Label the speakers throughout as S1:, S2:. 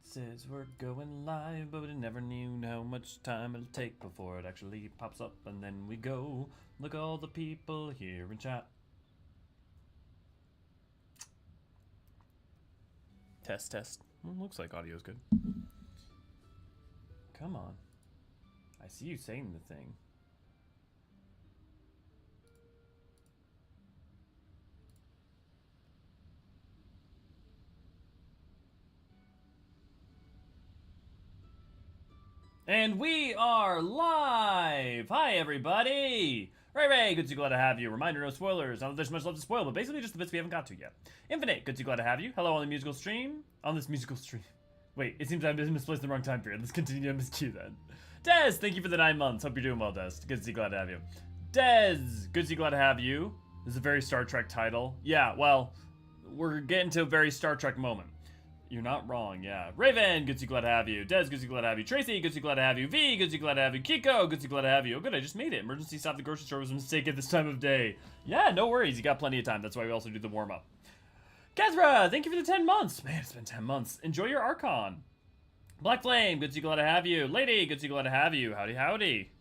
S1: says we're going live, but we never knew how much time it'll take before it actually pops up, and then we go. Look at all the people here in chat. Test, test. Well, looks like audio's good. Come on. I see you saying the thing. And we are live! Hi, everybody! Ray, good to glad to have you. Reminder, no spoilers. Not that there's much left to spoil, but basically just the bits we haven't got to yet. Infinite, good to glad to have you. Hello on the musical stream. On this musical stream. Wait, it seems I've misplaced the wrong time period. Let's continue MSQ then. Dez, thank you for the 9 months. Hope you're doing well, Dez. Good to see, glad to have you. Dez, good to see, glad to have you. This is a very Star Trek title. Yeah, well, we're getting to a very Star Trek moment. You're not wrong, yeah. Raven, good to see, glad to have you. Dez, good to see, glad to have you. Tracy, good to see, glad to have you. V, good to see, glad to have you. Kiko, good to see, glad to have you. Oh, good, I just made it. Emergency stop at the grocery store was a mistake at this time of day. Yeah, no worries. You got plenty of time. That's why we also do the warm-up. Kezra, thank you for the 10 months. Man, it's been 10 months. Enjoy your Archon. Black Flame, good to see, glad to have you. Lady, good to see, glad to have you. Howdy, howdy.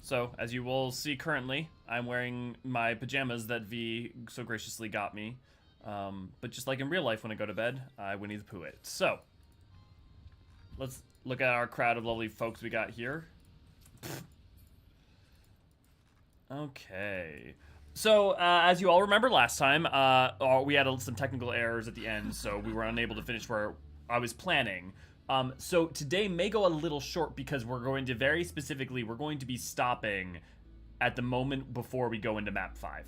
S1: So, as you will see currently, I'm wearing my pajamas that V so graciously got me. But just like in real life when I go to bed, I Winnie the Pooh it. So, let's look at our crowd of lovely folks we got here. Okay. So, as you all remember last time, we had some technical errors at the end, so we were unable to finish where I was planning. So today may go a little short because we're going to we're going to be stopping at the moment before we go into map 5.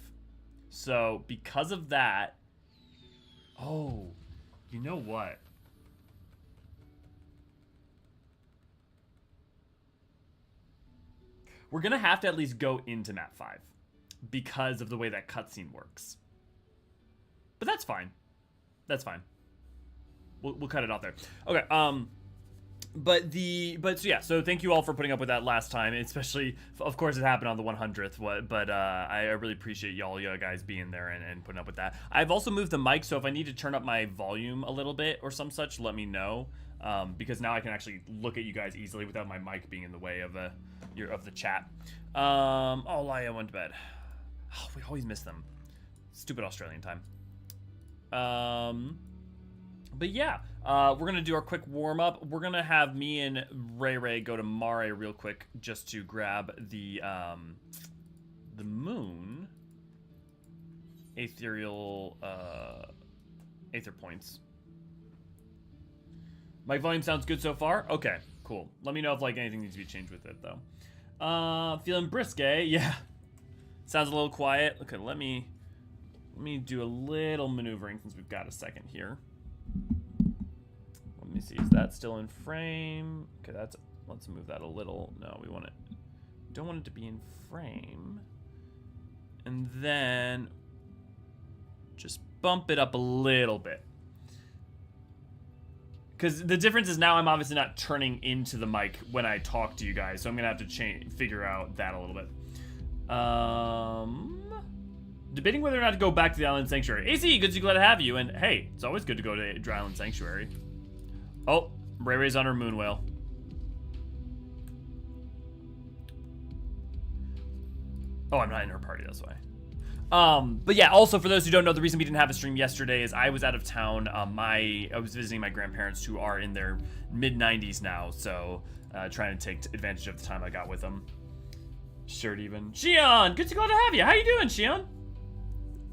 S1: So, because of that, oh, you know what? We're gonna have to at least go into map 5 because of the way that cutscene works. But that's fine. That's fine. We'll cut it off there. Okay. So yeah. So thank you all for putting up with that last time, especially of course it happened on the 100th. But I really appreciate you guys being there and putting up with that. I've also moved the mic, so if I need to turn up my volume a little bit or some such, let me know. Because now I can actually look at you guys easily without my mic being in the way of the chat. Oh, Laia went to bed. Oh, we always miss them. Stupid Australian time. But yeah, we're gonna do our quick warm-up. We're gonna have me and Ray go to Mare real quick just to grab the moon ethereal aether points. My volume sounds good so far? Okay, cool. Let me know if like anything needs to be changed with it though. Feeling brisk, eh? Yeah. Sounds a little quiet. Okay, let me do a little maneuvering since we've got a second here. Let me see, is that still in frame? Okay, let's move that a little. No, we don't want it to be in frame. And then just bump it up a little bit. Because the difference is now I'm obviously not turning into the mic when I talk to you guys, so I'm gonna have to figure out that a little bit. Debating whether or not to go back to the Island Sanctuary. AC, good to glad to have you, and hey, it's always good to go to Dry Island Sanctuary. Oh, Ray's on her moon whale. Oh, I'm not in her party, that's why. But yeah, also for those who don't know, the reason we didn't have a stream yesterday is I was out of town. I was visiting my grandparents who are in their mid-90s now, so trying to take advantage of the time I got with them. Shirt even. Shion, good to glad to have you. How you doing, Shion?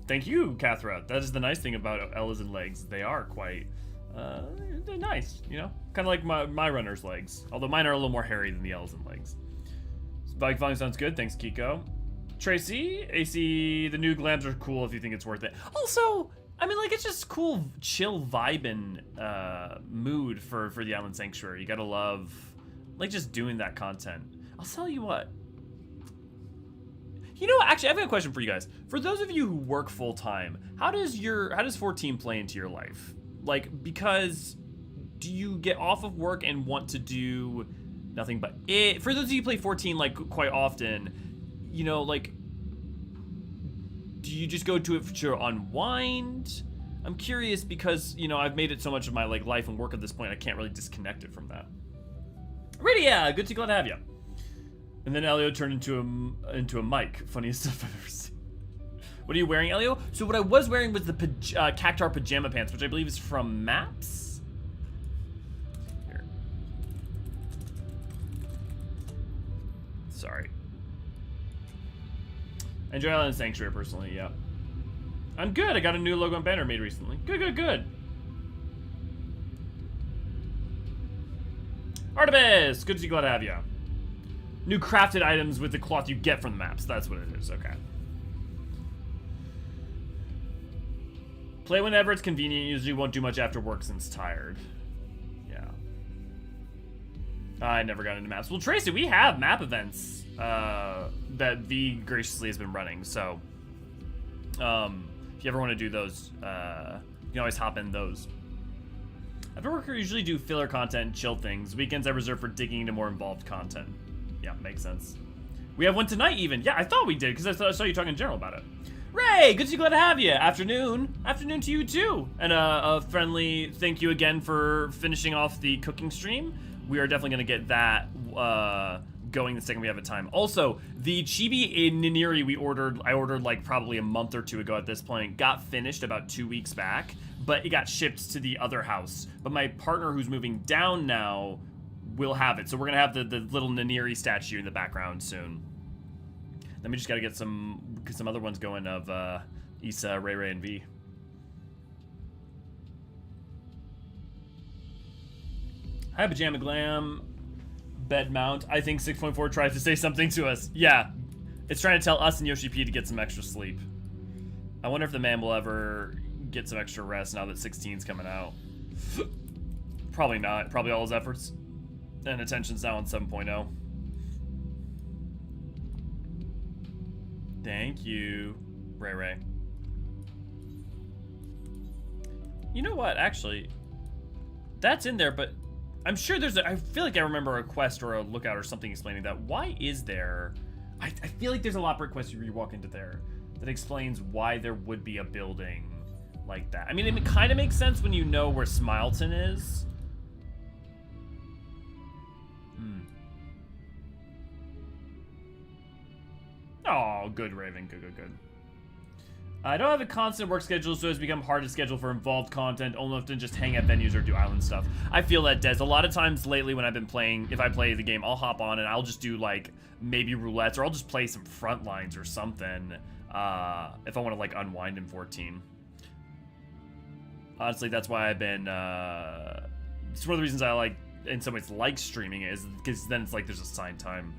S1: Thank you, Kathra. That is the nice thing about Ella's legs. They are quite, they're nice, you know? Kind of like my runner's legs. Although mine are a little more hairy than the Ella's legs. Bike volume sounds good. Thanks, Kiko. Tracy, AC, the new glams are cool if you think it's worth it. Also, I mean, like, it's just cool, chill vibing mood for the Island Sanctuary. You gotta love, like, just doing that content. I'll tell you what. You know, actually, I've got a question for you guys. For those of you who work full time, how does 14 play into your life? Like, because do you get off of work and want to do nothing but it? For those of you who play 14 like quite often, you know, like, do you just go to it to unwind? I'm curious because, you know, I've made it so much of my like life and work at this point, I can't really disconnect it from that. Rydia, good to glad to have you. And then Elio turned into a mic. Funniest stuff I've ever seen. What are you wearing, Elio? So what I was wearing was the Cactar pajama pants, which I believe is from Maps. Here. Sorry. I enjoy Island Sanctuary personally, yeah. I'm good. I got a new logo and banner made recently. Good, good, good. Artemis, good to see, glad to have you. New crafted items with the cloth you get from the maps. That's what it is. Okay. Play whenever it's convenient. Usually won't do much after work since tired. Yeah. I never got into maps. Well, Tracy, we have map events that V graciously has been running. So, if you ever want to do those, you can always hop in those. After work, I usually do filler content and chill things. Weekends I reserve for digging into more involved content. Yeah, makes sense. We have one tonight even. Yeah, I thought we did because I saw you talking in general about it. Ray, good to see, glad to have you. Afternoon to you too. And a friendly thank you again for finishing off the cooking stream. We are definitely gonna get that going the second we have a time. Also, the chibi niniri I ordered like probably a month or two ago at this point, got finished about 2 weeks back, but it got shipped to the other house. But my partner who's moving down now will have it. So we're gonna have the little niniri statue in the background soon. Then we just gotta get some other ones going of Issa, Ray, and V. Hi, Pajama Glam. Bed mount. I think 6.4 tries to say something to us. Yeah, it's trying to tell us and Yoshi P to get some extra sleep. I wonder if the man will ever get some extra rest now that 16's coming out. Probably not. Probably all his efforts and attention's now on 7.0. Thank you, Ray. You know what? Actually, that's in there, but I'm sure there's I feel like I remember a quest or a lookout or something explaining that. Why is there... I feel like there's a lot of quests where you walk into there that explains why there would be a building like that. I mean, it kind of makes sense when you know where Smileton is. Oh, good, Raven. Good. I don't have a constant work schedule, so it's become hard to schedule for involved content, only to just hang at venues or do island stuff. I feel that, Des. A lot of times lately when I've been playing, if I play the game, I'll hop on and I'll just do, like, maybe roulettes, or I'll just play some front lines or something, if I want to, like, unwind in 14. Honestly, that's why I've been, it's one of the reasons I like, in some ways, like streaming it, is because then it's like there's assigned time.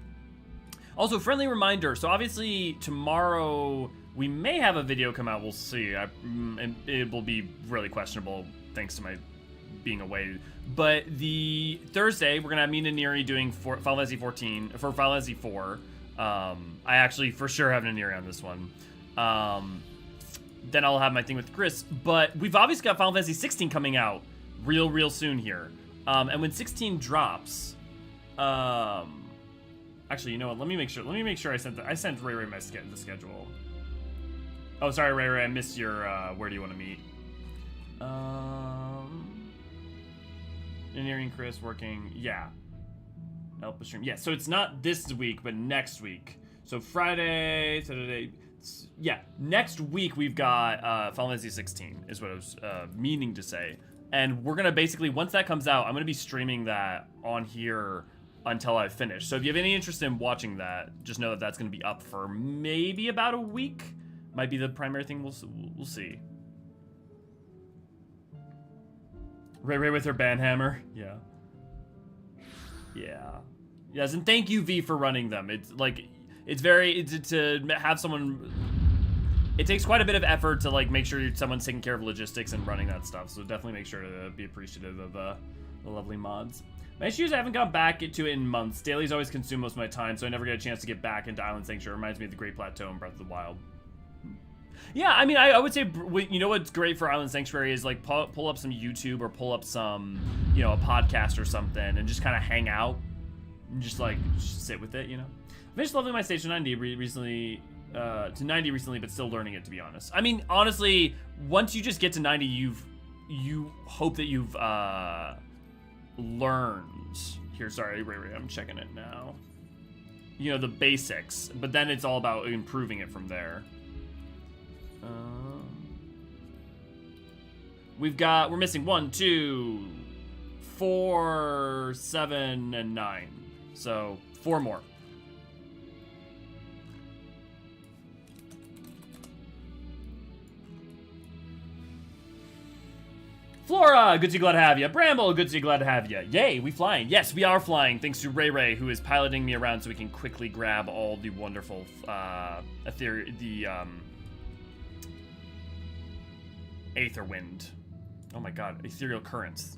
S1: Also, friendly reminder, so obviously tomorrow we may have a video come out, we'll see. And it will be really questionable thanks to my being away. But the Thursday, we're gonna have me and Neri doing Final Fantasy 14, for Final Fantasy 4. I actually for sure have Neri on this one. Then I'll have my thing with Chris, but we've obviously got Final Fantasy 16 coming out real soon here. And when 16 drops, actually, you know what? Let me make sure I sent Ray the schedule. Oh, sorry, Ray. I missed your. Where do you want to meet? Engineering, Chris working. Yeah. Help stream. Yeah. So it's not this week, but next week. So Friday, Saturday. Yeah, next week we've got Final Fantasy 16 is what I was meaning to say, and we're gonna basically once that comes out, I'm gonna be streaming that on here until I finish. So if you have any interest in watching that, just know that that's going to be up for maybe about a week. Might be the primary thing. We'll see. Ray with her banhammer. Yeah. Yes, and thank you, V, for running them. It's like to have someone. It takes quite a bit of effort to like make sure someone's taking care of logistics and running that stuff. So definitely make sure to be appreciative of the lovely mods. My issues, I haven't gone back to it in months. Dailies always consume most of my time, so I never get a chance to get back into Island Sanctuary. It reminds me of the Great Plateau and Breath of the Wild. Yeah, I mean, I would say, you know what's great for Island Sanctuary is, like, pull up some YouTube or pull up some, you know, a podcast or something and just kind of hang out and just sit with it, you know? I finished leveling my Station 90 recently. to 90 recently, but still learning it, to be honest. I mean, honestly, once you just get to 90, you hope that you've learned. Here, sorry, Ray, I'm checking it now. You know, the basics, but then it's all about improving it from there. We're missing 1, 2, 4, 7, and 9. So 4 more. Flora, good to see, glad to have you. Bramble, good to see, glad to have you. Yay, we flying. Yes, we are flying, thanks to Ray, who is piloting me around so we can quickly grab all the wonderful, Aether Wind. Oh my god, ethereal currents.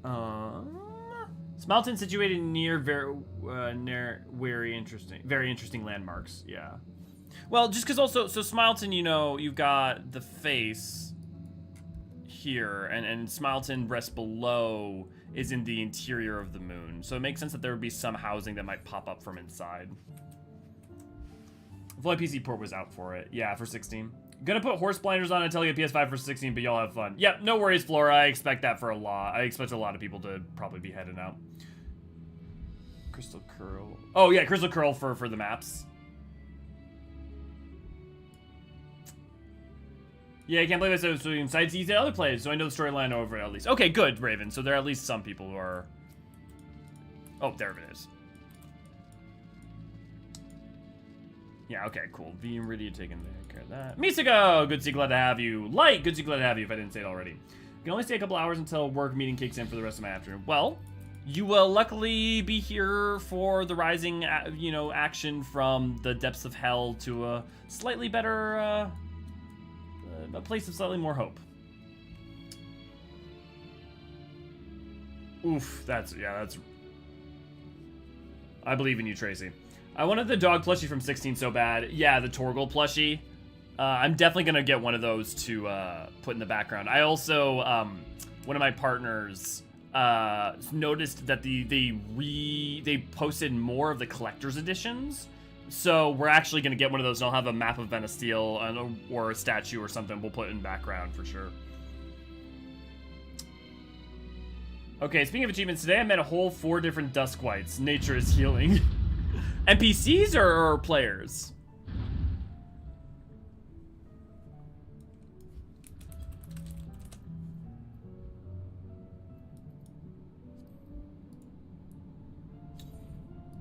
S1: Smelton situated near very interesting landmarks, yeah. Well, just because also, so Smileton, you know, you've got the face here, and Smileton rests below is in the interior of the moon. So it makes sense that there would be some housing that might pop up from inside. Void PC port was out for it. Yeah, for 16. Gonna put horse blinders on until you get PS5 for 16, but y'all have fun. Yep, no worries, Flora. I expect that for a lot. I expect a lot of people to probably be heading out. Crystal Curl. Oh, yeah, Crystal Curl for the maps. Yeah, I can't believe I said it was inside these other plays, so I know the storyline over at least. Okay, good, Raven. So there are at least some people who are... Oh, there it is. Yeah, okay, cool. V and Ridia taking care of that. Misako, good to see, glad to have you. Light, good to see, glad to have you if I didn't say it already. You can only stay a couple hours until work meeting kicks in for the rest of my afternoon. Well, you will luckily be here for the rising, you know, action from the depths of hell to a slightly better, a place of slightly more hope. Oof, that's... I believe in you, Tracy. I wanted the dog plushie from 16 so bad. Yeah, the Torgal plushie. I'm definitely gonna get one of those to put in the background. I also, one of my partners noticed that they posted more of the collector's editions. So we're actually gonna get one of those, and I'll have a map of Venesteel or a statue or something we'll put in background for sure. Okay, speaking of achievements, today I met a whole 4 different Duskwights. Nature is healing. NPCs or players?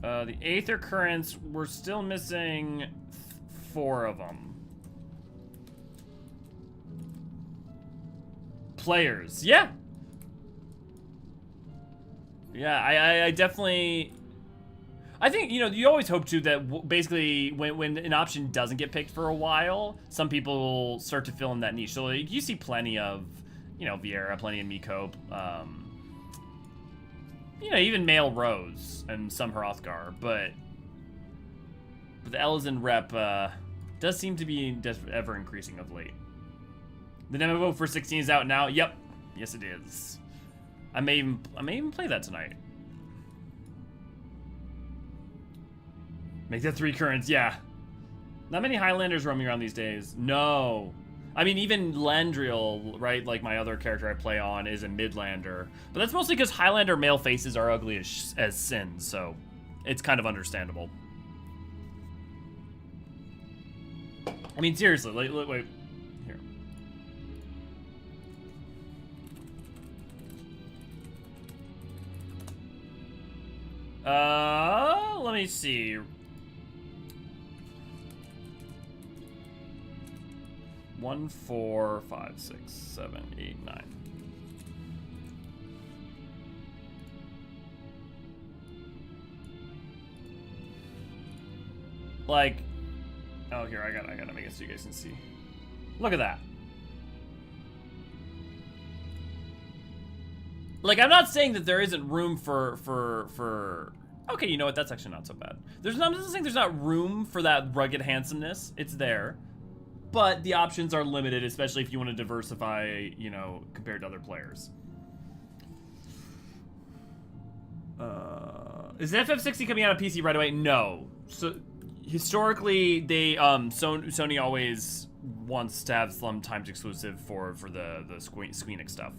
S1: The Aether Currents, we're still missing 4 of them. Players, yeah. Yeah, I definitely... I think, you know, you always hope to that basically when an option doesn't get picked for a while, some people will start to fill in that niche. So like, you see plenty of, you know, Viera, plenty of Miko, you know, even male Rose and some Hrothgar, but the Elezen rep does seem to be ever increasing of late. The demo vote for 16 is out now. Yep, yes it is. I may even play that tonight. Make that 3 currents, yeah. Not many Highlanders roaming around these days. No. I mean, even Landriel, right, like my other character I play on, is a Midlander. But that's mostly because Highlander male faces are ugly as sin, so it's kind of understandable. I mean, seriously, wait. Here. Let me see. 1, 4, 5, 6, 7, 8, 9. Like, oh, here, I gotta make it so you guys can see. Look at that. Like, I'm not saying that there isn't room for okay, you know what, that's actually not so bad. I'm not saying there's not room for that rugged handsomeness. It's there. But the options are limited, especially if you want to diversify, you know, compared to other players. Is FF60 coming out of PC right away? No. So historically, they Sony always wants to have some times exclusive for the Squeenix stuff.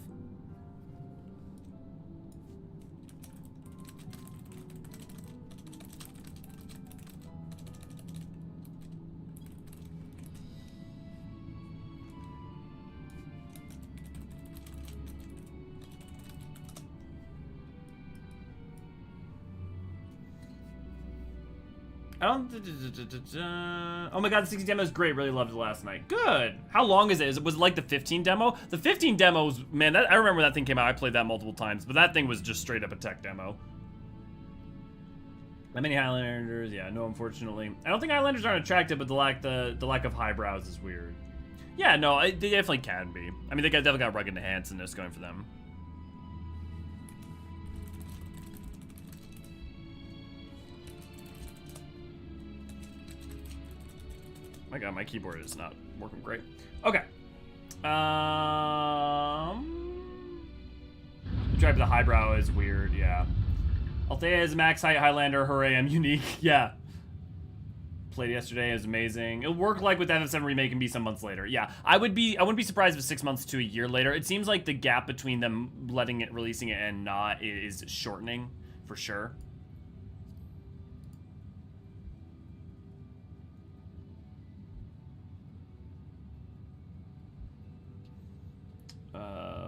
S1: Oh my god, the 16 demo is great. Really loved it last night. Good. How long is it? Was it like the 15 demo? The 15 demos, man, I remember when that thing came out. I played that multiple times, but that thing was just straight up a tech demo. That many Highlanders? Yeah, no, unfortunately. I don't think Highlanders aren't attractive, but the lack of highbrows is weird. Yeah, no, they definitely can be. I mean, they definitely got rugged handsomeness going for them. My god, my keyboard is not working great. Okay. Drive the highbrow is weird, yeah. Althea is max height Highlander, hooray, I'm unique. Yeah. Played yesterday, is amazing. It'll work like with FF7 remake and be some months later. Yeah, I wouldn't be surprised if 6 months to a year later. It seems like the gap between them releasing it and not is shortening, for sure.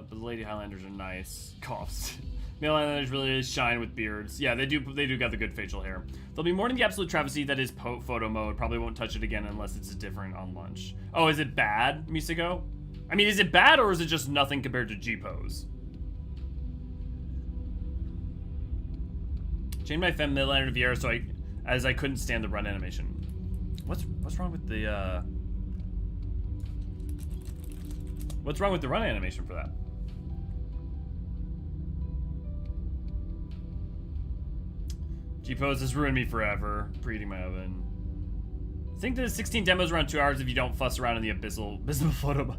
S1: But the Lady Highlanders are nice. Coughs. Male Highlanders really shine with beards. Yeah, they do got the good facial hair. There'll be more than the absolute travesty that is photo mode. Probably won't touch it again unless it's different on lunch. Oh, is it bad, Misako? I mean, is it bad or is it just nothing compared to G-Pose? Changed my femme Midlander to VR as I couldn't stand the run animation. What's wrong with the What's wrong with the run animation for that? G-Pose has ruined me forever. Preheating my oven. I think the 16 demos around 2 hours if you don't fuss around in the abysmal photo mode.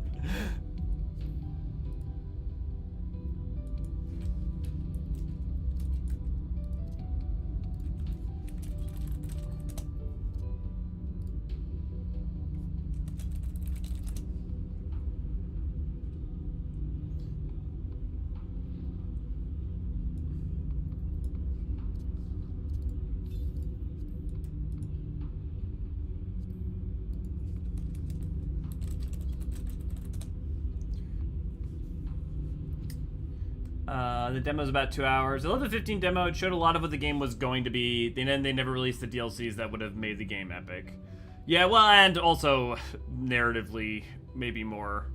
S1: The demo's about 2 hours. I love the 15 demo. It showed a lot of what the game was going to be. Then they never released the DLCs that would have made the game epic. Yeah, well, and also narratively maybe more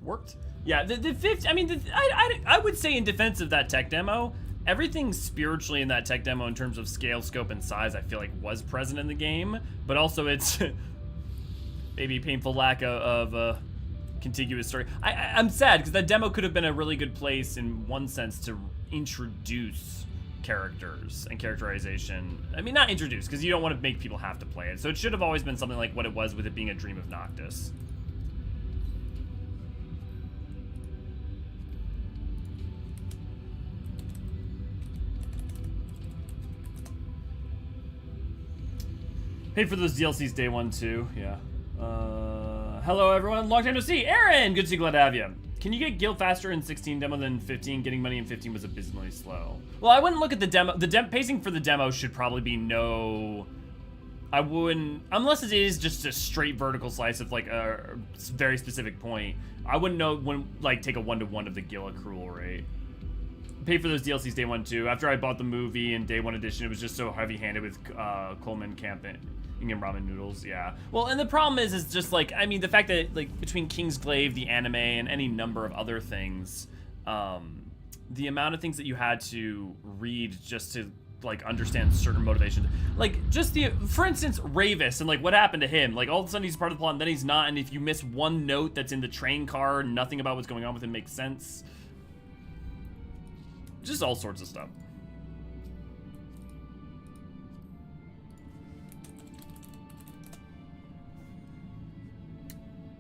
S1: worked. Yeah, the 15. I mean, I would say in defense of that tech demo, everything spiritually in that tech demo in terms of scale, scope, and size, I feel like was present in the game. But also its maybe painful lack of contiguous story. I'm sad because that demo could have been a really good place in one sense to introduce characters and characterization. I mean, not introduce because you don't want to make people have to play it. So it should have always been something like what it was with it being a dream of Noctis. Paid for those DLCs day one too. Yeah. Hello everyone, long time no see. Aaron, good to see, glad to have you. Can you get guild faster in 16 demo than 15? Getting money in 15 was abysmally slow. Well, I wouldn't look at the demo. The pacing for the demo should probably be no. I wouldn't, unless it is just a straight vertical slice of like a very specific point. I wouldn't know when like take a 1-to-1 of the guild accrual rate. Pay for those DLCs day one too. After I bought the movie and day one edition, it was just so heavy-handed with Coleman camping and ramen noodles. Yeah. Well, and the problem is just like, I mean, the fact that like between Kingsglaive, the anime, and any number of other things, the amount of things that you had to read just to like understand certain motivations, like just for instance, Ravis and like what happened to him. Like all of a sudden he's part of the plot and then he's not, and if you miss one note that's in the train car, nothing about what's going on with him makes sense. Just all sorts of stuff.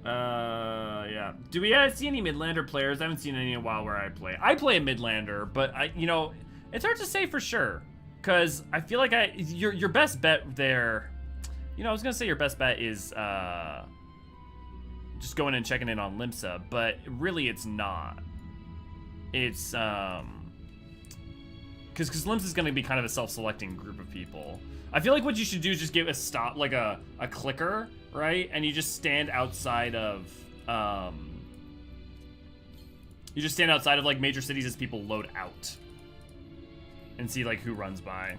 S1: Yeah. Do we see any Midlander players? I haven't seen any in a while where I play. I play a Midlander, but you know, It's hard to say for sure, because I feel like your best bet there, you know, I was gonna say your best bet is just going and checking in on Limsa, but really it's not. It's because Limsa's gonna be kind of a self-selecting group of people. I feel like what you should do is just give a stop, like a clicker, right? And you just stand outside of like major cities as people load out. And see like who runs by.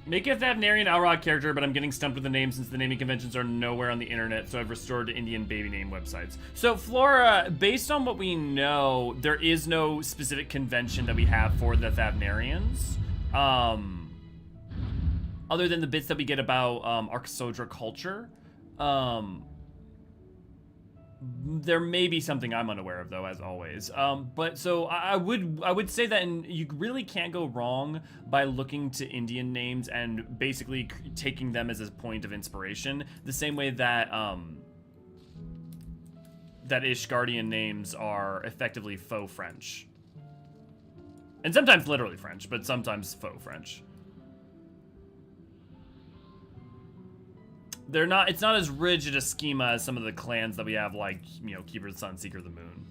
S1: Make a Thavnarian Alrod character, but I'm getting stumped with the name since the naming conventions are nowhere on the internet, so I've restored to Indian baby name websites. So Flora, based on what we know, there is no specific convention that we have for the Thavnarians. Other than the bits that we get about Archsodra culture. There may be something I'm unaware of, though, as always. But so I would say that you really can't go wrong by looking to Indian names and basically taking them as a point of inspiration, the same way that that Ishgardian names are effectively faux French, and sometimes literally French, but sometimes faux French. They're not, it's not as rigid a schema as some of the clans that we have, like, you know, Keeper of the Sun, Seeker of the Moon.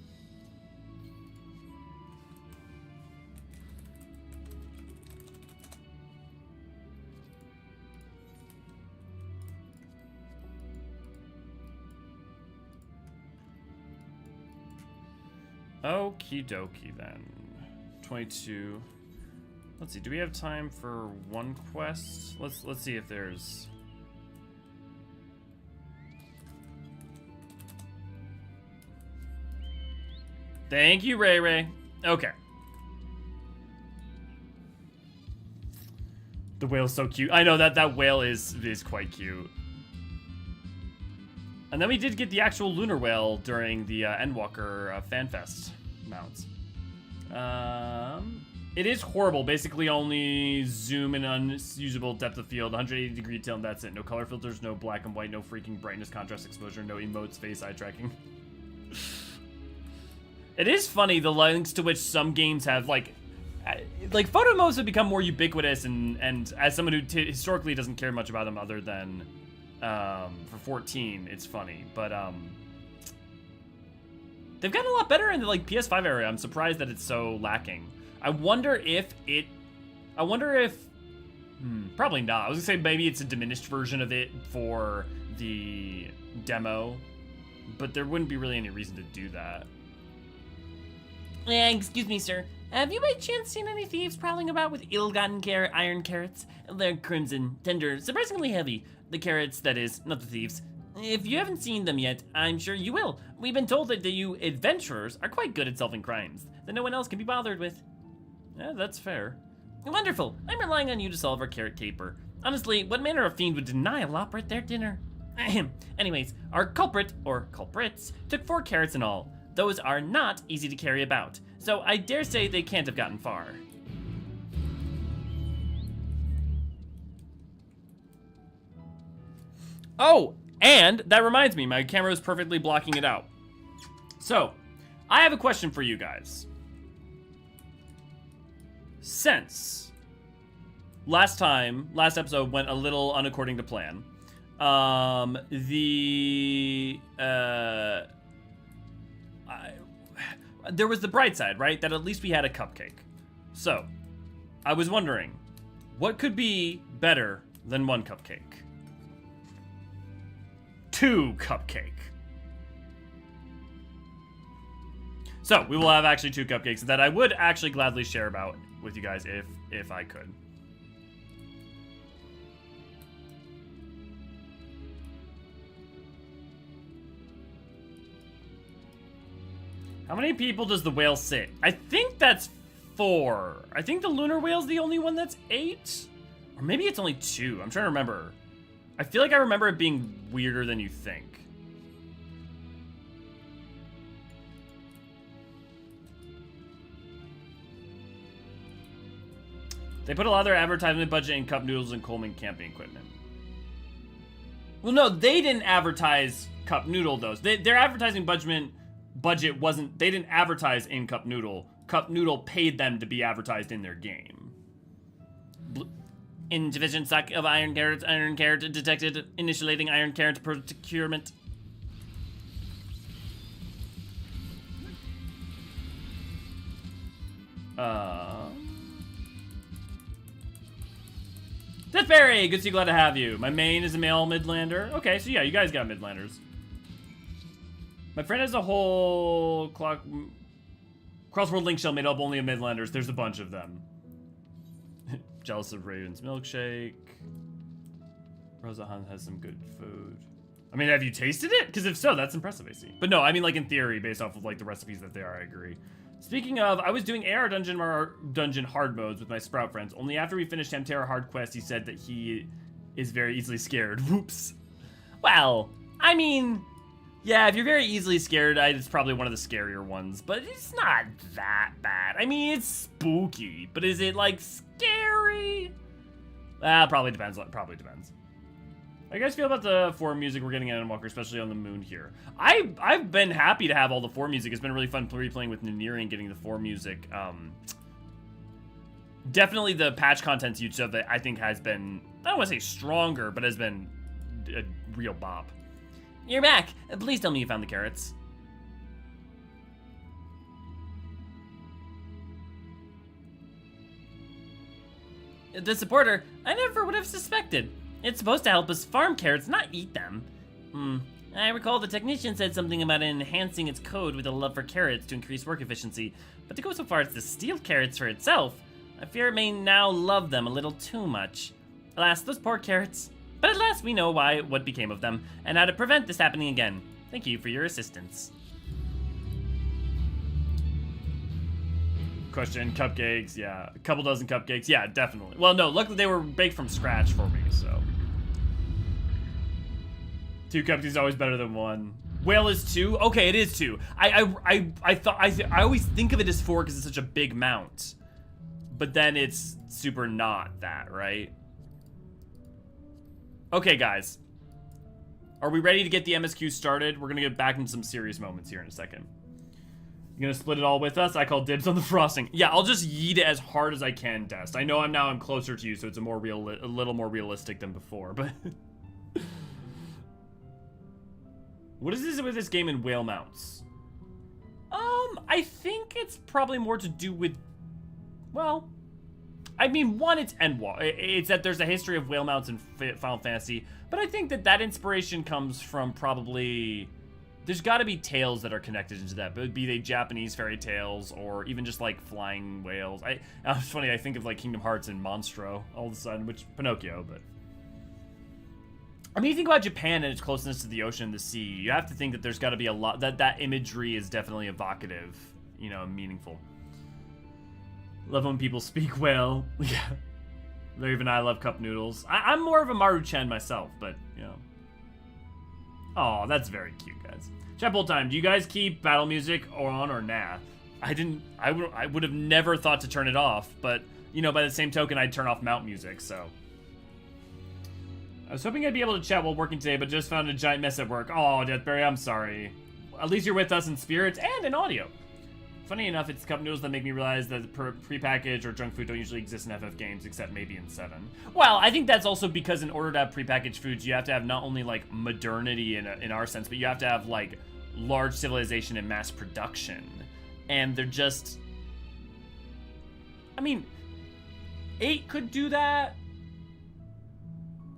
S1: Okie dokie then. 22. Let's see, do we have time for one quest? Let's see if there's... Thank you, Ray Ray. Okay. The whale's so cute. I know that whale is quite cute. And then we did get the actual lunar whale during the Endwalker FanFest mounts. It is horrible. Basically only zoom and unusable depth of field, 180-degree tilt, and that's it. No color filters, no black and white, no freaking brightness, contrast, exposure, no emotes, face, eye tracking. It is funny the lengths to which some games have, like photo modes have become more ubiquitous, and as someone who historically doesn't care much about them other than for 14, it's funny. But they've gotten a lot better in the like PS5 area. I'm surprised that it's so lacking. I wonder if probably not. I was gonna say maybe it's a diminished version of it for the demo, but there wouldn't be really any reason to do that.
S2: Excuse me, sir. Have you by chance seen any thieves prowling about with ill-gotten iron carrots? They're crimson, tender, surprisingly heavy. The carrots, that is, not the thieves. If you haven't seen them yet, I'm sure you will. We've been told that you adventurers are quite good at solving crimes that no one else can be bothered with.
S1: Yeah, that's fair.
S2: Wonderful. I'm relying on you to solve our carrot caper. Honestly, what manner of fiend would deny a loprit their dinner? Anyways, our culprit, or culprits, took 4 carrots in all. Those are not easy to carry about, so I dare say they can't have gotten far.
S1: Oh, and that reminds me, my camera is perfectly blocking it out. So, I have a question for you guys. Since last episode went a little unaccording to plan, there was the bright side, right? That at least we had a cupcake. So, I was wondering, what could be better than 1 cupcake? 2 cupcake. So, we will have actually 2 cupcakes that I would actually gladly share about with you guys if I could. How many people does the whale sit? I think that's 4. I think the lunar whale's the only one that's 8? Or maybe it's only 2. I'm trying to remember. I feel like I remember it being weirder than you think. They put a lot of their advertisement budget in cup noodles and Coleman camping equipment. Well, no, they didn't advertise cup noodle those. Their advertising budget wasn't, they didn't advertise in Cup Noodle. Cup Noodle paid them to be advertised in their game.
S2: Insufficient stock of iron carrots. Iron carrot detected. Initiating iron carrot procurement.
S1: Deathberry, good to see, glad to have you. My main is a male Midlander. Okay, so yeah, you guys got Midlanders. My friend has a whole Crossworld Link shell made up only of Midlanders. There's a bunch of them. Jealous of Raven's milkshake. Rosa Hunt has some good food. I mean, have you tasted it? Because if so, that's impressive, I see. But no, I mean, like, in theory, based off of, like, the recipes that they are, I agree. Speaking of, I was doing AR dungeon hard modes with my Sprout friends. Only after we finished Hamtera hard quest, he said that he is very easily scared. Whoops.
S2: Well, I mean, yeah, if you're very easily scared, it's probably one of the scarier ones. But it's not that bad. I mean, it's spooky. But is it, like, scary? Probably depends. Probably depends. How do you guys feel about the forum music we're getting in Endwalker, especially on the moon here? I've been happy to have all the forum music. It's been really fun replaying with Ninieri and getting the forum music. Definitely the patch contents use of it, I think, has been, I don't want to say stronger, but has been a real bop. You're back. Please tell me you found the carrots. The supporter, I never would have suspected. It's supposed to help us farm carrots, not eat them. I recall the technician said something about enhancing its code with a love for carrots to increase work efficiency, but to go so far as to steal carrots for itself, I fear it may now love them a little too much. Alas, those poor carrots. But at last we know what became of them, and how to prevent this happening again. Thank you for your assistance.
S1: Question, cupcakes, yeah. A couple dozen cupcakes, yeah, definitely. Well, no, luckily they were baked from scratch for me, so. 2 cupcakes is always better than 1. Whale is 2? Okay, it is 2. I always think of it as 4 because it's such a big mount. But then it's super not that, right? Okay, guys. Are we ready to get the MSQ started? We're gonna get back into some serious moments here in a second. You gonna split it all with us? I call dibs on the frosting. Yeah, I'll just yeet it as hard as I can, Dest. I know I'm closer to you, so it's a little more realistic than before, but... What is this with this game in whale mounts? I think it's probably more to do with... Well... I mean, one, it's Endwalker. It's that there's a history of whale mounts in Final Fantasy, but I think that inspiration comes from probably... There's got to be tales that are connected into that, but be they Japanese fairy tales or even just like flying whales. It's funny, I think of like Kingdom Hearts and Monstro all of a sudden, which Pinocchio, but I mean, you think about Japan and its closeness to the ocean and the sea. You have to think that there's got to be a lot that imagery is definitely evocative, you know, meaningful. Love when people speak whale. Yeah, Larry and I love cup noodles. I'm more of a Maru-chan myself, but you know. Oh, that's very cute, guys. Chapel time. Do you guys keep battle music on or nah? I would have never thought to turn it off, but you know, by the same token, I'd turn off mount music. So I was hoping I'd be able to chat while working today, but just found a giant mess at work. Oh, Deathberry, I'm sorry. At least you're with us in spirit and in audio. Funny enough, it's cup noodles that make me realize that prepackaged or junk food don't usually exist in FF games, except maybe in 7. Well, I think that's also because in order to have prepackaged foods, you have to have not only, like, modernity in our sense, but you have to have, like, large civilization and mass production. And they're just... I mean, 8 could do that.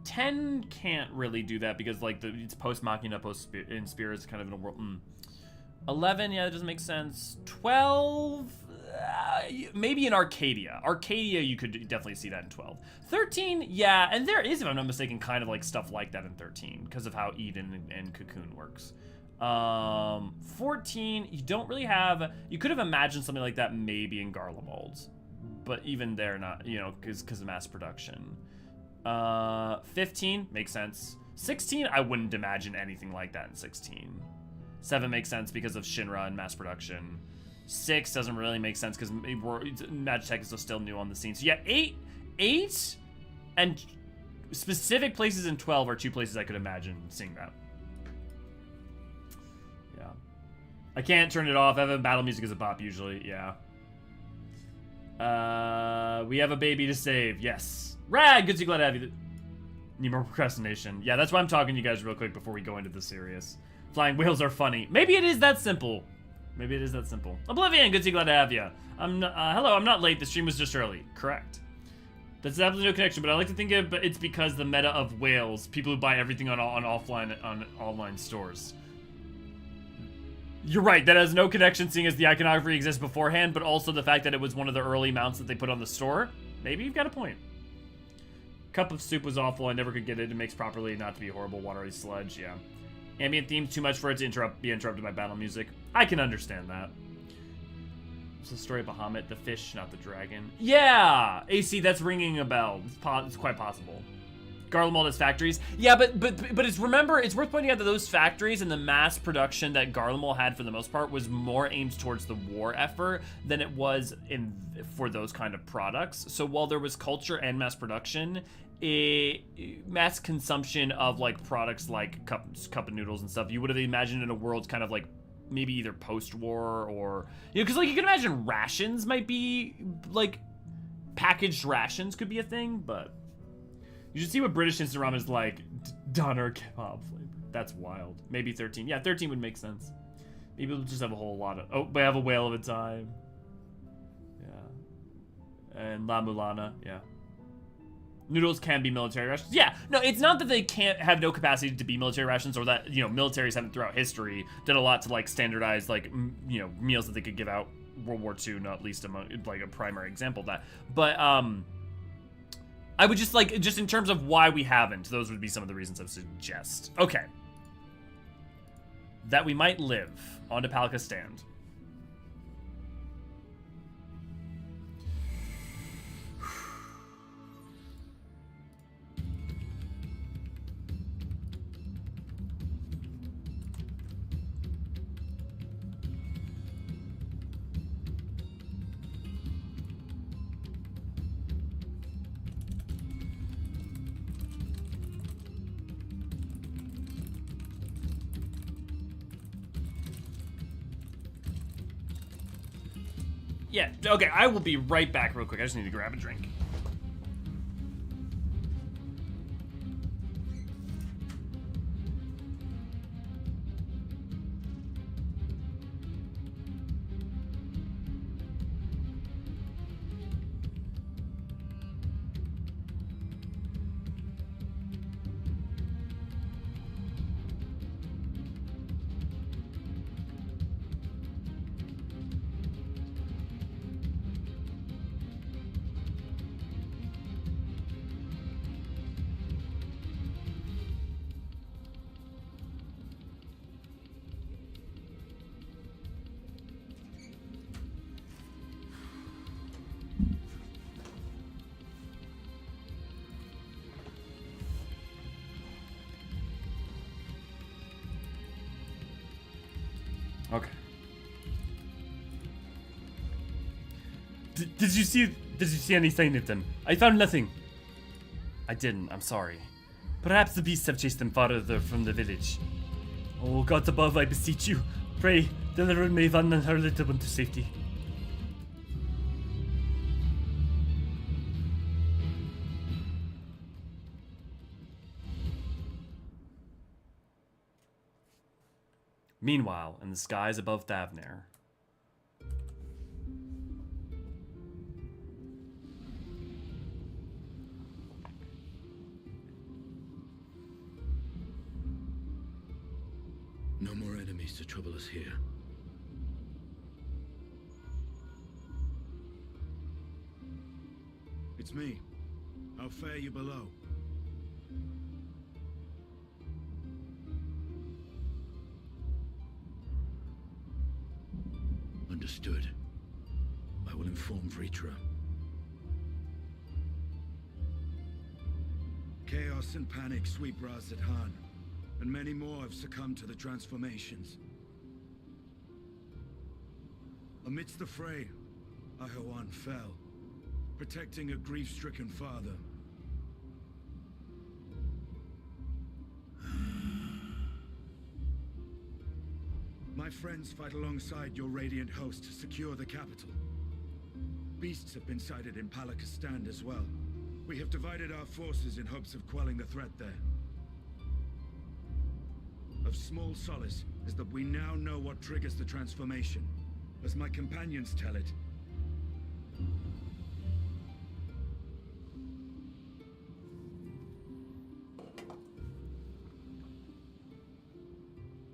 S1: 10 can't really do that because, like, it's post-machina, post-in-spirits kind of in a world... 11, yeah, that doesn't make sense. 12, maybe in Arcadia. Arcadia, you could definitely see that in 12. 13, yeah, and there is, if I'm not mistaken, kind of like stuff like that in 13 because of how Eden and Cocoon works. 14, you don't really have, you could have imagined something like that maybe in Garlemald, but even there, not, you know, because of mass production. 15, makes sense. 16, I wouldn't imagine anything like that in 16. 7 makes sense because of Shinra and mass production. 6 doesn't really make sense because Magitech is still new on the scene. So yeah, 8 and specific places in 12 are 2 places I could imagine seeing that. Yeah. I can't turn it off. I have battle music as a pop usually. Yeah. We have a baby to save. Yes. Rad. Good to glad to have you. Need more procrastination. Yeah, that's why I'm talking to you guys real quick before we go into the serious. Flying whales are funny. Maybe it is that simple. Maybe it is that simple. Oblivion. Good to glad to have you. Hello. I'm not late. The stream was just early. Correct. That's absolutely no connection, but I like to think it's because the meta of whales, people who buy everything on online stores. You're right, that has no connection seeing as the iconography exists beforehand, but also the fact that it was one of the early mounts that they put on the store. Maybe you've got a point. Cup of soup was awful, I never could get it. It makes properly not to be horrible, watery sludge, yeah. Ambient theme, too much for it to be interrupted by battle music. I can understand that. It's the story of Bahamut, the fish, not the dragon. Yeah! AC, that's ringing a bell. It's quite possible. Garlemald has factories. Yeah, but it's worth pointing out that those factories and the mass production that Garlemald had for the most part was more aimed towards the war effort than it was for those kind of products. So while there was culture and mass production, mass consumption of like products like cup of noodles and stuff, you would have imagined in a world kind of like maybe either post-war or, you know, because like you can imagine rations might be like packaged rations could be a thing, but you should see what British instant ramen is like. Doner kebab flavor. That's wild. Maybe 13. Yeah, 13 would make sense. Maybe we'll just have a whole lot of, oh, they have a whale of a time. Yeah. And La Mulana, yeah. Noodles can be military rations. Yeah, no, it's not that they can't have no capacity to be military rations, or that, you know, militaries haven't throughout history done a lot to like standardize like, you know, meals that they could give out. World War II, not least among like a primary example of that. But I would just like, just in terms of why we haven't, those would be some of the reasons I would suggest. Okay. That we might live. On to Palika Stand. Yeah, okay, I will be right back real quick. I just need to grab a drink. Okay. Did you see any sign of them? I found nothing. I didn't, I'm sorry. Perhaps the beasts have chased them farther from the village. Oh, God above, I beseech you. Pray, deliver Maven and her little one to safety. Meanwhile, in the skies above Thavnair.
S3: No more enemies to trouble us here. It's me. How fare you below? Understood. I will inform Vritra. Chaos and panic sweep Ras Khan, and many more have succumbed to the transformations. Amidst the fray, Hydaelyn fell, protecting a grief-stricken father. My my friends fight alongside your Radiant host to secure the capital. Beasts have been sighted in Palakistan as well. We have divided our forces in hopes of quelling the threat there. Of small solace is that we now know what triggers the transformation. As my companions tell it,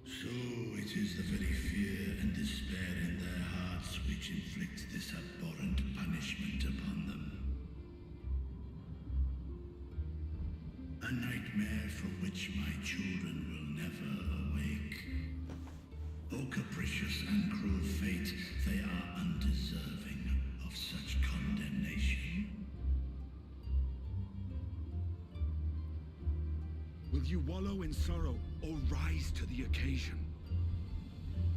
S4: so it is the very fear and despair in their hearts which inflict this abhorrent punishment upon them. A nightmare from which my children will never awake. O capricious and cruel fate, they are undeserving of such condemnation.
S3: will you wallow in sorrow or rise to the occasion?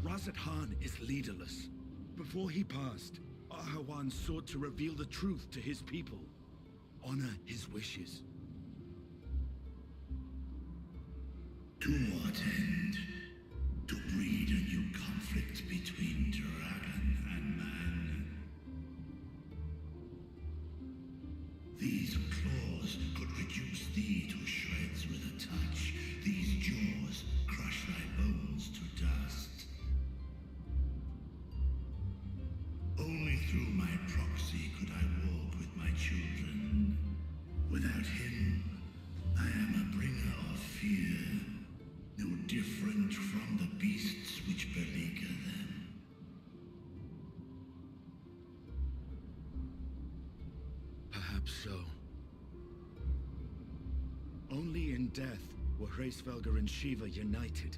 S3: Razat Khan is leaderless. Before he passed, Arhawan sought to reveal the truth to his people. Honor his wishes.
S4: To what end? To breed a new conflict between dragon and man. These claws could reduce thee to shreds with a touch. These jaws crush thy bones to dust. Only through my proxy could I walk with my children. Without him, I am a bringer of fear. No different from the beasts which beleaguer them.
S3: Perhaps so. Only in death were Hraesvelgr and Shiva united.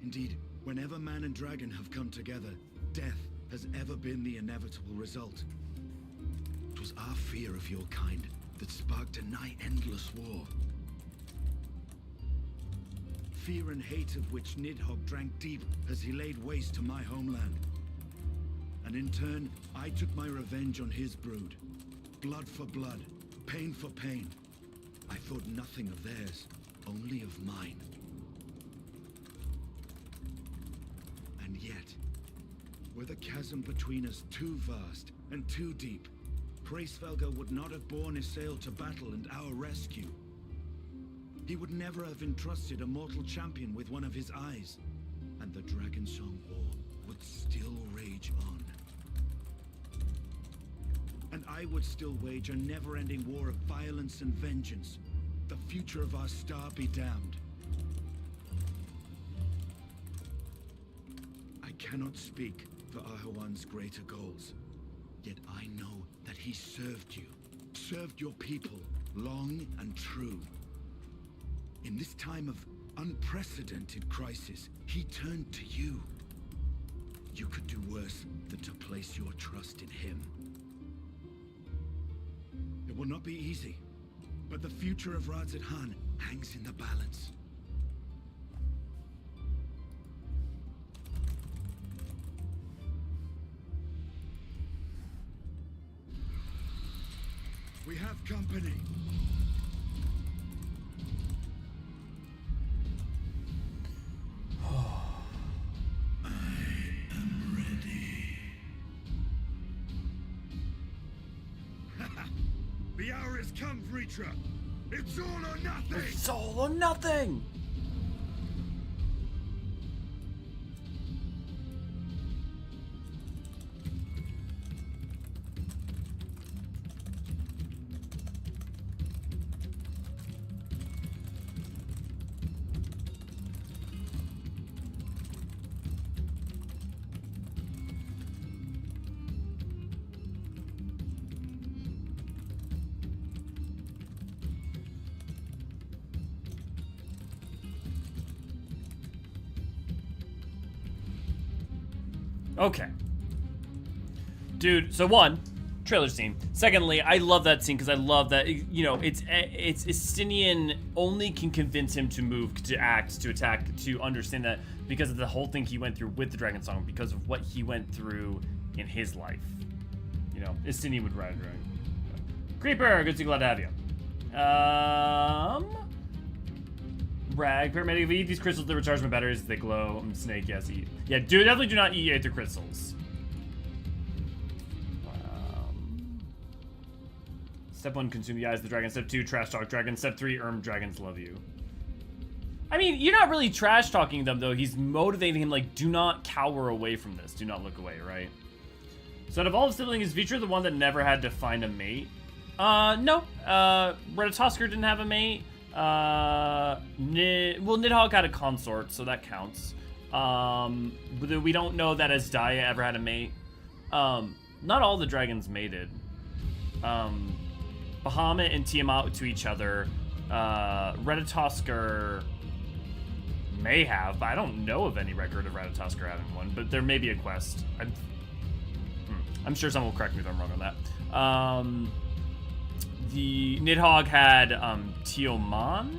S3: Indeed, whenever man and dragon have come together, death has ever been the inevitable result. It was our fear of your kind that sparked a nigh-endless war. Fear and hate of which Nidhogg drank deep as he laid waste to my homeland. And in turn, I took my revenge on his brood. Blood for blood, pain for pain. I thought nothing of theirs, only of mine. And yet, were the chasm between us too vast and too deep, Hraesvelgr would not have borne Isael to battle and our rescue. He would never have entrusted a mortal champion with one of his eyes, and the Dragonsong War would still rage on. And I would still wage a never-ending war of violence and vengeance. The future of our star be damned. I cannot speak for Arhawan's greater goals, yet I know that he served you, served your people, long and true. In this time of unprecedented crisis, he turned to you. You could do worse than to place your trust in him. It will not be easy, but the future of Razat Khan hangs in the balance. We have company. The hour has come, Vritra. It's all or nothing!
S1: It's all or nothing! Okay. Dude, so one, trailer scene. Secondly, I love that scene because I love that, you know, it's Estinian only can convince him to move, to act, to attack, to understand that because of the whole thing he went through with the Dragon Song, because of what he went through in his life. You know, Estinian would ride around. Creeper, good to see, glad to have you. brag. Paramedic, if I eat these crystals, they recharge my batteries as they glow. Snake, yes, eat. Yeah, definitely do not eat aether crystals. Step 1, consume the eyes of the dragon. Step 2, trash talk dragon. Step 3, dragons love you. I mean, you're not really trash talking them though. He's motivating him like, do not cower away from this. Do not look away, right? So out of all the siblings, is Vitra the one that never had to find a mate? No. Ratatoskr didn't have a mate. Nidhogg had a consort, so that counts. But we don't know that Hydaelyn ever had a mate. Not all the dragons mated. Bahamut and Tiamat to each other. Ratatoskr may have, but I don't know of any record of Ratatoskr having one, but there may be a quest. I'm sure someone will correct me if I'm wrong on that. The Nidhogg had Tioman,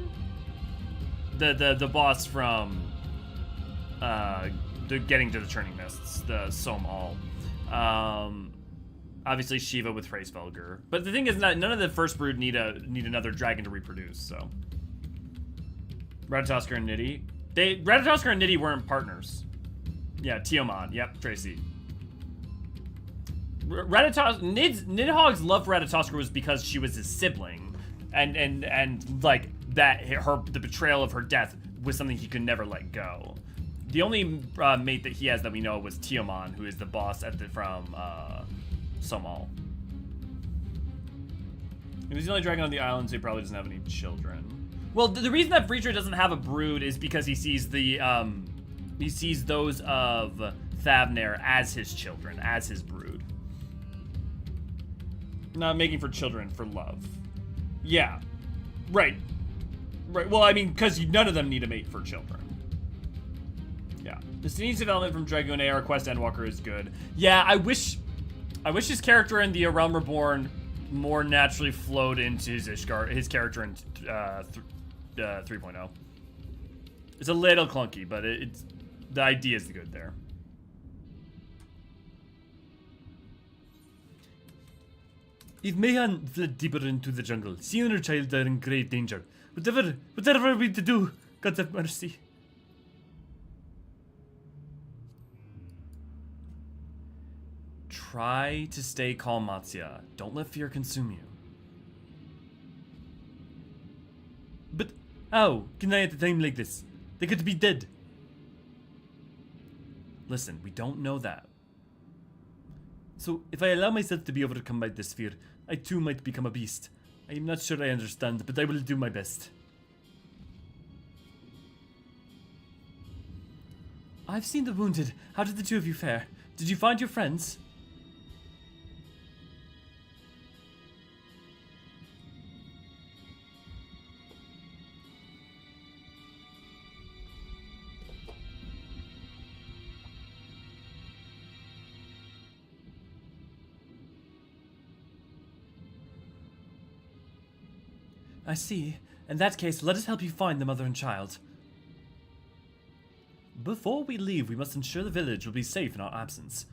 S1: the boss from the Getting to the Churning Mists, the Somal. Obviously Shiva with Hraesvelgr. But the thing is that none of the first brood need another dragon to reproduce, so. Ratatoskr and Nidhi. Ratatoskr and Nidhi weren't partners. Yeah, Tiamat. Yep, Tracy. Nidhogg's love for Ratatoskr was because she was his sibling. And like that the betrayal of her death was something he could never let go. The only mate that he has that we know was Tioman, who is the boss from Somal. If he's the only dragon on the island, so he probably doesn't have any children. Well, the reason that Vitra doesn't have a brood is because he sees those of Thavnair as his children, as his brood. Not making for children, for love. Yeah. Right. Right. Well, I mean, because none of them need a mate for children. Yeah. The scene's development from Dragoon AR Quest Endwalker is good. Yeah, I wish his character in The Realm Reborn more naturally flowed into his character in 3.0. It's a little clunky, but the idea is good there. If Mayhan fled deeper into the jungle, she and her child are in great danger. Whatever are we to do? God have mercy. Try to stay calm, Matsya. Don't let fear consume you. But how can I at a time like this? They could be dead. Listen, we don't know that. So, if I allow myself to be overcome by this fear, I too might become a beast. I am not sure I understand, but I will do my best. I've seen the wounded. How did the two of you fare? Did you find your friends? I see. In that case, let us help you find the mother and child. Before we leave, we must ensure the village will be safe in our absence.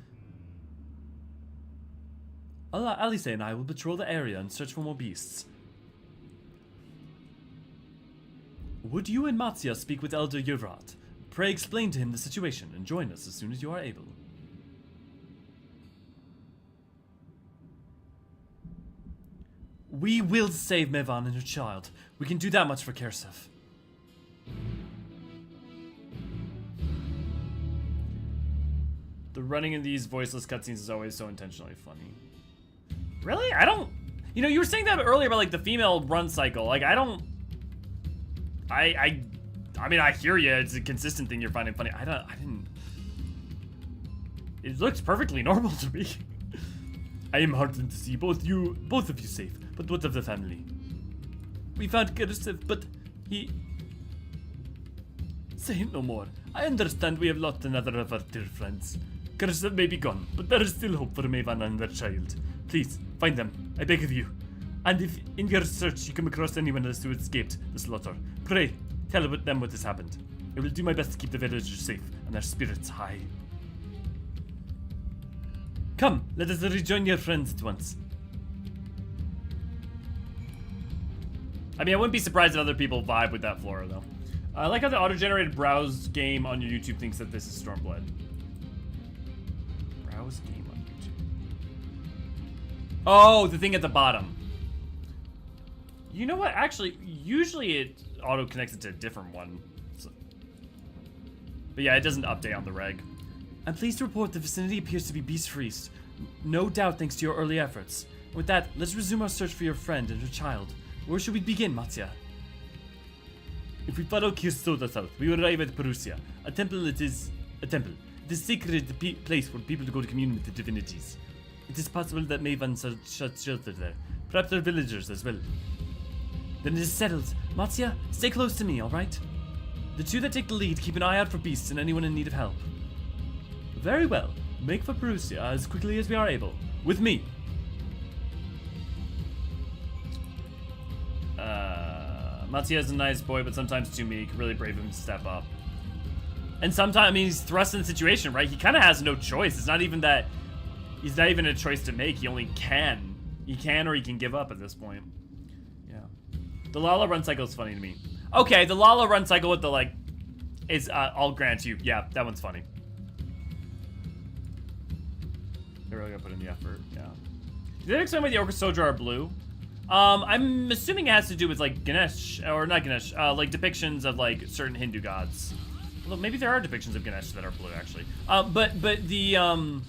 S1: Alice and I will patrol the area and search for more beasts. Would you and Matsya speak with Elder Yevrat? Pray explain to him the situation and join us as soon as you are able. We will save Mevan and her child. We can do that much for Kersev. The running in these voiceless cutscenes is always so intentionally funny. Really? I don't... You know, you were saying that earlier about, like, the female run cycle. Like, I don't... I mean, I hear you. It's a consistent thing you're finding funny. I didn't... It looks perfectly normal to me. I am heartened to see both of you safe, but what of the family? We found Kersev, but he... Say no more. I understand we have lost another of our dear friends. Kersev may be gone, but there is still hope for Mevan and their child. Please, find them, I beg of you. And if in your search you come across anyone else who escaped the slaughter, pray, tell them what has happened. I will do my best to keep the villagers safe and their spirits high. Come, let us rejoin your friends at once. I mean, I wouldn't be surprised if other people vibe with that flora, though. I like how the auto-generated browse game on your YouTube thinks that this is Stormblood. Browse game on YouTube. Oh, the thing at the bottom. You know what? Actually, usually it auto-connects it to a different one. So. But yeah, it doesn't update on the reg.
S2: I'm pleased to report the vicinity appears to be beast-free. No doubt thanks to your early efforts. With that, let's resume our search for your friend and her child. Where should we begin, Mattia? If we follow Kirstoda south, we will arrive at Perusia. A temple. It is sacred place for people to go to commune with the divinities. It is possible that Maven shut shelter there. Perhaps there are villagers as well. Then it is settled. Mattia, stay close to me, alright? The two that take the lead keep an eye out for beasts and anyone in need of help. Very well. Make for Perusia as quickly as we are able. With me.
S1: Mattia's a nice boy, but sometimes too meek. Really brave of him to step up. And sometimes, I mean, he's thrust in the situation, right? He kind of has no choice. It's not even that... He's not even a choice to make. He only can. He can or he can give up at this point. Yeah. The Lala run cycle is funny to me. Okay, the Lala run cycle with the, like... is, I'll grant you. Yeah, that one's funny. They really gotta put in the effort, yeah. Did they explain why the Orca Soldier are blue? I'm assuming it has to do with, like, Ganesh, or not Ganesh, like, depictions of, like, certain Hindu gods. Well, maybe there are depictions of Ganesh that are blue, actually. But the,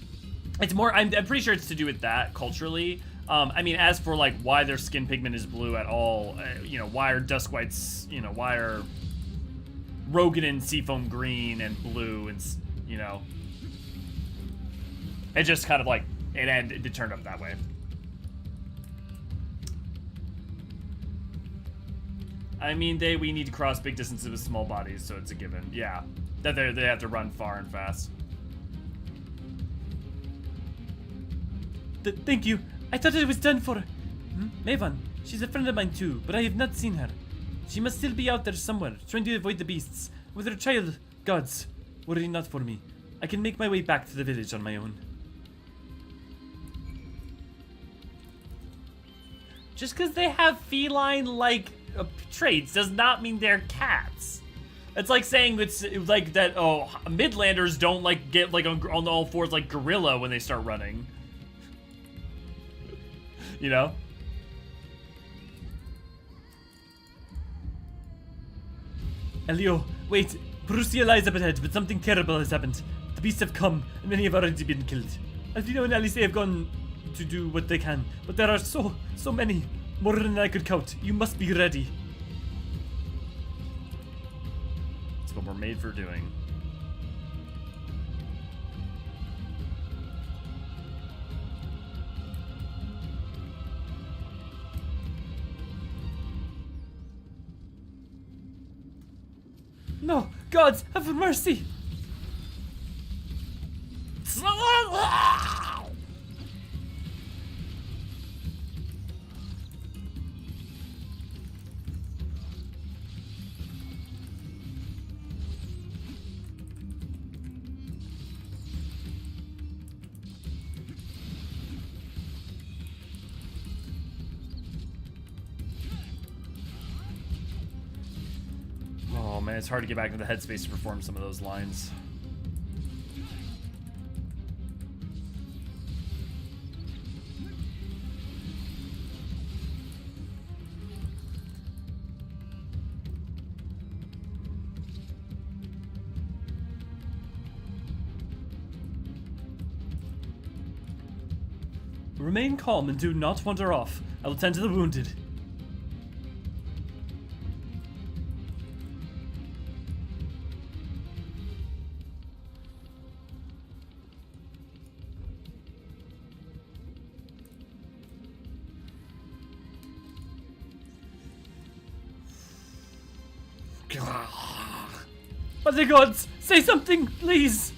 S1: it's more, I'm pretty sure it's to do with that, culturally. I mean, as for, like, why their skin pigment is blue at all, you know, why are dusk whites, you know, why are Rogan and Seafoam green and blue and, you know. It just kind of, like, it turned up that way. I mean, we need to cross big distances with small bodies, so it's a given. Yeah, that they have to run far and fast.
S2: Thank you. I thought it was done for. Maven, she's a friend of mine too, but I have not seen her. She must still be out there somewhere, trying to avoid the beasts. With her child, gods, worry not for me. I can make my way back to the village on my own.
S1: Just because they have feline-like traits does not mean they're cats. It's like saying it's like that. Oh, Midlanders don't like get like on all fours like gorilla when they start running. You know.
S2: Elio, wait. Perusia lies up ahead, but something terrible has happened. The beasts have come, and many have already been killed. Alfino and Alice have gone to do what they can, but there are so many. More than I could count. You must be ready.
S1: That's what we're made for doing.
S2: No, gods, have mercy.
S1: Oh man, it's hard to get back into the headspace to perform some of those lines.
S2: Remain calm and do not wander off. I will tend to the wounded. Mother gods, say something, please!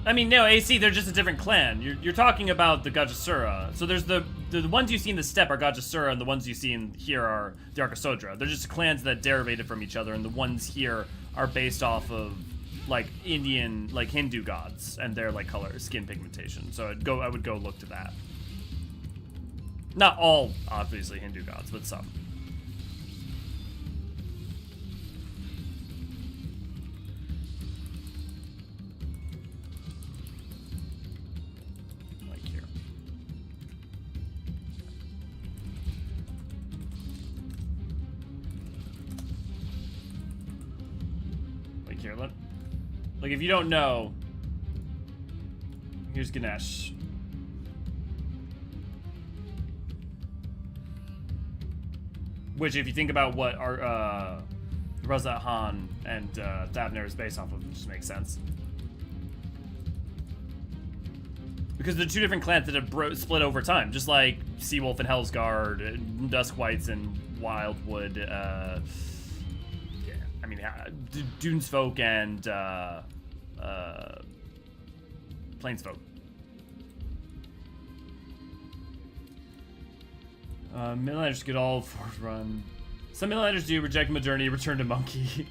S1: I mean, no, AC, they're just a different clan. You're talking about the Gajasura. So there's the ones you see in the steppe are Gajasura, and the ones you see in here are the Archosodra. They're just clans that derivated from each other, and the ones here are based off of like Indian, like Hindu gods and their like color, skin pigmentation. So I would go look to that. Not all, obviously, Hindu gods, but some. Here, like if you don't know, here's Ganesh. Which, if you think about what our Razat Han and Thavner is based off of, it just makes sense. Because they're two different clans that have split over time, just like Seawolf and Hellsguard, Duskwights and Wildwood. I mean, Dunesfolk and Plainsfolk. Midlanders get all force run. Some Midlanders do reject modernity, return to monkey.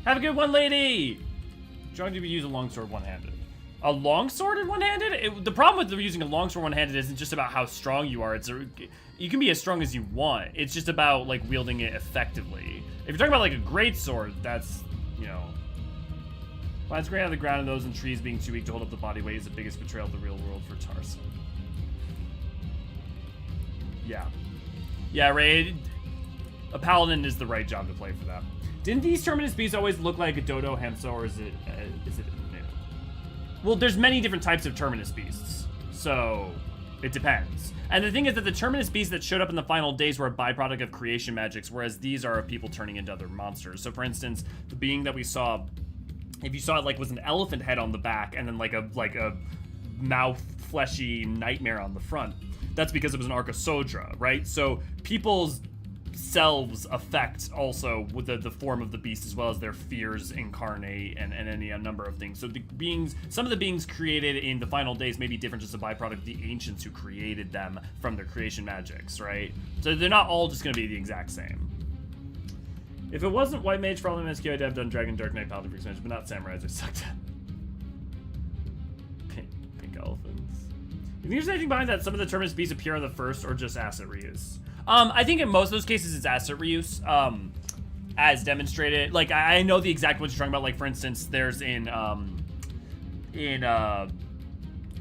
S1: Have a good one, lady! Trying to use a longsword one-handed. A longsword in one-handed? The problem with using a longsword one-handed isn't just about how strong you are. You can be as strong as you want. It's just about like wielding it effectively. If you're talking about like a great sword, that's, you know, finds great out of the ground and those in trees being too weak to hold up the body weight is the biggest betrayal of the real world for Tarsa. Yeah, Ray. A paladin is the right job to play for that. Didn't these terminus beasts always look like a dodo hamsa, or is it new? Well, there's many different types of terminus beasts, so it depends. And the thing is that the terminus beasts that showed up in the final days were a byproduct of creation magics, whereas these are people turning into other monsters. So for instance, the being that we saw, if you saw it like was an elephant head on the back and then like a mouth fleshy nightmare on the front, that's because it was an Archosodra, right? So people's selves affect also with the form of the beast, as well as their fears incarnate and a number of things. So the beings, some of the beings created in the final days may be different, just a byproduct of the ancients who created them from their creation magics, right? So they're not all just going to be the exact same. If it wasn't White Mage for all MSQ, I'd have done Dragon, Dark Knight, Paladin for expansion, but not Samurais. I sucked at pink elephants. You think there's anything behind that? Some of the terminus beasts appear on the first, or just asset reuse? I think in most of those cases it's asset reuse, as demonstrated. Like, I know the exact ones you're talking about. Like, for instance, there's in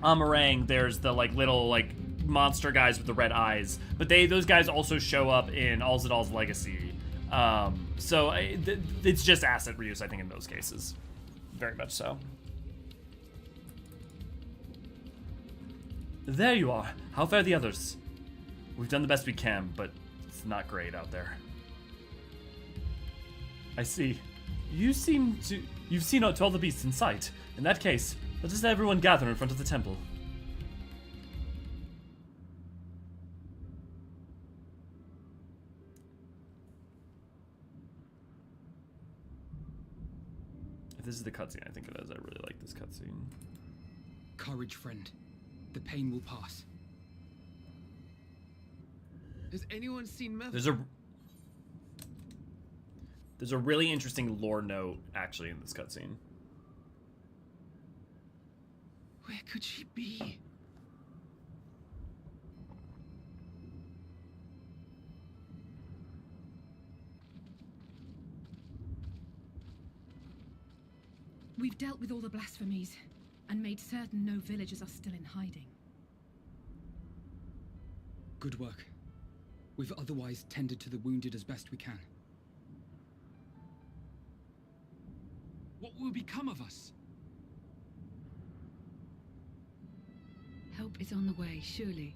S1: Amarang, there's the, like, little, like, monster guys with the red eyes. But those guys also show up in Alzadal's Legacy. So it's just asset reuse, I think, in those cases. Very much so. There you are. How fare the others? We've done the best we can, but it's not great out there. I see. You've seen to all the beasts in sight. In that case, let us everyone gather in front of the temple. If this is the cutscene, I think it is. I really like this cutscene.
S5: Courage, friend. The pain will pass.
S6: Has anyone seen Meth?
S1: There's a really interesting lore note actually in this cutscene.
S6: Where could she be?
S7: We've dealt with all the blasphemies and made certain no villagers are still in hiding.
S5: Good work. We've otherwise tended to the wounded as best we can.
S6: What will become of us?
S8: Help is on the way, surely.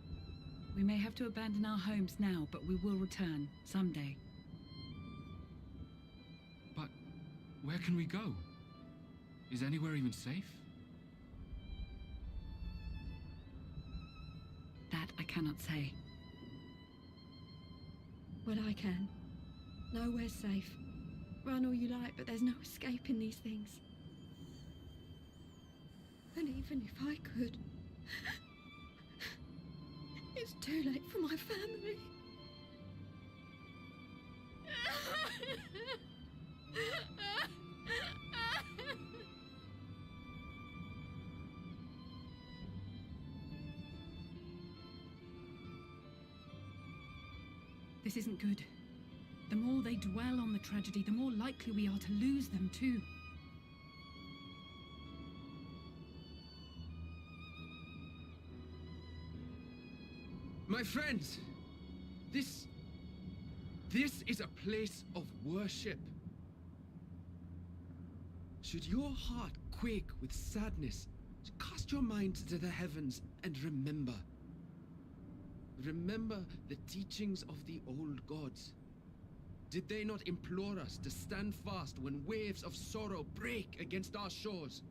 S8: We may have to abandon our homes now, but we will return someday.
S6: But where can we go? Is anywhere even safe?
S8: That I cannot say.
S7: Well, I can. Nowhere's safe.
S9: run all you like, but there's no escaping these things. And even if I could, it's too late for my family.
S7: This isn't good. The more they dwell on the tragedy, the more likely we are to lose them too.
S6: My friends, this is a place of worship. Should your heart quake with sadness, cast your mind to the heavens and remember. Remember the teachings of the old gods. Did they not implore us to stand fast when waves of sorrow break against our shores?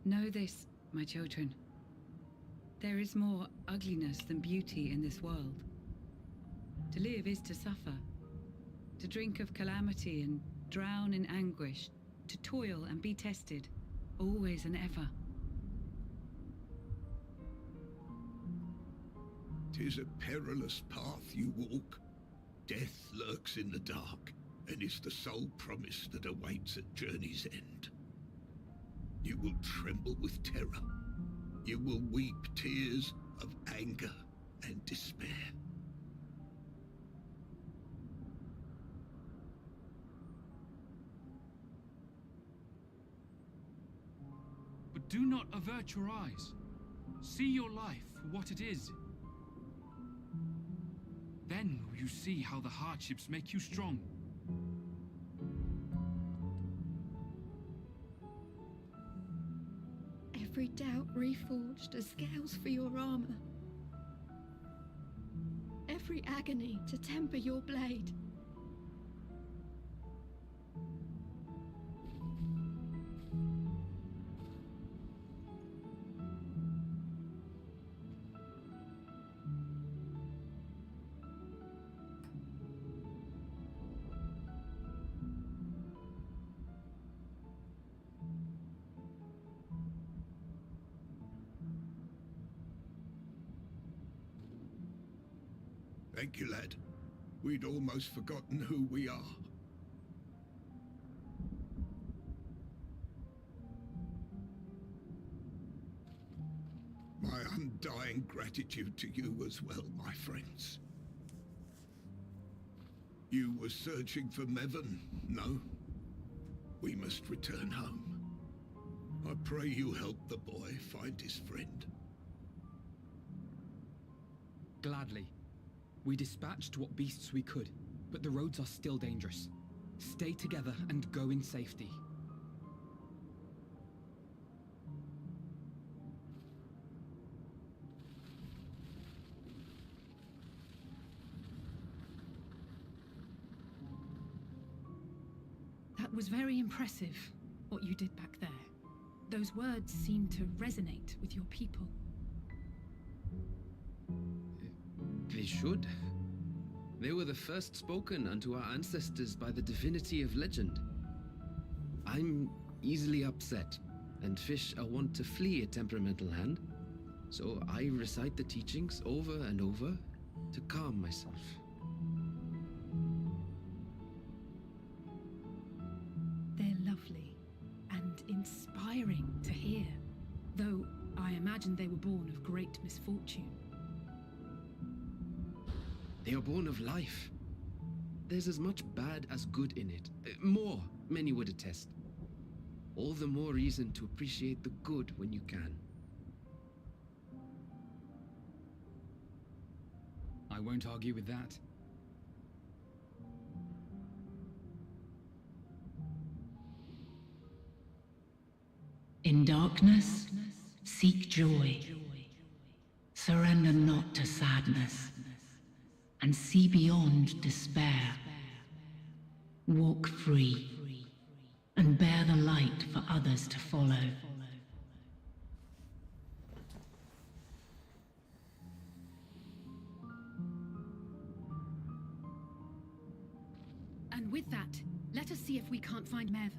S8: Know this, my children. There is more ugliness than beauty in this world. To live is to suffer. To drink of calamity and drown in anguish. To toil and be tested, always and ever.
S3: 'Tis a perilous path you walk. Death lurks in the dark, and is the sole promise that awaits at journey's end. You will tremble with terror. You will weep tears of anger and despair.
S6: But do not avert your eyes. See your life for what it is. Then will you see how the hardships make you strong.
S9: Every doubt reforged as scales for your armor. Every agony to temper your blade.
S3: Thank you, lad. We'd almost forgotten who we are. My undying gratitude to you as well, my friends. You were searching for Mevon, no? We must return home. I pray you help the boy find his friend.
S5: Gladly. We dispatched what beasts we could, but the roads are still dangerous. Stay together and go in safety.
S7: That was very impressive, what you did back there. Those words seem to resonate with your people.
S6: They should. They were the first spoken unto our ancestors by the divinity of legend. I'm easily upset, and fish are wont to flee a temperamental hand, so I recite the teachings over and over to calm myself.
S7: They're lovely and inspiring to hear, though I imagine they were born of great misfortune.
S6: They are born of life. There's as much bad as good in it. More, many would attest. All the more reason to appreciate the good when you can.
S5: I won't argue with that.
S10: In darkness, seek joy. Surrender not to sadness, and see beyond despair. Walk free, and bear the light for others to follow.
S7: And with that, let us see if we can't find Mervyn.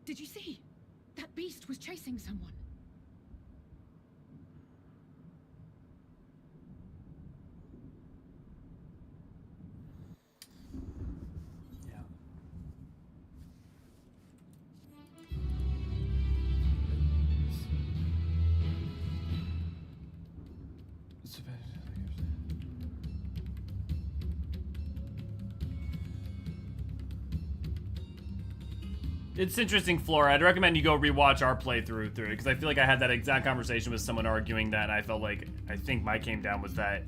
S7: Did you see? That beast was chasing someone.
S1: Yeah. It's interesting, Flora. I'd recommend you go rewatch our playthrough through it, because I feel like I had that exact conversation with someone arguing that, and I felt like, I think my came down was that,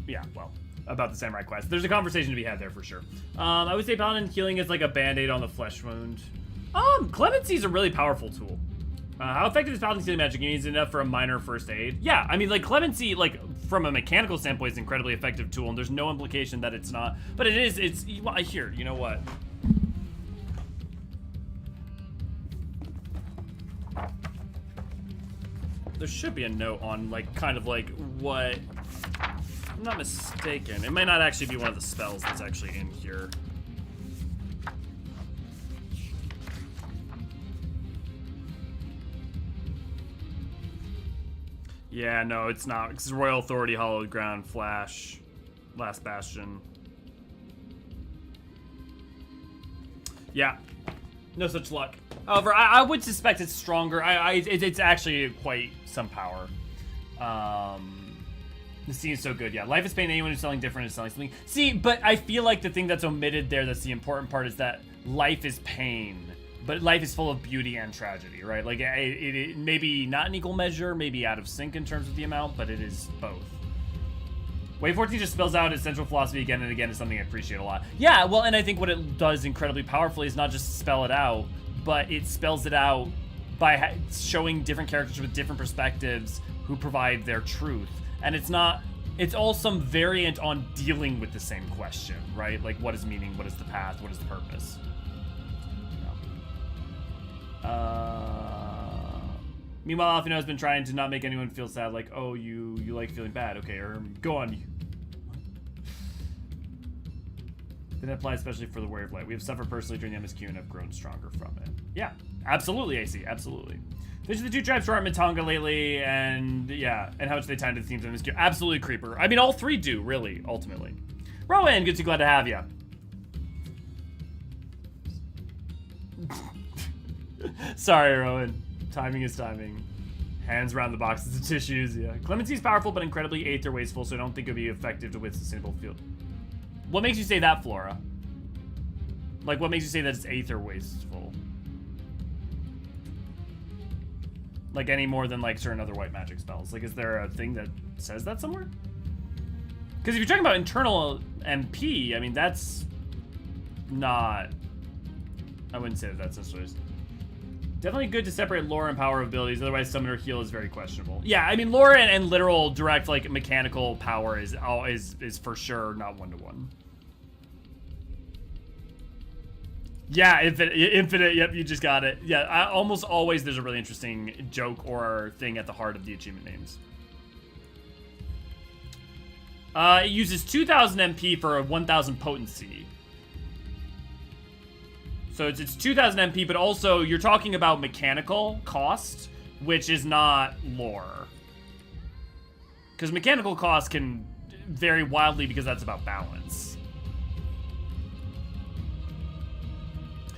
S1: yeah, well, about the Samurai Quest. There's a conversation to be had there for sure. I would say Paladin healing is like a band-aid on the flesh wound. Clemency is a really powerful tool. How effective is Paladin's healing magic? You need enough for a minor first aid. Yeah, I mean, like, Clemency, like, from a mechanical standpoint, is an incredibly effective tool, and there's no implication that it's not. But it is, it's, well, here, you know what? There should be a note on, like, kind of like what, if I'm not mistaken, it might not actually be one of the spells that's actually in here. Yeah, no, it's not. It's Royal Authority, Hallowed Ground, Flash, Last Bastion. Yeah, no such luck. However, I would suspect it's stronger. It's actually quite some power. The scene is so good. Yeah, life is pain. Anyone who's selling different is selling something. See, but I feel like the thing that's omitted there, that's the important part, is that life is pain, but life is full of beauty and tragedy, right? Like, it maybe not in equal measure, maybe out of sync in terms of the amount, but it is both. Wave 14 just spells out its central philosophy again and again is something I appreciate a lot. Yeah, well, and I think what it does incredibly powerfully is not just spell it out, but it spells it out by showing different characters with different perspectives who provide their truth. And it's not, it's all some variant on dealing with the same question, right? Like, what is meaning? What is the path? What is the purpose? Meanwhile, Alfino has been trying to not make anyone feel sad, like, oh, you like feeling bad. Okay, go on. Then apply especially for the Warrior of Light. We have suffered personally during the MSQ and have grown stronger from it. Yeah, absolutely, AC, absolutely. These are the two tribes who are at Mitanga lately, and yeah, and how much they tie into the themes of MSQ. Absolutely, Creeper. I mean, all three do, really, ultimately. Rowan, good to glad to have you. Sorry, Rowan. Timing is timing. Hands around the boxes of tissues, yeah. Clemency is powerful, but incredibly aether wasteful, so I don't think it would be effective to win sustainable field. What makes you say that, Flora? Like, what makes you say that it's aether wasteful? Like, any more than, like, certain other white magic spells? Like, is there a thing that says that somewhere? Because if you're talking about internal MP, I mean, that's not... I wouldn't say that that's necessarily... Definitely good to separate lore and power abilities, otherwise summon or heal is very questionable. Yeah, I mean, lore and literal direct, like, mechanical power is for sure not one-to-one. Yeah, infinite, yep, you just got it. Yeah, almost always there's a really interesting joke or thing at the heart of the achievement names. It uses 2,000 MP for a 1,000 potency. So it's 2,000 MP, but also you're talking about mechanical cost, which is not lore. Because mechanical cost can vary wildly because that's about balance.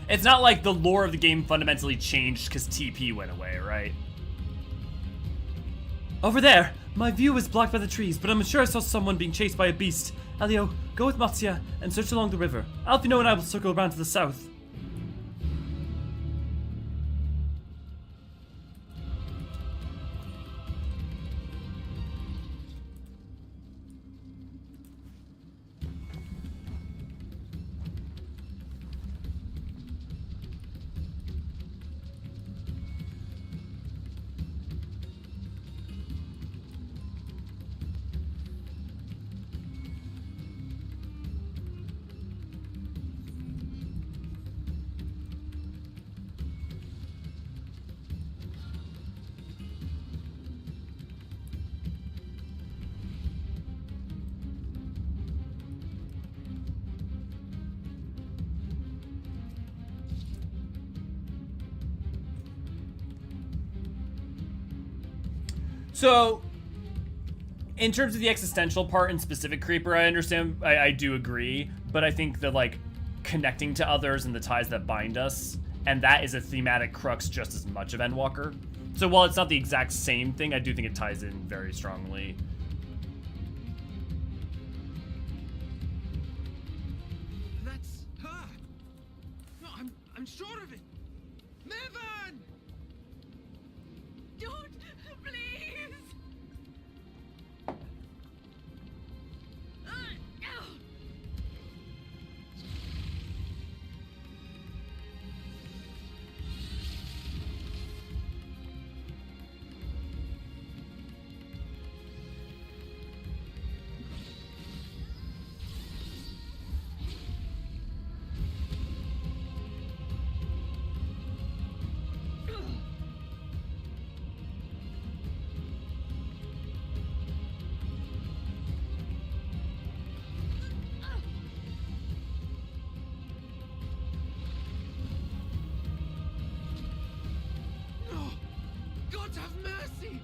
S1: It's not like the lore of the game fundamentally changed because TP went away, right? Over there! My view is blocked by the trees, but I'm sure I saw someone being chased by a beast. Elio, go with Matsuya and search along the river. Alfino and I will circle around to the south. So, in terms of the existential part and specific creeper, I understand, I do agree, but I think that, like, connecting to others and the ties that bind us, and that is a thematic crux just as much of Endwalker. So while it's not the exact same thing, I do think it ties in very strongly.
S5: That's her. No, I'm sure of it. Maven!
S9: Don't, please!
S5: No! God have mercy!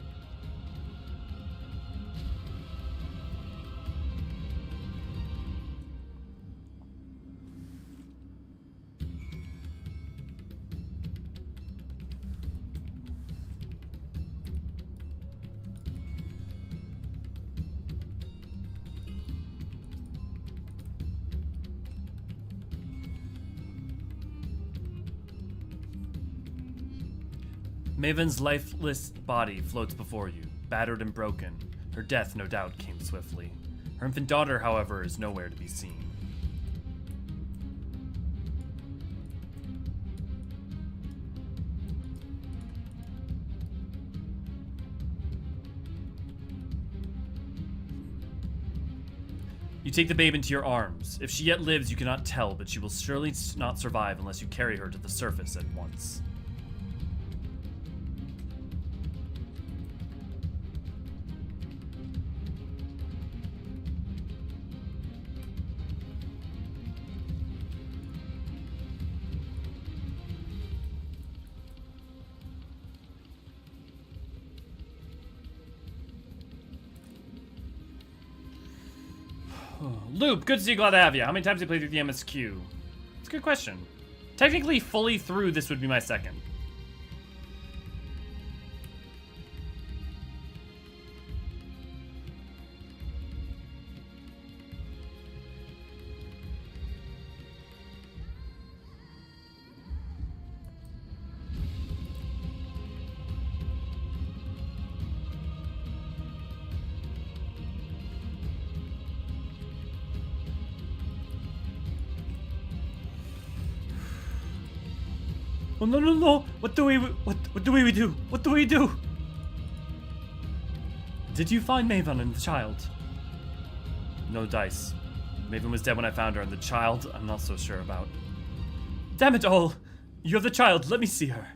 S1: Maven's lifeless body floats before you, battered and broken. Her death, no doubt, came swiftly. Her infant daughter, however, is nowhere to be seen. You take the babe into your arms. If she yet lives, you cannot tell, but she will surely not survive unless you carry her to the surface at once. Loop, good to see you, glad to have you. How many times have you played through the MSQ? It's a good question. Technically, fully through, this would be my second. Oh no no no! What do we do? What do we do? Did you find Maven and the child? No dice. Maven was dead when I found her, and the child I'm not so sure about. Damn it all! You have the child. Let me see her.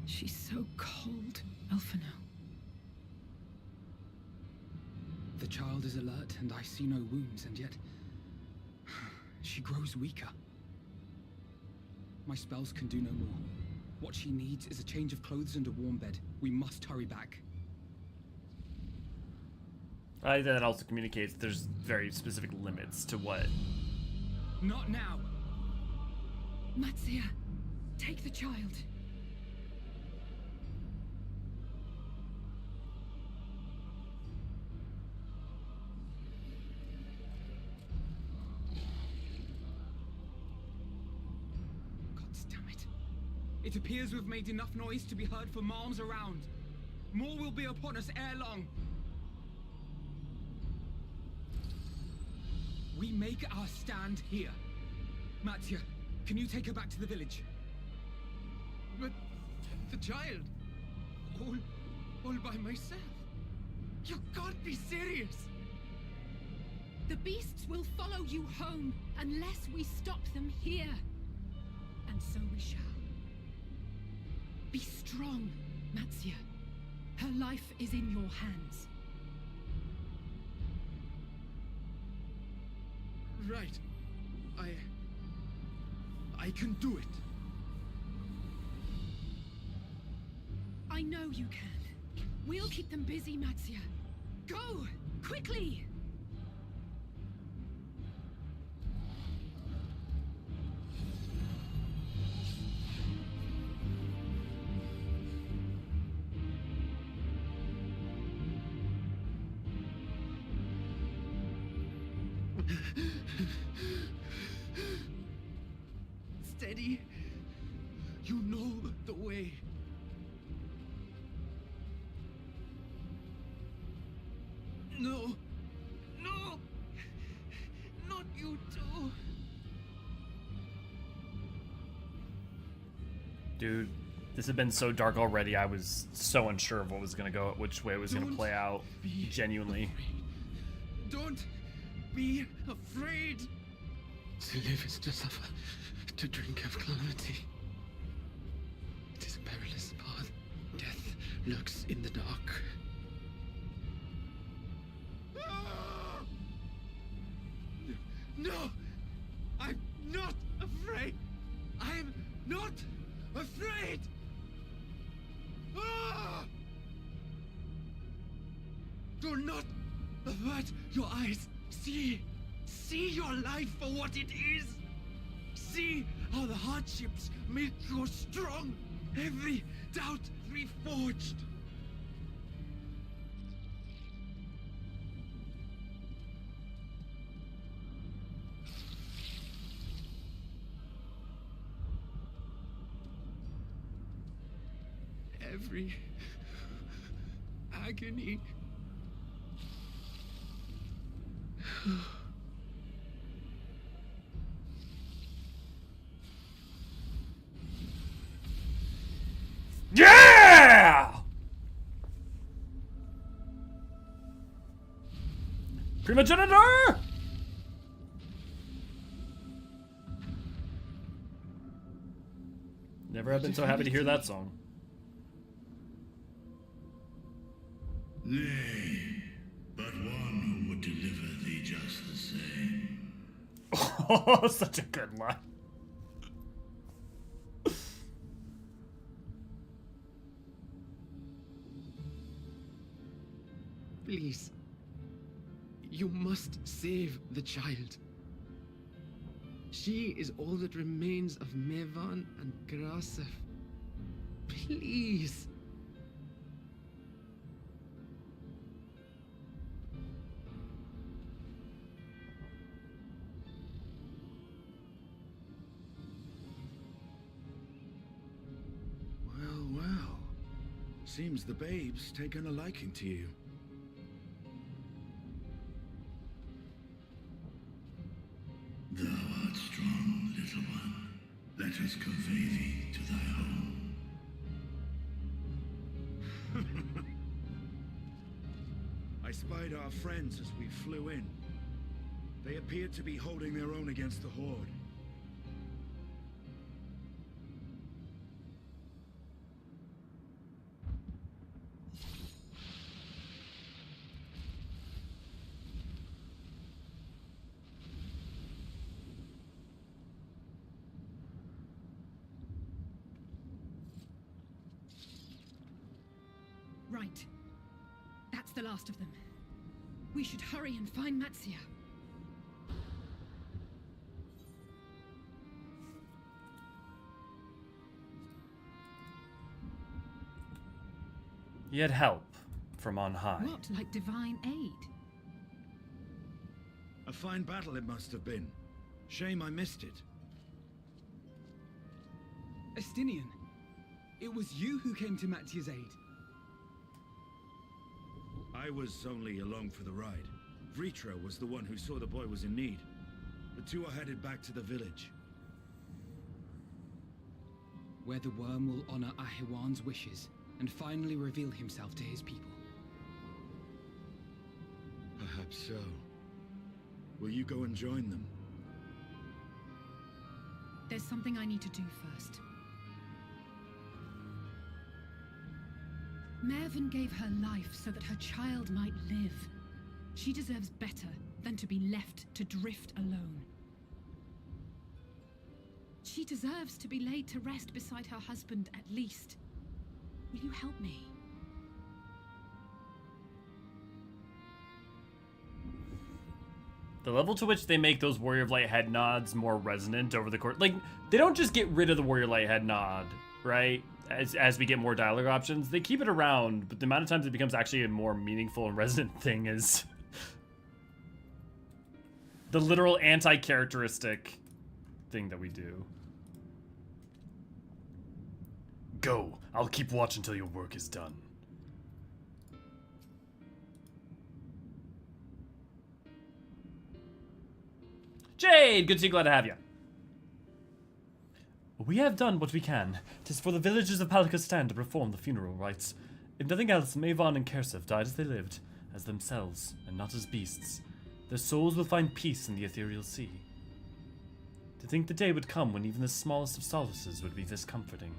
S7: She's so cold, Elfino.
S5: The child is alert, and I see no wounds, and yet she grows weaker. My spells can do no more. What she needs is a change of clothes and a warm bed. We must hurry back.
S1: I think that also communicates there's very specific limits to what.
S5: Not now!
S7: Matsia, take the child.
S5: It appears we've made enough noise to be heard for miles around. More will be upon us ere long. We make our stand here. Mattia, can you take her back to the village? But the child, all by myself. You can't be serious.
S7: The beasts will follow you home unless we stop them here. And so we shall. Be strong, Matsia. Her life is in your hands.
S3: Right. I can do it.
S7: I know you can. We'll keep them busy, Matzia. Go! Quickly!
S3: Steady. You know the way. No. No. Not you too.
S1: Dude, this had been so dark already. I was so unsure of what was gonna go, which way it was gonna
S3: Don't
S1: play out.
S3: be
S1: Genuinely.
S3: Don't be afraid.
S6: To live is to suffer, to drink of calamity. It is a perilous path. Death lurks in the dark.
S3: No! I'm not afraid! I'm not afraid! Ah! Do not avert your eyes. See your life for what it is. See how the hardships make you strong. Every doubt reforged. Every agony.
S1: Yeah! Primogenitor! Never have been so happy to hear that song.
S4: Nay, but one who would deliver thee just the same.
S1: Oh, such a good line.
S6: Please. You must save the child. She is all that remains of Mevan and Grasef. Please.
S3: Well. Seems the babe's taken a liking to you.
S4: Thou art strong, little one. Let us convey thee to thy home.
S3: I spied our friends as we flew in. They appeared to be holding their own against the Horde.
S7: Right. That's the last of them. We should hurry and find Matzia.
S1: He had help from on high.
S7: What, like divine aid?
S3: A fine battle it must have been. Shame I missed it.
S5: Estinian, it was you who came to Matzia's aid.
S3: I was only along for the ride. Vritra was the one who saw the boy was in need. The two are headed back to the village.
S5: Where the worm will honor Ahiwan's wishes and finally reveal himself to his people.
S3: Perhaps so. Will you go and join them?
S7: There's something I need to do first. Mervyn gave her life so that her child might live. She deserves better than to be left to drift alone. She deserves to be laid to rest beside her husband at least. Will you help me?
S1: The level to which they make those Warrior of Light head nods more resonant over the course, like, they don't just get rid of the Warrior Light head nod, right? As we get more dialogue options, they keep it around, but the amount of times it becomes actually a more meaningful and resonant thing is the literal anti-characteristic thing that we do. Go. I'll keep watch until your work is done. Jade, good to see you, glad to have you. We have done what we can. 'Tis for the villagers of Palakistan to perform the funeral rites. If nothing else, Mavon and Kersev died as they lived, as themselves, and not as beasts. Their souls will find peace in the ethereal sea. To think the day would come when even the smallest of solaces would be this comforting.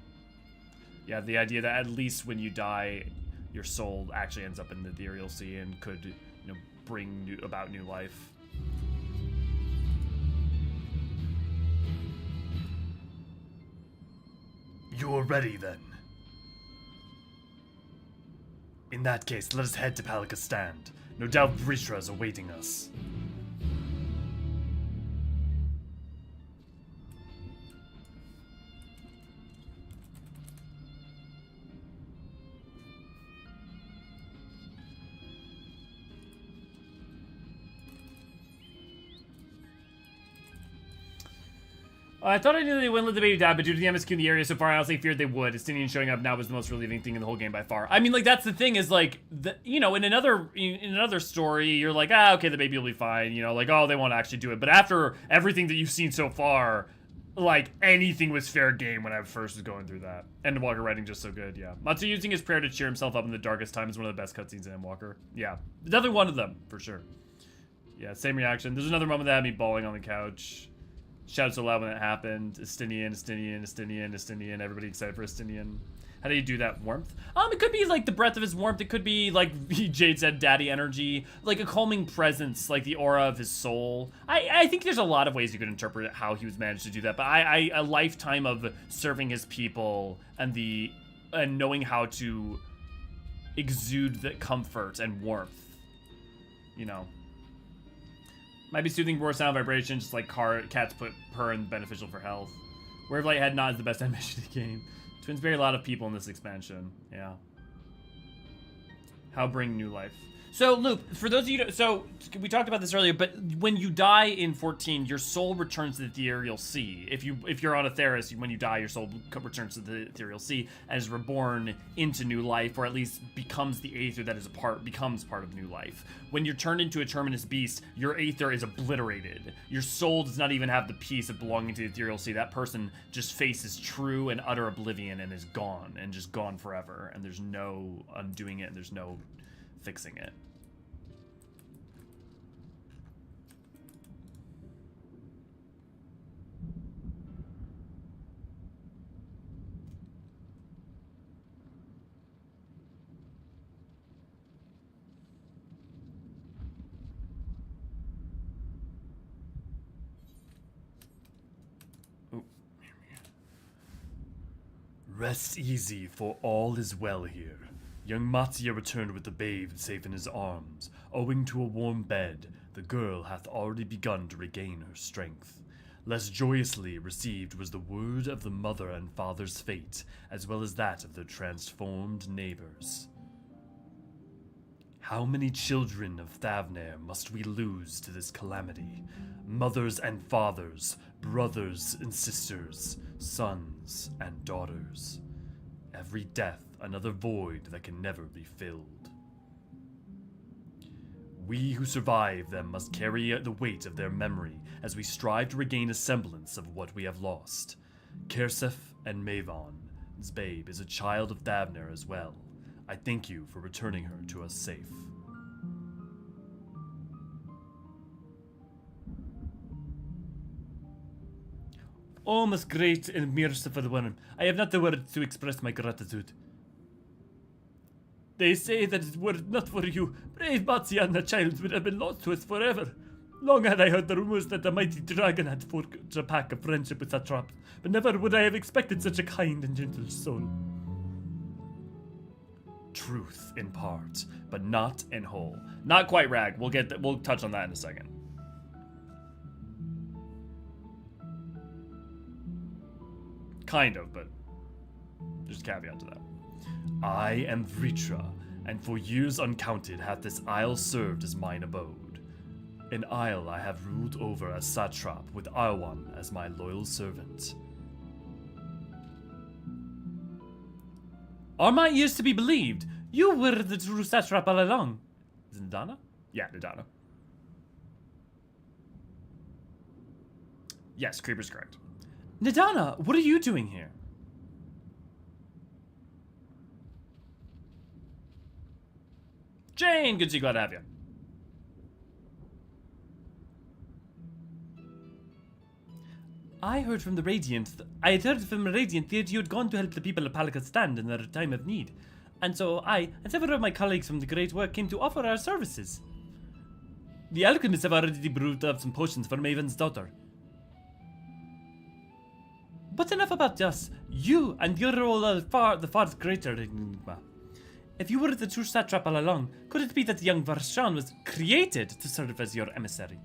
S1: Yeah, the idea that at least when you die, your soul actually ends up in the ethereal sea and could, you know, bring about new life. You're ready, then. In that case, let us head to Palakistan. No doubt Vrishra is awaiting us. I thought I knew they wouldn't let the baby die, but due to the MSQ in the area so far, I honestly feared they would. Estinian showing up now was the most relieving thing in the whole game by far. I mean, like, that's the thing is, like, you know, in another story, you're like, ah, okay, the baby will be fine. You know, like, oh, they won't actually do it. But after everything that you've seen so far, like, anything was fair game when I first was going through that. Endwalker writing just so good, yeah. Matsu using his prayer to cheer himself up in the darkest time is one of the best cutscenes in Endwalker. Yeah, definitely one of them, for sure. Yeah, same reaction. There's another moment that had me bawling on the couch. Shouted so loud when it happened. Estinian, everybody excited for Estinian. How do you do that? Warmth? It could be like the breath of his warmth. It could be like Jade said, daddy energy. Like a calming presence, like the aura of his soul. I think there's a lot of ways you could interpret how he was managed to do that. But a lifetime of serving his people and knowing how to exude the comfort and warmth. You know. Might be soothing roar sound vibration, just like cats put purr in beneficial for health. Where of Light Head Nod is the best animation in the game. Twins bury a lot of people in this expansion. Yeah. How bring new life. So, Loop, for those of you, so we talked about this earlier, but when you die in 14, your soul returns to the ethereal sea. If you're on Atheris, when you die, your soul returns to the ethereal sea and is reborn into new life, or at least becomes the aether that is becomes part of new life. When you're turned into a terminus beast, your aether is obliterated. Your soul does not even have the peace of belonging to the ethereal sea. That person just faces true and utter oblivion and is gone, and just gone forever. And there's no undoing it, and there's no fixing it. Rest easy, for all is well here. Young Mattia returned with the babe safe in his arms. Owing to a warm bed, the girl hath already begun to regain her strength. Less joyously received was the word of the mother and father's fate, as well as that of their transformed neighbors. How many children of Thavnair must we lose to this calamity? Mothers and fathers, brothers and sisters, sons and daughters. Every death another void that can never be filled. We who survive them must carry the weight of their memory as we strive to regain a semblance of what we have lost. Kersef and Mavon's babe is a child of Thavnair as well. I thank you for returning her to us safe. Oh, most great and merciful one, I have not the words to express my gratitude. They say that it were not for you, brave Matzia and the child would have been lost to us forever. Long had I heard the rumors that the mighty dragon had forged a pact of friendship with Satrap, but never would I have expected such a kind and gentle soul. Truth in part, but not in whole. Not quite, Rag. We'll touch on that in a second. Kind of, but there's a caveat to that. I am Vritra, and for years uncounted hath this isle served as mine abode. An isle I have ruled over as satrap, with Arwan as my loyal servant.
S2: Are my ears to be believed? You were the true satrap all along.
S1: Is it Nadana? Yeah, Nadana. Yes, Creeper's correct.
S2: Nadana, what are you doing here?
S1: Jane, good to see you, glad to have you.
S2: I had heard from Radiant that you had gone to help the people of Palakistan in their time of need. And so I and several of my colleagues from the Great Work came to offer our services. The alchemists have already brewed up some potions for Maven's daughter. But enough about us. You and your role are the far greater enigma. If you were the true satrap all along, could it be that the young Varshan was created to serve as your emissary?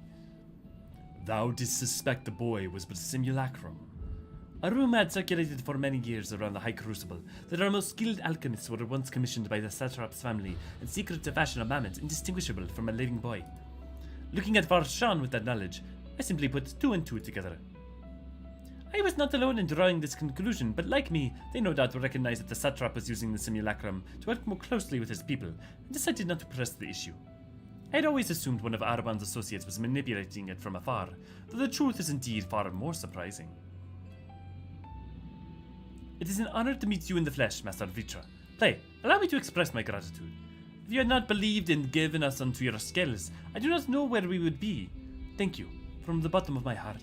S1: Thou didst suspect the boy was but a simulacrum.
S2: A rumor had circulated for many years around the High Crucible that our most skilled alchemists were once commissioned by the satrap's family and secret to fashion a mammoth indistinguishable from a living boy. Looking at Varshan with that knowledge, I simply put two and two together. I was not alone in drawing this conclusion, but like me, they no doubt recognized that the satrap was using the simulacrum to work more closely with his people, and decided not to press the issue. I had always assumed one of Arban's associates was manipulating it from afar, though the truth is indeed far more surprising. It is an honor to meet you in the flesh, Master Vitra. Play, allow me to express my gratitude. If you had not believed and given us unto your scales, I do not know where we would be. Thank you, from the bottom of my heart.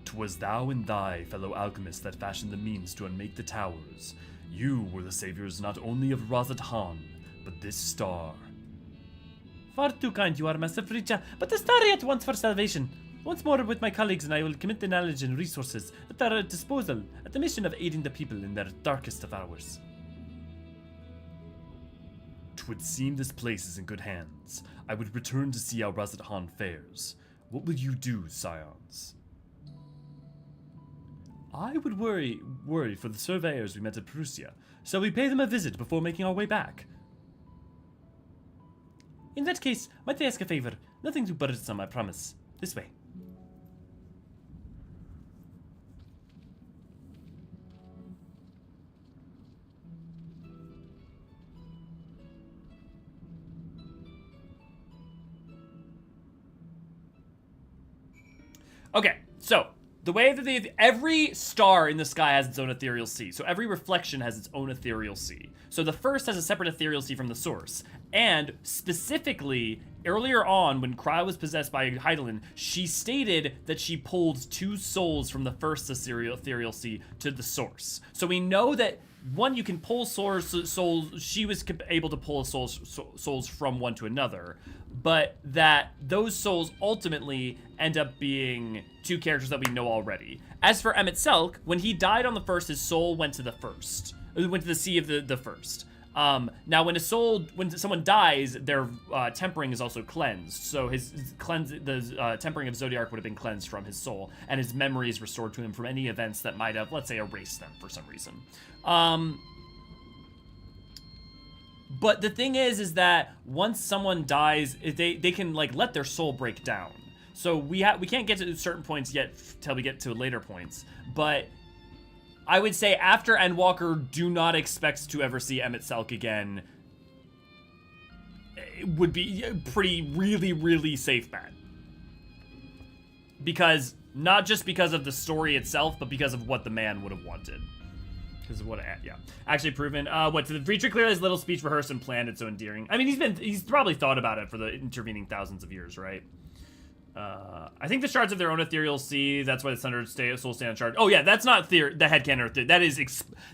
S1: 'Twas thou and thy fellow alchemists that fashioned the means to unmake the towers. You were the saviors not only of Razat Han, but this star.
S2: Far too kind you are, Master Fricha, but the star yet wants for salvation. Once more with my colleagues and I will commit the knowledge and resources at our disposal at the mission of aiding the people in their darkest of hours.
S1: 'Twould seem this place is in good hands. I would return to see how Razat Han fares. What will you do, Scions?
S2: I would worry for the surveyors we met at Prussia. Shall we pay them a visit before making our way back? In that case, might I ask a favor? Nothing too burdensome, I promise. This way.
S1: Okay, so the way that every star in the sky has its own ethereal sea. So every reflection has its own ethereal sea. So the first has a separate ethereal sea from the source. And specifically, earlier on, when Krya was possessed by Hydaelyn, she stated that she pulled 2 souls from the first ethereal sea to the source. So we know that, one, you can pull souls. She was able to pull souls from one to another. But that those souls ultimately end up being 2 characters that we know already. As for Emmett Selk, when he died on the first, his soul went to the first. It went to the sea of the first. Now, when someone dies, their tempering is also cleansed. So the tempering of Zodiark would have been cleansed from his soul, and his memory is restored to him from any events that might have, let's say, erased them for some reason. But the thing is that once someone dies, they can like let their soul break down. So we can't get to certain points yet till we get to later points. But I would say after Endwalker, do not expect to ever see Emmett Selk again. It would be really safe bet. Because, not just because of the story itself, but because of what the man would have wanted. Because of what, yeah. Actually proven, what, the Vritra clearly has little speech rehearsed and planned, it's so endearing. I mean, he's probably thought about it for the intervening thousands of years, right? I think the shards of their own ethereal sea, that's why the Thunder Souls stand on shard. Oh yeah, that's not the headcanon.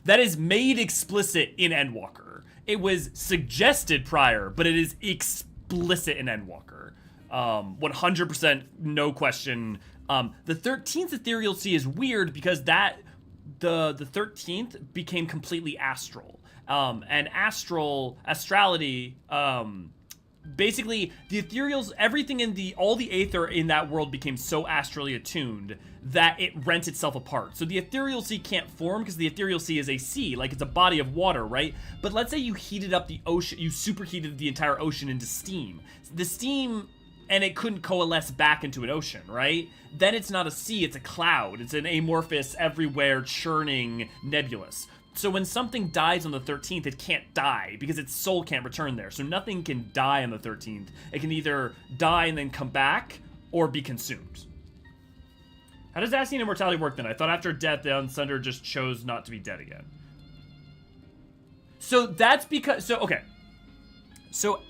S1: That is made explicit in Endwalker. It was suggested prior, but it is explicit in Endwalker. 100%, no question. The 13th Ethereal Sea is weird because the 13th became completely astral. And astrality, basically the ethereals, everything in all the aether in that world became so astrally attuned that it rent itself apart. So the ethereal sea can't form because the ethereal sea is a sea, like it's a body of water, right? But let's say you heated up the ocean, you superheated the entire ocean into steam. The steam, and it couldn't coalesce back into an ocean, right? Then it's not a sea, it's a cloud. It's an amorphous, everywhere churning nebulous. So when something dies on the 13th, it can't die because its soul can't return there. So nothing can die on the 13th. It can either die and then come back or be consumed. How does Ascian immortality work then? I thought after death, the Unsundered just chose not to be dead again. So that's because, okay. So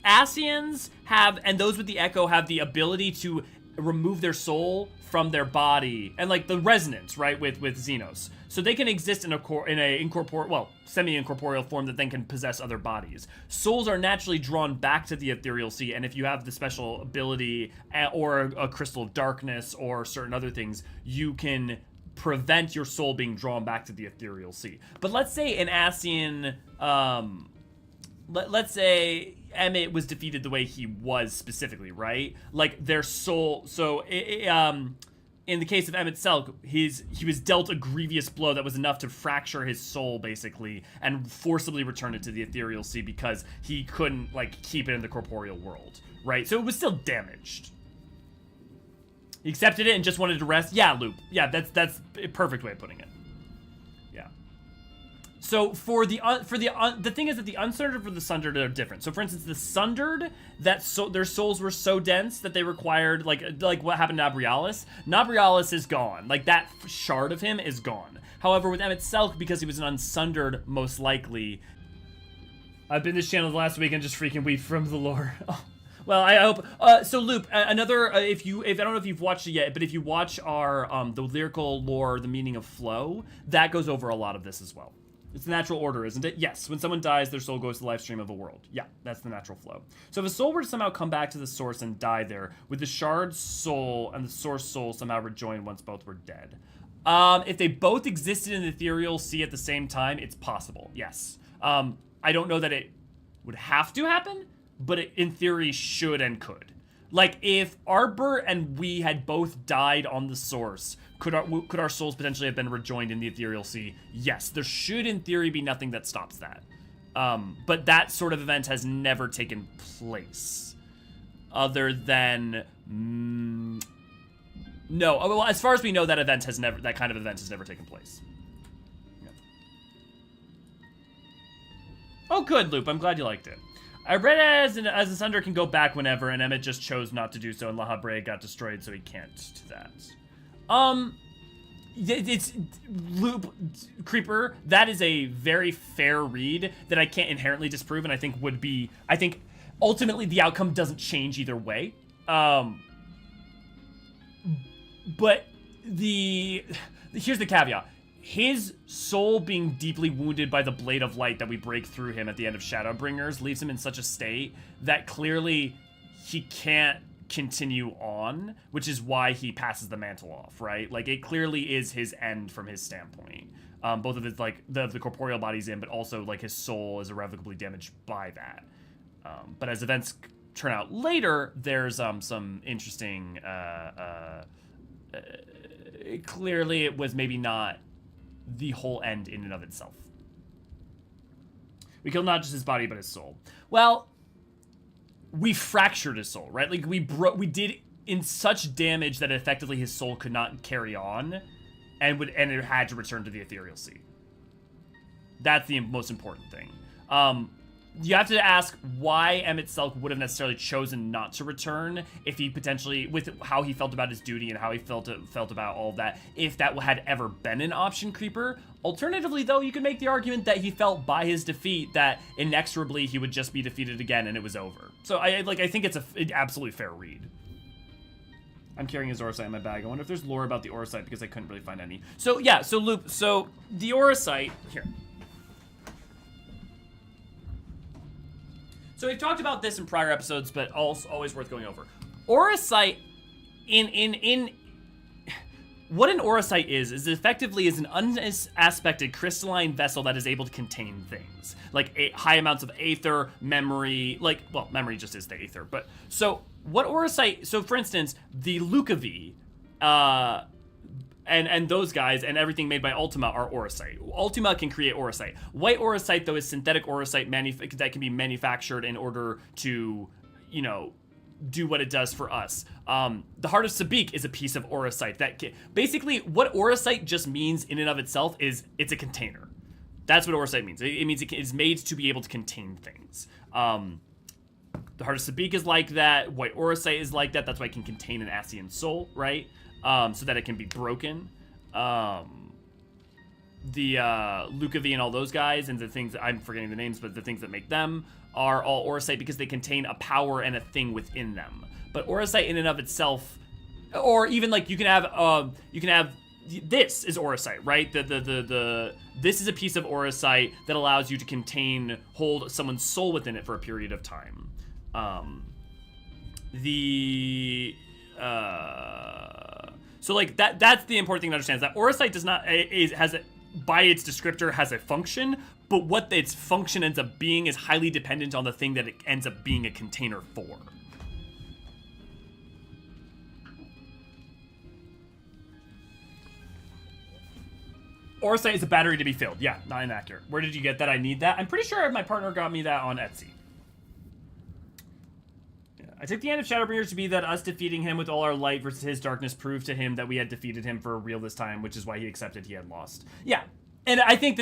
S1: Ascians have, and those with the Echo have the ability to remove their soul from their body, and like the resonance, right, with Xenos. So they can exist in a incorporeal, well, semi-incorporeal form that then can possess other bodies. Souls are naturally drawn back to the ethereal sea, and if you have the special ability or a crystal of darkness or certain other things, you can prevent your soul being drawn back to the ethereal sea. But let's say an Ascian, let's say Emmett was defeated the way he was specifically, right? Like their soul, so in the case of Emmett Selk, he was dealt a grievous blow that was enough to fracture his soul, basically, and forcibly return it to the ethereal sea because he couldn't, like, keep it in the corporeal world, right? So it was still damaged. He accepted it and just wanted to rest. Yeah, Loop. Yeah, that's a perfect way of putting it. Yeah. So the thing is that the Unsundered for the Sundered are different. So for instance, the Sundered, their souls were so dense that they required, like what happened to Nabrialis. Nabrialis is gone. Like that shard of him is gone. However, with Emmett Selk, because he was an Unsundered, most likely. I've been this channel the last week and just freaking weep from the lore. Oh. Well, I hope. So Loop, another, I don't know if you've watched it yet, but if you watch our the lyrical lore, the meaning of flow, that goes over a lot of this as well. It's the natural order, isn't it? Yes, when someone dies, their soul goes to the life stream of a world. Yeah, that's the natural flow. So if a soul were to somehow come back to the source and die there, would the shard soul and the source soul somehow rejoin once both were dead? If they both existed in the ethereal sea at the same time, it's possible, yes. I don't know that it would have to happen, but it, in theory, should and could. Like, if Arbor and we had both died on the source, could our souls potentially have been rejoined in the ethereal sea? Yes, there should, in theory, be nothing that stops that. But that sort of event has never taken place. Other than... no, well, as far as we know, that kind of event has never taken place. Yeah. Oh, good, Loop. I'm glad you liked it. I read it as the Sunder can go back whenever, and Emmett just chose not to do so, and La Habre got destroyed, so he can't do that. It's Loop Creeper. That is a very fair read that I can't inherently disprove, and I think ultimately the outcome doesn't change either way. But here's the caveat. His soul being deeply wounded by the blade of light that we break through him at the end of Shadowbringers leaves him in such a state that clearly he can't continue on, which is why he passes the mantle off, right? Like, it clearly is his end from his standpoint. Both of his, like, the corporeal body's in, but also, like, his soul is irrevocably damaged by that. But as events turn out later, there's some interesting... clearly it was maybe not the whole end in and of itself. We killed not just his body, but his soul. Well, we fractured his soul, right? Like, we did in such damage that effectively his soul could not carry on, and it had to return to the ethereal sea. That's the most important thing. You have to ask why Emmett Selk would have necessarily chosen not to return if he potentially, with how he felt about his duty and how he felt about all of that, if that had ever been an option, Creeper. Alternatively, though, you could make the argument that he felt by his defeat that inexorably he would just be defeated again and it was over. So I think it's an absolutely fair read. I'm carrying his Orsite in my bag. I wonder if there's lore about the Orsite because I couldn't really find any. So yeah, so Loop, so the Orsite, here. So we've talked about this in prior episodes, but also always worth going over. Auracite, in what an auracite is effectively is an unaspected crystalline vessel that is able to contain things. Like high amounts of aether, memory, well, memory just is the aether. But, so, what auracite, so for instance, the Lucavi, and those guys and everything made by Ultima are auracite. Ultima can create auracite. White auracite, though, is synthetic auracite that can be manufactured in order to, you know, do what it does for us. The Heart of Sabik is a piece of auracite. Basically, what auracite just means in and of itself is it's a container. That's what auracite means. It means it is made to be able to contain things. The Heart of Sabik is like that. White auracite is like that. That's why it can contain an Ascian soul, right? So that it can be broken. The Lucavi and all those guys and the things, I'm forgetting the names, but the things that make them are all auracite because they contain a power and a thing within them. But auracite in and of itself, or even like you can have this is auracite, right? This is a piece of auracite that allows you to hold someone's soul within it for a period of time. So like that's the important thing to understand, is that auracite by its descriptor has a function, but what its function ends up being is highly dependent on the thing that it ends up being a container for. Auracite is a battery to be filled. Yeah, not inaccurate. Where did you get that? I need that. I'm pretty sure my partner got me that on Etsy. I took the end of Shadowbringers to be that us defeating him with all our light versus his darkness proved to him that we had defeated him for real this time, which is why he accepted he had lost. Yeah, and I think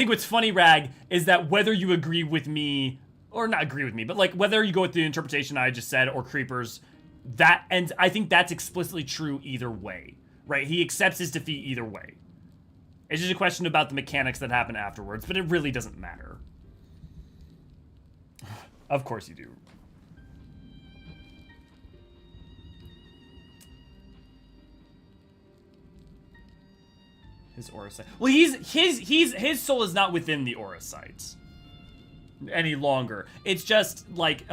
S1: what's funny, Rag, is that whether you agree with me, or not agree with me, but like whether you go with the interpretation I just said or Creepers, I think that's explicitly true either way, right? He accepts his defeat either way. It's just a question about the mechanics that happen afterwards, but it really doesn't matter. Of course you do. His auracite. Well, his soul is not within the auracite any longer. It's just like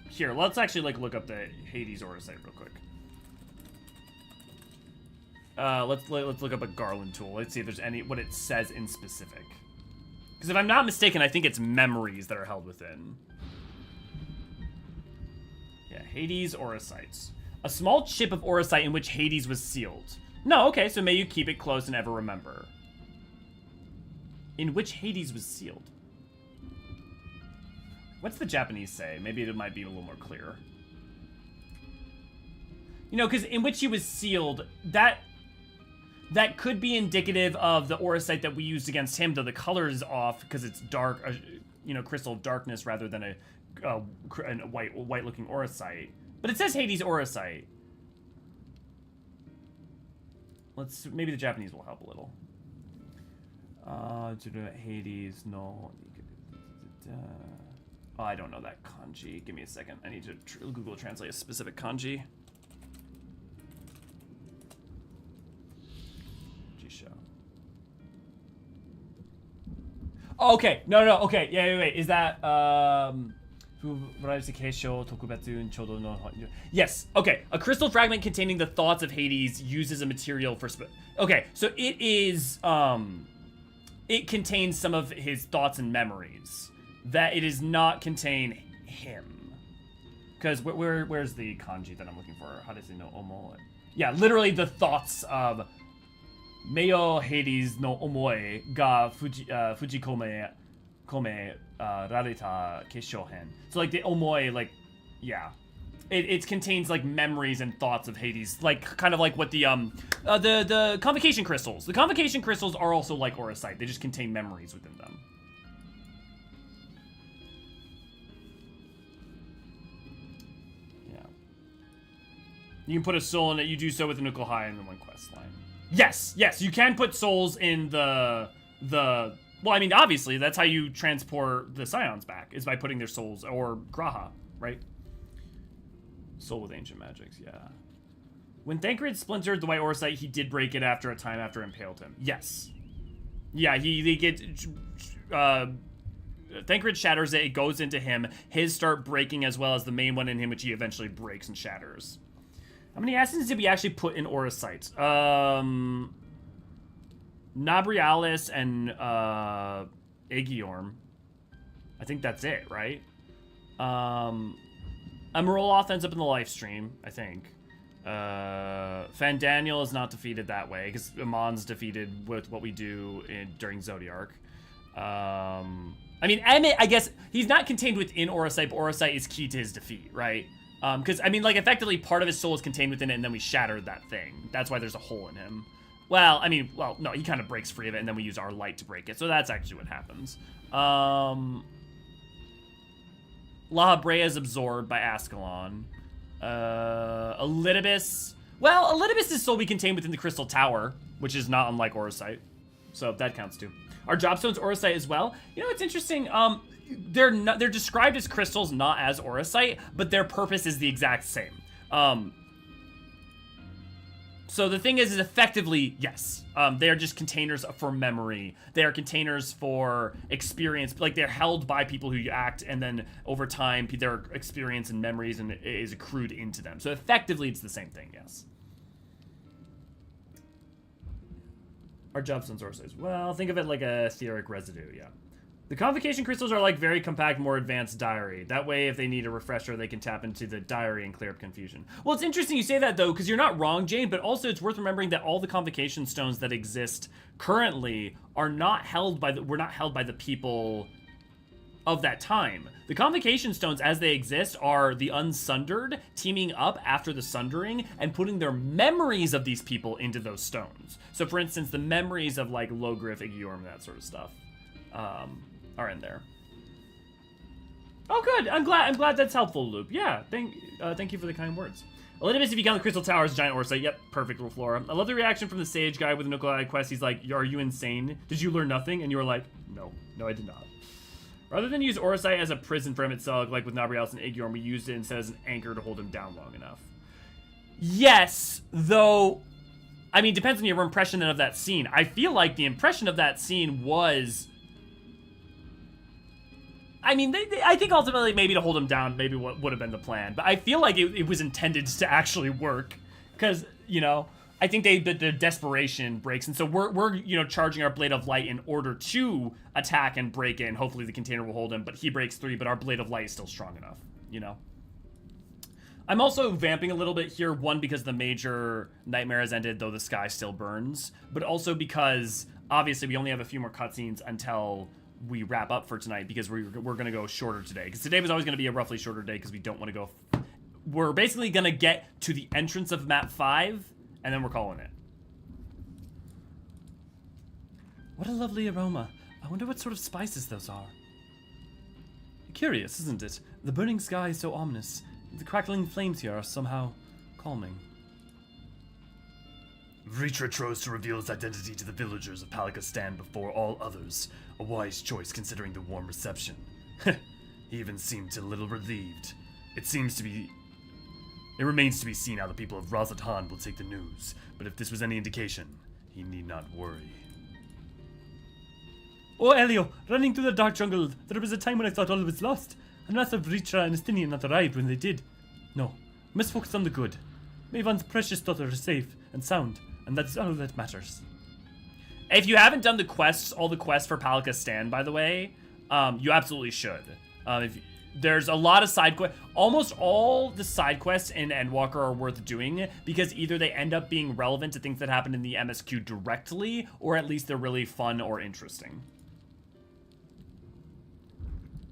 S1: here. Let's actually like look up the Hades auracite real quick. Let's look up a Garland tool. Let's see if there's what it says in specific. Because if I'm not mistaken, I think it's memories that are held within. Yeah, Hades auracites. A small chip of auracite in which Hades was sealed. No, okay, so may you keep it close and ever remember. In which Hades was sealed. What's the Japanese say? Maybe it might be a little more clear. You know, because in which he was sealed, that could be indicative of the auracite that we used against him, though the color is off because it's dark, you know, crystal of darkness rather than a white-looking auracite. But it says Hades auracite. Maybe the Japanese will help a little. Hades, no. Oh, I don't know that kanji. Give me a second. I need to Google translate a specific kanji. Jisho. Oh, okay. No. Okay. Yeah, wait. Is that, yes, okay. A crystal fragment containing the thoughts of Hades uses a material for okay, so it is it contains some of his thoughts and memories. That it does not contain him. Because where's the kanji that I'm looking for? How does it know omoe? Yeah, literally the thoughts of Meo Hades no omoe ga fujikome rarita keshohen. So like the omoe, like, yeah. It contains like memories and thoughts of Hades, like kind of like what the convocation crystals. The convocation crystals are also like auracite. They just contain memories within them. Yeah. You can put a soul in it. You do so with an Ukohai in the one quest line. Yes, you can put souls in the. Well, I mean, obviously that's how you transport the Scions back, is by putting their souls, or Graha, right? Soul with ancient magics, yeah. When Thancred splintered the white auracite, he did break it after a time after impaled him. Yes. Yeah, they get Thancred shatters it. It goes into him. His start breaking as well as the main one in him, which he eventually breaks and shatters. How many assassins did we actually put in Eorzean? Nabrialis and Aegiorm. I think that's it, right? Amaroloth ends up in the live stream, I think. Fandaniel is not defeated that way because Amon's defeated with what we do during Zodiark. I mean, Emmett, I guess he's not contained within Eorzean, but Eorzean is key to his defeat, right? Because I mean, like, effectively part of his soul is contained within it, and then we shattered that thing. That's why there's a hole in him. Well, I mean, well, no, he kind of breaks free of it, and then we use our light to break it. So that's actually what happens. La Habrea is absorbed by Ascalon. Elidibus. Well, Elidibus is solely contained within the Crystal Tower, which is not unlike Eorzean. So that counts too. Our Jobstone's Eorzean as well. You know, it's interesting. They're described as crystals, not as Eorzean, but their purpose is the exact same. So the thing is effectively, yes, they are just containers for memory. They are containers for experience. Like, they're held by people who act, and then over time, their experience and memories and is accrued into them. So effectively, it's the same thing, yes. Our Jobstone's Eorzean. Well, think of it like a etheric residue, yeah. The Convocation Crystals are like very compact, more advanced diary. That way, if they need a refresher, they can tap into the diary and clear up confusion. Well, it's interesting you say that, though, because you're not wrong, Jane, but also it's worth remembering that all the Convocation Stones that exist currently are not held by were not held by the people of that time. The Convocation Stones, as they exist, are the Unsundered teaming up after the Sundering and putting their memories of these people into those stones. So, for instance, the memories of, like, Logriff, Aegiorm, that sort of stuff. Are in there. Oh, good. I'm glad that's helpful, Loop. Yeah, thank you for the kind words. Elidibus, if you count the Crystal Tower as a giant Eorzean. Yep, perfect, Flora. I love the reaction from the Sage guy with the Nuclei quest. He's like, are you insane? Did you learn nothing? And you were like, no, I did not. Rather than use Eorzean as a prison for Emet-Selch, like with Nabrialis and Aegiorm, we used it instead as an anchor to hold him down long enough. Yes, though, I mean, depends on your impression then of that scene. I feel like the impression of that scene was, I mean, I think ultimately maybe to hold him down maybe what would have been the plan. But I feel like it was intended to actually work. Because, you know, I think the desperation breaks. And so we're, you know, charging our Blade of Light in order to attack and break in. Hopefully the container will hold him. But he breaks 3, but our Blade of Light is still strong enough, you know. I'm also vamping a little bit here. One, because the major nightmare has ended, though the sky still burns. But also because, obviously, we only have a few more cutscenes until we wrap up for tonight, because we're going to go shorter today. Because today was always going to be a roughly shorter day because we don't want to go. We're basically going to get to the entrance of map 5, and then we're calling it. What a lovely aroma. I wonder what sort of spices those are. Curious, isn't it? The burning sky is so ominous. The crackling flames here are somehow calming. Vritra chose to reveal his identity to the villagers of Palakistan before all others. A wise choice considering the warm reception. He even seemed a little relieved. It remains to be seen how the people of Razathan will take the news, but if this was any indication, he need not worry. Oh, Elio, running through the dark jungle, there was a time when I thought all was lost. Unless Vritra and Estinian not arrived when they did. No, we must focus on the good. Maven's precious daughter is safe and sound, and that's all that matters. If you haven't done the quests, all the quests for Palakistan, by the way, you absolutely should. There's a lot of side quests. Almost all the side quests in Endwalker are worth doing because either they end up being relevant to things that happen in the MSQ directly, or at least they're really fun or interesting.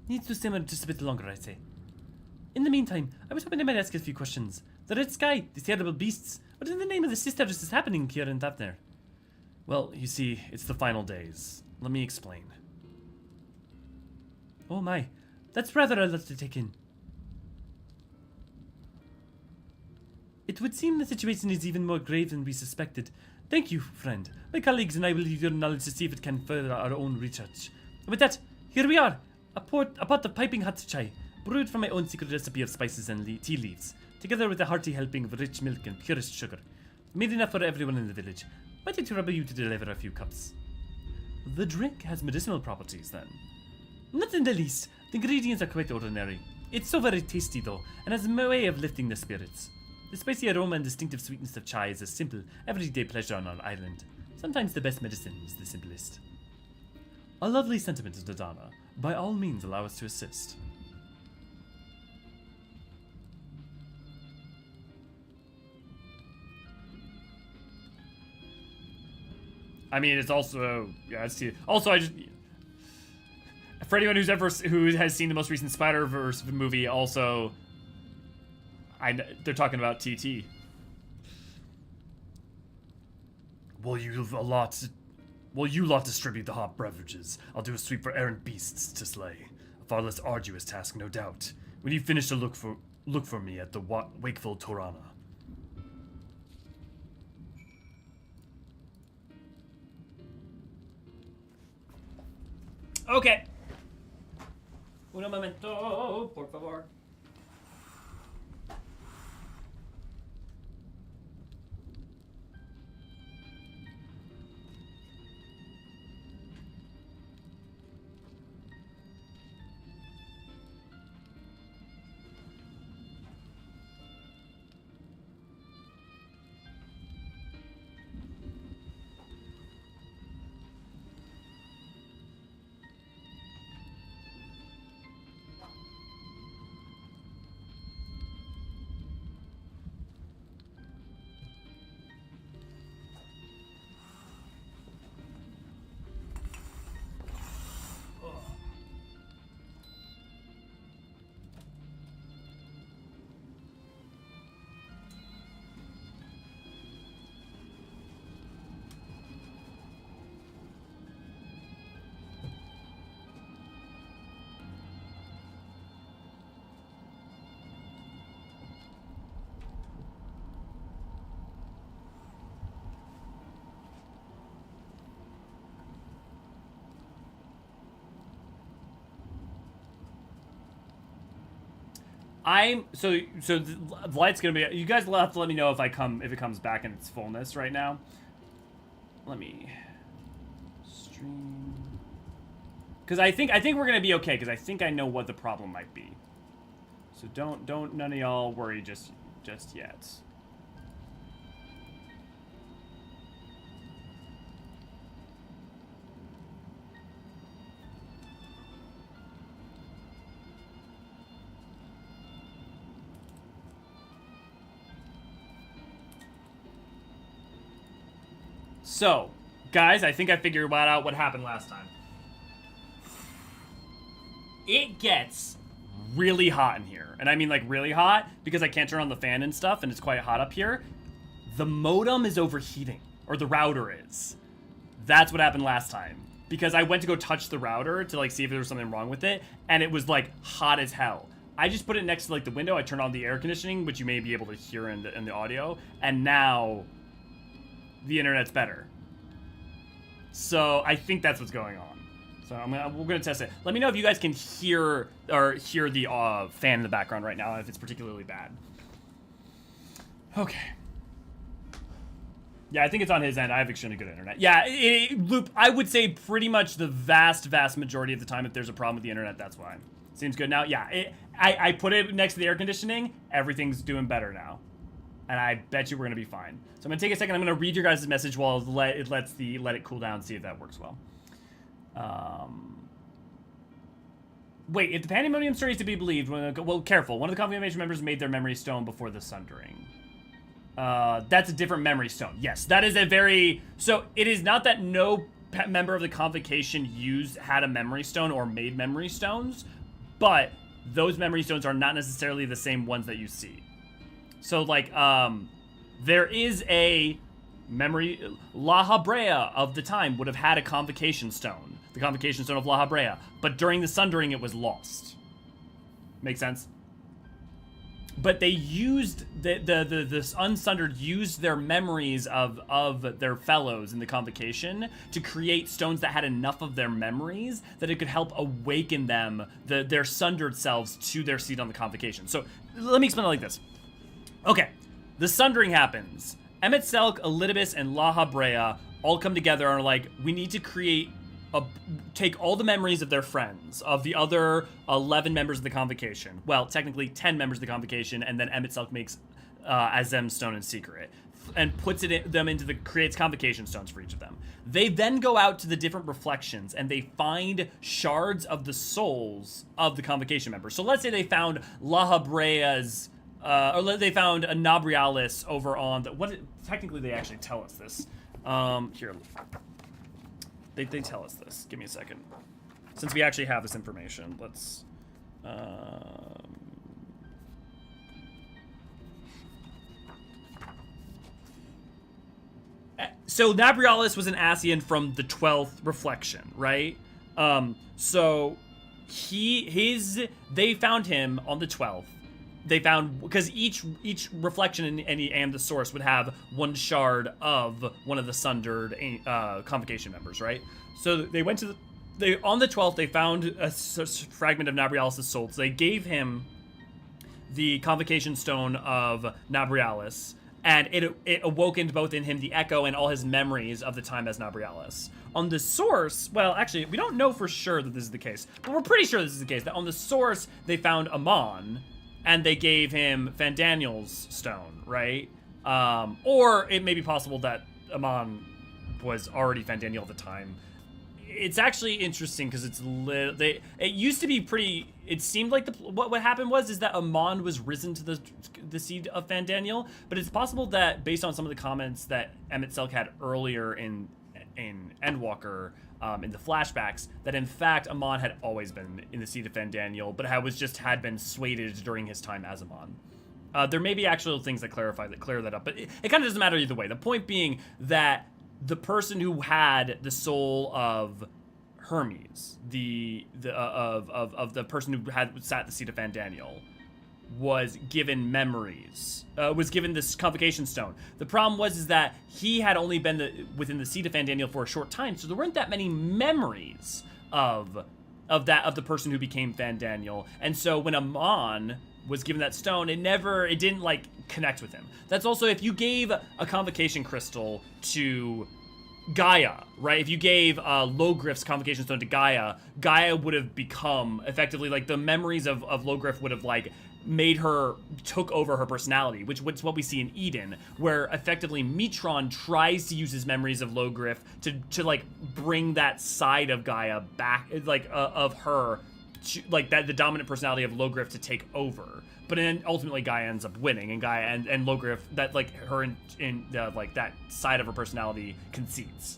S1: Needs to simmer just a bit longer, I'd say. In the meantime, I was hoping I might ask a few questions. The Red Sky, these terrible beasts. What in the name of the sisters is happening here in Thapnir? Well, you see, it's the final days. Let me explain. Oh my, that's rather a lot to take in. It would seem the situation is even more grave than we suspected. Thank you, friend. My colleagues and I will use your knowledge to see if it can further our own research. With that, here we are. A pot of piping hot chai, brewed from my own secret recipe of spices and tea leaves, together with a hearty helping of rich milk and purest sugar. Made enough for everyone in the village. Might it trouble you to deliver a few cups? The drink has medicinal properties, then. Not in the least. The ingredients are quite ordinary. It's so very tasty though, and has a way of lifting the spirits. The spicy aroma and distinctive sweetness of chai is a simple, everyday pleasure on our island. Sometimes the best medicine is the simplest. A lovely sentiment, Dodana. By all means, allow us to assist. I mean, it's also, yeah, it's also, I just, for anyone who has seen the most recent Spider-Verse movie, also, they're talking about TT. Will you lot distribute the hot beverages? I'll do a sweep for errant beasts to slay. A far less arduous task, no doubt. When you finish to look for me at the wakeful Torana. Okay. Un momento, por favor. So the light's gonna be. You guys will have to let me know if it comes back in its fullness right now. Let me stream, because I think we're gonna be okay, because I think I know what the problem might be. So don't none of y'all worry just yet. So, guys, I think I figured out what happened last time. It gets really hot in here. And I mean like really hot because I can't turn on the fan and stuff and it's quite hot up here. The modem is overheating, or the router is. That's what happened last time. Because I went to go touch the router to like see if there was something wrong with it, and it was like hot as hell. I just put it next to like the window, I turned on the air conditioning, which you may be able to hear in the audio, and now the internet's better. So I think that's what's going on. So we're gonna test it. Let me know if you guys can hear the fan in the background right now, if it's particularly bad. Okay. Yeah, I think it's on his end. I have extremely good internet. Yeah, Loop, I would say pretty much the vast majority of the time if there's a problem with the internet, that's why. Seems good now? Yeah, I put it next to the air conditioning. Everything's doing better now. And I bet you we're gonna be fine. So I'm gonna take a second. I'm gonna read your guys' message while let it cool down, see if that works well. Wait, if the pandemonium story is to be believed, well, careful. One of the confirmation members made their memory stone before the sundering. That's a different memory stone. Yes, that is a very... So it is not that no member of the convocation had a memory stone or made memory stones, but those memory stones are not necessarily the same ones that you see. So, like, there is a memory... La Habrea of the time would have had a convocation stone. The convocation stone of La Habrea. But during the sundering, it was lost. Make sense? But they used... this unsundered used their memories of their fellows in the convocation to create stones that had enough of their memories that it could help awaken them, their sundered selves, to their seat on the convocation. So, let me explain it like this. Okay, the sundering happens. Emet Selk, Elidibus, and La Habrea all come together and are like, we need to create take all the memories of their friends, of the other 11 members of the Convocation. Well, technically 10 members of the Convocation, and then Emet-Selch makes Azem Stone in secret, and puts creates Convocation Stones for each of them. They then go out to the different reflections, and they find shards of the souls of the Convocation members. So let's say they found Lahabrea's, or they found a Nabrialis over on the, technically they actually tell us this. Here. They tell us this. Give me a second. Since we actually have this information, let's... So Nabrialis was an Ascian from the 12th reflection, right? So they found him on the 12th. They found, because each reflection and the source would have one shard of one of the sundered Convocation members, right? So they went to on the 12th, they found a fragment of Nabrialis' soul. So they gave him the Convocation Stone of Nabrialis, and it awokened both in him the echo and all his memories of the time as Nabrialis. On the source, well, actually, we don't know for sure that this is the case, but we're pretty sure this is the case, that on the source, they found Amon, and they gave him Fandaniel's stone, right? Or it may be possible that Amon was already Fandaniel at the time. It's actually interesting because it used to be pretty. It seemed like what happened is that Amon was risen to the seed of Fandaniel, but it's possible that based on some of the comments that Emet-Selch had earlier in Endwalker, in the flashbacks, that in fact Amon had always been in the seed of Fandaniel, but had been swayed during his time as Amon. There may be actual things that clear that up, but it kind of doesn't matter either way. The point being that the person who had the soul of Hermes, of the person who sat the seat of Fandaniel, was given memories, was given this Convocation Stone. The problem is that he had only been within the seat of Fandaniel for a short time, so there weren't that many memories of the person who became Fandaniel. And so when Amon was given that stone, it didn't like connect with him. That's also if you gave a Convocation Crystal to Gaia, right? If you gave Logriff's Convocation Stone to Gaia, Gaia would have become effectively like the memories of Logriff would have like took over her personality, which is what we see in Eden, where effectively Mitron tries to use his memories of Logriff to like bring that side of Gaia back, like of her, like that the dominant personality of Logriff to take over. But then ultimately Gaia ends up winning, and Gaia and Logriff, that like her in like that side of her personality concedes.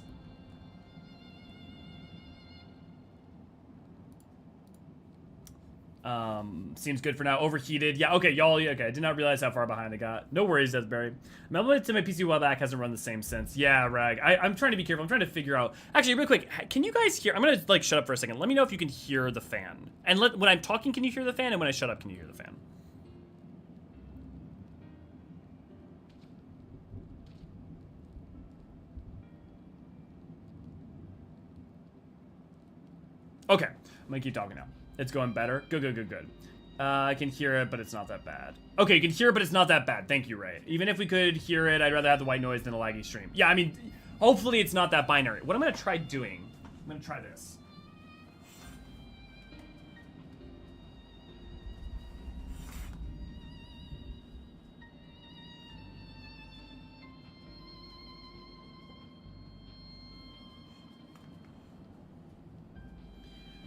S1: Seems good for now. Overheated. Yeah, okay, y'all. Okay, I did not realize how far behind I got. No worries, Desberry. I uploaded to my PC a while back, hasn't run the same since. Yeah, Rag. I'm trying to be careful. I'm trying to figure out. Actually, real quick, can you guys hear? I'm gonna like shut up for a second. Let me know if you can hear the fan. And when I'm talking, can you hear the fan? And when I shut up, can you hear the fan? Okay, I'm gonna keep talking now. It's going better. Good. I can hear it, but it's not that bad. Okay, you can hear it, but it's not that bad. Thank you, Ray. Even if we could hear it, I'd rather have the white noise than a laggy stream. Yeah, I mean, hopefully it's not that binary. What I'm gonna try doing, I'm gonna try this.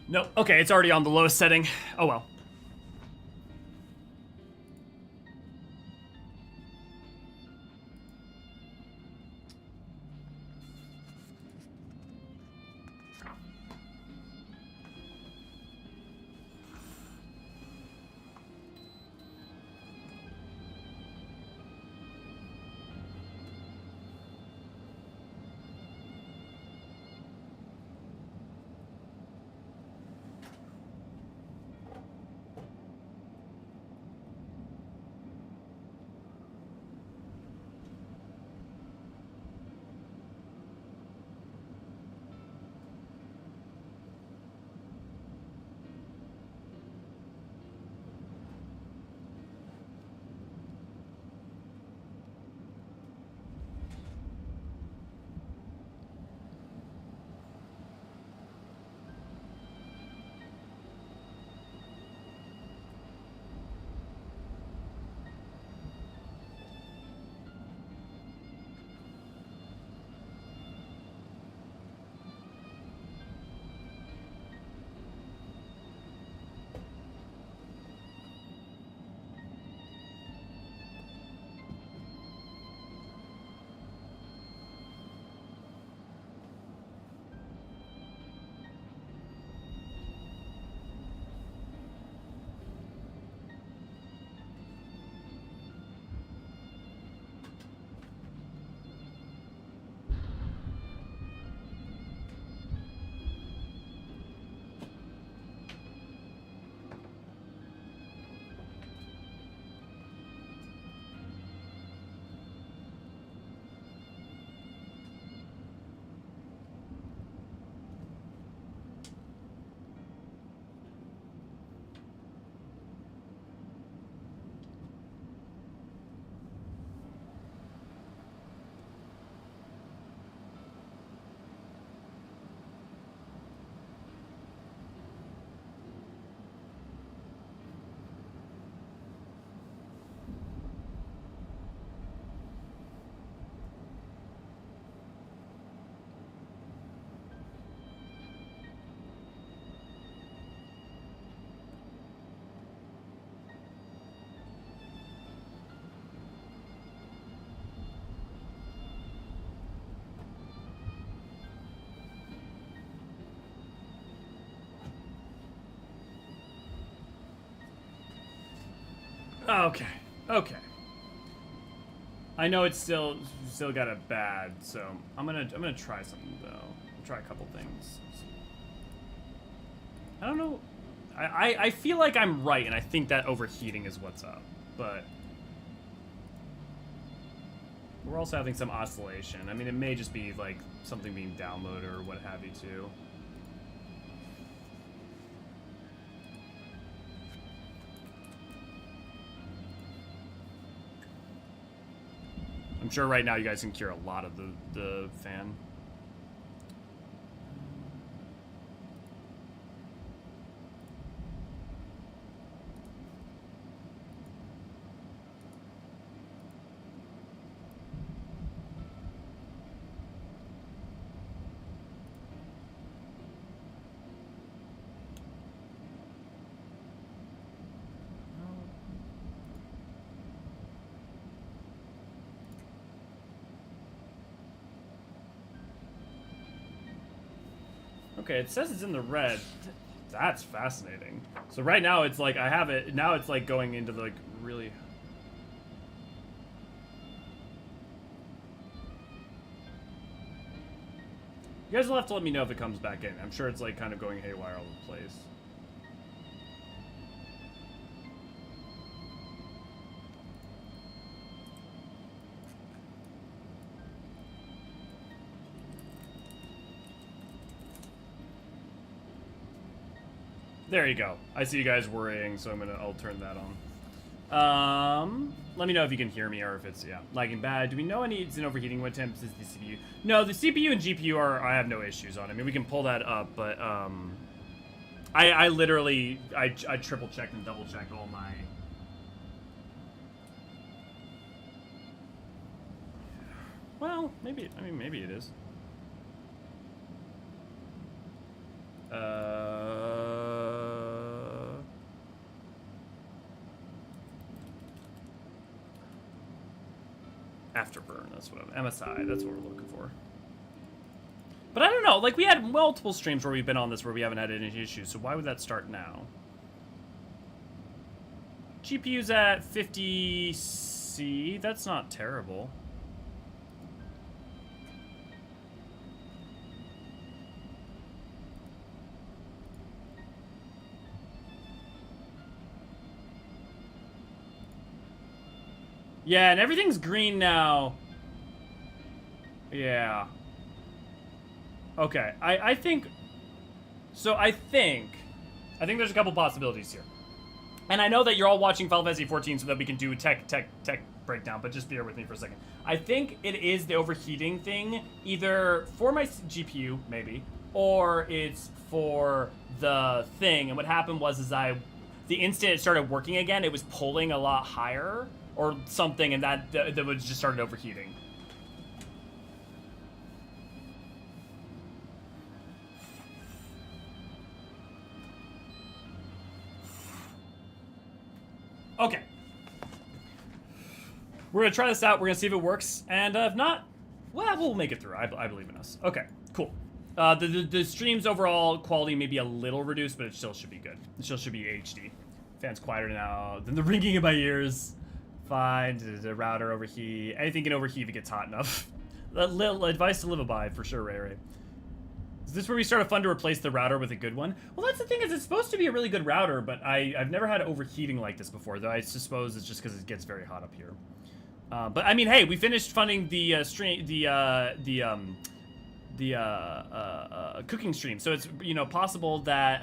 S1: No, okay, it's already on the lowest setting. Oh well. Okay. Okay. I know it's still got it bad, so I'm gonna try something though. Try a couple things. I don't know. I feel like I'm right, and I think that overheating is what's up, but we're also having some oscillation. I mean, it may just be like something being downloaded or what have you too. I'm sure right now you guys can hear a lot of the fan. Okay, it says it's in the red. That's fascinating. So right now it's like I have it. Now it's like going into the, like really. You guys will have to let me know if it comes back in. I'm sure it's like kind of going haywire all over the place. There you go. I see you guys worrying, so I'll turn that on. Let me know if you can hear me or if it's, yeah, lagging bad. Do we know any it's an overheating? What temps is the CPU? No, the CPU and GPU I have no issues on. I mean, we can pull that up, but, I literally, I triple checked and double checked all my... Well, maybe, I mean, maybe it is. Afterburn, that's what MSI, that's what we're looking for. But I don't know, like we had multiple streams where we've been on this where we haven't had any issues, so why would that start now? GPU's at 50C, that's not terrible. Yeah, and everything's green now. Yeah. Okay, I think... So I think there's a couple possibilities here. And I know that you're all watching Final Fantasy XIV so that we can do a tech breakdown, but just bear with me for a second. I think it is the overheating thing, either for my GPU, maybe, or it's for the thing. And what happened was the instant it started working again, it was pulling a lot higher or something, and that was just started overheating. Okay. We're gonna try this out. We're gonna see if it works, and if not, well, we'll make it through. I believe in us. Okay, cool. The stream's overall quality may be a little reduced, but it still should be good. It still should be HD. Fan's quieter now than the ringing in my ears. Fine. The router overheat. Anything can overheat if it gets hot enough. Little advice to live by, for sure, Ray. Is this where we start a fund to replace the router with a good one? Well, that's the thing, is it's supposed to be a really good router, but I've never had overheating like this before, though I suppose it's just because it gets very hot up here. But I mean, hey, we finished funding the cooking stream, so it's possible that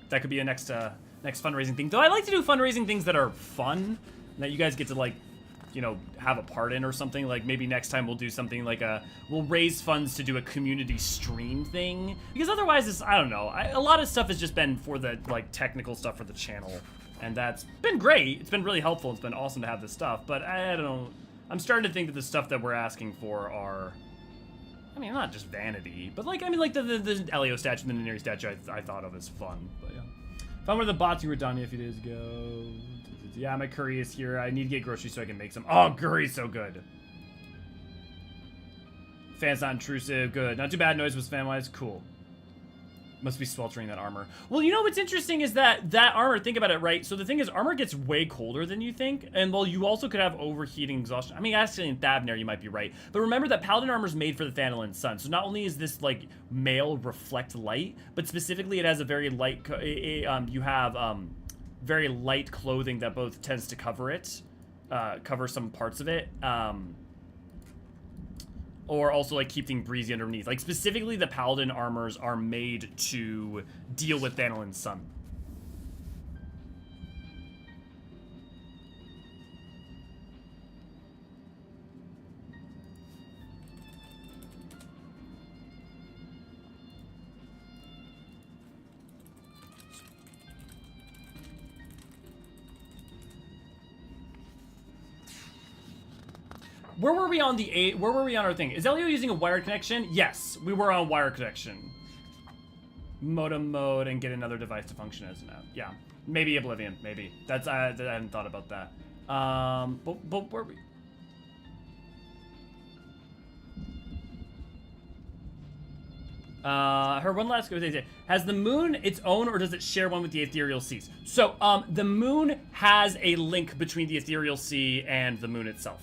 S1: that could be a next fundraising thing. Though I like to do fundraising things that are fun, that you guys get to have a part in or something. Like maybe next time we'll do something like we'll raise funds to do a community stream thing, because otherwise I don't know. A lot of stuff has just been for the technical stuff for the channel, and that's been great. It's been really helpful. It's been awesome to have this stuff, but I don't know. I'm starting to think that the stuff that we're asking for are, I mean, not just vanity, but the Elio statue and the Neri statue I thought of as fun, but yeah. Found one of the bots you were done a few days ago. Yeah, my curry is here. I need to get groceries so I can make some. Oh, curry's so good. Fan's not intrusive. Good. Not too bad noise was fan-wise. Cool. Must be sweltering that armor. Well, you know what's interesting is that armor, think about it, right? So the thing is, armor gets way colder than you think, and well, you also could have overheating exhaustion. I mean, actually in Thavnair you might be right. But remember that Paladin armor is made for the Hydaelyn sun. So not only is this like mail reflect light, but specifically it has a very light, you have very light clothing that both tends to cover it, cover some parts of it. Or also, like, keep things breezy underneath. Like, specifically, the Paladin armors are made to deal with Hydaelyn's sun. Where were we on where were we on our thing? Is Elio using a wired connection? Yes, we were on wire connection. Modem mode and get another device to function as an app. Yeah, maybe Oblivion, maybe. That's, I hadn't thought about that. But where we? Her one last question. Has the moon its own, or does it share one with the ethereal seas? So, the moon has a link between the ethereal sea and the moon itself.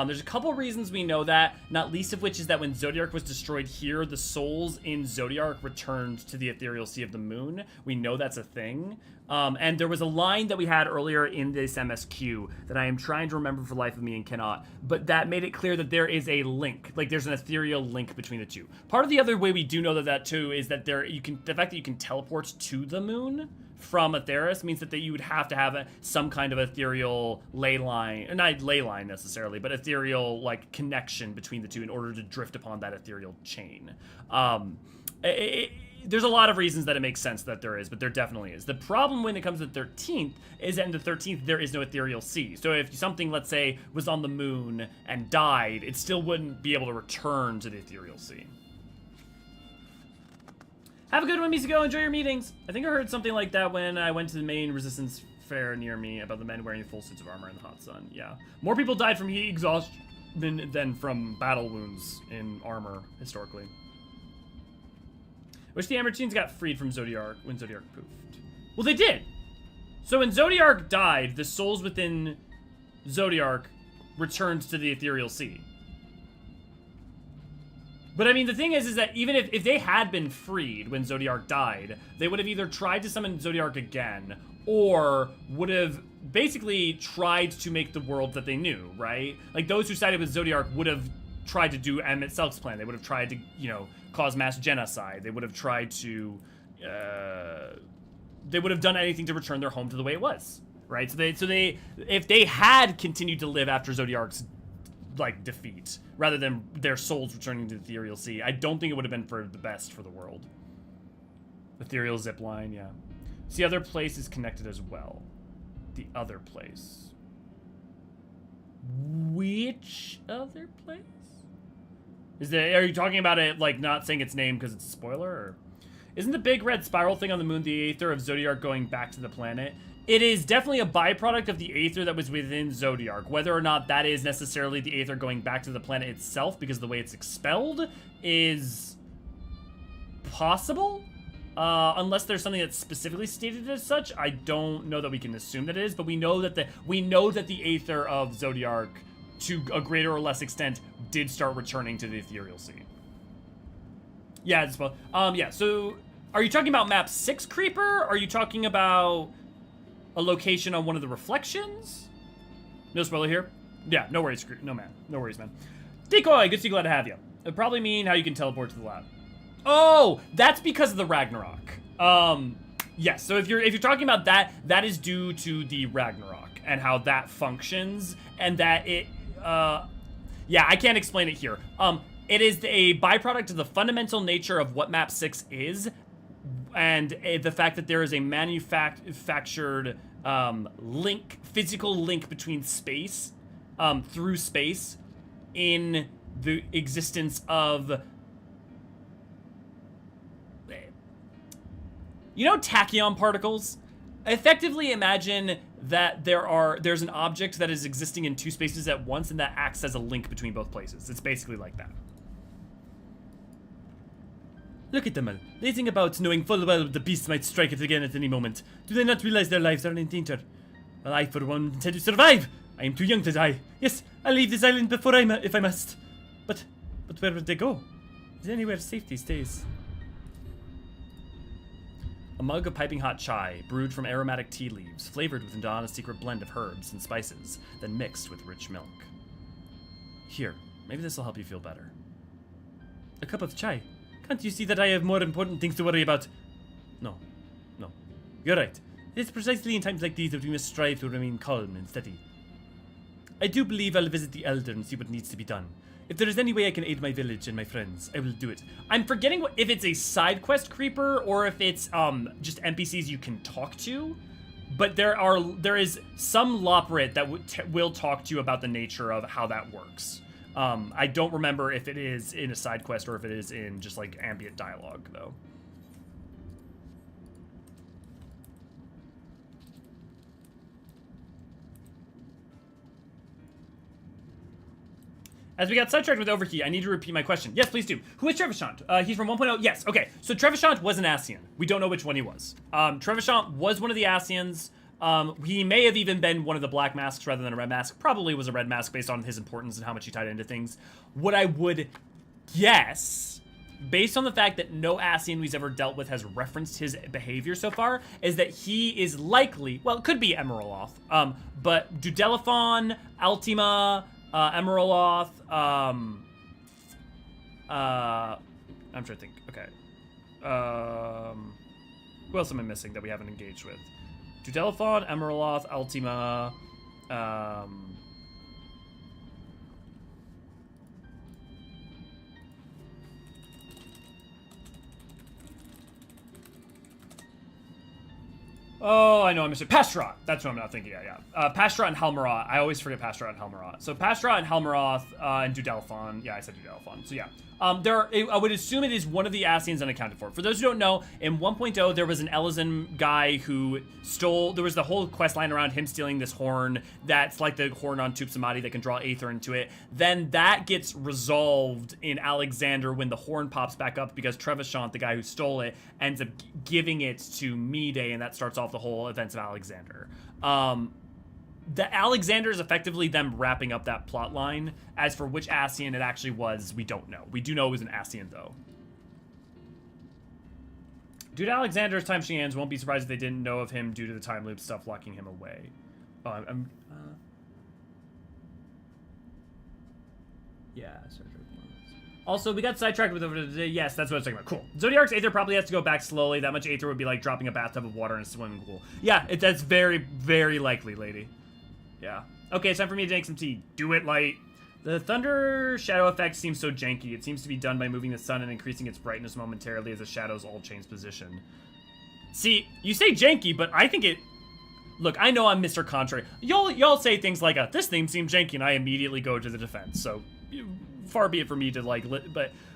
S1: There's a couple reasons we know that, not least of which is that when Zodiark was destroyed here, the souls in Zodiark returned to the ethereal sea of the moon. We know that's a thing. And there was a line that we had earlier in this MSQ that I am trying to remember for the life of me and cannot, but that made it clear that there is a link, like there's an ethereal link between the two. Part of the other way we do know that too is that the fact that you can teleport to the moon from Atheris means that you would have to have some kind of ethereal ley line, not ley line necessarily, but ethereal like connection between the two in order to drift upon that ethereal chain. There's a lot of reasons that it makes sense that there is, but there definitely is. The problem when it comes to the 13th is that in the 13th there is no ethereal sea. So if something, let's say, was on the moon and died, it still wouldn't be able to return to the ethereal sea. Have a good one, Misako. Enjoy your meetings. I think I heard something like that when I went to the main resistance fair near me about the men wearing full suits of armor in the hot sun. Yeah. More people died from heat exhaustion than from battle wounds in armor, historically. Wish the Ambertines got freed from Zodiark when Zodiark poofed. Well, they did. So when Zodiark died, the souls within Zodiark returned to the ethereal sea. But I mean, the thing is that even if they had been freed when Zodiark died, they would have either tried to summon Zodiark again, or would have basically tried to make the world that they knew, right? Like, those who sided with Zodiark would have tried to do Emmett Selk's plan. They would have tried to, you know, cause mass genocide. They would have tried to, they would have done anything to return their home to the way it was, right? So they, if they had continued to live after Zodiark's like defeat, rather than their souls returning to the ethereal sea, I don't think it would have been for the best for the world. Ethereal zipline, yeah. So the other place is connected as well. The other place. Which other place? Are you talking about it like not saying its name because it's a spoiler? Or isn't the big red spiral thing on the moon the aether of Zodiark going back to the planet? It is definitely a byproduct of the aether that was within Zodiark. Whether or not that is necessarily the aether going back to the planet itself because of the way it's expelled is possible. Unless there's something that's specifically stated as such, I don't know that we can assume that it is. But we know that the aether of Zodiark, to a greater or less extent, did start returning to the ethereal sea. Yeah, it's yeah. So, are you talking about map 6 Creeper? Or are you talking about a location on one of the reflections? No spoiler here. Yeah, no worries, no worries, man. Decoy, good to see, glad to have you. It'd probably mean how you can teleport to the lab. Oh, that's because of the Ragnarok. Yes. So if you're talking about that, that is due to the Ragnarok and how that functions, and that it, yeah, I can't explain it here. It is a byproduct of the fundamental nature of what Map 6 is, and the fact that there is a manufactured physical link between space, through space, in the existence of, you know, tachyon particles? Effectively imagine that there's an object that is existing in two spaces at once, and that acts as a link between both places. It's basically like that.
S2: Look at them all, lazing about, knowing full well the beast might strike it again at any moment. Do they not realize their lives are in danger? Well, I, for one, intend to survive. I am too young to die. Yes, I'll leave this island before if I must. But where would they go? Is there anywhere safe these days? A mug of piping hot chai, brewed from aromatic tea leaves, flavored with Indana's secret blend of herbs and spices, then mixed with rich milk. Here, maybe this will help you feel better. A cup of chai. Can't you see that I have more important things to worry about? No. You're right. It's precisely in times like these that we must strive to remain calm and steady. I do believe I'll visit the Elder and see what needs to be done. If there is any way I can aid my village and my friends, I will do it. I'm forgetting if it's a side quest creeper or if it's just NPCs you can talk to. But there is some Loprit that will talk to you about the nature of how that works. I don't remember if it is in a side quest or if it is in just like ambient dialogue though. As we got sidetracked with Overkey, I need to repeat my question. Yes, please do. Who is Trevichant? He's from 1.0. Yes, okay. So Trevichant was an Ascian. We don't know which one he was. Trevichant was one of the Ascians. He may have even been one of the black masks rather than a red mask. Probably was a red mask based on his importance and how much he tied into things. What I would guess, based on the fact that no Ascian we've ever dealt with has referenced his behavior so far, is that he is likely, well, it could be Emeraloth, but Dudelaphon, Altima, Emeraloth, I'm trying to think. Okay. Who else am I missing that we haven't engaged with? Dudelaphon, Emeraloth, Altima, oh, I know, I missed it. Pastorat. That's what I'm not thinking. Yeah. Pastorat and Helmaroth. I always forget Pastorat and Helmaroth. So Pastorat and Helmaroth and Dudelaphon. Yeah, I said Dudelaphon. So yeah. I would assume it is one of the Ascians unaccounted for. For those who don't know, in 1.0, there was an Eorzean guy who stole... There was the whole quest line around him stealing this horn that's like the horn on Tup Samadhi that can draw Aether into it. Then that gets resolved in Alexander when the horn pops back up because Trevichant, the guy who stole it, ends up giving it to Mide, and that starts off the whole events of Alexander. The Alexander is effectively them wrapping up that plot line. As for which Ascian it actually was, we don't know. We do know it was an Ascian, though. Due to Alexander's time shenanigans, won't be surprised if they didn't know of him due to the time loop stuff locking him away. Oh, yeah, sorry. Also, we got sidetracked with yes, that's what I was talking about. Cool. Zodiark's Aether probably has to go back slowly. That much Aether would be like dropping a bathtub of water in a swimming pool. Yeah, that's very, very likely, lady. Yeah. Okay, it's time for me to make some tea. Do it, light. The thunder shadow effect seems so janky. It seems to be done by moving the sun and increasing its brightness momentarily as the shadows all change position. See, you say janky, but I think it... Look, I know I'm Mr. Contrary. Y'all say things like, this theme seems janky, and I immediately go to the defense. So, far be it for me to, like...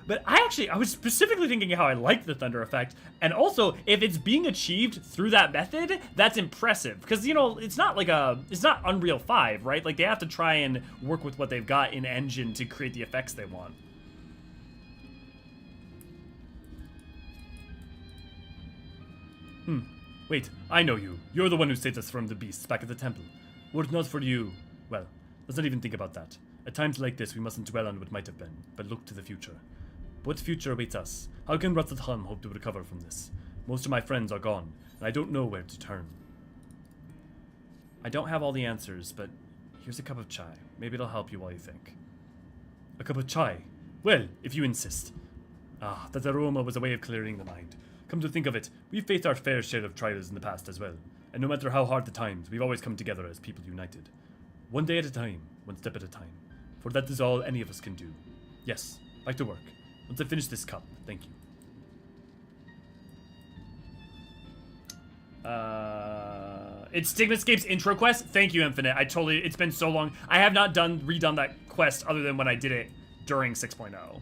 S2: But I was specifically thinking how I like the thunder effect, and also, if it's being achieved through that method, that's impressive. Because, you know, it's not Unreal 5, right? Like, they have to try and work with what they've got in engine to create the effects they want. Wait, I know you. You're the one who saved us from the beasts back at the temple. Were it not for you, well, let's not even think about that. At times like this, we mustn't dwell on what might have been, but look to the future. What future awaits us? How can Rathatham hope to recover from this? Most of my friends are gone, and I don't know where to turn. I don't have all the answers, but here's a cup of chai. Maybe it'll help you while you think. A cup of chai? Well, if you insist. Ah, that aroma was a way of clearing the mind. Come to think of it, we've faced our fair share of trials in the past as well, and no matter how hard the times, we've always come together as people united. One day at a time, one step at a time, for that is all any of us can do. Yes, back to work. Once I finish this cup, thank you. It's Stigmascape's intro quest. Thank you, Infinite. It's been so long. I have not redone that quest other than when I did it during 6.0.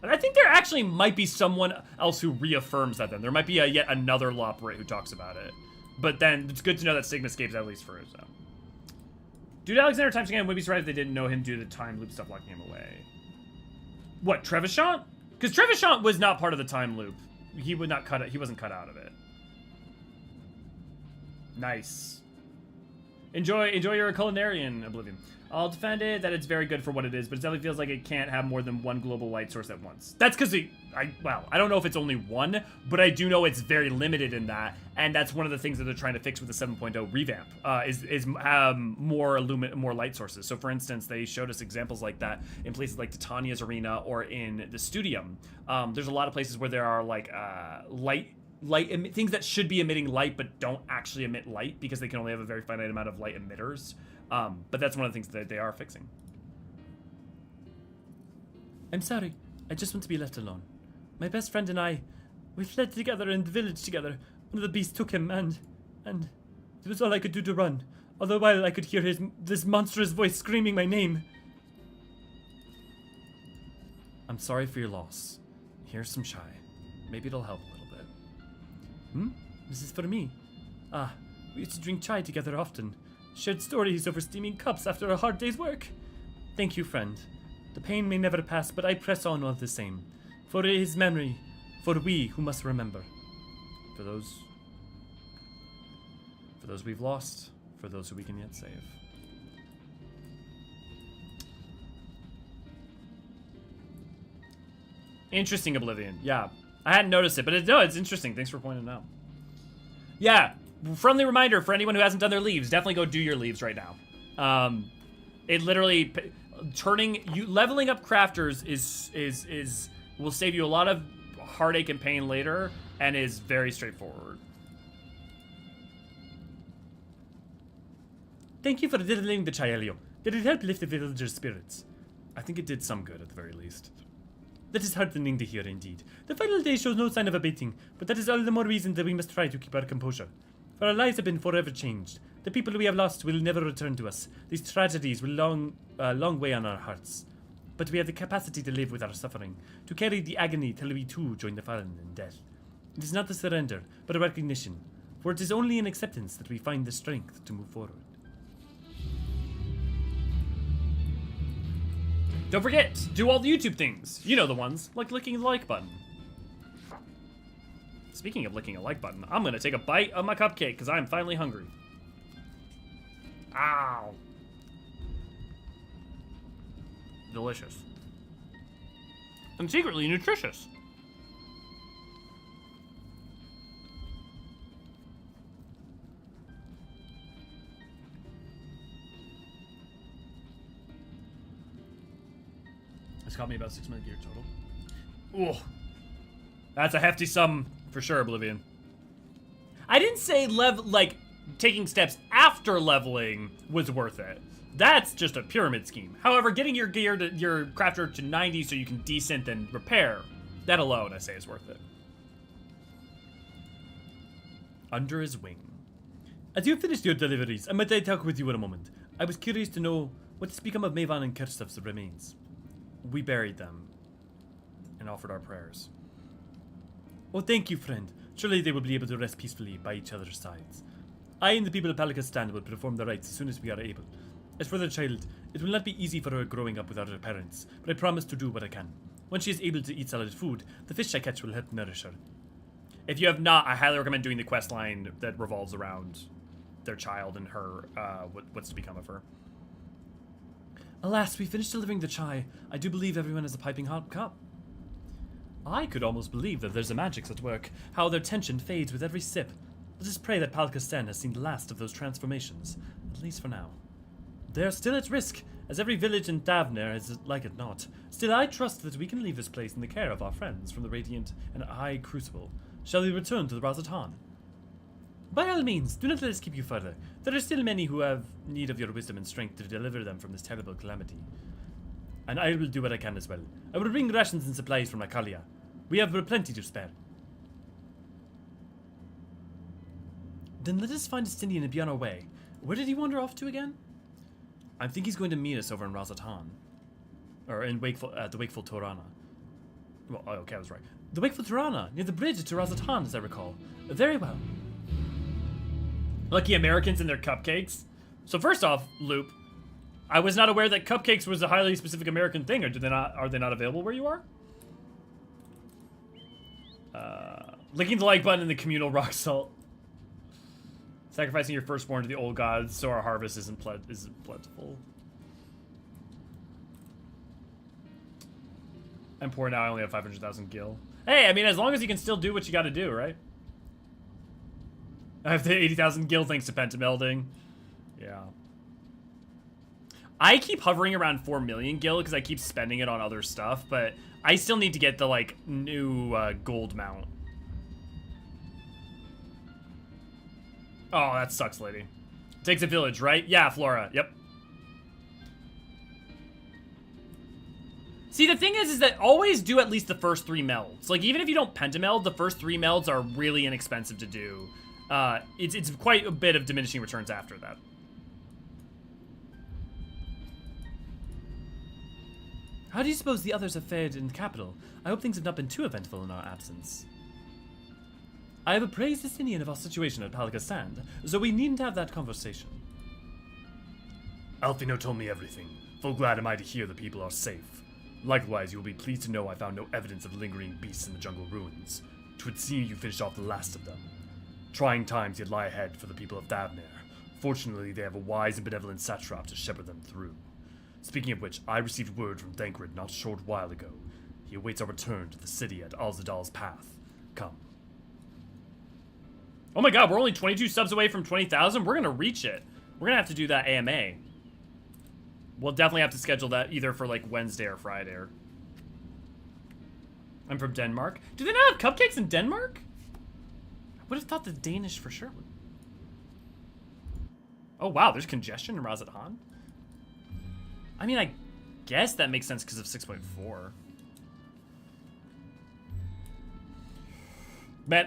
S2: And I think there actually might be someone else who reaffirms that then. There might be yet another Loprit who talks about it. But then it's good to know that Stigmascape's at least for it, so. Dude, Alexander times again would be surprised if they didn't know him due to the time loop stuff locking him away. What, Trevichant? Because Trevichant was not part of the time loop.
S1: he would not cut it. He wasn't cut out of it. Nice. Enjoy your culinarian, Oblivion. I'll defend it that it's very good for what it is, but it definitely feels like it can't have more than one global light source at once. That's because I don't know if it's only one, but I do know it's very limited in that, and that's one of the things that they're trying to fix with the 7.0 revamp, is more light sources. So for instance, they showed us examples like that in places like Titania's Arena or in the Studium. There's a lot of places where there are like things that should be emitting light but don't actually emit light because they can only have a very finite amount of light emitters. But that's one of the things that they are fixing.
S2: I'm sorry. I just want to be left alone. My best friend and I, we fled together in the village together. One of the beasts took him, and it was all I could do to run. All the while I could hear this monstrous voice screaming my name.
S1: I'm sorry for your loss. Here's some chai. Maybe it'll help a little bit.
S2: This is for me. We used to drink chai together often. Shared stories over steaming cups after a hard day's work. Thank you, friend. The pain may never pass, but I press on all the same. For his memory, for we who must remember.
S1: For those we've lost, for those who we can yet save. Interesting, Oblivion. Yeah, I hadn't noticed it, but it's interesting. Thanks for pointing it out. Yeah. Friendly reminder for anyone who hasn't done their leaves, definitely go do your leaves right now. It literally leveling up crafters will save you a lot of heartache and pain later, and is very straightforward.
S2: Thank you for delivering the chai, Elio. Did it help lift the villagers' spirits?
S1: I think it did some good at the very least.
S2: That is heartening to hear indeed. The final day shows no sign of abating, but that is all the more reason that we must try to keep our composure. For our lives have been forever changed. The people we have lost will never return to us. These tragedies will long weigh on our hearts. But we have the capacity to live with our suffering, to carry the agony till we too join the fallen in death. It is not a surrender, but a recognition, for it is only in acceptance that we find the strength to move forward.
S1: Don't forget, do all the YouTube things. You know the ones, like clicking the like button. Speaking of licking a like button, I'm gonna take a bite of my cupcake because I'm finally hungry. Ow. Delicious. And secretly nutritious. It's cost me about 6 million gear total. Ooh. That's a hefty sum for sure, Oblivion. I didn't say taking steps after leveling was worth it. That's just a pyramid scheme. However, getting your gear to your crafter to 90 so you can desynth and repair, that alone I say is worth it. Under his wing.
S2: As you finished your deliveries, might I talk with you in a moment? I was curious to know what has become of Mavan and Kirstev's remains.
S1: We buried them and offered our prayers.
S2: Oh, thank you, friend. Surely they will be able to rest peacefully by each other's sides. I and the people of Palakistan will perform the rites as soon as we are able. As for the child, it will not be easy for her growing up without her parents, but I promise to do what I can. Once she is able to eat solid food, the fish I catch will help nourish her.
S1: If you have not, I highly recommend doing the quest line that revolves around their child and her, what's to become of her.
S2: Alas, we finished delivering the chai. I do believe everyone has a piping hot cup.
S1: I could almost believe that there's a magic's at work.
S2: How their tension fades with every sip. Let us pray that Palkistan has seen the last of those transformations, at least for now. They are still at risk, as every village in Thavner is like it not. Still, I trust that we can leave this place in the care of our friends from the Radiant and High Crucible. Shall we return to the Razatan? By all means, do not let us keep you further. There are still many who have need of your wisdom and strength to deliver them from this terrible calamity. And I will do what I can as well. I will bring rations and supplies from Akalia. We have plenty to spare. Then let us find Estinian and be on our way. Where did he wander off to again?
S1: I think he's going to meet us over in Razatan. Or in the Wakeful Torana. Well, okay, I was right.
S2: The Wakeful Torana, near the bridge to Razatan, as I recall. Very well.
S1: Lucky Americans and their cupcakes. So first off, Loop, I was not aware that cupcakes was a highly specific American thing. Or are they not available where you are? Licking the like button in the communal rock salt. Sacrificing your firstborn to the old gods so our harvest isn't plentiful. I'm poor now, I only have 500,000 gil. Hey, I mean, as long as you can still do what you gotta do, right? I have the 80,000 gil thanks to pentamelding. Yeah. I keep hovering around 4 million gil because I keep spending it on other stuff, but I still need to get the, like, new gold mount. Oh, that sucks, lady. Takes a village, right? Yeah, Flora. Yep. See, the thing is that always do at least the first 3 melds. Like, even if you don't pentameld, the first 3 melds are really inexpensive to do. It's quite a bit of diminishing returns after that.
S2: How do you suppose the others have fared in the capital? I hope things have not been too eventful in our absence. I have appraised the Sinian of our situation at Palakasand, so we needn't have that conversation.
S1: Alfino told me everything. Full glad am I to hear the people are safe. Likewise, you will be pleased to know I found no evidence of lingering beasts in the jungle ruins. 'Twould seem you finished off the last of them. Trying times yet lie ahead for the people of Davnir. Fortunately, they have a wise and benevolent satrap to shepherd them through. Speaking of which, I received word from Thancred not a short while ago. He awaits our return to the city at Alzadal's Path. Come. Oh my god, we're only 22 subs away from 20,000? We're gonna reach it. We're gonna have to do that AMA. We'll definitely have to schedule that either for like Wednesday or Friday. I'm from Denmark. Do they not have cupcakes in Denmark? I would have thought the Danish for sure would. Oh wow, there's congestion in Razadhan? I mean, I guess that makes sense because of 6.4. Man,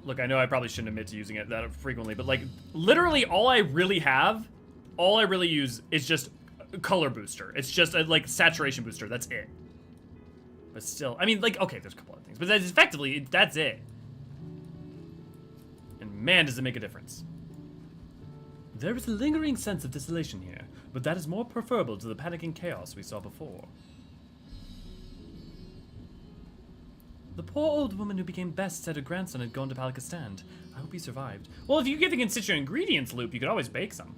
S1: look, I know I probably shouldn't admit to using it that frequently, but like, literally all I really use is just a color booster. It's just a, like, saturation booster. That's it. But still, I mean, like, okay, there's a couple other things, but that's effectively, that's it. And man, does it make a difference.
S2: There is a lingering sense of desolation here, but that is more preferable to the panic and chaos we saw before. The poor old woman who became best said her grandson had gone to Palakasand. I hope he survived.
S1: Well, if you get the constituent ingredients loop, you could always bake some.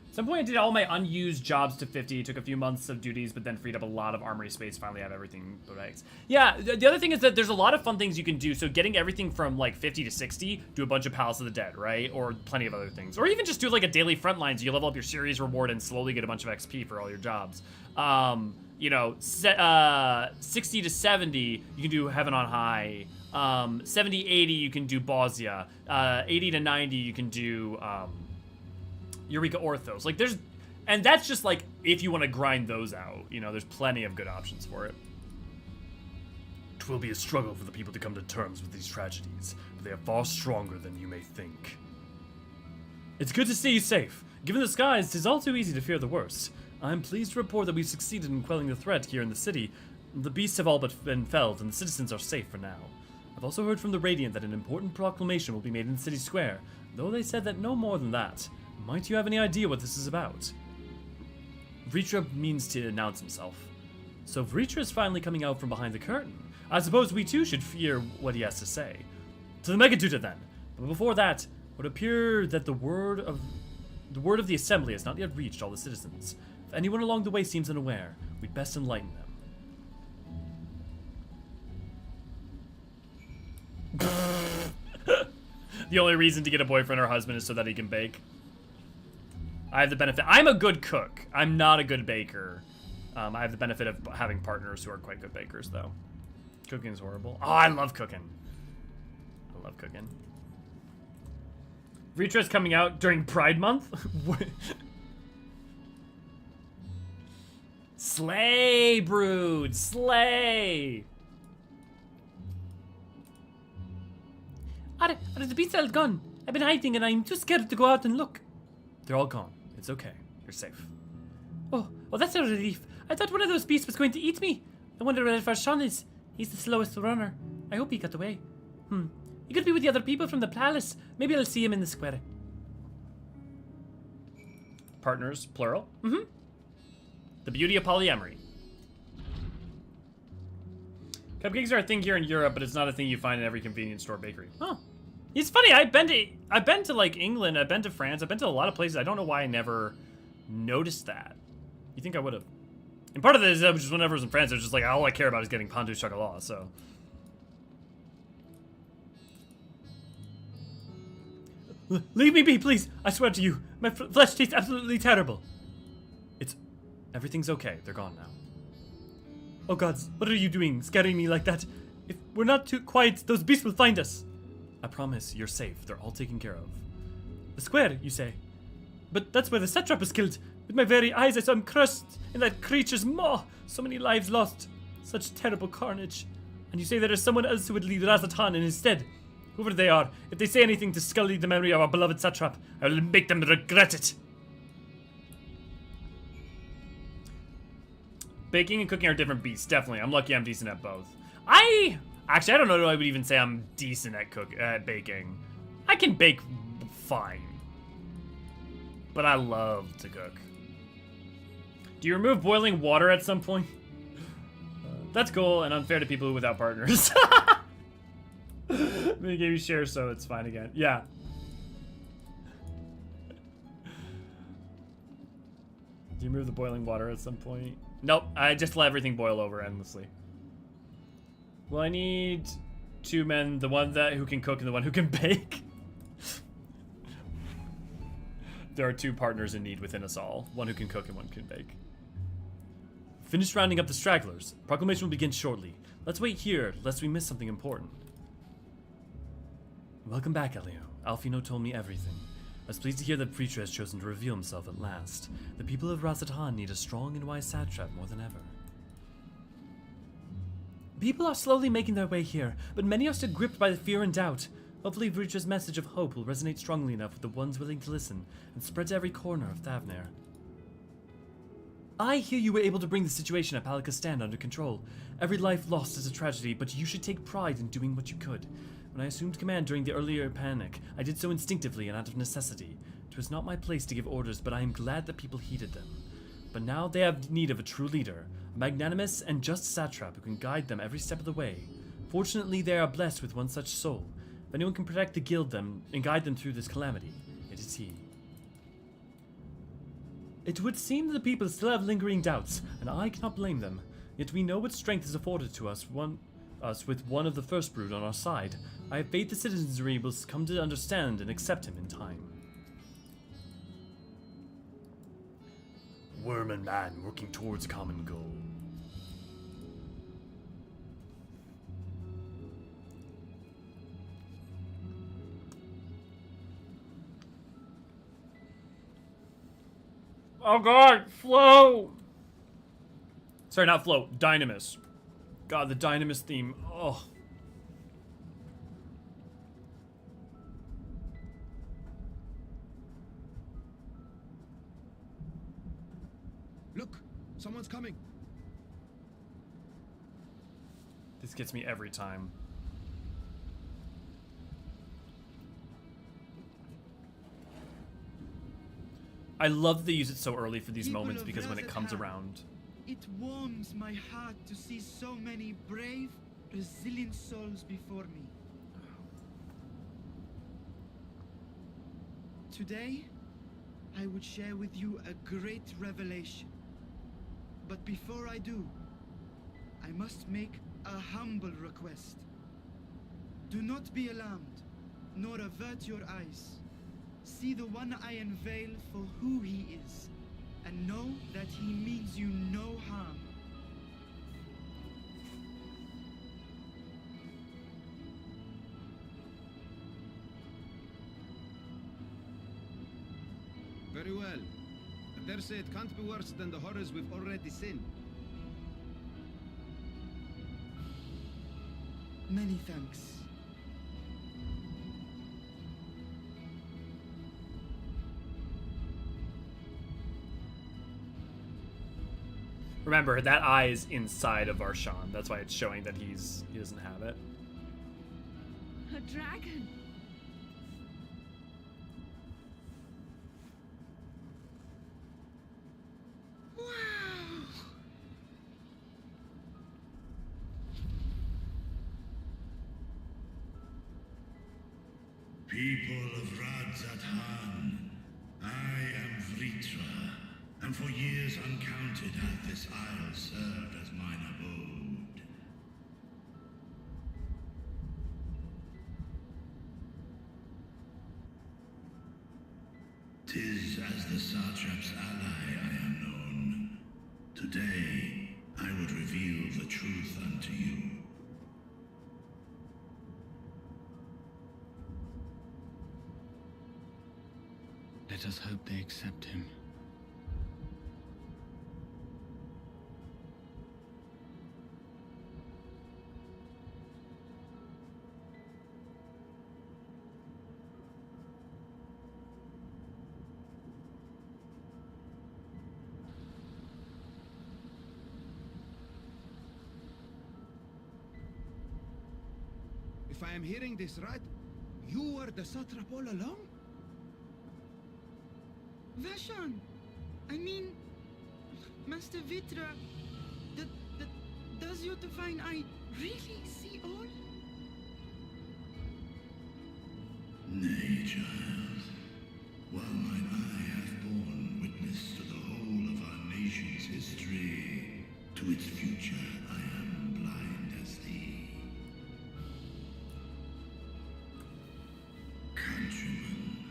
S1: At some point, I did all my unused jobs to 50, took a few months of duties, but then freed up a lot of armory space, finally have everything baked. Yeah, the other thing is that there's a lot of fun things you can do, so getting everything from, like, 50 to 60, do a bunch of Palace of the Dead, right? Or plenty of other things. Or even just do, like, a daily frontline, so you level up your series reward and slowly get a bunch of XP for all your jobs. You know, 60 to 70, you can do Heaven on High. 70, 80, you can do Bosnia. 80 to 90, you can do, Eureka Orthos. Like, and that's just, like, if you want to grind those out. You know, there's plenty of good options for it. 'Twill be a struggle for the people to come to terms with these tragedies, but they are far stronger than you may think.
S2: It's good to see you safe. Given the skies, 'tis all too easy to fear the worst. I'm pleased to report that we've succeeded in quelling the threat here in the city. The beasts have all but been felled, and the citizens are safe for now. I've also heard from the Radiant that an important proclamation will be made in the city square, though they said that no more than that. Might you have any idea what this is about? Vritra means to announce himself. So Vritra is finally coming out from behind the curtain. I suppose we too should fear what he has to say. To the Megaduta then. But before that, it would appear that the word of the assembly has not yet reached all the citizens. If anyone along the way seems unaware, we'd best enlighten them.
S1: The only reason to get a boyfriend or husband is so that he can bake. I have the benefit. I'm a good cook. I'm not a good baker. I have the benefit of having partners who are quite good bakers, though. Cooking is horrible. Oh, I love cooking. I love cooking. Vritra's coming out during Pride Month? Slay, brood! Slay!
S2: Are the beasts all gone? I've been hiding and I'm too scared to go out and look.
S1: They're all gone. It's okay. You're safe.
S2: Oh, well, that's a relief. I thought one of those beasts was going to eat me. I wonder where Farshawn is. He's the slowest runner. I hope he got away. He could be with the other people from the palace. Maybe I'll see him in the square.
S1: Partners, plural. The beauty of polyamory. Cupcakes are a thing here in Europe, but it's not a thing you find in every convenience store bakery. Huh. It's funny, I've been to like England, I've been to France, I've been to a lot of places. I don't know why I never noticed that. You think I would have? And part of this is just whenever I was in France, it was just like all I care about is getting pain du chocolat, so. Leave me be, please. I swear to you, my flesh tastes absolutely terrible. Everything's okay. They're gone now. Oh gods, what are you doing, scaring me like that? If we're not too quiet, those beasts will find us. I promise, you're safe. They're all taken care of. The square, you say? But that's where the satrap was killed. With my very eyes, I saw him crushed in that creature's maw. So many lives lost. Such terrible carnage. And you say there is someone else who would lead Razatan in his stead. Whoever they are, if they say anything to sully the memory of our beloved satrap, I will make them regret it. Baking and cooking are different beasts, definitely. I'm lucky I'm decent at both. Actually, I don't know if I would even say I'm decent at baking. I can bake fine. But I love to cook. Do you remove boiling water at some point? That's cool and unfair to people without partners. They gave you share, so it's fine again. Yeah. Do you remove the boiling water at some point? Nope, I just let everything boil over endlessly. Well, I need 2 men, the one who can cook and the one who can bake. There are 2 partners in need within us all. One who can cook and one who can bake. Finish rounding up the stragglers. Proclamation will begin shortly. Let's wait here, lest we miss something important. Welcome back, Elio. Alfino told me everything. I was pleased to hear that Preacher has chosen to reveal himself at last. The people of Razatan need a strong and wise satrap more than ever. People are slowly making their way here, but many are still gripped by the fear and doubt. Hopefully Preacher's message of hope will resonate strongly enough with the ones willing to listen and spread to every corner of Thavnair. I hear you were able to bring the situation at Palikistan under control. Every life lost is a tragedy, but you should take pride in doing what you could. When I assumed command during the earlier panic, I did so instinctively and out of necessity. It was not my place to give orders, but I am glad that people heeded them. But now they have need of a true leader, a magnanimous and just satrap who can guide them every step of the way. Fortunately, they are blessed with one such soul. If anyone can protect the guild and guide them through this calamity, it is he. It would seem that the people still have lingering doubts, and I cannot blame them. Yet we know what strength is afforded to us with one of the first brood on our side. I have faith the citizenry will come to understand and accept him in time. Worm and man working towards a common goal. Oh god, Flow! Sorry, not Flow, Dynamis. God, the Dynamis theme, oh.
S3: Look, someone's coming.
S1: This gets me every time. I love that they use it so early for these moments because when it comes around.
S11: It warms my heart to see so many brave, resilient souls before me. Today, I would share with you a great revelation. But before I do, I must make a humble request. Do not be alarmed, nor avert your eyes. See the one I unveil for who he is, and know that he means you no harm.
S6: Very well. I dare say it can't be worse than the horrors we've already seen.
S11: Many thanks.
S1: Remember, that eye is inside of Arshan. That's why it's showing that he doesn't have it.
S9: A dragon. Wow.
S4: People of Radzat-Han, I am Vritra, and for years uncounted hath this isle served as mine abode. 'Tis as the Satrap's ally I am known. Today, I would reveal the truth unto you.
S12: Let us hope they accept him.
S11: If I am hearing this right, you were the satrap all along?
S5: Vashan! I mean, Master Vitra, does your divine eye really see all?
S4: Nay, child. While mine eye hath borne witness to the whole of our nation's history, to its future I am blind as thee. Countrymen,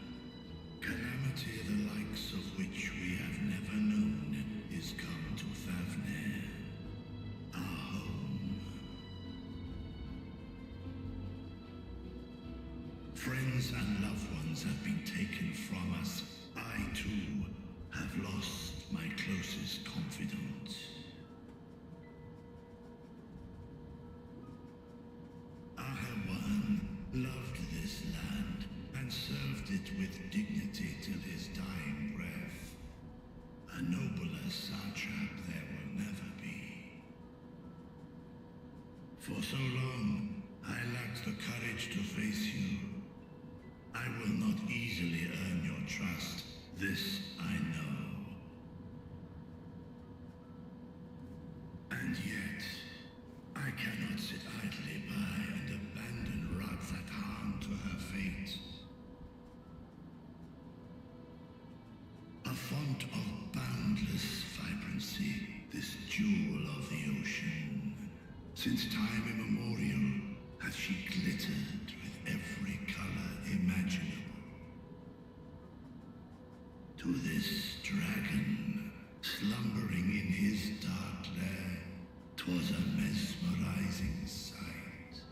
S4: calamity the likes of which we have never known is come to Favnir, our home. Friends and loved ones have been taken from us. I, too, have lost my closest confidant. Ahawan loved this land and served it with dignity till his dying breath. A nobler satrap there will never be. For so long, I lacked the courage to face you. I will not easily earn your trust, this I know. And yet, I cannot sit idly by and abandon Radzat-Han to her fate. A font of boundless vibrancy, this jewel of the ocean. Since time immemorial, hath she glittered with every color imaginable. To this dragon, slumbering in his dark lair, 'twas a mesmerizing sight,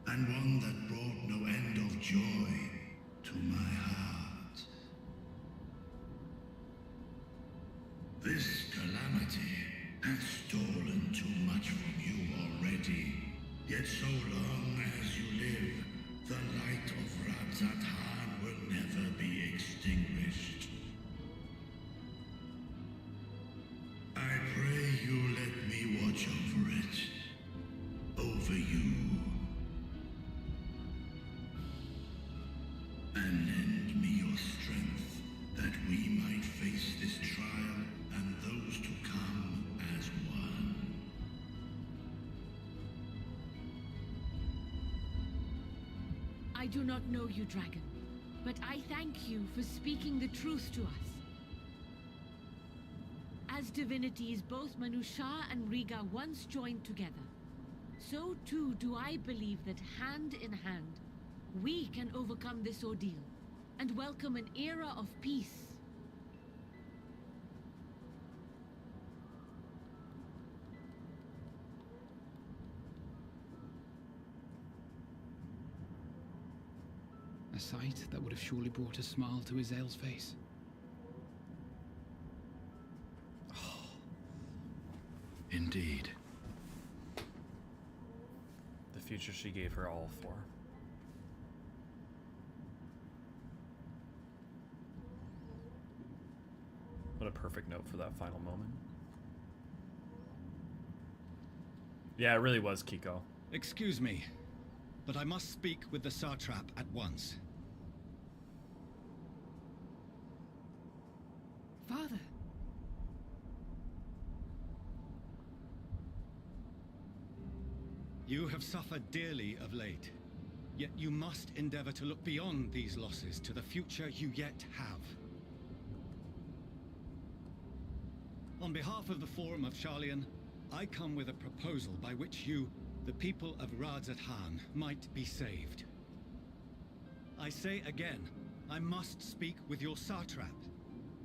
S4: and one that brought no end of joy to my heart. This calamity hath stolen too much from you already, yet so long as you live, the light of Radzat-Han will never be extinguished. I pray you let me watch over it. Over you. And lend me your strength, that we might face this trial and those to come as one.
S13: I do not know you, dragon, but I thank you for speaking the truth to us. As divinities, both Manusha and Riga once joined together, so too do I believe that hand in hand, we can overcome this ordeal and welcome an era of peace.
S12: A sight that would have surely brought a smile to Hydaelyn's face.
S3: Indeed.
S1: The future she gave her all for. What a perfect note for that final moment. Yeah, it really was, Kiko.
S14: Excuse me, but I must speak with the satrap at once.
S7: Father.
S14: You have suffered dearly of late. Yet you must endeavor to look beyond these losses to the future you yet have. On behalf of the Forum of Sharlayan, I come with a proposal by which you, the people of Radzat-Han, might be saved. I say again, I must speak with your satrap.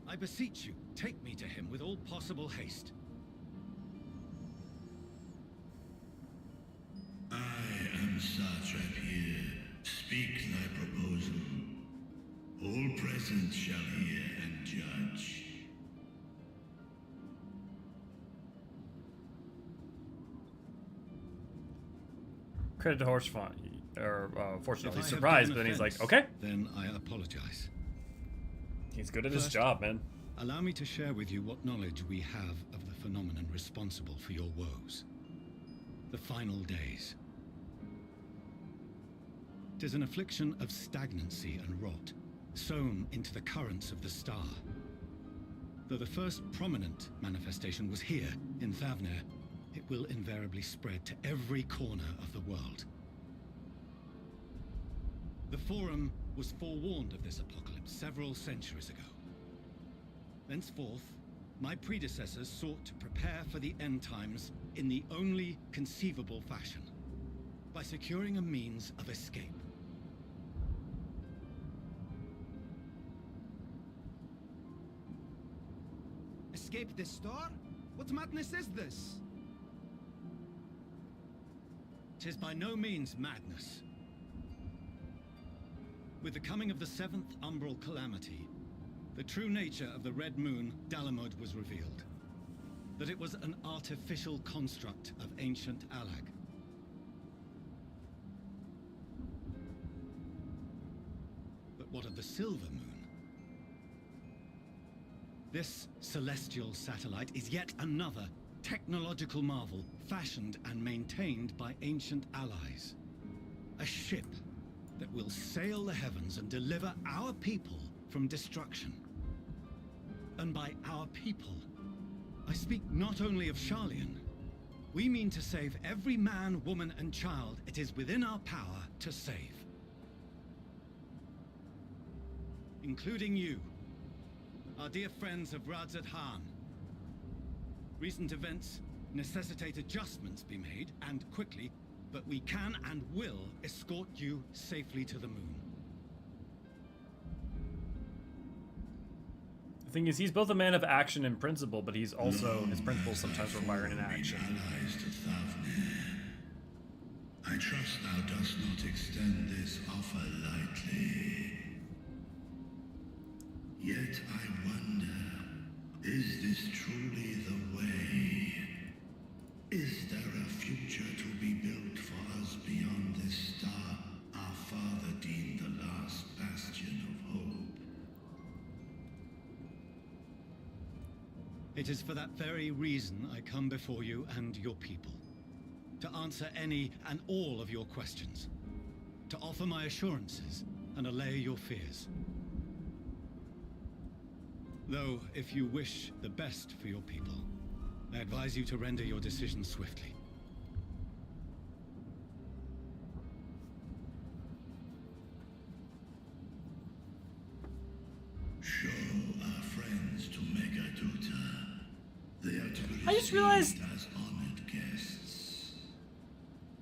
S14: I beseech you, take me to him with all possible haste.
S4: I am satrap here. Speak thy proposal. All present shall hear and judge.
S1: Credit to Horsefont, or fortunately
S14: If I have
S1: surprised,
S14: given
S1: but then he's like,
S14: offense,
S1: okay.
S14: Then I apologize.
S1: He's good at his
S14: First,
S1: job, man.
S14: Allow me to share with you what knowledge we have of the phenomenon responsible for your woes. The final days. 'Tis an affliction of stagnancy and rot, sown into the currents of the star. Though the first prominent manifestation was here, in Thavnir, it will invariably spread to every corner of the world. The Forum was forewarned of this apocalypse several centuries ago. Thenceforth, my predecessors sought to prepare for the end times in the only conceivable fashion, by securing a means of escape.
S11: Escape the star? What madness is this?
S14: 'Tis by no means madness. With the coming of the 7th umbral calamity, the true nature of the Red Moon, Dalamud, was revealed. That it was an artificial construct of ancient Alag. But what of the Silver Moon? This celestial satellite is yet another technological marvel fashioned and maintained by ancient allies. A ship that will sail the heavens and deliver our people from destruction. And by our people, I speak not only of Sharlayan. We mean to save every man, woman, and child it is within our power to save. Including you, our dear friends of Radzat-Han. Recent events necessitate adjustments be made, and quickly, but we can and will escort you safely to the moon.
S1: The thing is, he's both a man of action and principle, but he's also, his principles sometimes require an action.
S4: Allies to Thavnir. I trust thou dost not extend this offer lightly. Yet I wonder, is this truly the way? Is there a future to be built for us beyond this star our father deemed the last bastion of hope?
S14: It is for that very reason I come before you and your people. To answer any and all of your questions. To offer my assurances and allay your fears. Though, if you wish the best for your people, I advise you to render your decision swiftly.
S4: Show our friends to Megaduta. They are to be
S1: I just realized
S4: as honored guests.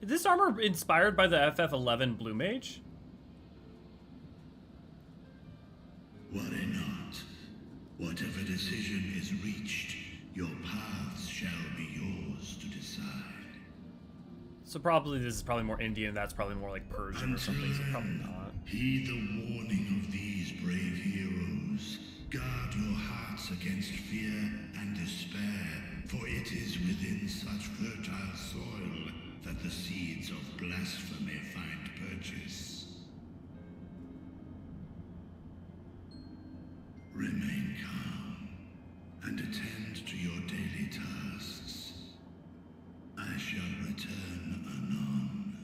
S1: is this armor inspired by the FF11 Blue Mage?
S4: Worry not. Whatever decision is reached, your paths shall be yours to decide.
S1: So probably this is probably more Indian, that's probably more like Persian or something, so probably not.
S4: Heed the warning of these brave heroes. Guard your hearts against fear and despair, for it is within such fertile soil that the seeds of blasphemy find purchase. Remain calm and attend to your daily tasks. I shall return anon.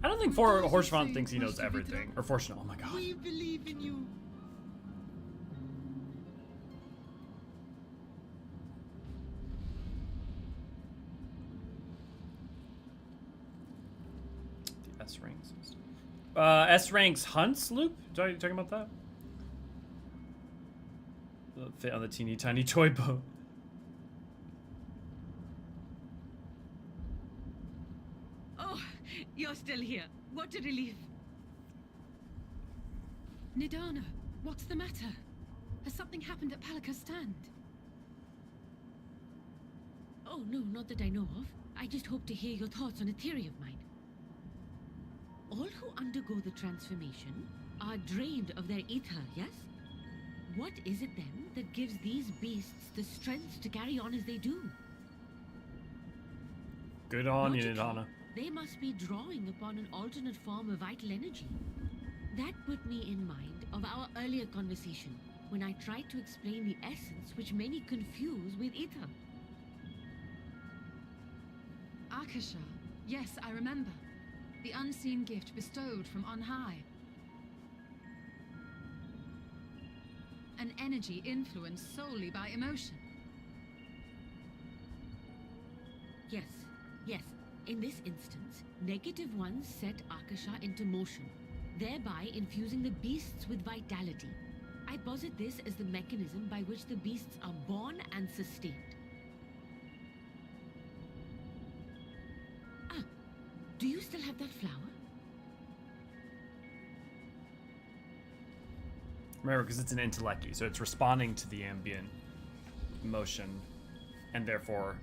S1: I don't think Horsefont thinks he knows everything. Or Fortune, oh my god.
S11: We believe in you.
S1: S ranks. S ranks hunts loop? Are you talking about that? Fit on the teeny tiny toy boat.
S13: Oh, you're still here. What a relief.
S7: Nidana, what's the matter? Has something happened at Palaka's stand?
S13: Oh, no, not that I know of. I just hope to hear your thoughts on a theory of mine. All who undergo the transformation are drained of their ether, yes? What is it then that gives these beasts the strength to carry on as they do?
S1: Good on you,
S13: Logically,
S1: Nidana.
S13: they must be drawing upon an alternate form of vital energy. That put me in mind of our earlier conversation, when I tried to explain the essence which many confuse with ether.
S7: Akasha. Yes, I remember. The unseen gift bestowed from on high. An energy influenced solely by emotion.
S13: Yes, yes. In this instance, negative ones set Akasha into motion, thereby infusing the beasts with vitality. I posit this as the mechanism by which the beasts are born and sustained. Ah, do you still have that flower?
S1: Remember, because it's an intellecty, so it's responding to the ambient motion, and therefore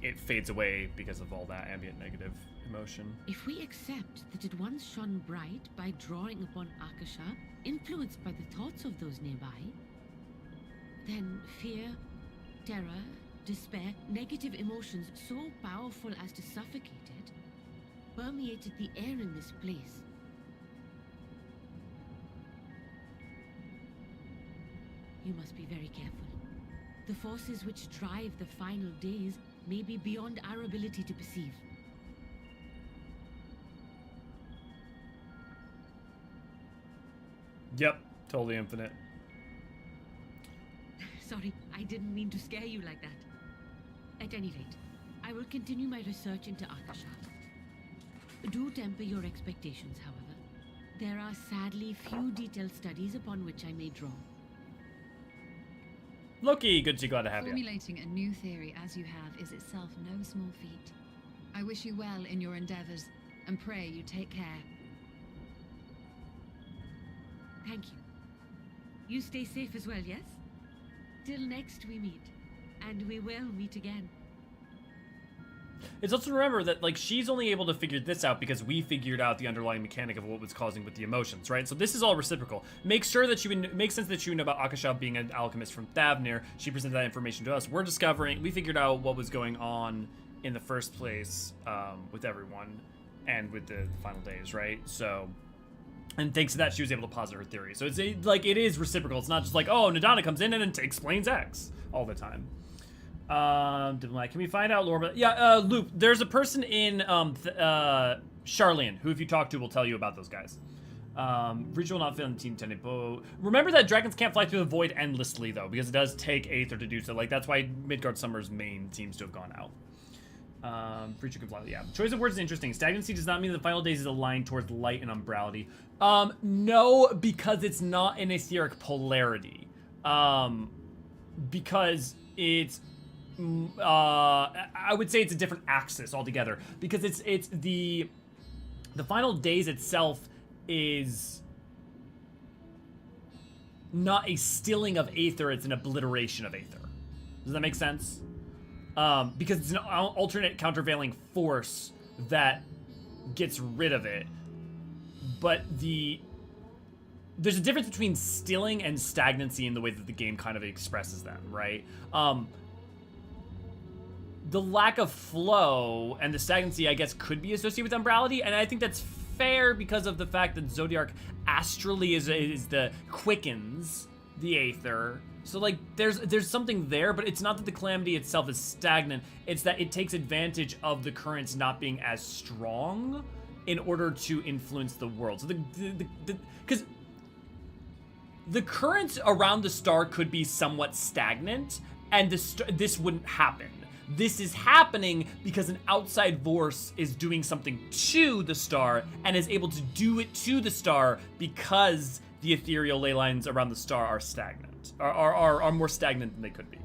S1: it fades away because of all that ambient negative emotion.
S13: If we accept that it once shone bright by drawing upon Akasha, influenced by the thoughts of those nearby, then fear, terror, despair, negative emotions so powerful as to suffocate it, permeated the air in this place. You must be very careful. The forces which drive the final days may be beyond our ability to perceive.
S1: Yep, totally infinite.
S13: Sorry, I didn't mean to scare you like that. At any rate, I will continue my research into Akasha. Do temper your expectations, however. There are sadly few detailed studies upon which I may draw.
S1: Loki, good to glad to have you.
S7: Formulating a new theory as you have is itself no small feat. I wish you well in your endeavors, and pray you take care.
S13: Thank you. You stay safe as well, yes? Till next we meet. And we will meet again.
S1: It's also to remember that, like, she's only able to figure this out because we figured out the underlying mechanic of what was causing with the emotions, right? So this is all reciprocal. Make sure that makes sense that you know about Akasha being an alchemist from Thavnir. She presented that information to us. We figured out what was going on in the first place with everyone and with the final days, right? So, and thanks to that, she was able to posit her theory. So it's like, it is reciprocal. It's not just like, oh, Nidana comes in and explains X all the time. Can we find out Laura? Yeah, Luke, there's a person in Charlene who, if you talk to, will tell you about those guys. Breach will not fit on the Team Tenebo. Remember that dragons can't fly through the void endlessly, though, because it does take Aether to do so. Like, that's why Midgard Summer's main seems to have gone out. Preacher can fly. Yeah, choice of words is interesting. Stagnancy does not mean the final days is aligned towards light and umbrality. No, because it's not an etheric polarity. Because it's I would say it's a different axis altogether, because it's the final days itself is not a stilling of Aether, it's an obliteration of Aether. Does that make sense? Because it's an alternate countervailing force that gets rid of it. But there's a difference between stilling and stagnancy in the way that the game kind of expresses them, right? The lack of flow and the stagnancy, I guess, could be associated with umbrality, and I think that's fair because of the fact that Zodiark astrally is the quickens the Aether. So, like, there's something there, but it's not that the calamity itself is stagnant. It's that it takes advantage of the currents not being as strong in order to influence the world. So because the currents around the star could be somewhat stagnant, and this wouldn't happen. This is happening because an outside force is doing something to the star and is able to do it to the star because the ethereal ley lines around the star are stagnant, are more stagnant than they could be.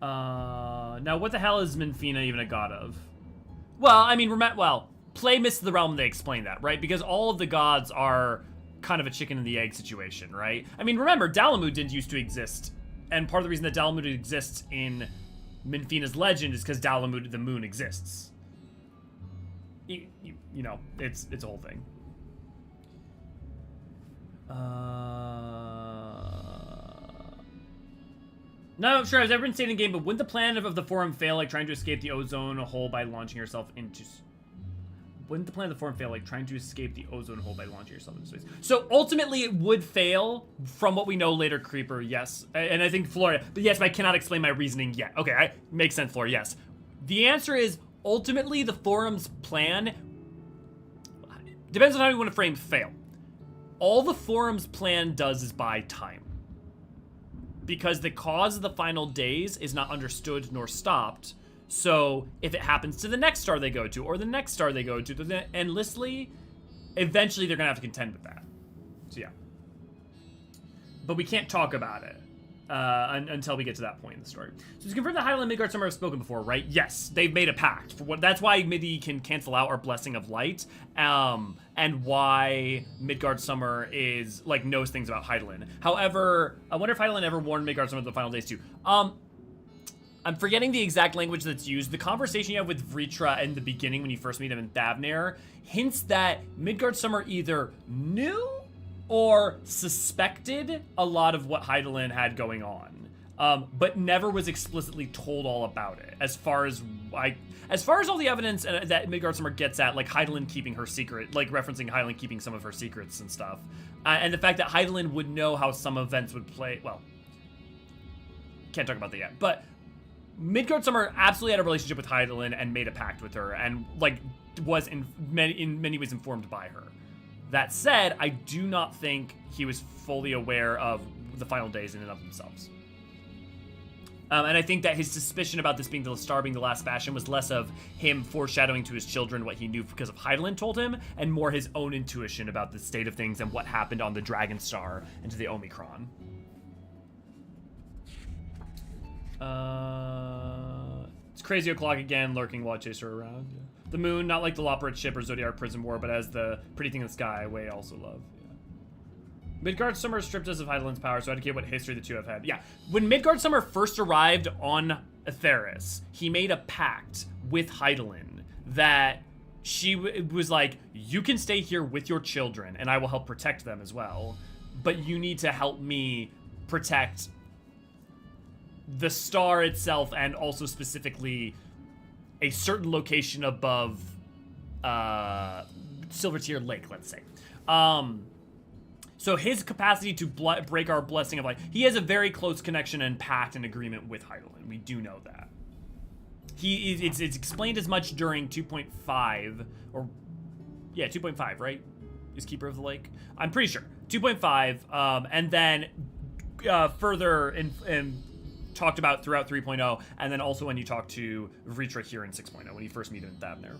S1: Now, what the hell is Minfina even a god of? Well, I mean, play Mist of the Realm, they explain that, right? Because all of the gods are kind of a chicken and the egg situation, right? I mean, remember, Dalamud didn't used to exist, and part of the reason that Dalamud exists in Minfina's legend is because Dalamud, the moon, exists. You know, it's a whole thing. No, sure, I've never been stayed in game, but wouldn't the plan of the Forum fail, like trying to escape the ozone hole by launching yourself into... Wouldn't the plan of the Forum fail, like trying to escape the ozone hole by launching yourself into space? So ultimately it would fail from what we know later, Creeper, yes. And I think Floria, but yes, but I cannot explain my reasoning yet. Okay, makes sense, Floria, yes. The answer is, ultimately the Forum's plan, depends on how you want to frame fail. All the Forum's plan does is buy time. Because the cause of the final days is not understood nor stopped. So if it happens to the next star they go to, or the next star they go to, endlessly, eventually they're gonna have to contend with that. So yeah. But we can't talk about it until we get to that point in the story. So to confirm that Hydaelyn and Midgard Summer have spoken before, right? Yes, they've made a pact. That's why Midi can cancel out our Blessing of Light, and why Midgard Summer is, like, knows things about Hydaelyn. However, I wonder if Hydaelyn ever warned Midgard Summer of the final days too. I'm forgetting the exact language that's used. The conversation you have with Vritra in the beginning when you first meet him in Thavnair hints that Midgard Summer either knew or suspected a lot of what Hydaelyn had going on, but never was explicitly told all about it. As far as all the evidence that Midgard Summer gets at, like Hydaelyn keeping her secret, like referencing Hydaelyn keeping some of her secrets and stuff, and the fact that Hydaelyn would know how some events would play. Well, can't talk about that yet, but Midgard Summer absolutely had a relationship with Hydaelyn and made a pact with her, and like was in many ways informed by her. That said, I do not think he was fully aware of the final days in and of themselves. And I think that his suspicion about this being the star being the last bastion was less of him foreshadowing to his children what he knew because of Hydaelyn told him, and more his own intuition about the state of things and what happened on the Dragon Star and to the Omicron. It's Crazy O'Clock again, lurking while I chase her around. Yeah. The moon, not like the Loperate ship or Zodiac prison war, but as the pretty thing in the sky, way I also love. Yeah. Midgard Summer stripped us of Hydaelyn's power, so I indicate what history the two have had. Yeah, when Midgard Summer first arrived on Etheris, he made a pact with Hydaelyn that she was like, you can stay here with your children, and I will help protect them as well, but you need to help me protect the star itself, and also specifically a certain location above Silvertear Lake, let's say. So his capacity to break our Blessing of Light, he has a very close connection and pact and agreement with Hydaelyn. We do know that. It's explained as much during 2.5, or yeah, 2.5, right? Is Keeper of the Lake? I'm pretty sure 2.5, and then further in talked about throughout 3.0, and then also when you talk to Vritra here in 6.0, when you first meet him in Thavnair.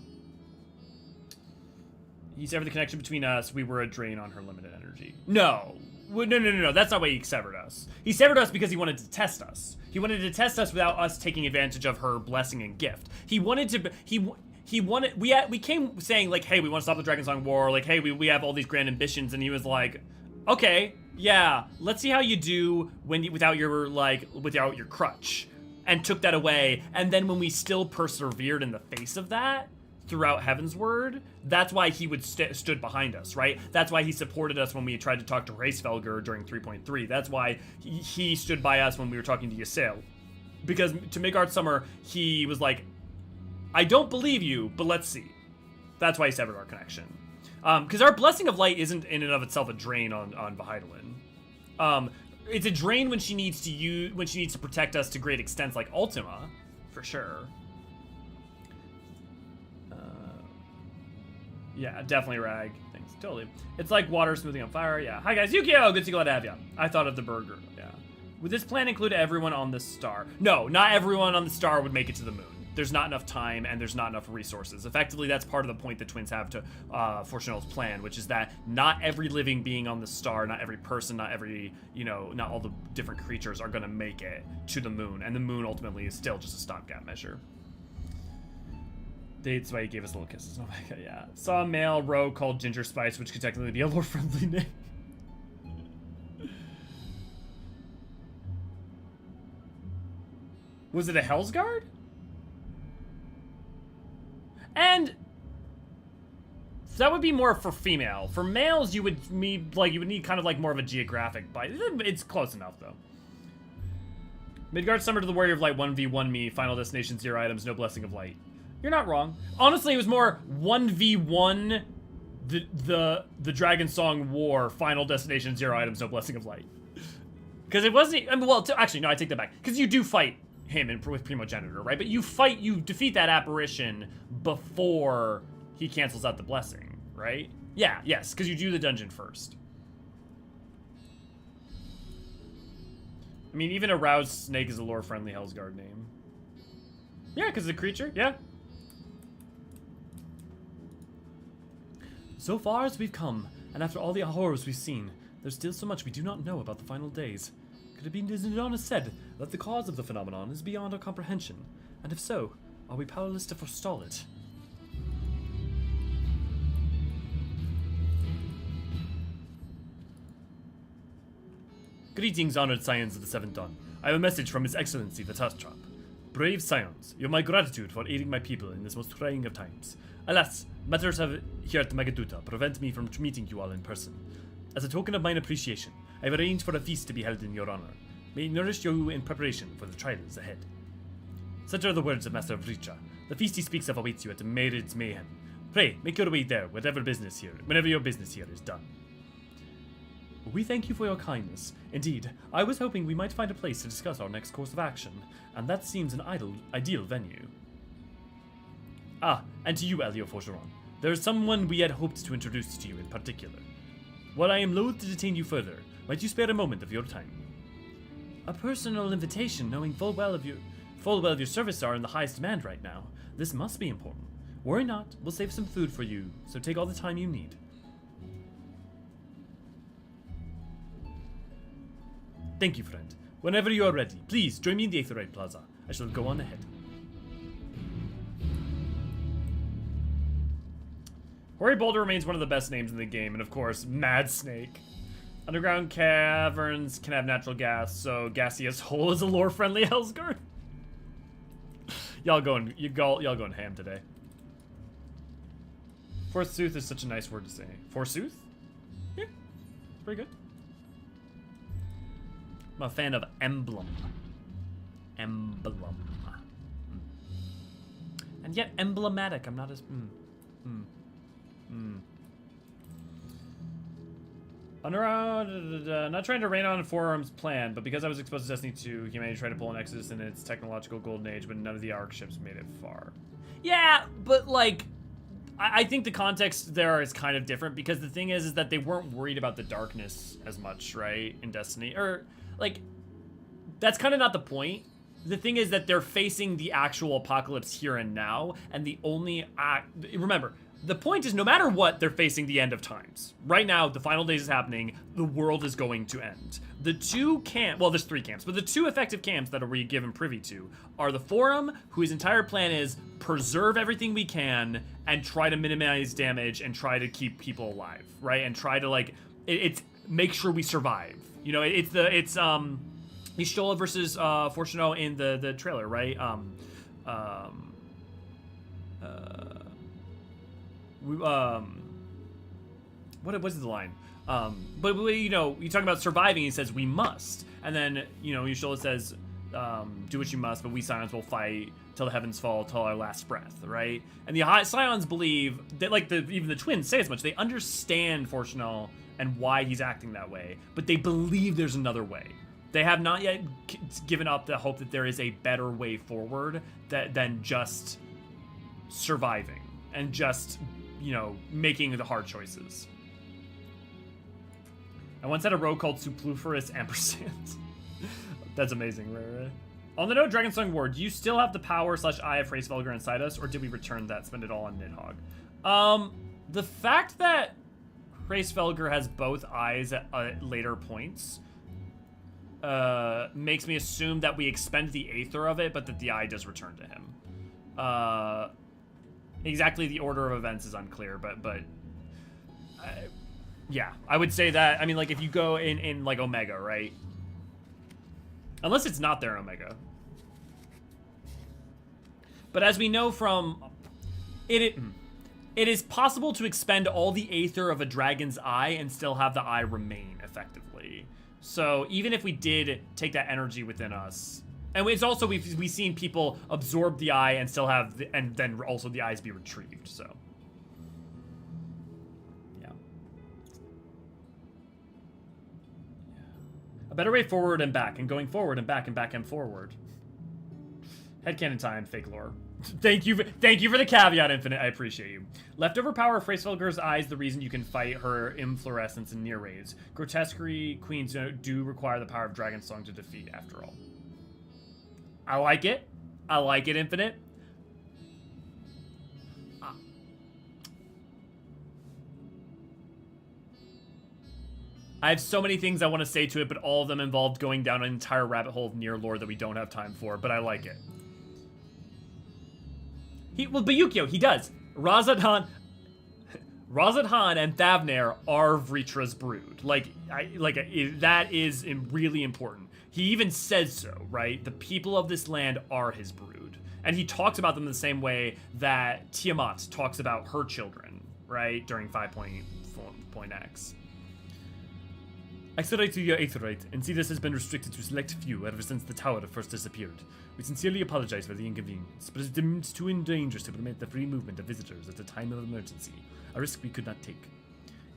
S1: He severed the connection between us. We were a drain on her limited energy. No. No. That's not why he severed us. He severed us because he wanted to test us. He wanted to test us without us taking advantage of her blessing and gift. He wanted to... We came saying, like, hey, we want to stop the Dragonsong War. Like, hey, we have all these grand ambitions. And he was like, okay, yeah, let's see how you do without your crutch, and took that away. And then when we still persevered in the face of that throughout Heavensward, that's why he stood behind us, right? That's why he supported us when we tried to talk to Hraesvelgr during 3.3. That's why he stood by us when we were talking to Ysael. Because to Midgard Summer, he was like, I don't believe you, but let's see. That's why he severed our connection. Because our Blessing of Light isn't in and of itself a drain on Hydaelyn. It's a drain when she needs to protect us to great extents, like Ultima, for sure. Yeah, definitely Rag. Thanks, totally. It's like water smoothing on fire. Yeah. Hi guys, Yukio. Good to glad to have you. I thought of the burger. Yeah. Would this plan include everyone on the star? No, not everyone on the star would make it to the moon. There's not enough time and there's not enough resources. Effectively, that's part of the point the twins have to Fortunel's plan, which is that not every living being on the star, not every person, not every, you know, not all the different creatures are going to make it to the moon. And the moon ultimately is still just a stopgap measure. That's why he gave us little kisses. Oh my god, yeah. Saw a male rogue called Ginger Spice, which could technically be a lore-friendly name. Was it a Hell's Guard? And that would be more for female. For males, you would need kind of like more of a geographic bite. It's close enough though. Midgard summoned to the Warrior of Light 1v1 me. Final destination 0 items, no blessing of light. You're not wrong. Honestly, it was more 1v1 the Dragon Song War. Final destination 0 items, no blessing of light. Because it wasn't. I mean, well, actually, no, I take that back. Because you do fight him with Primogenitor, right? But you defeat that apparition before he cancels out the blessing, right? Yeah, yes, because you do the dungeon first. I mean, even Aroused Snake is a lore-friendly Hellsguard name. Yeah, because the creature, yeah. So far as we've come, and after all the horrors we've seen, there's still so much we do not know about the final days. Could it be Nizidana said that the cause of the phenomenon is beyond our comprehension? And if so, are we powerless to forestall it? Greetings, honored scions of the Seventh Dawn. I have a message from His Excellency the Tustrap. Brave scions, you have my gratitude for aiding my people in this most trying of times. Alas, matters here at Magaduta prevent me from meeting you all in person. As a token of mine appreciation, I have arranged for a feast to be held in your honor. May it nourish you in preparation for the trials ahead. Such are the words of Master Vricha. The feast he speaks of awaits you at Mairid's Mayhem. Pray, make your way there, whenever your business here is done. We thank you for your kindness. Indeed, I was hoping we might find a place to discuss our next course of action, and that seems an ideal venue. Ah, and to you, Elio Forgeron. There is someone we had hoped to introduce to you in particular. While I am loath to detain you further, might you spare a moment of your time? A personal invitation, knowing full well your services are in the highest demand right now. This must be important. Worry not, we'll save some food for you, so take all the time you need. Thank you, friend. Whenever you are ready, please join me in the Aetherite Plaza. I shall go on ahead. Hoary Boulder remains one of the best names in the game, and of course, Mad Snake. Underground caverns can have natural gas, so Gaseous Hole is a lore-friendly Hellsguard. Y'all going ham today. Forsooth is such a nice word to say. Forsooth? Yeah, pretty good. I'm a fan of Emblem. Emblem. And yet emblematic. I'm not as... Not trying to rain on Forum's plan, but because I was exposed to Destiny 2, humanity tried to pull an Exodus in its technological golden age, but none of the Ark ships made it far. Yeah, but like, I think the context there is kind of different, because the thing is that they weren't worried about the darkness as much, right, in Destiny. Or, like, that's kind of not the point. The thing is that they're facing the actual apocalypse here and now, and the only remember, the point is no matter what, they're facing the end of times. Right now, the final days is happening, the world is going to end. The two well, there's 3 camps, but the 2 effective camps that are given privy to are the Forum, whose entire plan is preserve everything we can and try to minimize damage and try to keep people alive, right? And try to, like, it's make sure we survive. You know, it's Y'shtola versus Fortuno in the trailer, right? What was the line? But you know, you talk about surviving. He says we must, and then you know, Y'shtola says, "Do what you must, but we Scions will fight till the heavens fall, till our last breath." Right? And the Scions believe that, like even the twins say as much. They understand Fortuno and why he's acting that way, but they believe there's another way. They have not yet given up the hope that there is a better way forward than just surviving and just, you know, making the hard choices. I once had a rogue called Supluferous Ampersand. That's amazing, right? On the note, Dragonsong War, do you still have the power / eye of Hraesvelgr inside us, or did we return that, spend it all on Nidhogg? The fact that Hraesvelgr has both eyes at later points makes me assume that we expend the Aether of it, but that the eye does return to him. Exactly the order of events is unclear, but yeah, I would say that. I mean, like, if you go in like Omega, right? Unless it's not there in Omega. But as we know from it is possible to expend all the Aether of a dragon's eye and still have the eye remain effectively. So even if we did take that energy within us, and it's also we've seen people absorb the eye and still have and then also the eyes be retrieved. So yeah, a better way forward and back, and going forward and back and back and forward. Headcanon time, fake lore. Thank you for the caveat, Infinite. I appreciate you. Leftover power of Hraesvelgr's eyes, the reason you can fight her inflorescence and near raids. Grotesquerie queens do require the power of Dragonsong to defeat, after all. I like it. I like it, Infinite. I have so many things I want to say to it, but all of them involved going down an entire rabbit hole of near lore that we don't have time for, but I like it. But Yukio, he does. Razadhan and Thavnair are Vritra's brood. That is really important. He even says so, right? The people of this land are his brood. And he talks about them the same way that Tiamat talks about her children, right? During 5.X. Accelerate to your Aetherite, and see this has been restricted to select few ever since the tower first disappeared. We sincerely apologize for the inconvenience, but it is too dangerous to permit the free movement of visitors at a time of emergency, a risk we could not take.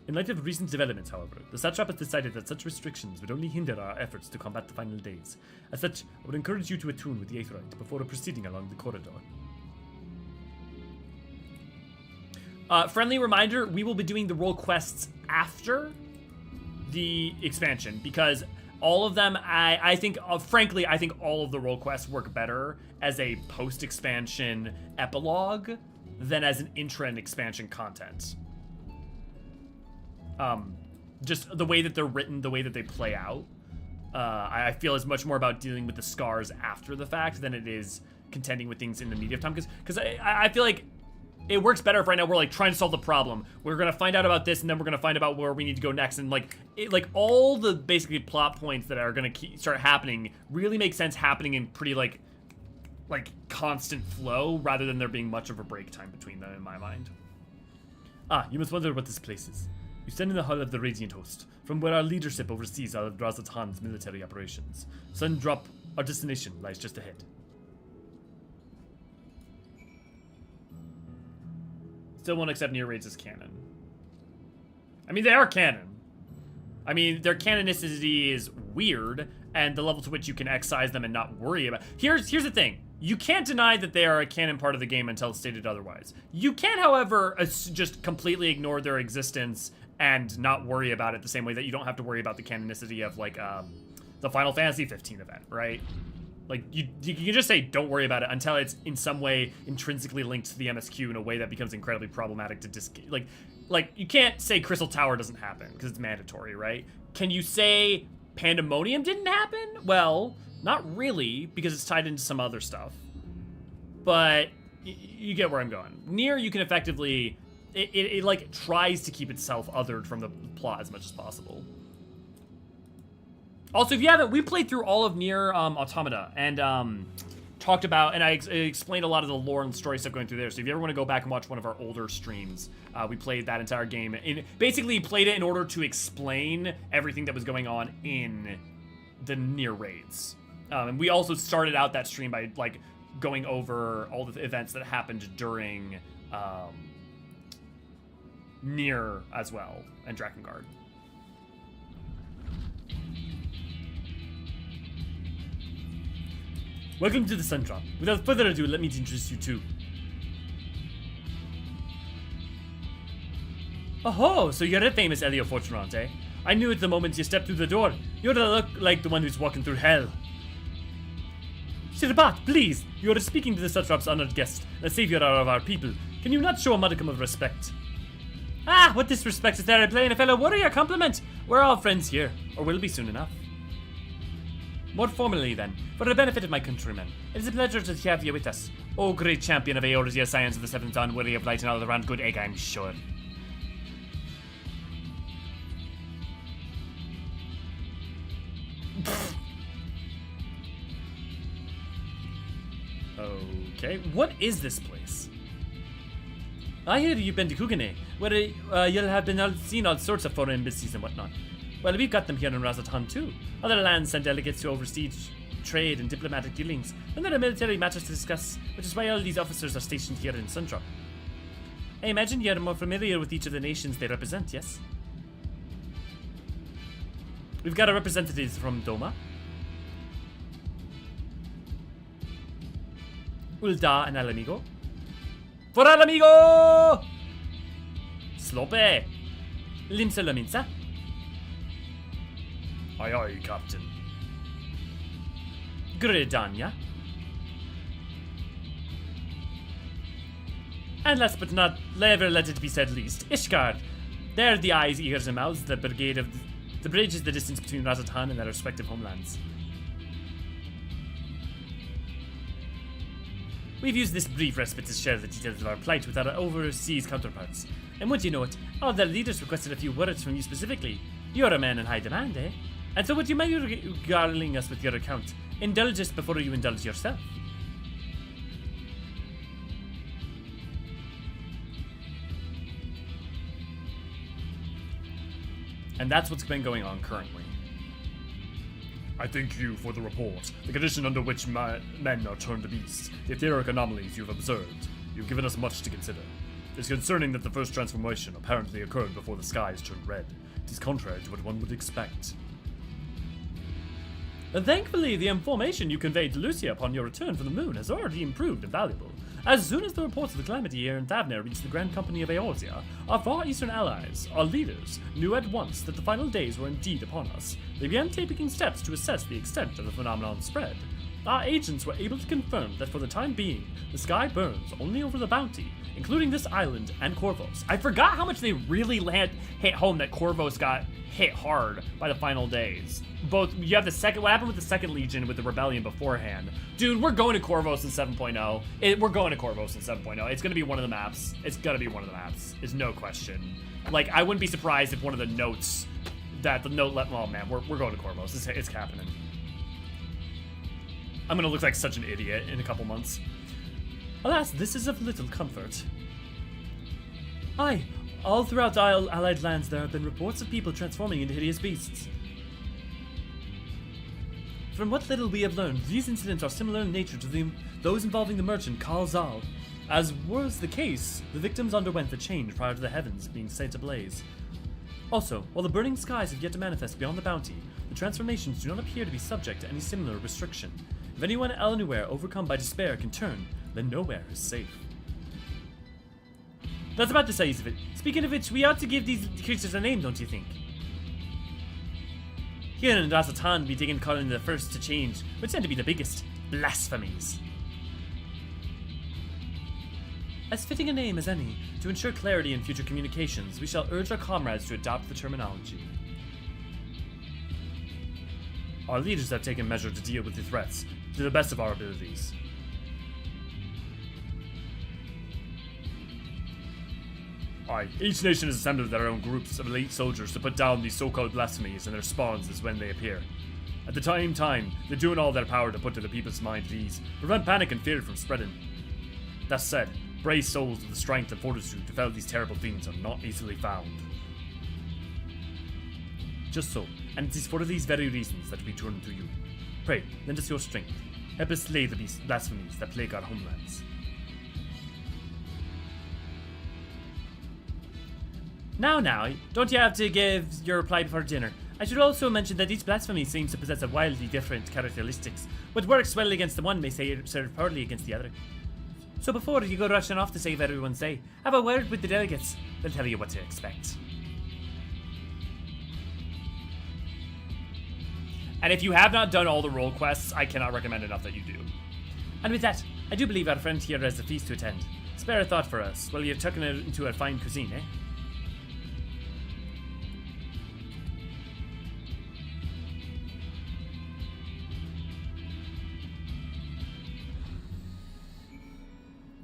S1: In light of recent developments, however, the Satrap has decided that such restrictions would only hinder our efforts to combat the final days. As such, I would encourage you to attune with the Aetherite before proceeding along the corridor. Friendly reminder, we will be doing the role quests after the expansion, because all of them, I think, frankly, I think all of the role quests work better as a post-expansion epilogue than as an intra and expansion content. Just the way that they're written, the way that they play out, I feel is much more about dealing with the scars after the fact than it is contending with things in the media of time, because I feel like it works better if right now we're like trying to solve the problem. We're gonna find out about this, and then we're gonna find out where we need to go next, and like all the basically plot points that are gonna start happening really make sense happening in pretty like constant flow, rather than there being much of a break time between them in my mind. You must wonder what this place is. You stand in the hull of the Radiant Host, from where our leadership oversees all of Razathan's military operations. Sun Drop, our destination, lies just ahead. Still won't accept near raids as canon. I mean, they are canon. I mean, their canonicity is weird, and the level to which you can excise them and not worry about. Here's the thing. You can't deny that they are a canon part of the game until stated otherwise. You can, however, just completely ignore their existence and not worry about it the same way that you don't have to worry about the canonicity of, like, the Final Fantasy 15 event, right? Like, you can just say, don't worry about it, until it's in some way intrinsically linked to the MSQ in a way that becomes incredibly problematic to like, you can't say Crystal Tower doesn't happen, because it's mandatory, right? Can you say Pandemonium didn't happen? Well, not really, because it's tied into some other stuff. But you get where I'm going. Nier, you can effectively... It like, tries to keep itself othered from the plot as much as possible. Also, if you haven't, we played through all of Nier Automata and talked about, and I explained a lot of the lore and story stuff going through there. So if you ever want to go back and watch one of our older streams, we played that entire game. And basically played it in order to explain everything that was going on in the Nier raids. And we also started out that stream by like going over all the events that happened during Nier as well, and Drakengard. Welcome to the Sun Drop. Without further ado, let me introduce you to... Oh, so you're a famous Elio Fortunante. I knew it the moment you stepped through the door. You don't look like the one who's walking through hell. Mr. Bat, please! You are speaking to the Satrap's honored guest, the savior of our people. Can you not show a modicum of respect? Ah, what disrespect is there in playing a fellow warrior compliment? We're all friends here, or will be soon enough. More formally then, for the benefit of my countrymen, it is a pleasure to have you with us. O great champion of Eorzean science of the seventh dawn, worthy of light and all around good egg, I'm sure. Okay, what is this place? I hear you've been to Kugane, where you'll have seen all sorts of foreign embassies and whatnot. Well, we've got them here in Razatan too. Other lands send delegates to oversee trade and diplomatic dealings, and there are military matters to discuss, which is why all these officers are stationed here in Sundrop. I imagine you're more familiar with each of the nations they represent, yes? We've got a representative from Doma, Ulda and Alamigo. For Alamigo! Slope! Limsa Laminsa. Aye aye, Captain. Gredanya. And last but not never let it be said least, Ishgard. They're the eyes, ears, and mouths, the brigade of the bridge is the distance between Razatan and their respective homelands. We've used this brief respite to share the details of our plight with our overseas counterparts. And would you know it, all their leaders requested a few words from you specifically. You're a man in high demand, eh? And so would you mind regaling us with your account? Indulge us before you indulge yourself. And that's what's been going on currently. I thank you for the report. The condition under which men are turned to beasts, the etheric anomalies you've observed. You've given us much to consider. It's concerning that the first transformation apparently occurred before the skies turned red. It is contrary to what one would expect. Thankfully, the information you conveyed to Lucia upon your return from the moon has already improved and valuable. As soon as the reports of the calamity here in Thavner reached the Grand Company of Eorzea, our far eastern allies, our leaders, knew at once that the final days were indeed upon us. They began taking steps to assess the extent of the phenomenon's spread. Our agents were able to confirm that for the time being, the sky burns only over the Bounty, including this island and Corvos. I forgot how much they really hit home that Corvos got hit hard by the final days. Both, you have the second, what happened with the second Legion with the rebellion beforehand. Dude, we're going to Corvos in 7.0. We're going to Corvos in 7.0. It's gonna be one of the maps. It's gonna be one of the maps. There's no question. Like, I wouldn't be surprised if one of the notes that the note let, oh man, we're going to Corvos. It's happening. I'm gonna look like such an idiot in a couple months. Alas, this is of little comfort. Aye, all throughout the allied lands there have been reports of people transforming into hideous beasts. From what little we have learned, these incidents are similar in nature to those involving the merchant Khal Zal. As was the case, the victims underwent the change prior to the heavens being set ablaze. Also, while the burning skies have yet to manifest beyond the Bounty, the transformations do not appear to be subject to any similar restriction. If anyone anywhere overcome by despair can turn, then nowhere is safe. That's about the size of it. Speaking of which, we ought to give these creatures a name, don't you think? Here in Razatan, we dig in calling the first to change, which tend to be the biggest, blasphemies. As fitting a name as any, to ensure clarity in future communications, we shall urge our comrades to adopt the terminology. Our leaders have taken measure to deal with the threats, to the best of our abilities. Aye, each nation has assembled their own groups of elite soldiers to put down these so-called blasphemies and their spawns as when they appear. At the same time, they're doing all their power to put to the people's mind at ease, prevent panic and fear from spreading. That said, brave souls with the strength and fortitude to fell these terrible things are not easily found. Just so, and it is for these very reasons that we turn to you. Pray, lend us your strength. Help us slay the blasphemies that plague our homelands. Now, don't you have to give your reply before dinner? I should also mention that each blasphemy seems to possess a wildly different characteristics. What works well against the one may serve poorly against the other. So before you go rushing off to save everyone's day, have a word with the delegates. They'll tell you what to expect. And if you have not done all the role quests, I cannot recommend enough that you do. And with that, I do believe our friend here has a feast to attend. Spare a thought for us while you're tucking it into a fine cuisine, eh?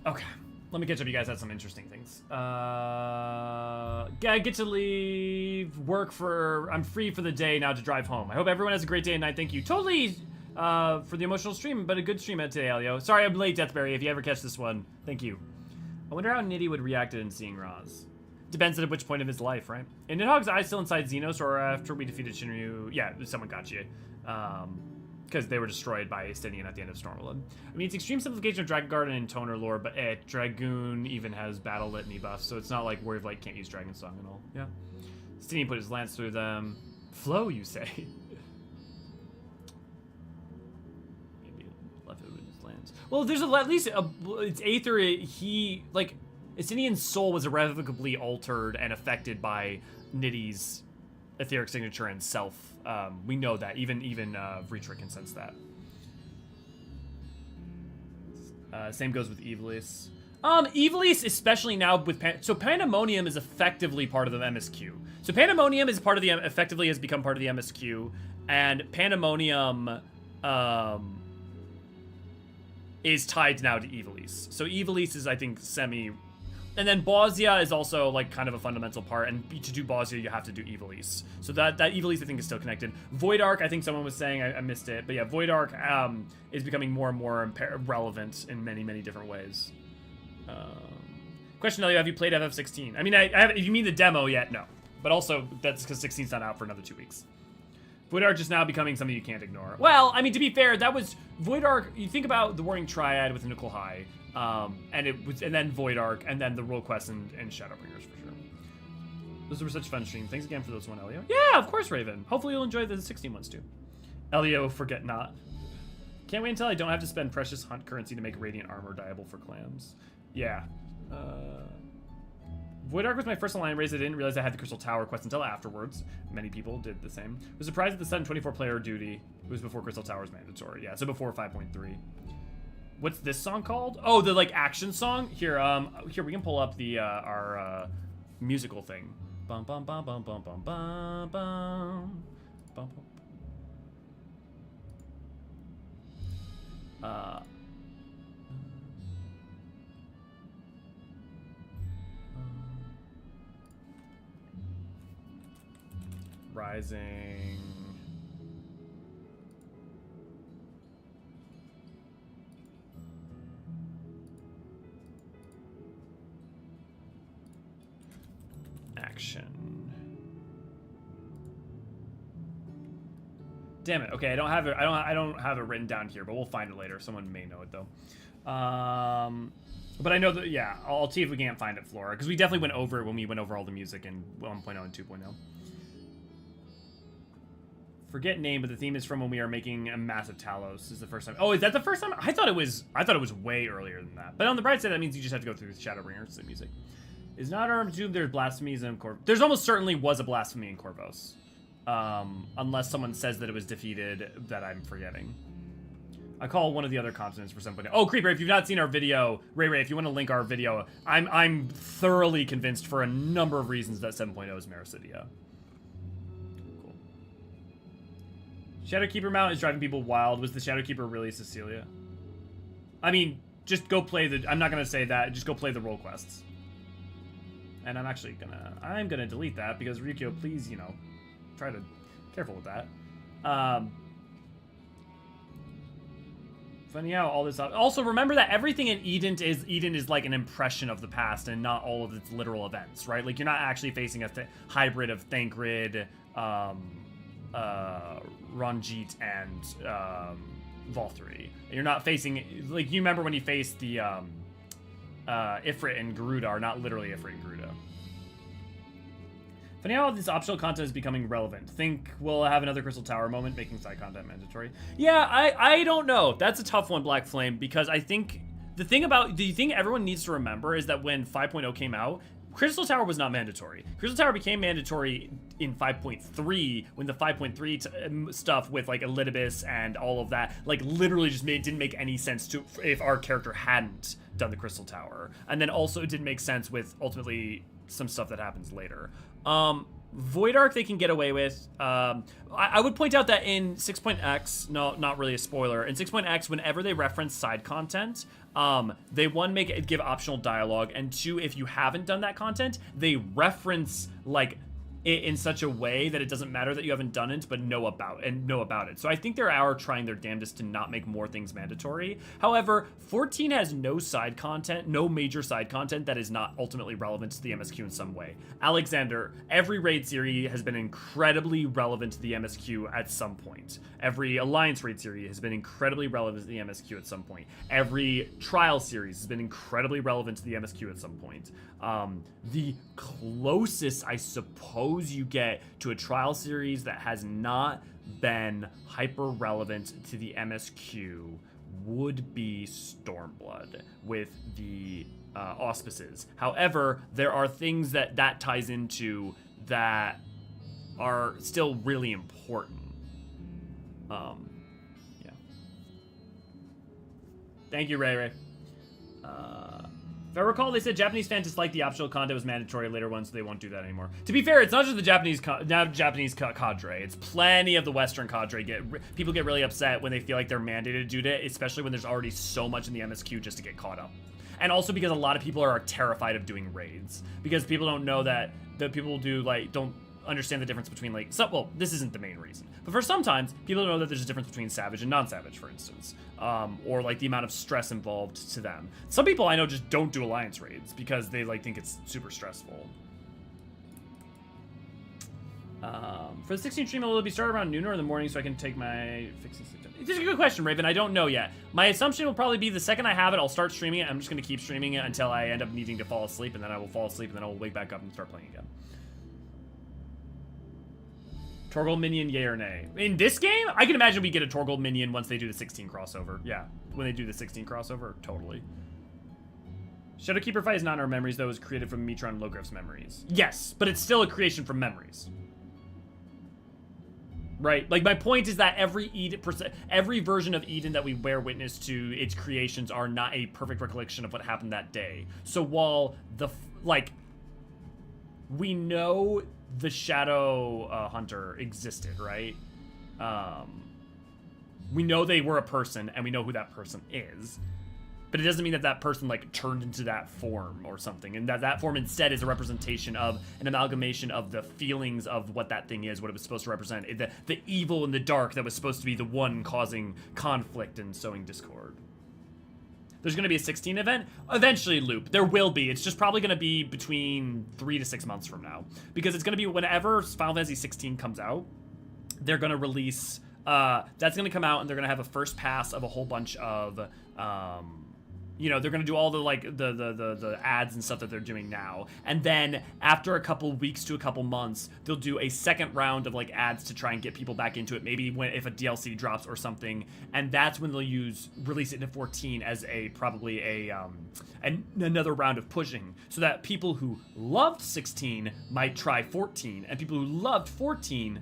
S1: Okay, let me catch up. You guys had some interesting things. Yeah, I get to leave work I'm free for the day now to drive home. I hope everyone has a great day and night. Thank you. Totally for the emotional stream, but a good stream today, Elio. Sorry I'm late, Deathberry, if you ever catch this one. Thank you. I wonder how Nitty would react in seeing Roz. Depends at which point of his life, right? In Nidhogg's eye still inside Xenos, or after we defeated Shinryu? Yeah, someone got you. Because they were destroyed by Estinian at the end of Stormwood. I mean, it's extreme simplification of Dragon Guard and Toner lore, but Dragoon even has battle litany buffs, so it's not like Word of Light can't use Dragon Song and all. Yeah. Estinian put his lance through them. Flow, you say? Maybe left it with his lance. Well, there's at least it's Aether. Like, Estinian's soul was irrevocably altered and affected by Nitty's etheric signature and self. We know that. Even Vritra can sense that. Same goes with Evilis. Evilis, especially now with so Pandemonium is effectively part of the MSQ. So Pandemonium is part of the effectively has become part of the MSQ, and Pandemonium is tied now to Evilis. So Evilis is, I think, semi. And then Bosnia is also, like, kind of a fundamental part, and to do Bosnia, you have to do Evilis. So that Evilis, I think, is still connected. Void Arc, I think someone was saying, I missed it, but yeah, Void Arc is becoming more and more relevant in many, many different ways. Question, Elio, have you played FF16? I mean, if you mean the demo yet, no. But also, that's because 16's not out for another 2 weeks. Void Arc just now becoming something you can't ignore. Well, I mean, to be fair, that was Void Arc. You think about the Warring Triad with Nickel High, and then Void Arc, and then the Role Quest and Shadowbringers for sure. Those were such fun streams. Thanks again for those one, Elio. Yeah, of course, Raven. Hopefully you'll enjoy the 16 ones too. Elio, forget not. Can't wait until I don't have to spend precious hunt currency to make radiant armor dyeable for clams. Yeah. Void Arc was my first online race. I didn't realize I had the Crystal Tower quest until afterwards. Many people did the same. I was surprised at the sudden 24 player duty. It was before Crystal Tower was mandatory. Yeah, so before 5.3. What's this song called? Oh, the like action song? Here, here we can pull up the our musical thing. Bum bum bum bum bum bum bum bum bum. Rising. Action. Damn it. Okay, I don't have it. I don't have it written down here, but we'll find it later. Someone may know it though. But I know that, yeah, I'll see if we can't find it, Flora, because we definitely went over it when we went over all the music in 1.0 and 2.0. Forget name, but the theme is from when we are making a massive Talos. This is the first time. Oh, is that the first time? I thought it was way earlier than that. But on the bright side, that means you just have to go through Shadowbringers music. Is not assumed there's blasphemies in Corvus. There's almost certainly was a blasphemy in Corvus. Unless someone says that it was defeated, that I'm forgetting. I call one of the other continents for somebody. Oh, Creeper, if you've not seen our video, Ray, if you want to link our video, I'm thoroughly convinced for a number of reasons that 7.0 is Mericidia. Cool. Shadowkeeper Mount is driving people wild. Was the Shadowkeeper really Cecilia? I mean, just go play the... I'm not going to say that. Just go play the role quests. And I'm actually I'm gonna delete that because Ryukyo, please, you know, try to careful with that. Funny how all this also remember that everything in Eden is like an impression of the past and not all of its literal events, right? Like you're not actually facing a hybrid of Thancred, Ranjit, and Valkyrie. You're not facing, like, you remember when you faced the Ifrit and Garuda are not literally Ifrit and Garuda. Funny how this optional content is becoming relevant. Think we'll have another Crystal Tower moment, making side content mandatory. Yeah, I don't know. That's a tough one, Black Flame, because I think the thing everyone needs to remember is that when 5.0 came out, Crystal Tower was not mandatory. Crystal Tower became mandatory in 5.3 when the 5.3 stuff with like Elidibus and all of that like literally just didn't make any sense to if our character hadn't done the Crystal Tower. And then also it didn't make sense with ultimately some stuff that happens later. Void Arc they can get away with. I would point out that in 6.x, no, not really a spoiler, in 6.x, whenever they reference side content, they one, give optional dialogue, and two, if you haven't done that content, they reference like it in such a way that it doesn't matter that you haven't done it, but know about it. So I think they are trying their damnedest to not make more things mandatory. However, 14 has no side content, no major side content that is not ultimately relevant to the MSQ in some way. Alexander, every raid series has been incredibly relevant to the MSQ at some point. Every Alliance raid series has been incredibly relevant to the MSQ at some point. Every trial series has been incredibly relevant to the MSQ at some point. The closest, I suppose, you get to a trial series that has not been hyper relevant to the MSQ would be Stormblood with the auspices. However, there are things that ties into that are still really important. Yeah. Thank you, Ray Ray. If I recall, they said Japanese fans dislike the optional content was mandatory later one, so they won't do that anymore. To be fair, it's not just the Japanese cadre. It's plenty of the Western cadre. People get really upset when they feel like they're mandated to do it, especially when there's already so much in the MSQ just to get caught up. And also because a lot of people are terrified of doing raids. Because people don't know that the people don't understand the difference between well, this isn't the main reason, but for sometimes people don't know that there's a difference between savage and non-savage, for instance, or like the amount of stress involved to them. Some people I know just don't do alliance raids because they think it's super stressful. For the 16th stream, will it be started around noon or in the morning so I can take my fixing system? It's a good question, Raven. I don't know yet. My assumption will probably be the second I have it, I'll start streaming it. I'm just going to keep streaming it until I end up needing to fall asleep, and then I will fall asleep, and then I will wake back up and start playing again. Torgal minion, yay or nay? In this game, I can imagine we get a Torgal minion once they do the 16 crossover. Yeah, when they do the 16 crossover, totally. Shadowkeeper fight is not in our memories, though. It was created from Mitron and Logriff's memories. Yes, but it's still a creation from memories. Right? Like, my point is that every version of Eden that we bear witness to, its creations are not a perfect recollection of what happened that day. So while we know the Shadow Hunter existed, right? We know they were a person, and we know who that person is. But it doesn't mean that that person, turned into that form or something. And that form instead is a representation of an amalgamation of the feelings of what that thing is, what it was supposed to represent. The evil and the dark that was supposed to be the one causing conflict and sowing discord. There's going to be a 16 event. Eventually, Loop. There will be. It's just probably going to be between 3 to 6 months from now. Because it's going to be whenever Final Fantasy 16 comes out, they're going to release... that's going to come out, and they're going to have a first pass of a whole bunch of... they're going to do all the the ads and stuff that they're doing now. And then after a couple weeks to a couple months, they'll do a second round of ads to try and get people back into it. Maybe if a DLC drops or something. And that's when they'll release it into 14 as probably another round of pushing. So that people who loved 16 might try 14, and people who loved 14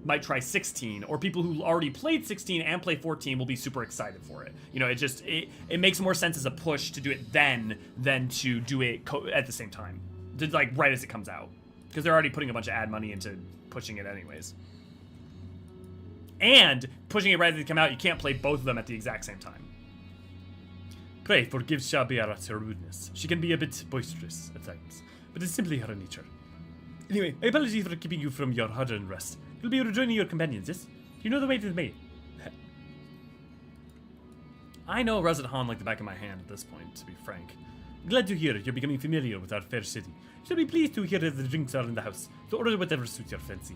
S1: might try 16, or people who already played 16 and play 14 will be super excited for it. It makes more sense as a push to do it then than to do it at the same time, right as it comes out, because they're already putting a bunch of ad money into pushing it anyways. And pushing it right as they come out, you can't play both of them at the exact same time. Pray forgive Shabiara her rudeness. She can be a bit boisterous at times, but it's simply her nature. Anyway, I apologize for keeping you from your hard-earned rest. You'll be rejoining your companions, yes? You know the way to the maid. I know Resident Han like the back of my hand at this point, to be frank. Glad to hear you're becoming familiar with our fair city. Shall be pleased to hear that the drinks are in the house, so order whatever suits your fancy.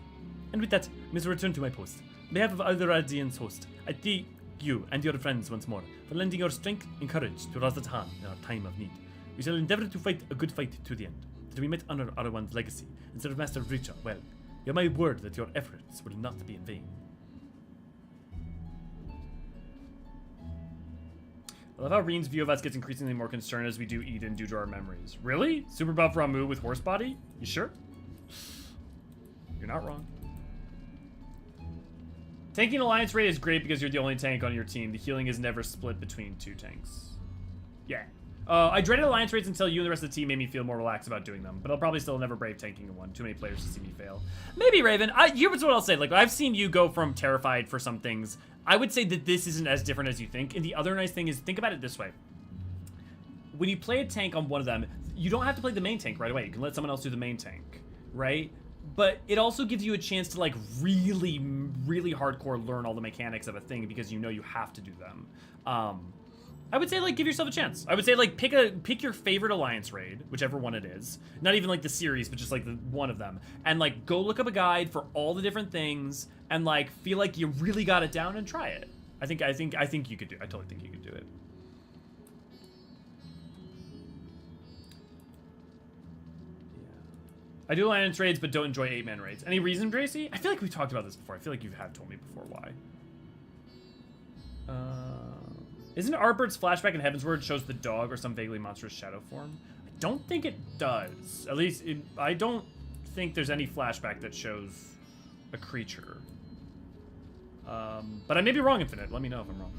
S1: And with that, I must return to my post. On behalf of Eorzean's host, I thank you and your friends once more for lending your strength and courage to Resident Han in our time of need. We shall endeavor to fight a good fight to the end, that we might honor Arawan's legacy and serve Master Vricha well. You have my word that your efforts will not be in vain. I love how Reen's view of us gets increasingly more concerned as we do Eden due to our memories. Really? Super buff Ramu with horse body? You sure? You're not wrong. Tanking Alliance raid is great because you're the only tank on your team. The healing is never split between 2 tanks. Yeah. I dreaded Alliance raids until you and the rest of the team made me feel more relaxed about doing them. But I'll probably still never brave tanking in one. Too many players to see me fail. Maybe, Raven. Here's what I'll say. Like, I've seen you go from terrified for some things. I would say that this isn't as different as you think. And the other nice thing is, think about it this way. When you play a tank on one of them, you don't have to play the main tank right away. You can let someone else do the main tank, right? But it also gives you a chance to, like, really, really hardcore learn all the mechanics of a thing because you know you have to do them. I would say, like, give yourself a chance. I would say, like, pick your favorite Alliance raid, whichever one it is. Not even, like, the series, but just, like, one of them. And, like, go look up a guide for all the different things and, like, feel like you really got it down and try it. I think you could do it. I totally think you could do it. I do Alliance raids, but don't enjoy 8-man raids. Any reason, Gracie? I feel like we've talked about this before. I feel like you have told me before why. Isn't Artbird's flashback in Heavensward shows the dog or some vaguely monstrous shadow form? I don't think it does. At least, I don't think there's any flashback that shows a creature. But I may be wrong, Infinite. Let me know if I'm wrong.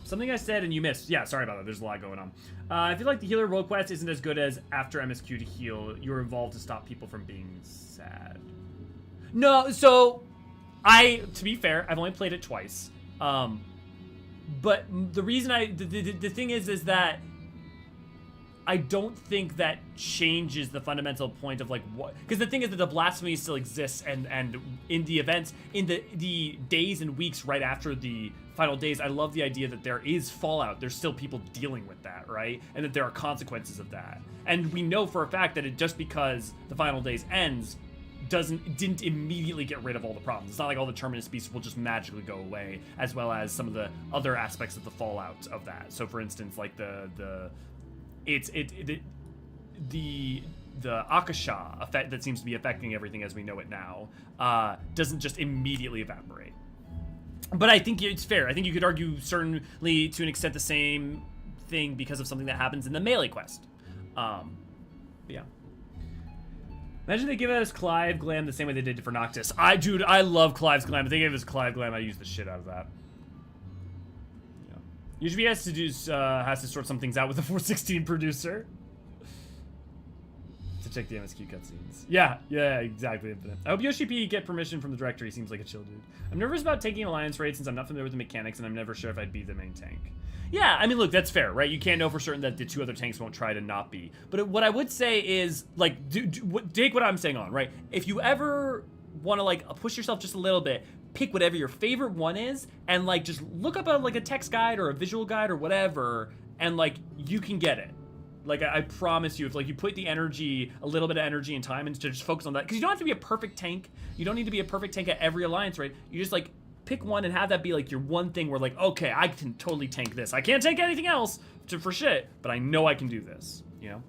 S1: Something I said and you missed. Yeah, sorry about that. There's a lot going on. I feel like the healer role quest isn't as good as after MSQ to heal. You're involved to stop people from being sad. No, so to be fair, I've only played it twice. But the reason the thing is that I don't think that changes the fundamental point of like what, because the thing is that the blasphemy still exists and in the events, in the days and weeks right after the final days, I love the idea that there is fallout. There's still people dealing with that, right? And that there are consequences of that. And we know for a fact that just because the final days ends didn't immediately get rid of all the problems. It's not like all the terminus beasts will just magically go away, as well as some of the other aspects of the fallout of that. So for instance, like the Akasha effect that seems to be affecting everything as we know it now doesn't just immediately evaporate. But I think it's fair. I think you could argue certainly to an extent the same thing because of something that happens in the melee quest. But yeah. Imagine they give us Clive Glam the same way they did for Noctis. Dude, I love Clive's Glam. If they gave us Clive Glam, I use the shit out of that. Yeah. Usually has to sort some things out with the 416 producer. To check the MSQ cutscenes. Yeah, exactly. Infinite. I hope Yoshi P get permission from the director. He seems like a chill dude. I'm nervous about taking Alliance raid since I'm not familiar with the mechanics and I'm never sure if I'd be the main tank. Yeah, I mean, look, that's fair, right? You can't know for certain that the 2 other tanks won't try to not be. But what I would say is, like, take what I'm saying on, right? If you ever want to, like, push yourself just a little bit, pick whatever your favorite one is, and, like, just look up, a text guide or a visual guide or whatever, and, like, you can get it. Like, I promise you, if, like, you put the energy, a little bit of energy and time into just focus on that, because you don't have to be a perfect tank. You don't need to be a perfect tank at every Alliance raid. You just, like, pick one and have that be like your one thing where like, okay, I can totally tank this. I can't tank anything else for shit, but I know I can do this, you know?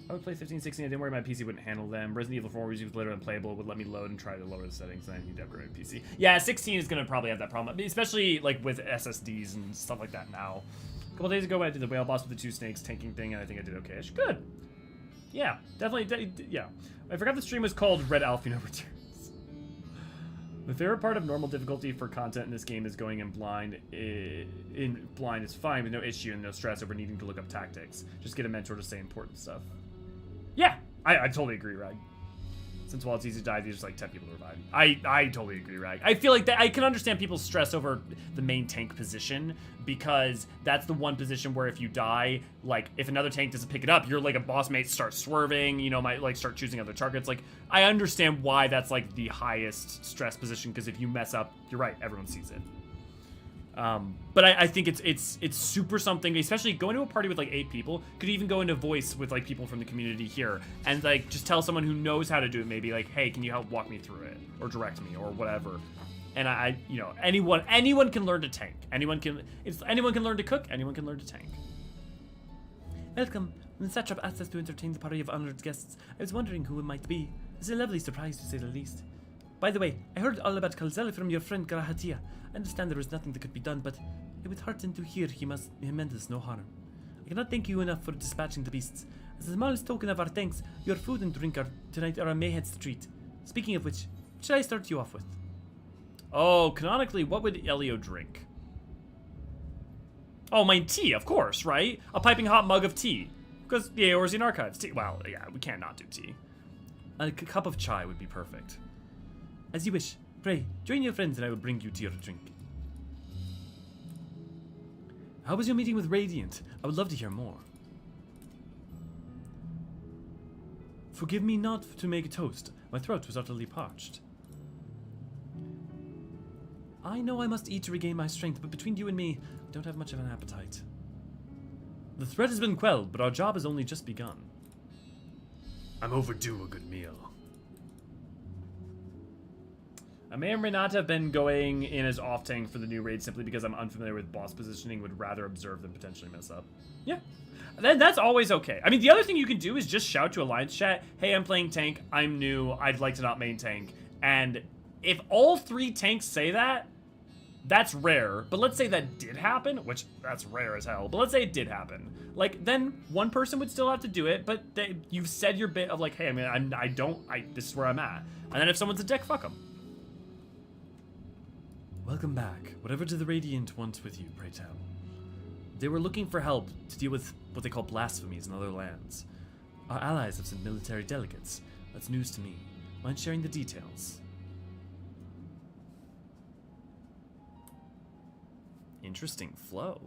S1: I would play 15, 16, I didn't worry my PC wouldn't handle them. Resident Evil 4 was later unplayable, would let me load and try to lower the settings, and I need to upgrade my PC. Yeah, 16 is gonna probably have that problem, especially like with SSDs and stuff like that now. A couple days ago when I did the whale boss with the 2 snakes tanking thing, and I think I did okay-ish. Good. Yeah, definitely, yeah. I forgot the stream was called Red Alfino Returns. The favorite part of normal difficulty for content in this game is going in blind. Blind is fine with no issue and no stress over needing to look up tactics. Just get a mentor to say important stuff. Yeah, I totally agree, Rag. Since while it's easy to die, you just like 10 people to revive. I totally agree, Rag. I feel like that I can understand people's stress over the main tank position because that's the one position where if you die, like if another tank doesn't pick it up, you're like a boss mate starts swerving, you know, might like start choosing other targets. Like I understand why that's like the highest stress position because if you mess up, you're right, everyone sees it. But I think it's super something, especially going to a party with like 8 people. Could even go into voice with like people from the community here and like just tell someone who knows how to do it, maybe like, hey, can you help walk me through it or direct me or whatever. And I you know, anyone can learn to tank. Anyone can learn to cook. Anyone can learn to tank.
S2: Welcome. When the satrap asked us to entertain the party of honored guests, I was wondering who it might be. It's a lovely surprise to say the least. By the way, I heard all about Kalzel from your friend Garahatia. I understand there was nothing that could be done, but it was heartened to hear he meant us no harm. I cannot thank you enough for dispatching the beasts. As the smallest token of our thanks, your food and drink tonight are a Mayhead's treat. Speaking of which, what should I start you off with?
S1: Oh, canonically, what would Elio drink? Oh, my tea, of course, right? A piping hot mug of tea. Because the Eorzean Archives tea. Well, yeah, we can't not do tea.
S2: A cup of chai would be perfect. As you wish. Pray, join your friends and I will bring you to your drink. How was your meeting with Radiant? I would love to hear more. Forgive me not to make a toast. My throat was utterly parched. I know I must eat to regain my strength, but between you and me, I don't have much of an appetite. The threat has been quelled, but our job has only just begun. I'm overdue a good meal.
S1: I may or may not have been going in as off-tank for the new raid simply because I'm unfamiliar with boss positioning, would rather observe than potentially mess up. Yeah. Then that's always okay. I mean, the other thing you can do is just shout to Alliance chat, hey, I'm playing tank, I'm new, I'd like to not main tank. And if all 3 tanks say that, that's rare. But let's say that did happen, which that's rare as hell, but let's say it did happen. Like, then one person would still have to do it, but you've said your bit of like, hey, I mean, this is where I'm at. And then if someone's a dick, fuck them.
S2: Welcome back. Whatever do the Radiant want with you, pray tell? They were looking for help to deal with what they call blasphemies in other lands. Our allies have sent military delegates. That's news to me. Mind sharing the details?
S1: Interesting flow.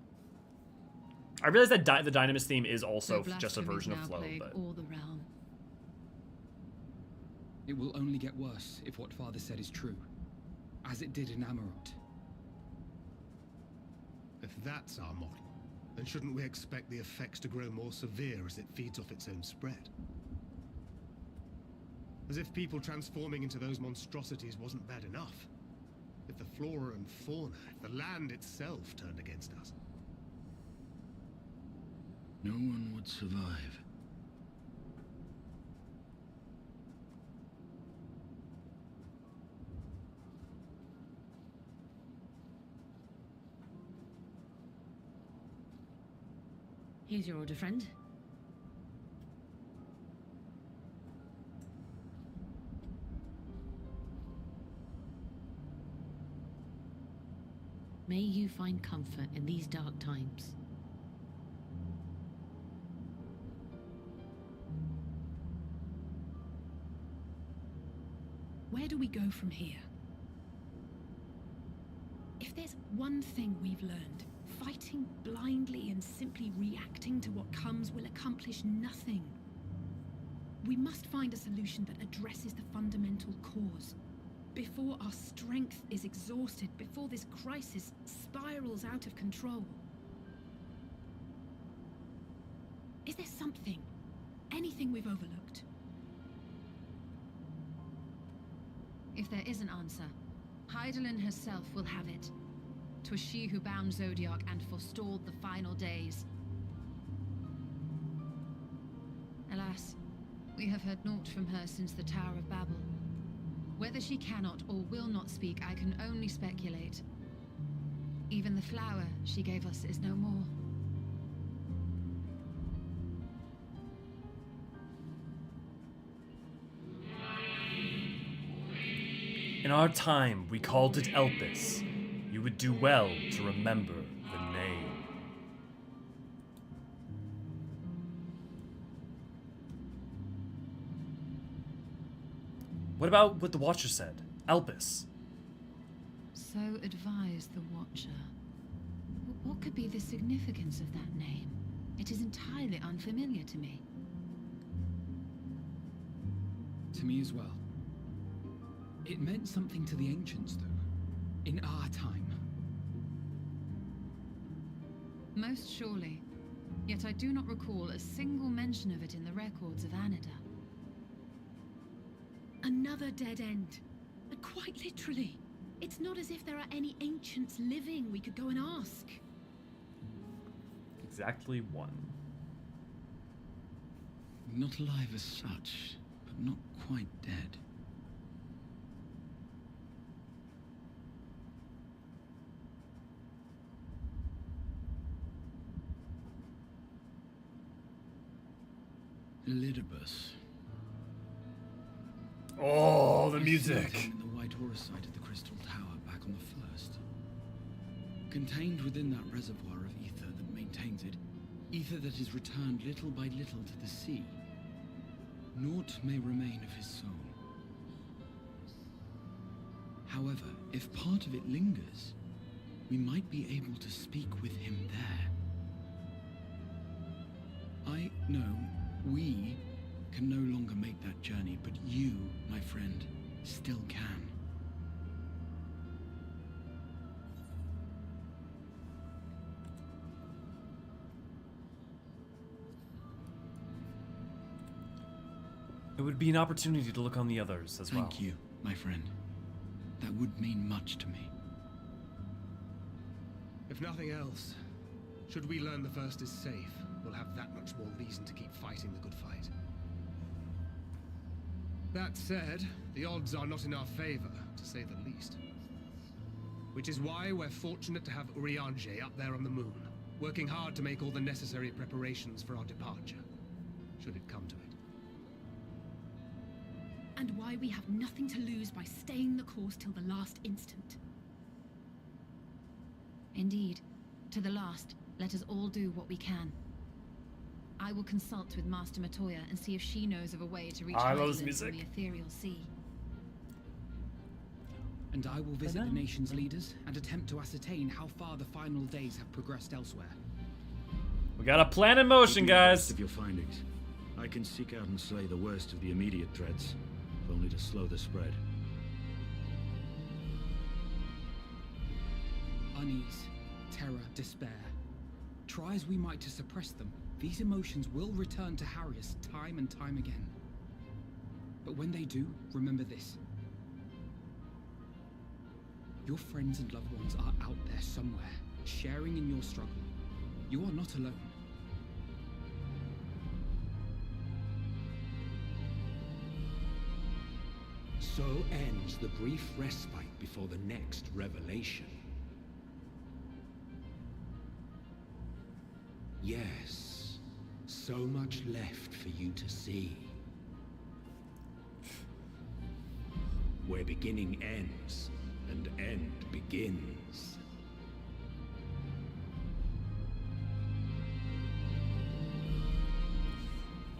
S1: I realize that the Dynamis theme is also just a version of flow, but
S8: all the realm.
S12: It will only get worse if what Father said is true, as it did in Amarot.
S15: If that's our model, then shouldn't we expect the effects to grow more severe as it feeds off its own spread? As if people transforming into those monstrosities wasn't bad enough. If the flora and fauna, if the land itself turned against us.
S3: No one would survive.
S13: Here's your order, friend. May you find comfort in these dark times.
S7: Where do we go from here? If there's one thing we've learned, fighting blindly and simply reacting to what comes will accomplish nothing. We must find a solution that addresses the fundamental cause. Before our strength is exhausted, before this crisis spirals out of control. Is there something, anything we've overlooked?
S16: If there is an answer, Hydaelyn herself will have it. 'Twas she who bound Zodiac and forestalled the final days. Alas, we have heard naught from her since the Tower of Babel. Whether she cannot or will not speak, I can only speculate. Even the flower she gave us is no more.
S1: in our time we called it Elpis. You would do well to remember the name. What about what the Watcher said? Elpis.
S16: So advised the Watcher. What could be the significance of that name? It is entirely unfamiliar to me.
S12: To me as well. It meant something to the ancients, though. In our time.
S16: Most surely. Yet I do not recall a single mention of it in the records of Anida.
S7: Another dead end. Quite literally. It's not as if there are any ancients living we could go and ask.
S1: Exactly one.
S3: Not alive as such, but not quite dead. Elidibus.
S1: Oh, the
S3: I
S1: music.
S3: sealed him in the white Horus site of the Crystal Tower back on the first. Contained within that reservoir of ether that maintains it, ether that is returned little by little to the sea. Naught may remain of his soul. However, if part of it lingers, we might be able to speak with him there. I know we can no longer make that journey, but you, my friend, still can.
S1: It would be an opportunity to look on the others as well.
S3: Thank you, my friend. That would mean much to me.
S15: If nothing else, should we learn the first is safe, we'll have that much more reason to keep fighting the good fight. That said, the odds are not in our favor, to say the least. Which is why we're fortunate to have Eorzean up there on the moon, working hard to make all the necessary preparations for our departure, should it come to it.
S7: And why we have nothing to lose by staying the course till the last instant.
S16: Indeed. To the last, let us all do what we can. I will consult with Master Matoya and see if she knows of a way to reach Hydaelyn from the ethereal sea.
S12: And I will visit the nation's leaders and attempt to ascertain how far the final days have progressed elsewhere.
S1: We got a plan in motion, guys.
S3: Of your findings, I can seek out and slay the worst of the immediate threats, if only to slow the spread.
S12: Unease, terror, despair. Try as we might to suppress them, these emotions will return to harry us time and time again. But when they do, remember this. Your friends and loved ones are out there somewhere, sharing in your struggle. You are not alone.
S17: So ends the brief respite before the next revelation. Yes, so much left for you to see. Where beginning ends, and end begins.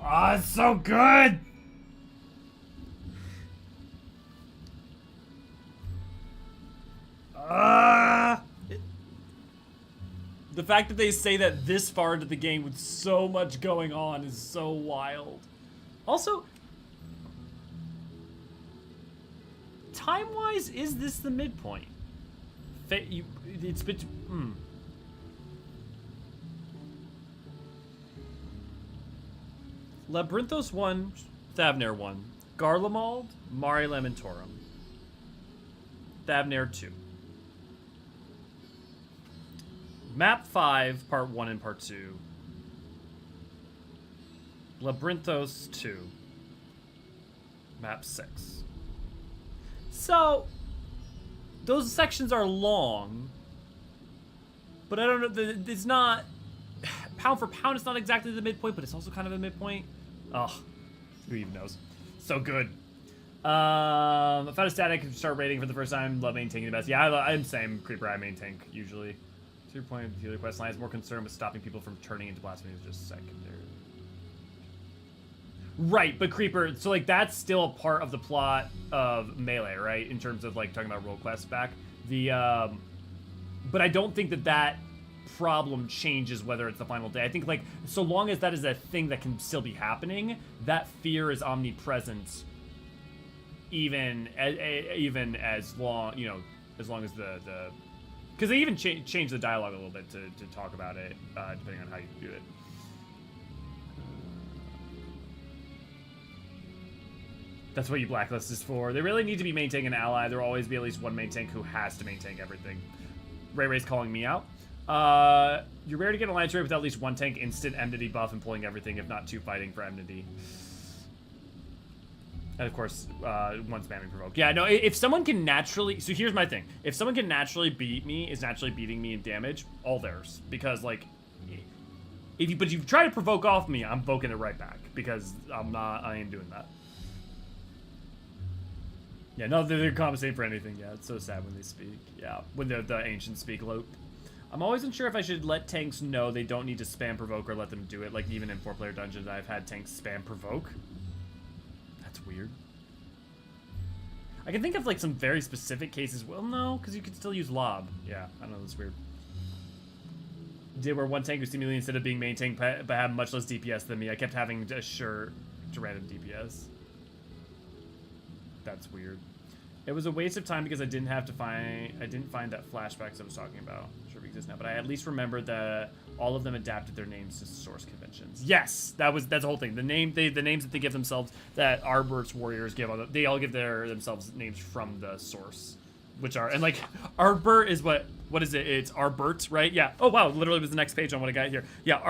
S1: Ah, it's so good! The fact that they say that this far into the game with so much going on is so wild. Also, time-wise, is this the midpoint? It's been... Labyrinthos 1, Thavnair 1, Garlemald, Mare Lamentorum. Thavnair 2. Map 5, Part 1 and Part 2. Labyrinthos 2. Map 6. So, those sections are long, but I don't know, it's not, pound for pound, it's not exactly the midpoint, but it's also kind of a midpoint. Oh, who even knows? So good. I found a static, start rating for the first time, love main tanking the best. Yeah, I'm same, Creeper, I main tank, usually. To your point, the other quest line is more concerned with stopping people from turning into blasphemy is just secondary. Right, but Creeper, so like that's still a part of the plot of Melee, right? In terms of like talking about role quests back. But I don't think that problem changes whether it's the final day. I think like so long as that is a thing that can still be happening, that fear is omnipresent. Even as long, you know, as long as the because they even change the dialogue a little bit to talk about it, depending on how you do it. That's what you blacklist is for. They really need to be main tank an ally. There will always be at least one main tank who has to main tank everything. Ray's calling me out. You're rare to get an alliance raid with at least one tank instant enmity buff and pulling everything, if not two fighting for enmity. And of course, one spamming provoke. Yeah, no, if someone can naturally... So here's my thing. If someone can naturally beat me, is naturally beating me in damage, all theirs. Because, like, But if you try to provoke off me, I'm poking it right back because I ain't doing that. Yeah, no, they're compensating for anything. Yeah, it's so sad when they speak. Yeah, when the ancients speak lope. I'm always unsure if I should let tanks know they don't need to spam provoke or let them do it. Like, even in 4-player dungeons, I've had tanks spam provoke. That's weird. I can think of, like, some very specific cases. Well, no, because you could still use lob. Yeah, I don't know, that's weird. Did where one tank was seemingly, instead of being main tank, but had much less DPS than me, I kept having to assure to random DPS. That's weird. It was a waste of time because I didn't find that flashbacks I was talking about. I'm sure it exists now, but I at least remembered that all of them adapted their names to source conventions. Yes, that's the whole thing. The names that they give themselves, that Arbert's warriors give, they all give themselves names from the source, which are, and like Arbert is what is it? It's Arbert, right? Yeah. Oh wow, literally was the next page on what I got here. Yeah,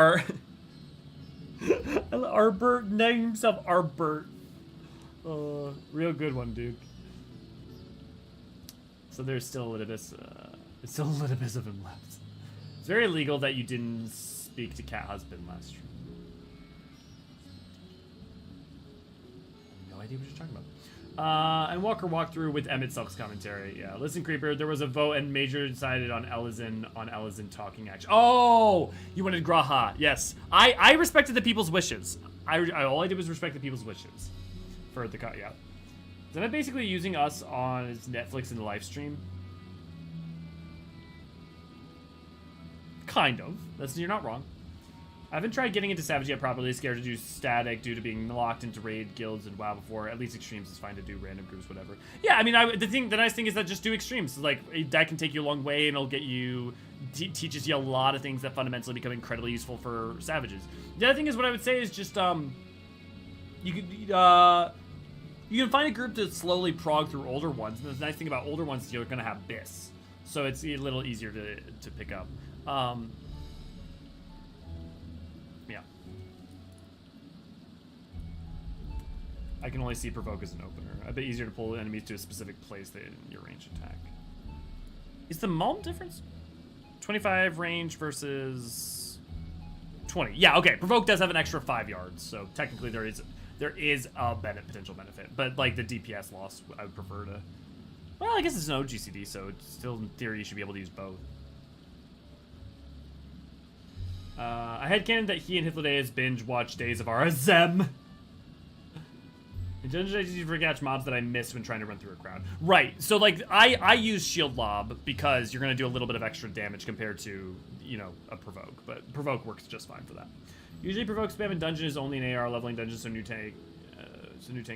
S1: Arbert named himself Arbert. Real good one, dude. So there's still a little bit of him left. It's very illegal that you didn't speak to Cat Husband last stream. No idea what you're talking about. And Walker walked through with Emmett Selk's commentary. Yeah, listen, Creeper, there was a vote and Major decided on Eorzean talking action. Oh, you wanted Graha. Yes. I respected the people's wishes. All I did was respect the people's wishes. For the cut, yeah. Is that basically using us on Netflix in the live stream? Kind of. You're not wrong. I haven't tried getting into Savage yet properly. Scared to do static due to being locked into raid guilds and WoW before. At least extremes is fine to do random groups, whatever. Yeah, I mean, the nice thing is that just do extremes. Like, that can take you a long way and it'll get you, teaches you a lot of things that fundamentally become incredibly useful for Savages. The other thing is what I would say is just, you can find a group to slowly prog through older ones. And the nice thing about older ones is you're going to have BIS. So it's a little easier to pick up. Yeah. I can only see provoke as an opener. A bit easier to pull enemies to a specific place than your range attack. Is the Malm difference? 25 range versus 20. Yeah, okay. Provoke does have an extra 5 yards. So technically there is a potential benefit, but like the DPS loss, I would prefer to. Well, I guess it's an OGCD, so it's still in theory you should be able to use both. I had canon that he and Hythlodaeus binge watch Days of Eorzean. In Dungeons I usually forget mobs that I miss when trying to run through a crowd. Right. So like I use shield lob because you're gonna do a little bit of extra damage compared to, you know, a provoke, but provoke works just fine for that. Usually provoke spam in dungeon is only an AR leveling dungeon, so new tank,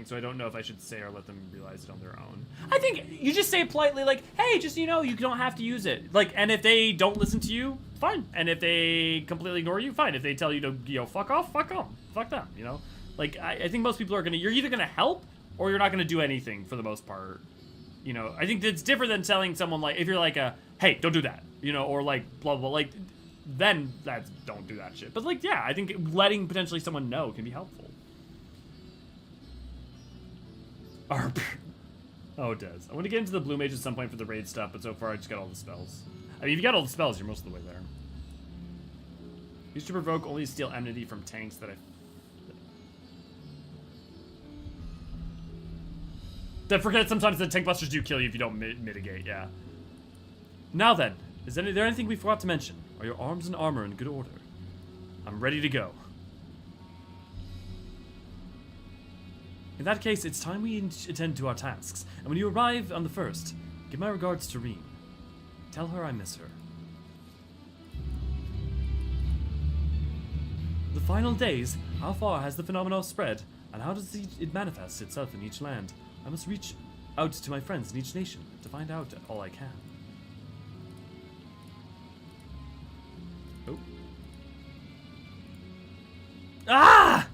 S1: so I don't know if I should say or let them realize it on their own. I think you just say it politely, like, hey, just, you know, you don't have to use it. Like, and if they don't listen to you, fine. And if they completely ignore you, fine. If they tell you to, you know, fuck off, fuck them. Fuck them, you know? Like, I think most people are you're either gonna help or you're not gonna do anything for the most part. You know, I think it's different than telling someone, like, if you're like, hey, don't do that, you know, or like, blah, blah, like, then don't do that shit. But like, yeah, I think letting potentially someone know can be helpful. Arp. Oh, it does. I want to get into the blue mage at some point for the raid stuff, but so far I just got all the spells. I mean, if you got all the spells, you're most of the way there. Used to provoke only steal enmity from tanks that forget sometimes the tank busters do kill you if you don't mitigate, yeah. Now then, is there anything we forgot to mention? Are your arms and armor in good order? I'm ready to go. In that case, it's time we attend to our tasks. And when you arrive on the first, give my regards to Reen. Tell her I miss her. The final days, how far has the phenomenon spread? And how does it manifest itself in each land? I must reach out to my friends in each nation to find out all I can. Oh. Ah!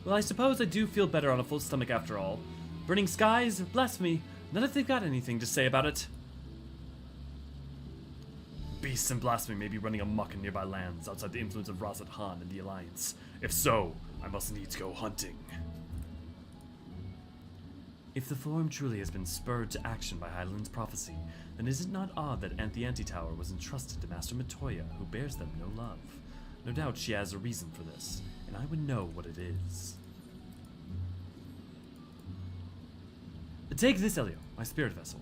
S1: Well, I suppose I do feel better on a full stomach after all. Burning skies, blasphemy, none if they've got anything to say about it. Beasts and blasphemy may be running amok in nearby lands outside the influence of Razat Han and the Alliance. If so, I must needs go hunting. If the form truly has been spurred to action by Hydaelyn's prophecy, then is it not odd that the Anti-Tower was entrusted to Master Matoya, who bears them no love? No doubt she has a reason for this, and I would know what it is. Take this, Elio, my spirit vessel.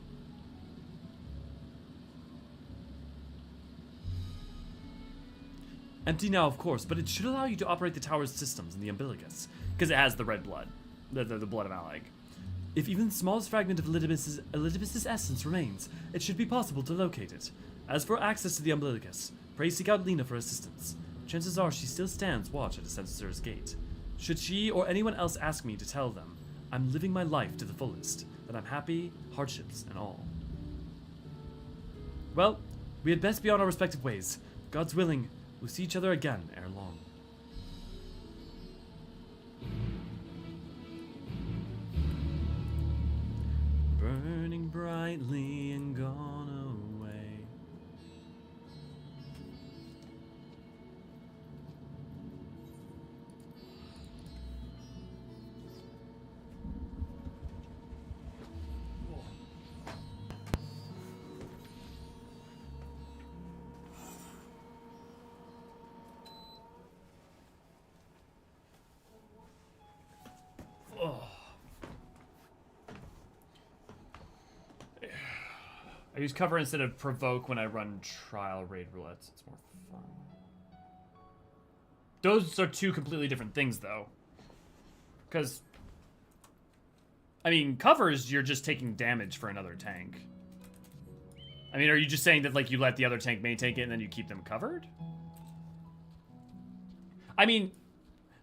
S1: Empty now, of course, but it should allow you to operate the tower's systems in the umbilicus, because it has the red blood, the blood of Alec. If even the smallest fragment of Elidibus's essence remains, it should be possible to locate it. As for access to the umbilicus, pray seek out Lena for assistance. Chances are she still stands watch at a censor's gate. Should she or anyone else ask me to tell them I'm living my life to the fullest, that I'm happy, hardships and all. Well, we had best be on our respective ways. God's willing, we'll see each other again ere long. Burning brightly and gone away. I use cover instead of provoke when I run trial raid roulettes. It's more fun. Those are two completely different things, though. Because, I mean, covers, you're just taking damage for another tank. I mean, are you just saying that, like, you let the other tank main tank it and then you keep them covered? I mean,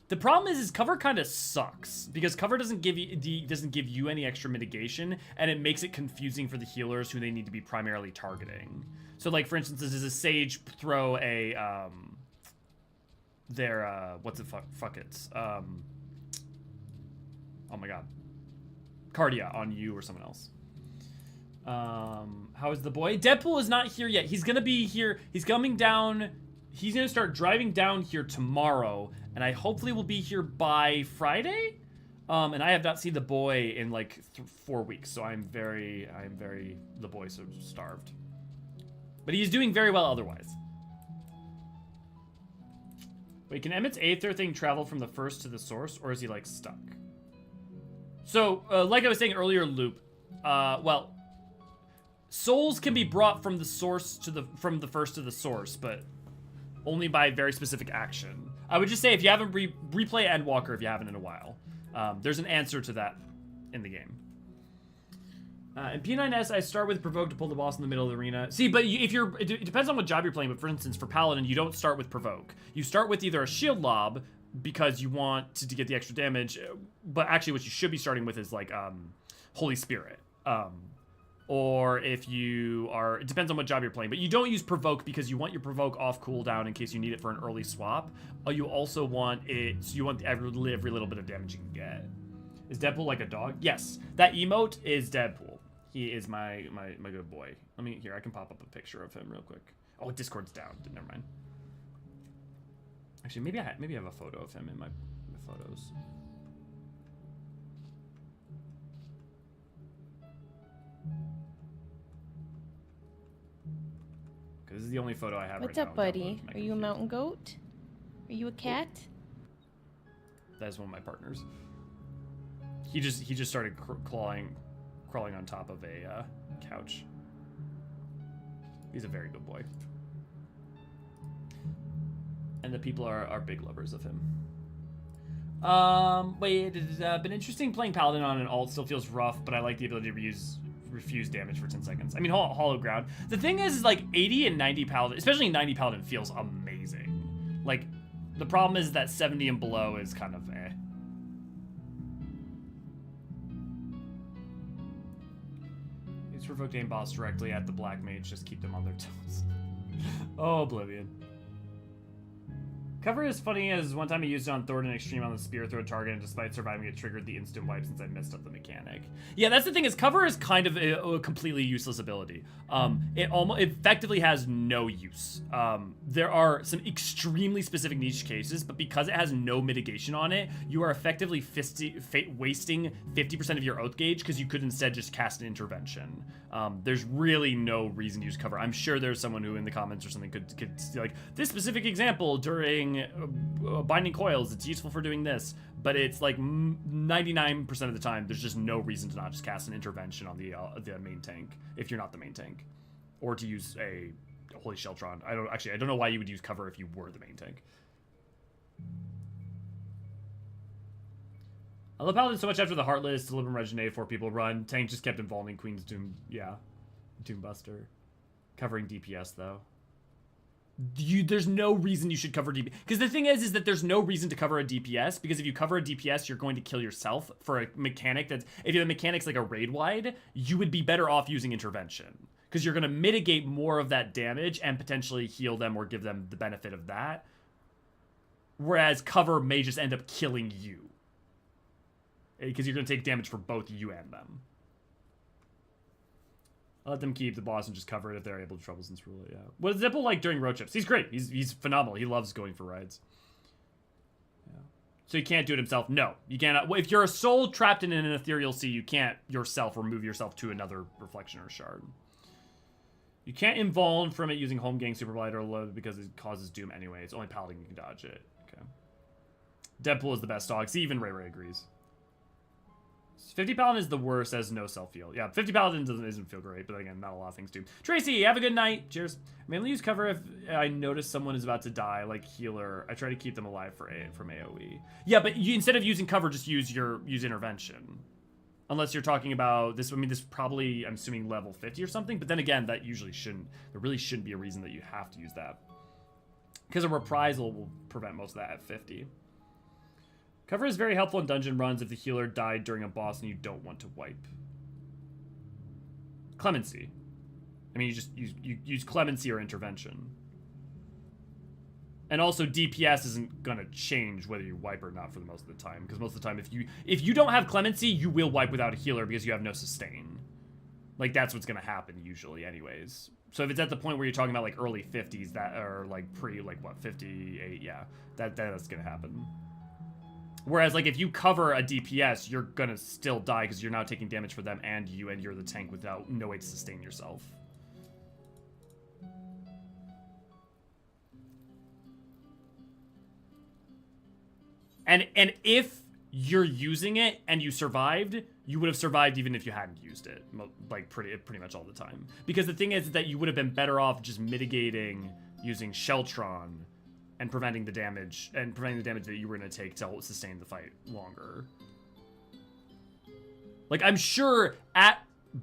S1: the problem is cover kind of sucks because cover doesn't give you any extra mitigation, and it makes it confusing for the healers who they need to be primarily targeting. So, like, for instance, does a sage throw a oh my god, Cardia on you or someone else? How is the boy? Deadpool is not here yet. He's gonna be here. He's coming down. He's gonna start driving down here tomorrow, and I hopefully will be here by Friday. And I have not seen the boy in like 4 weeks, so I'm very the boy so starved. But he's doing very well otherwise. Wait, can Emmett's Aether thing travel from the first to the source, or is he like stuck? So, like I was saying earlier, Loop, well, souls can be brought from the source to from the first to the source, but only by very specific action. I would just say if you haven't replay Endwalker if you haven't in a while. There's an answer to that in the game. In P9S, I start with Provoke to pull the boss in the middle of the arena. See, but it depends on what job you're playing, but for instance, for Paladin, you don't start with Provoke. You start with either a Shield Lob, because you want to get the extra damage, but actually what you should be starting with is like Holy Spirit. Or if you are, it depends on what job you're playing, but you don't use Provoke because you want your Provoke off cooldown in case you need it for an early swap. You also want it, so you want every little bit of damage you can get. Is Deadpool like a dog? Yes, that emote is Deadpool. He is my good boy. Let me, here, I can pop up a picture of him real quick. Oh, Discord's down, never mind. Actually, maybe I have a photo of him in my photos. This is the only photo I have.
S18: What's up, buddy? Are you a mountain goat? Are you a cat?
S1: That is one of my partners. He just started crawling on top of a couch. He's a very good boy. And the people are big lovers of him. Wait, it's been interesting playing Paladin on an alt. Still feels rough, but I like the ability to refuse damage for 10 seconds. I mean, Hollow Ground. The thing is like 80 and 90 Paladin, especially 90 Paladin, feels amazing. Like, the problem is that 70 and below is kind of eh. Use Provoked Aim Boss directly at the Black Mage, just keep them on their toes. Oh, Oblivion. Cover is funny as one time I used it on Thornton Extreme on the spear throw target, and despite surviving it triggered the instant wipe since I messed up the mechanic. Yeah, that's the thing, is cover is kind of a completely useless ability. It effectively has no use. There are some extremely specific niche cases, but because it has no mitigation on it, you are effectively wasting 50% of your oath gauge because you could instead just cast an intervention. There's really no reason to use cover. I'm sure there's someone who in the comments or something could like, this specific example during using binding coils. It's useful for doing this, but it's like 99% of the time, there's just no reason to not just cast an intervention on the main tank if you're not the main tank, or to use a Holy Sheltron. I don't know why you would use cover if you were the main tank. I love Paladin so much after the Heartless, Deliver and Regenerate, 4 people run. Tank just kept involving Queen's Doom, yeah. Doombuster. Covering DPS, though. There's no reason you should cover DPS. Because the thing is that there's no reason to cover a DPS, because if you cover a DPS, you're going to kill yourself for a mechanic that's... If the mechanic's like a raid-wide, you would be better off using Intervention. Because you're going to mitigate more of that damage and potentially heal them or give them the benefit of that. Whereas cover may just end up killing you. Because you're going to take damage for both you and them. I'll let them keep the boss and just cover it if they're able to troublesome rule it, yeah. What is Zipple like during road trips? He's great. He's phenomenal. He loves going for rides. Yeah. So he can't do it himself? No. You cannot. If you're a soul trapped in an ethereal sea, you can't yourself remove yourself to another reflection or shard. You can't invuln from it using home gang super blight or load because it causes doom anyway. It's only Paladin can dodge it. Okay. Deadpool is the best dog. See, even Ray Ray agrees. 50 Paladin is the worst as no self-heal. Yeah, 50 Paladin doesn't feel great, but again, not a lot of things do. Tracy, have a good night. Cheers. Mainly use cover if I notice someone is about to die, like healer. I try to keep them alive from AoE. Yeah, but instead of using cover, just use intervention. Unless you're talking about this. I mean, this probably, I'm assuming, level 50 or something. But then again, that usually shouldn't. There really shouldn't be a reason that you have to use that. Because a reprisal will prevent most of that at 50. Cover is very helpful in dungeon runs if the healer died during a boss and you don't want to wipe. Clemency. I mean, you just use clemency or intervention. And also DPS isn't gonna change whether you wipe or not for the most of the time, because most of the time if you don't have clemency, you will wipe without a healer because you have no sustain. Like that's what's gonna happen usually anyways. So if it's at the point where you're talking about like early 50s that are like like what 58, yeah, that's gonna happen. Whereas, like, if you cover a DPS, you're gonna still die because you're now taking damage for them and you're the tank without no way to sustain yourself. And if you're using it and you survived, you would have survived even if you hadn't used it, like pretty much all the time. Because the thing is that you would have been better off just mitigating using Sheltron and preventing the damage that you were going to take to sustain the fight longer. Like, I'm sure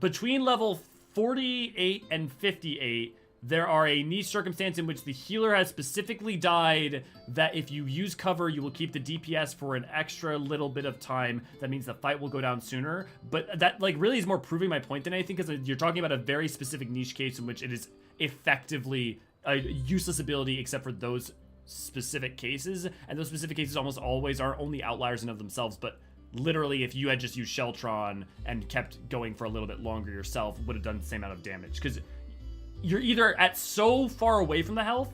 S1: between level 48 and 58, there are a niche circumstance in which the healer has specifically died that if you use cover, you will keep the DPS for an extra little bit of time. That means the fight will go down sooner. But that, like, really is more proving my point than anything, because you're talking about a very specific niche case in which it is effectively a useless ability except for those specific cases, and those specific cases almost always are only outliers in of themselves, but literally if you had just used Sheltron and kept going for a little bit longer yourself, would have done the same amount of damage, because you're either at so far away from the health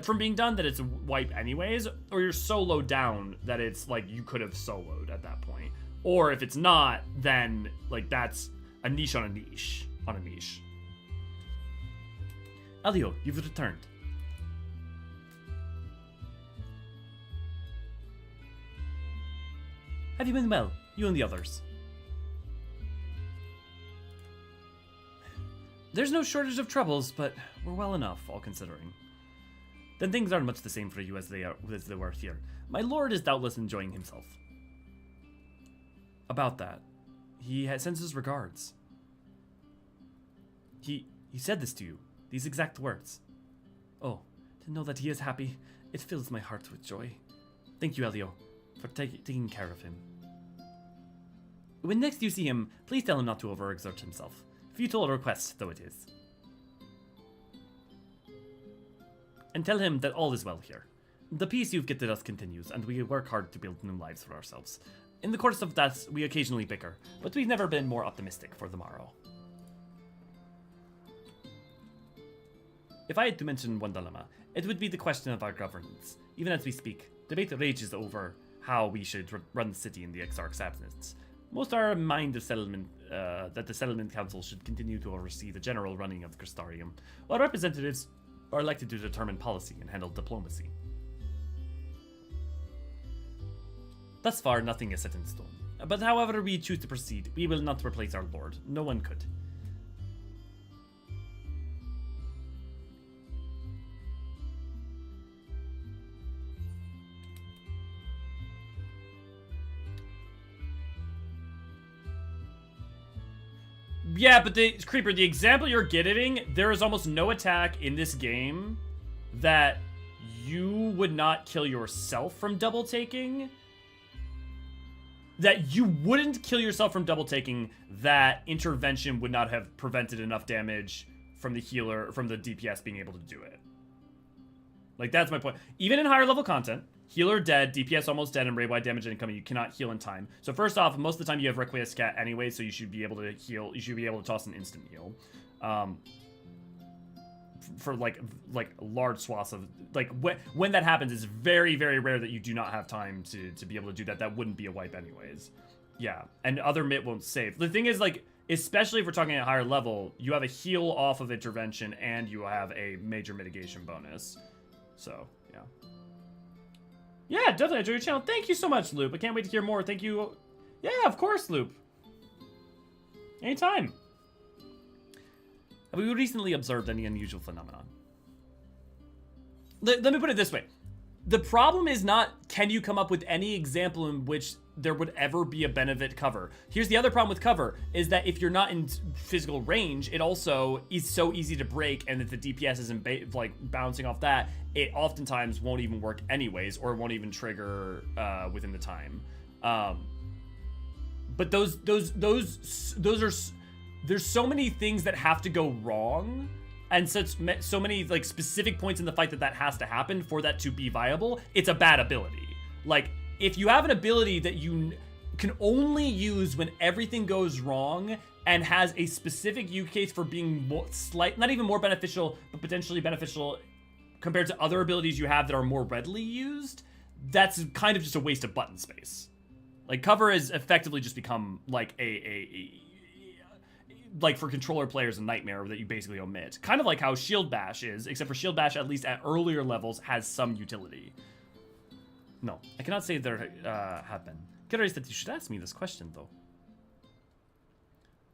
S1: from being done that it's a wipe anyways, or you're so low down that it's like you could have soloed at that point. Or if it's not, then like that's a niche on a niche on a niche. Elio, you've returned. Have you been well, you and the others? There's no shortage of troubles, but we're well enough, all considering. Then things aren't much the same for you as they were here. My lord is doubtless enjoying himself. About that, he sends his regards. He said this to you, these exact words. Oh, to know that he is happy, it fills my heart with joy. Thank you, Elio, for taking care of him. When next you see him, please tell him not to overexert himself. Futile request, though it is. And tell him that all is well here. The peace you've gifted us continues, and we work hard to build new lives for ourselves. In the course of that, we occasionally bicker, but we've never been more optimistic for the morrow. If I had to mention one dilemma, it would be the question of our governance. Even as we speak, debate rages over how we should run the city in the Exarch's absence. Most are in mind that the Settlement Council should continue to oversee the general running of Crystarium, while representatives are elected to determine policy and handle diplomacy. Thus far, nothing is set in stone. But however we choose to proceed, we will not replace our lord. No one could. Yeah, but Creeper, the example you're getting, there is almost no attack in this game that you would not kill yourself from double taking. That you wouldn't kill yourself from double taking, that intervention would not have prevented enough damage from the healer, from the DPS being able to do it. Like, that's my point. Even in higher level content, healer dead, DPS almost dead, and raid-wide damage incoming, you cannot heal in time. So first off, most of the time you have Requiem Scat anyway, so you should be able to heal, you should be able to toss an instant heal. For like large swaths of, like, when that happens, it's very, very rare that you do not have time to be able to do that. That wouldn't be a wipe anyways. Yeah, and other MIT won't save. The thing is, like, especially if we're talking at higher level, you have a heal off of intervention and you have a major mitigation bonus. So, yeah. Yeah, definitely enjoy your channel. Thank you so much, Loop. I can't wait to hear more. Thank you. Yeah, of course, Loop. Anytime. Have we recently observed any unusual phenomenon? Let me put it this way. The problem is not, can you come up with any example in which there would ever be a benefit cover? Here's the other problem with cover, is that if you're not in physical range, it also is so easy to break, and that the DPS isn't like bouncing off that, it oftentimes won't even work anyways, or won't even trigger within the time. But those are, there's so many things that have to go wrong, and so many like specific points in the fight that has to happen for that to be viable. It's a bad ability. Like, if you have an ability that you can only use when everything goes wrong and has a specific use case for being not even more beneficial, but potentially beneficial compared to other abilities you have that are more readily used, that's kind of just a waste of button space. Like, cover has effectively just become like like for controller players, a nightmare that you basically omit. Kind of like how Shield Bash is, except for Shield Bash, at least at earlier levels, has some utility. No, I cannot say there have been. Curious that you should ask me this question, though.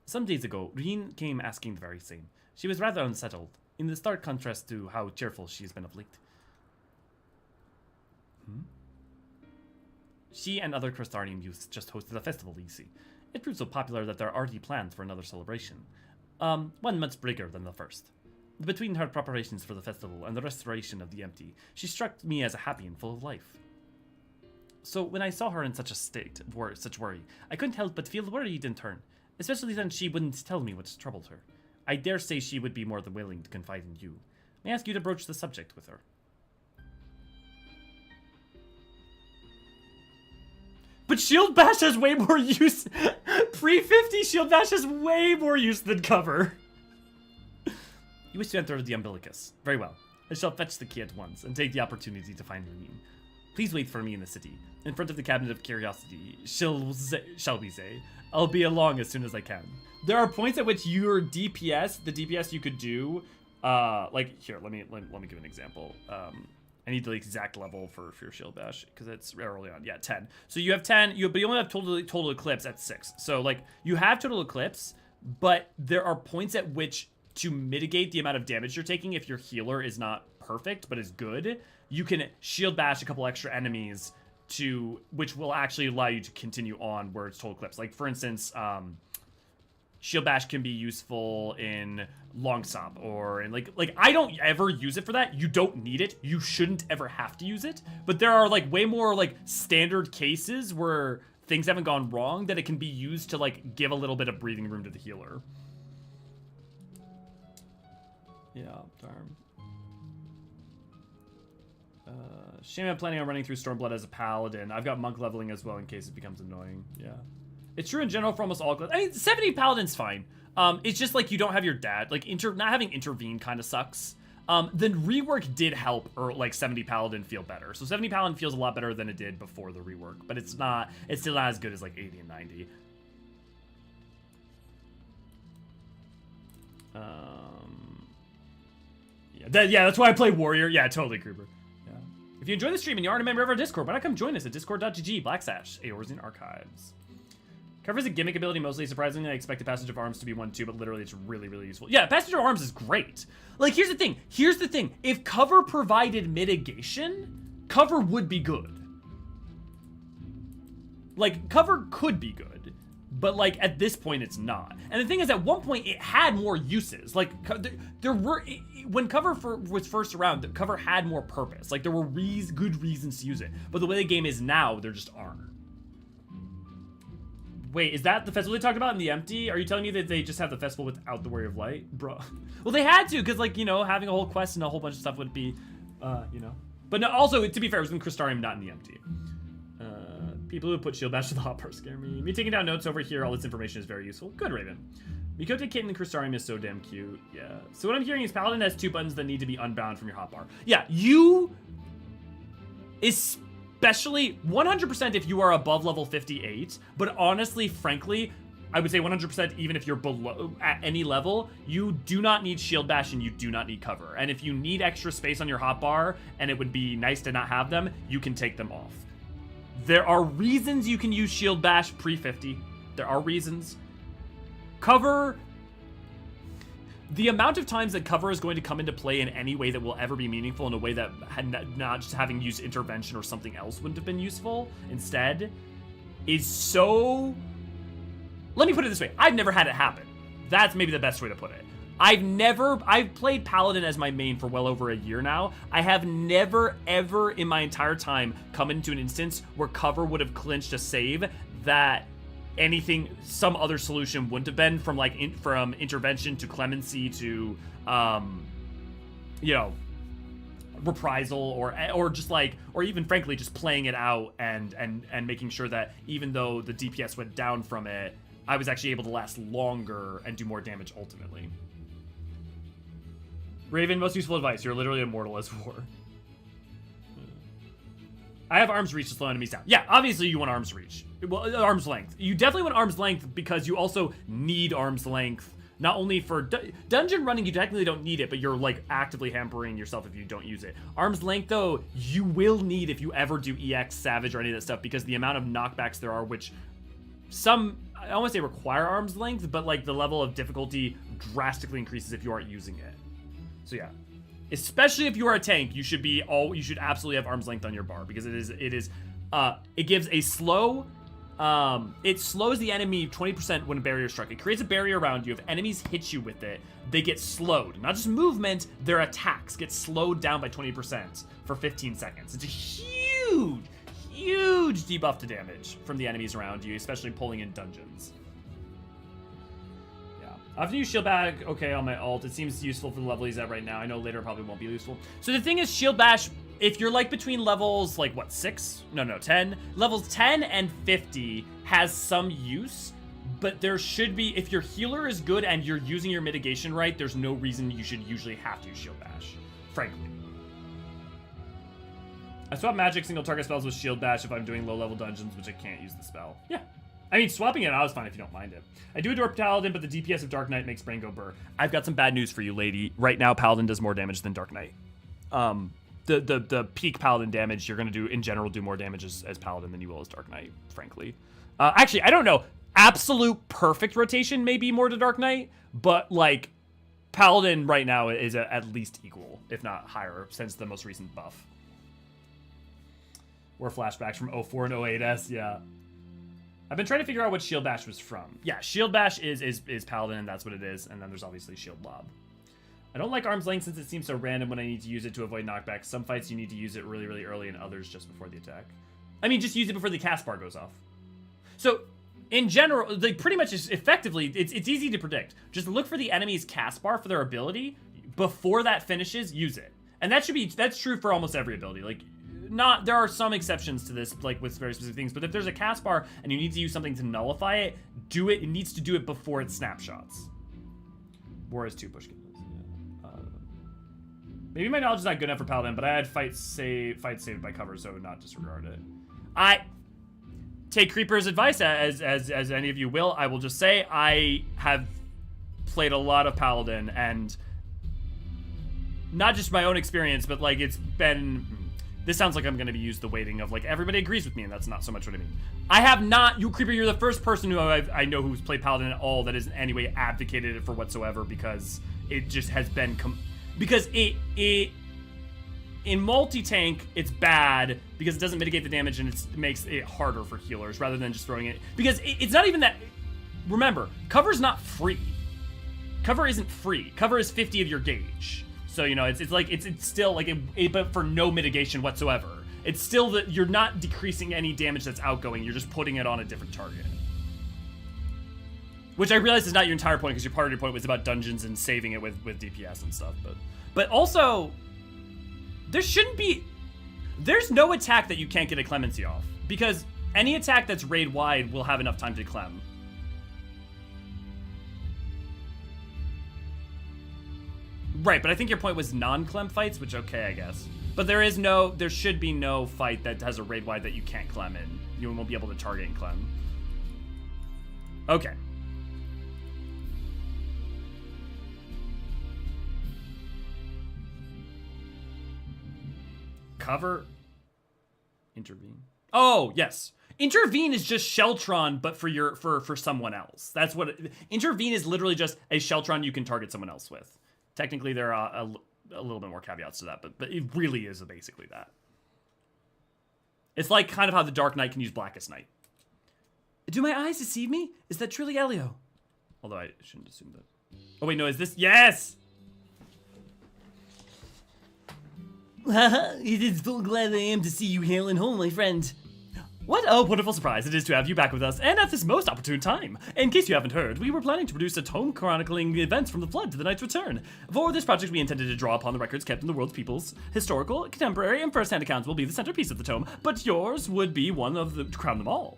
S1: Some days ago, Reen came asking the very same. She was rather unsettled, in the stark contrast to how cheerful she has been of late. She and other Crystarian youths just hosted a festival, you see. It proved so popular that there are already plans for another celebration. One much bigger than the first. Between her preparations for the festival and the restoration of the empty, she struck me as happy and full of life. So when I saw her in such a state, such worry, I couldn't help but feel worried in turn, especially since she wouldn't tell me what troubled her. I dare say she would be more than willing to confide in you. May I ask you to broach the subject with her? But Shield Bash has way more use. Pre-50 Shield Bash has way more use than cover. You wish to enter the umbilicus. Very well. I shall fetch the key at once and take the opportunity to find Reen. Please wait for me in the city, in front of the Cabinet of Curiosity. Shall we say? I'll be along as soon as I can. There are points at which your DPS, the DPS you could do, like here, let me give an example. I need the exact level for your Shield Bash because it's early on. Yeah, 10. So you have 10, but you only have total eclipse at 6. So like you have total eclipse, but there are points at which to mitigate the amount of damage you're taking if your healer is not perfect but is good, you can Shield Bash a couple extra enemies which will actually allow you to continue on where it's total eclipse. Like for instance, Shield Bash can be useful in Long Stop or in like I don't ever use it for that. You don't need it. You shouldn't ever have to use it. But there are like way more like standard cases where things haven't gone wrong that it can be used to like give a little bit of breathing room to the healer. Yeah, darn. Shame I'm planning on running through Stormblood as a paladin. I've got monk leveling as well in case it becomes annoying. Yeah. It's true in general for almost all classes. I mean, 70 paladin's fine. It's just like you don't have your dad. Like not having intervene kind of sucks. Then rework did help like 70 paladin feel better. So 70 paladin feels a lot better than it did before the rework, but it's still not as good as like 80 and 90. Yeah, that's why I play warrior. Yeah, totally, Creeper. Yeah. If you enjoy the stream and you aren't a member of our Discord, why not come join us at discord.gg/, Eorzean Archives. Cover is a gimmick ability mostly. Surprisingly, I expected Passage of Arms to be one too, but literally it's really, really useful. Yeah, Passage of Arms is great. Like, here's the thing. If cover provided mitigation, cover would be good. Like, cover could be good, but like at this point it's not. And the thing is, at one point it had more uses. Like, there were, when cover was first around, the cover had more purpose. Like, there were good reasons to use it. But the way the game is now, there just aren't. Wait, is that the festival they talked about in the empty? Are you telling me that they just have the festival without the Warrior of Light? Bro. Well, they had to, because, like, you know, having a whole quest and a whole bunch of stuff would be, you know. But no, also, to be fair, it was in Crystarium, not in the empty. People who put shield bash to the hotbar scare me. Me taking down notes over here, all this information is very useful. Good, Raven. Mikote Kitten in Crystarium is so damn cute. Yeah. So what I'm hearing is Paladin has 2 buttons that need to be unbound from your hotbar. Yeah, you... Especially 100% if you are above level 58, but honestly, frankly, I would say 100% even if you're below at any level, you do not need shield bash and you do not need cover. And if you need extra space on your hotbar and it would be nice to not have them, you can take them off. There are reasons you can use shield bash pre-50. There are reasons. Cover... The amount of times that cover is going to come into play in any way that will ever be meaningful in a way that not just having used intervention or something else wouldn't have been useful instead is so... Let me put it this way. I've never had it happen. That's maybe the best way to put it. I've played Paladin as my main for well over a year now. I have never, ever in my entire time come into an instance where cover would have clinched a save that some other solution wouldn't have been, from like from intervention to clemency to you know, reprisal or just like, or even frankly just playing it out and making sure that even though the DPS went down from it, I was actually able to last longer and do more damage ultimately. Raven, most useful advice. You're literally immortal as war. I have arm's reach to slow enemies down. Yeah, obviously you want arm's reach. Well, arm's length. You definitely want arm's length because you also need arm's length. Not only for dungeon running, you technically don't need it, but you're like actively hampering yourself if you don't use it. Arm's length, though, you will need if you ever do EX, Savage, or any of that stuff, because the amount of knockbacks there are, which some, I don't want to say require arm's length, but like the level of difficulty drastically increases if you aren't using it. So yeah. Especially if you are a tank, you should absolutely have arm's length on your bar, because it gives a slow, it slows the enemy 20% when a barrier is struck. It creates a barrier around you. If enemies hit you with it, they get slowed. Not just movement, their attacks get slowed down by 20% for 15 seconds. It's a huge debuff to damage from the enemies around you, especially pulling in dungeons. I have to use shield bag, okay, on my ult. It seems useful for the level he's at right now. I know later it probably won't be useful. So the thing is, shield bash, if you're like between levels, like what, 6? No, 10. Levels 10 and 50 has some use, but there should be, if your healer is good and you're using your mitigation right, there's no reason you should usually have to use shield bash, frankly. I swap magic single target spells with shield bash if I'm doing low level dungeons, which I can't use the spell. Yeah. I mean, swapping it out is fine if you don't mind it. I do adore Paladin, but the DPS of Dark Knight makes brain go burr. I've got some bad news for you, lady. Right now, Paladin does more damage than Dark Knight. The peak Paladin damage, you're going to do, in general, do more damage as Paladin than you will as Dark Knight, frankly. Actually, I don't know. Absolute perfect rotation may be more to Dark Knight, but, like, Paladin right now is at least equal, if not higher, since the most recent buff. Or flashbacks from 04 and 08S, yeah. I've been trying to figure out what Shield Bash was from. Yeah, Shield Bash is Paladin, that's what it is, and then there's obviously Shield Lob. I don't like Arm's Length since it seems so random when I need to use it to avoid knockbacks. Some fights you need to use it really, really early and others just before the attack. I mean, just use it before the cast bar goes off. So, in general, like pretty much effectively, it's easy to predict. Just look for the enemy's cast bar for their ability. Before that finishes, use it. And that's true for almost every ability. Like, there are some exceptions to this, like with very specific things, but if there's a cast bar and you need to use something to nullify it, it needs to do it before it snapshots. War is 2 pushkin. Yeah. Maybe my knowledge is not good enough for Paladin, but I had fight saved by cover, so not disregard it. I take Creeper's advice as any of you will. I will just say I have played a lot of Paladin, and not just my own experience, but like it's been This sounds like I'm going to be used the weighting of, like, everybody agrees with me, and that's not so much what I mean. I have not, you Creeper, you're the first person who I know who's played Paladin at all that has in any way advocated it for whatsoever, because it just has been, because it in multi-tank, it's bad because it doesn't mitigate the damage and it makes it harder for healers rather than just throwing it. Because it's not even that, remember, cover's not free. Cover isn't free. Cover is 50 of your gauge. So, you know, it's still like, but for no mitigation whatsoever. It's still that you're not decreasing any damage that's outgoing, you're just putting it on a different target. Which I realize is not your entire point, because part of your point was about dungeons and saving it with DPS and stuff, but also, there's no attack that you can't get a clemency off, because any attack that's raid wide will have enough time to clem. Right, but I think your point was non-clem fights, which okay, I guess. But there should be no fight that has a raid wide that you can't clem in. You won't be able to target and clem. Okay. Cover. Intervene. Oh, yes. Intervene is just Sheltron, but for someone else. That's what Intervene is, literally just a Sheltron you can target someone else with. Technically, there are a little bit more caveats to that, but it really is basically that. It's like kind of how the Dark Knight can use Blackest Night. Do my eyes deceive me? Is that truly Elio? Although I shouldn't assume that. Oh wait, no, is this? Yes!
S2: It is so glad I am to see you hailing home, my friend.
S1: What a wonderful surprise it is to have you back with us, and at this most opportune time. In case you haven't heard, we were planning to produce a tome chronicling events from the Flood to the Knight's Return. For this project, we intended to draw upon the records kept in the world's peoples. Historical, contemporary, and first-hand accounts will be the centerpiece of the tome, but yours would be one of the to crown them all.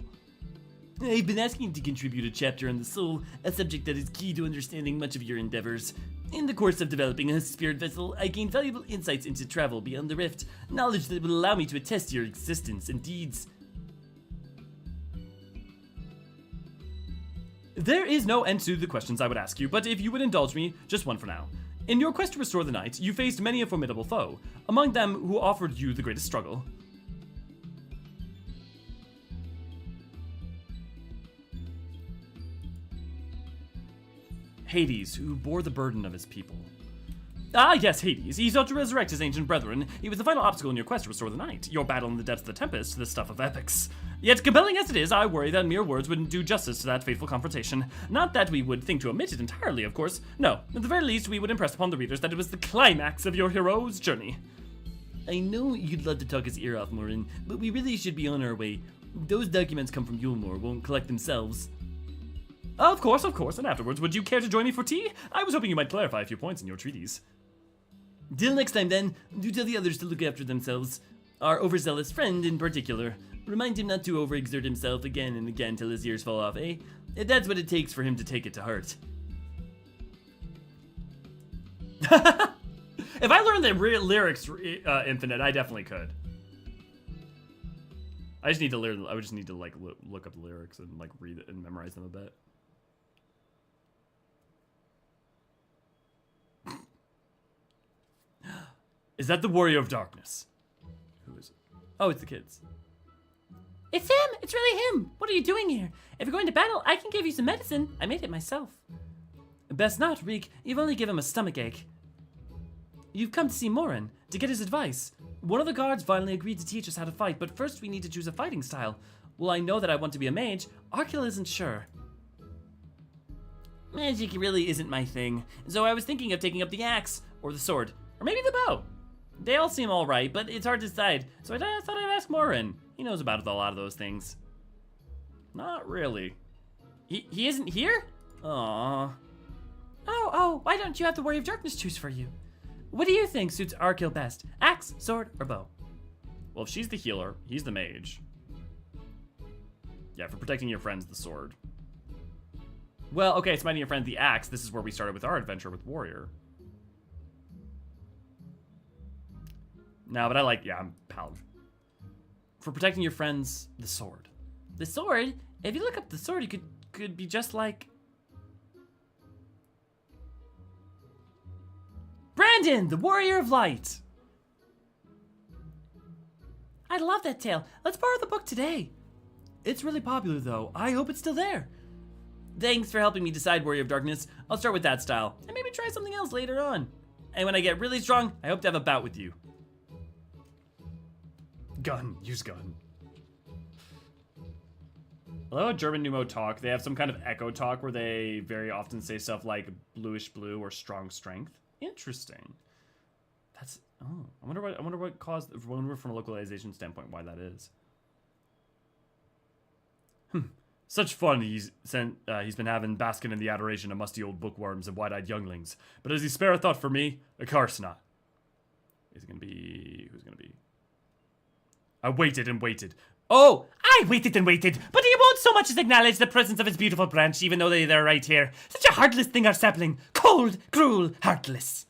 S2: I've been asking to contribute a chapter on the soul, a subject that is key to understanding much of your endeavors. In the course of developing a spirit vessel, I gained valuable insights into travel beyond the rift, knowledge that will allow me to attest to your existence and deeds.
S1: There is no end to the questions I would ask you, but if you would indulge me, just one for now. In your quest to restore the night, you faced many a formidable foe, among them who offered you the greatest struggle. Hades, who bore the burden of his people. Ah, yes, Hades. He sought to resurrect his ancient brethren. He was the final obstacle in your quest to restore the night. Your battle in the depths of the Tempest, the stuff of epics. Yet, compelling as it is, I worry that mere words wouldn't do justice to that fateful confrontation. Not that we would think to omit it entirely, of course. No, at the very least, we would impress upon the readers that it was the climax of your hero's journey.
S2: I know you'd love to talk his ear off, Morin, but we really should be on our way. Those documents come from Yulmore, won't collect themselves.
S1: Of course, and afterwards, would you care to join me for tea? I was hoping you might clarify a few points in your treatise.
S2: Till next time then, do tell the others to look after themselves. Our overzealous friend in particular. Remind him not to overexert himself again and again till his ears fall off, eh? That's what it takes for him to take it to heart.
S1: If I learned the lyrics infinite, I definitely could. I would just need to like look up the lyrics and like read it and memorize them a bit. Is that the Warrior of Darkness? Who is it? Oh, it's the kids.
S2: It's him! It's really him! What are you doing here? If you're going to battle, I can give you some medicine. I made it myself.
S1: Best not, Reek. You've only given him a stomachache. You've come to see Morin, to get his advice. One of the guards finally agreed to teach us how to fight, but first we need to choose a fighting style. Well, I know that I want to be a mage. Arkil isn't sure.
S2: Magic really isn't my thing, so I was thinking of taking up the axe,
S1: or the sword, or maybe the bow. They all seem alright, but it's hard to decide, so I thought I'd ask Morin. He knows about a lot of those things. Not really.
S2: He isn't here?
S1: Aww.
S2: Oh, why don't you have the Warrior of Darkness choose for you? What do you think suits Arkil best? Axe, sword, or bow?
S1: Well, if she's the healer, he's the mage. Yeah, for protecting your friends, the sword. Well, okay, smiting your friend, the axe. This is where we started with our adventure with Warrior. No, but I'm paladin. For protecting your friends, the sword.
S2: The sword? If you look up the sword, it could be just like...
S1: Brandon, the Warrior of Light!
S2: I love that tale. Let's borrow the book today. It's really popular, though. I hope it's still there. Thanks for helping me decide Warrior of Darkness. I'll start with that style, and maybe try something else later on. And when I get really strong, I hope to have a bout with you.
S1: Gun. Use gun. I love how German Pneumo talk. They have some kind of echo talk where they very often say stuff like bluish blue or strong strength. Interesting. That's... Oh, I wonder what caused... I wonder from a localization standpoint why that is. Such fun he's been having basking in the adoration of musty old bookworms and wide-eyed younglings. But does he spare a thought for me? Of course not. Is it gonna be... Who's gonna be... I waited and waited.
S2: Oh, I waited and waited, but he won't so much as acknowledge the presence of his beautiful branch, even though they're right here. Such a heartless thing, our sapling. Cold, cruel, heartless.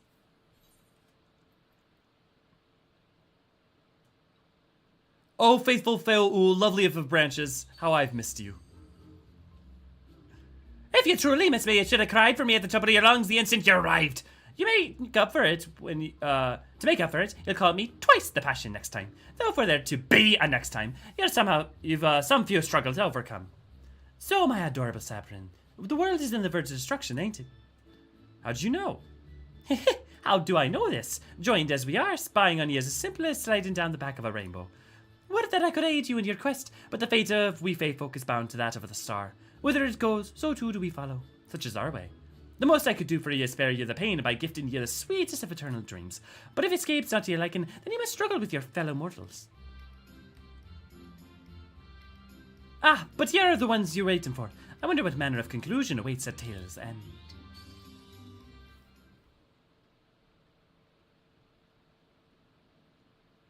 S2: Oh, faithful Feoul, lovely of branches, how I've missed you. If you truly miss me, you should have cried for me at the top of your lungs the instant you arrived. You may make up for it when to make up for it, you'll call me twice the passion next time. Though for there to be a next time, you've some few struggles to overcome. So, my adorable sapling, the world is on the verge of destruction, ain't it?
S1: How'd you know?
S2: How do I know this? Joined as we are, spying on you is as simple as sliding down the back of a rainbow. Would that I could aid you in your quest, but the fate of we fae folk is bound to that of the star. Whither it goes, so too do we follow. Such is our way. The most I could do for you is spare you the pain by gifting you the sweetest of eternal dreams. But if escape's not to your liking, then you must struggle with your fellow mortals. Ah, but here are the ones you're waiting for. I wonder what manner of conclusion awaits at tale's end.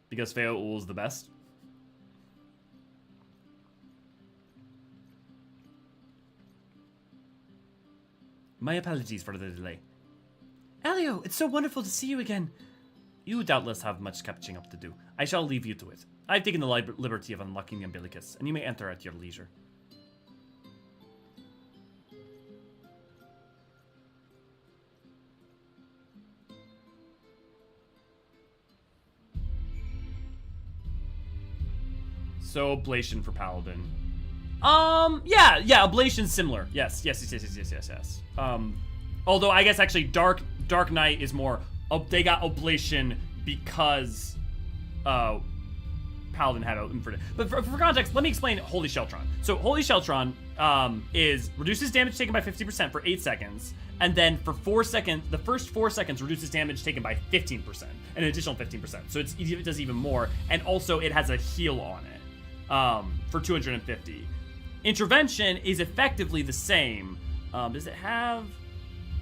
S1: Because Feoul's the best?
S2: My apologies for the delay. Elio, it's so wonderful to see you again.
S1: You doubtless have much catching up to do. I shall leave you to it. I've taken the liberty of unlocking the umbilicus, and you may enter at your leisure. So, oblation for Paladin.
S2: Yeah, oblation's similar.
S1: Yes. Although I guess actually Dark Knight is more, they got oblation because, Paladin had infinite. But for context, let me explain Holy Sheltron. So Holy Sheltron, is reduces damage taken by 50% for 8 seconds, and then for 4 seconds, the first 4 seconds reduces damage taken by 15%, an additional 15%. So it does even more, and also it has a heal on it, for 250. Intervention is effectively the same. Does it have...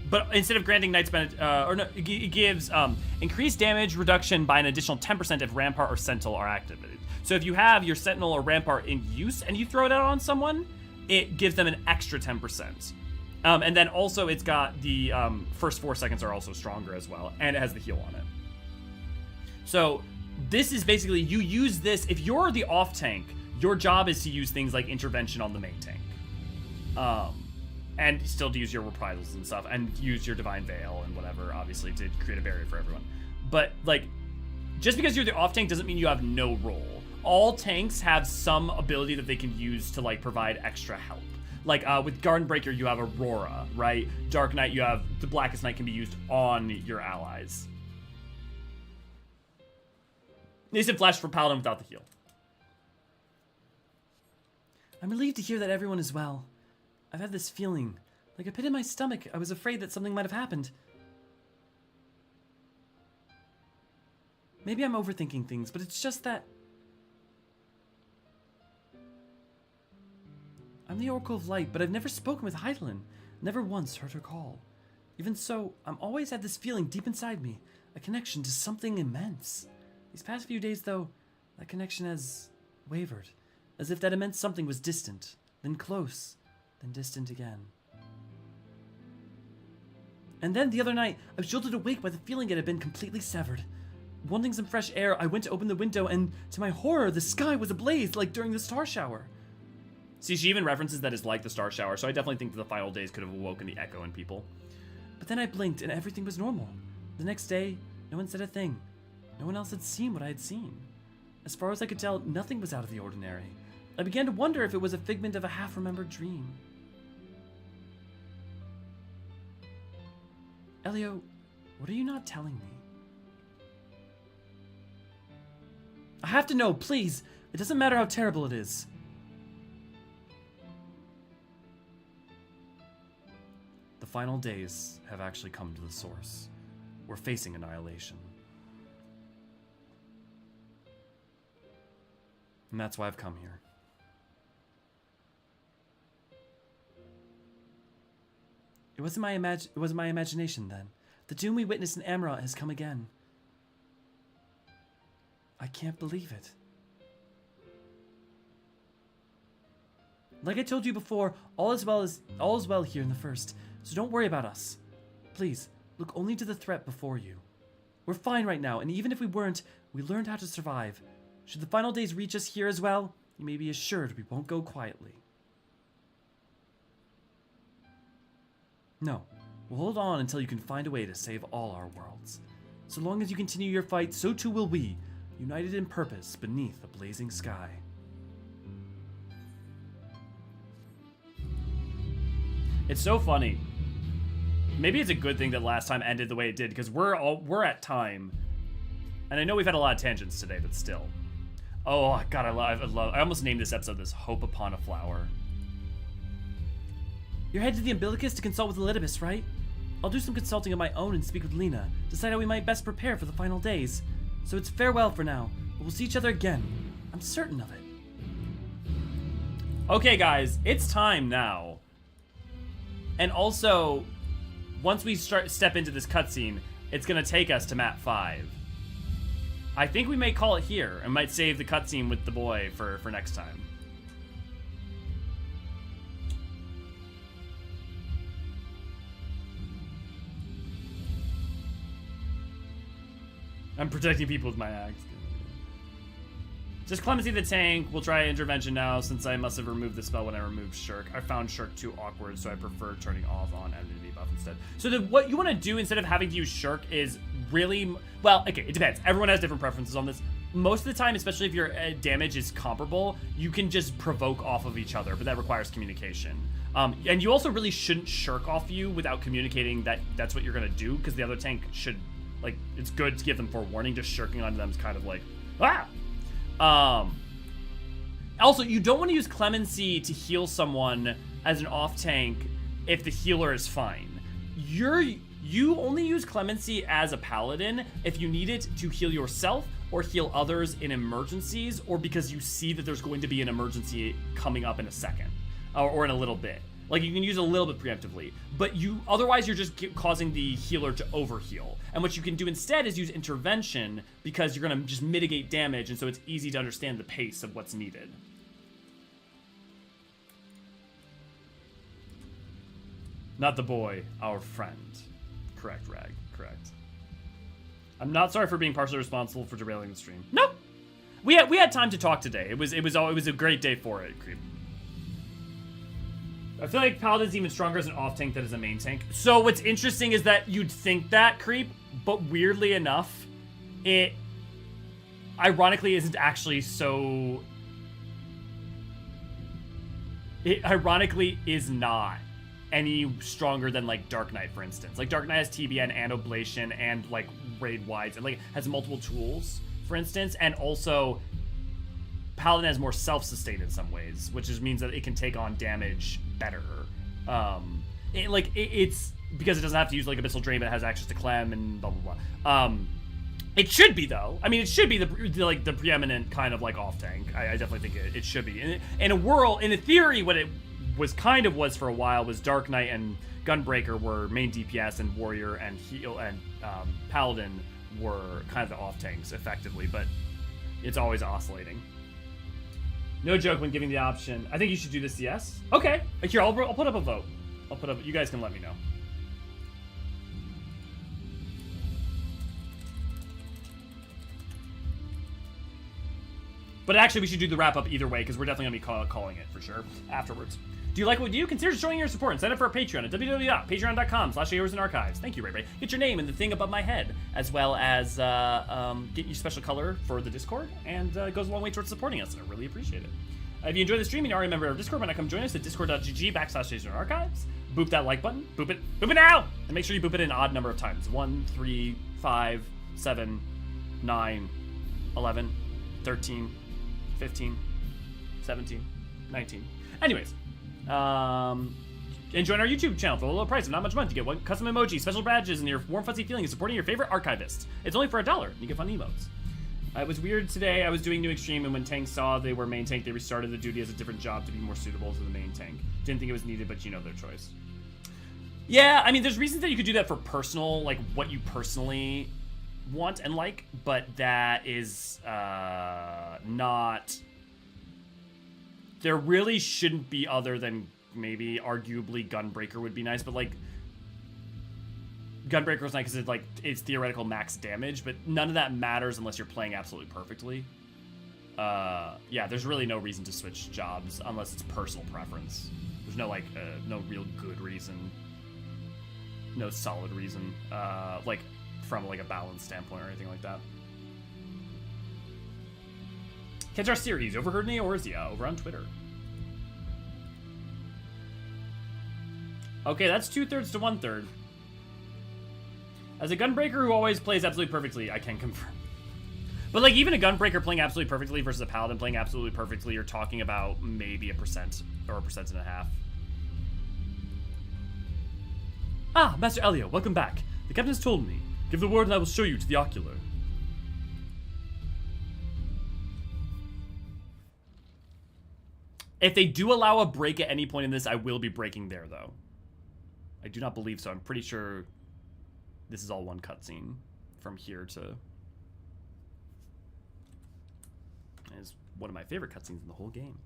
S1: But instead of granting Knight's it gives increased damage reduction by an additional 10% if Rampart or Sentinel are activated. So if you have your Sentinel or Rampart in use and you throw it out on someone, it gives them an extra 10%. And then also it's got the first 4 seconds are also stronger as well, and it has the heal on it. So this is basically, you use this, if you're the off tank, your job is to use things like intervention on the main tank. And still to use your reprisals and stuff, and use your Divine Veil and whatever, obviously, to create a barrier for everyone. But, like, just because you're the off tank doesn't mean you have no role. All tanks have some ability that they can use to, like, provide extra help. Like, with Gardenbreaker, you have Aurora, right? Dark Knight, you have the Blackest Night can be used on your allies. Instant Flash for Paladin without the heal.
S2: I'm relieved to hear that everyone is well. I've had this feeling, like a pit in my stomach. I was afraid that something might have happened. Maybe I'm overthinking things, but it's just that... I'm the Oracle of Light, but I've never spoken with Hydaelyn. Never once heard her call. Even so, I'm always had this feeling deep inside me, a connection to something immense. These past few days, though, that connection has wavered, as if that immense something was distant, then close, then distant again. And then the other night, I was jolted awake by the feeling it had been completely severed. Wanting some fresh air, I went to open the window, and to my horror, the sky was ablaze like during the star shower.
S1: See, she even references that it's like the star shower, so I definitely think that the final days could have awoken the echo in people.
S2: But then I blinked, and everything was normal. The next day, no one said a thing. No one else had seen what I had seen. As far as I could tell, nothing was out of the ordinary. I began to wonder if it was a figment of a half-remembered dream. Elio, what are you not telling me? I have to know, please! It doesn't matter how terrible it is. The final days have actually come to the source. We're facing annihilation. And that's why I've come here. It wasn't my imagination then. The doom we witnessed in Amrot has come again. I can't believe it. Like I told you before, all is well here in the First, so don't worry about us. Please, look only to the threat before you. We're fine right now, and even if we weren't, we learned how to survive. Should the final days reach us here as well, you may be assured we won't go quietly. No, we'll hold on until you can find a way to save all our worlds. So long as you continue your fight, so too will we, united in purpose beneath the blazing sky.
S1: It's so funny. Maybe it's a good thing that last time ended the way it did, because we're at time. And I know we've had a lot of tangents today, but still. Oh god, I almost named this episode this Hope Upon a Flower.
S2: You're headed to the Umbilicus to consult with Elidibus, right? I'll do some consulting of my own and speak with Lena, decide how we might best prepare for the final days. So it's farewell for now, but we'll see each other again. I'm certain of it.
S1: Okay, guys, it's time now. And also, once we step into this cutscene, it's gonna take us to map 5. I think we may call it here and might save the cutscene with the boy for next time. I'm protecting people with my axe. Just Clemency the tank. We'll try intervention now since I must have removed the spell when I removed Shirk. I found Shirk too awkward, so I prefer turning off on enemy buff instead. So what you want to do instead of having to use Shirk is really... Well, okay, it depends. Everyone has different preferences on this. Most of the time, especially if your damage is comparable, you can just provoke off of each other, but that requires communication. And you also really shouldn't Shirk off you without communicating that that's what you're going to do, because the other tank should... Like, it's good to give them forewarning. Just shirking onto them is kind of like, ah! Also, you don't want to use Clemency to heal someone as an off-tank if the healer is fine. You only use Clemency as a paladin if you need it to heal yourself or heal others in emergencies, or because you see that there's going to be an emergency coming up in a second, or in a little bit. Like, you can use it a little bit preemptively, but otherwise you're just causing the healer to overheal. And what you can do instead is use intervention, because you're gonna just mitigate damage, and so it's easy to understand the pace of what's needed. Not the boy, our friend. Correct, Rag, correct. I'm not sorry for being partially responsible for derailing the stream. Nope! We had time to talk today. It was a great day for it, Creep. I feel like Paladin's even stronger as an off-tank than as a main tank. So what's interesting is that you'd think that, Creep, but weirdly enough, it ironically isn't actually so... It ironically is not any stronger than, like, Dark Knight, for instance. Like, Dark Knight has TBN and Oblation and, like, Raid-Wides, and, like, has multiple tools, for instance, and also... Paladin has more self-sustain in some ways, which just means that it can take on damage better. It's because it doesn't have to use like Abyssal Drain, but it has access to Clem and blah blah blah. It should be though. I mean, it should be the preeminent kind of like off tank. I definitely think it should be. In a theory, what it was for a while was Dark Knight and Gunbreaker were main DPS, and Warrior and Heal and Paladin were kind of the off tanks effectively, but it's always oscillating. No joke when giving the option. I think you should do this, yes? Okay. Here, I'll put up a vote. You guys can let me know. But actually, we should do the wrap up either way because we're definitely gonna be calling it for sure afterwards. Do you like what we do? Consider showing your support and sign up for our Patreon at www.patreon.com/Eorzean. Thank you, Ray. Get your name in the thing above my head, as well as get your special color for the Discord, and it goes a long way towards supporting us, and I really appreciate it. If you enjoy the stream and you are a member of Discord, why not come join us at discord.gg/EorzeanArchives. Boop that like button. Boop it now! And make sure you boop it an odd number of times. 1, 3, 5, 7, 9, 11, 13, 15, 17, 19. Anyways. And join our YouTube channel for a low price of not much money to get one custom emoji, special badges, and your warm fuzzy feeling of supporting your favorite archivist. It's only for $1. You get fun emotes. It was weird today. I was doing New Extreme, and when tanks saw they were main tank, they restarted the duty as a different job to be more suitable to the main tank. Didn't think it was needed, but you know their choice. Yeah, I mean, there's reasons that you could do that for personal, like what you personally want and like, but that is not. There really shouldn't be other than maybe arguably Gunbreaker would be nice, but like Gunbreaker is nice because it's theoretical max damage, but none of that matters unless you're playing absolutely perfectly. Yeah, there's really no reason to switch jobs unless it's personal preference. There's no no real good reason, no solid reason, like from like a balance standpoint or anything like that. Catch our series, Overheard in Eorzea, over on Twitter. Okay, that's 2/3 to 1/3. As a Gunbreaker who always plays absolutely perfectly, I can confirm. But like even a Gunbreaker playing absolutely perfectly versus a Paladin playing absolutely perfectly, you're talking about maybe 1% or 1.5%. Ah, Master Elio, welcome back. The captain has told me. Give the word and I will show you to the ocular. If they do allow a break at any point in this, I will be breaking there, though. I do not believe so. I'm pretty sure this is all one cutscene from here to... It's one of my favorite cutscenes in the whole game.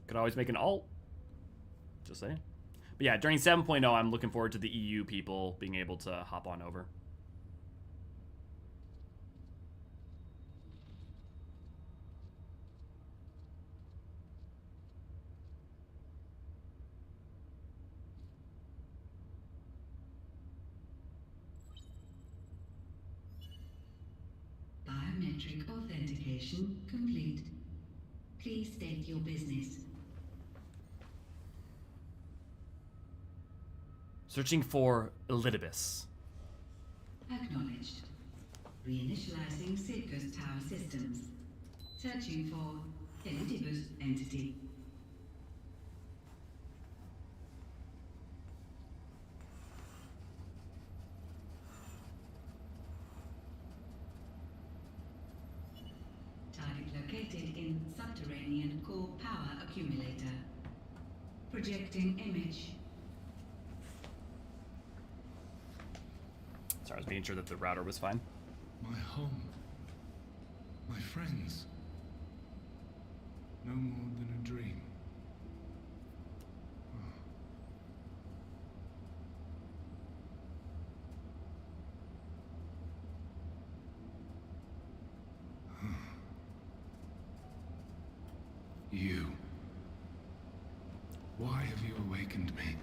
S1: Could always make an alt. Just saying. But yeah, during 7.0, I'm looking forward to the EU people being able to hop on over.
S10: Biometric authentication complete. Please state your business.
S1: Searching for Elidibus.
S10: Acknowledged. Reinitializing Circus Tower systems. Searching for Elidibus entity. Target located in subterranean core power accumulator. Projecting image.
S1: Sorry, I was making sure that the router was fine.
S3: My home. My friends. No more than a dream. You. Why have you awakened me?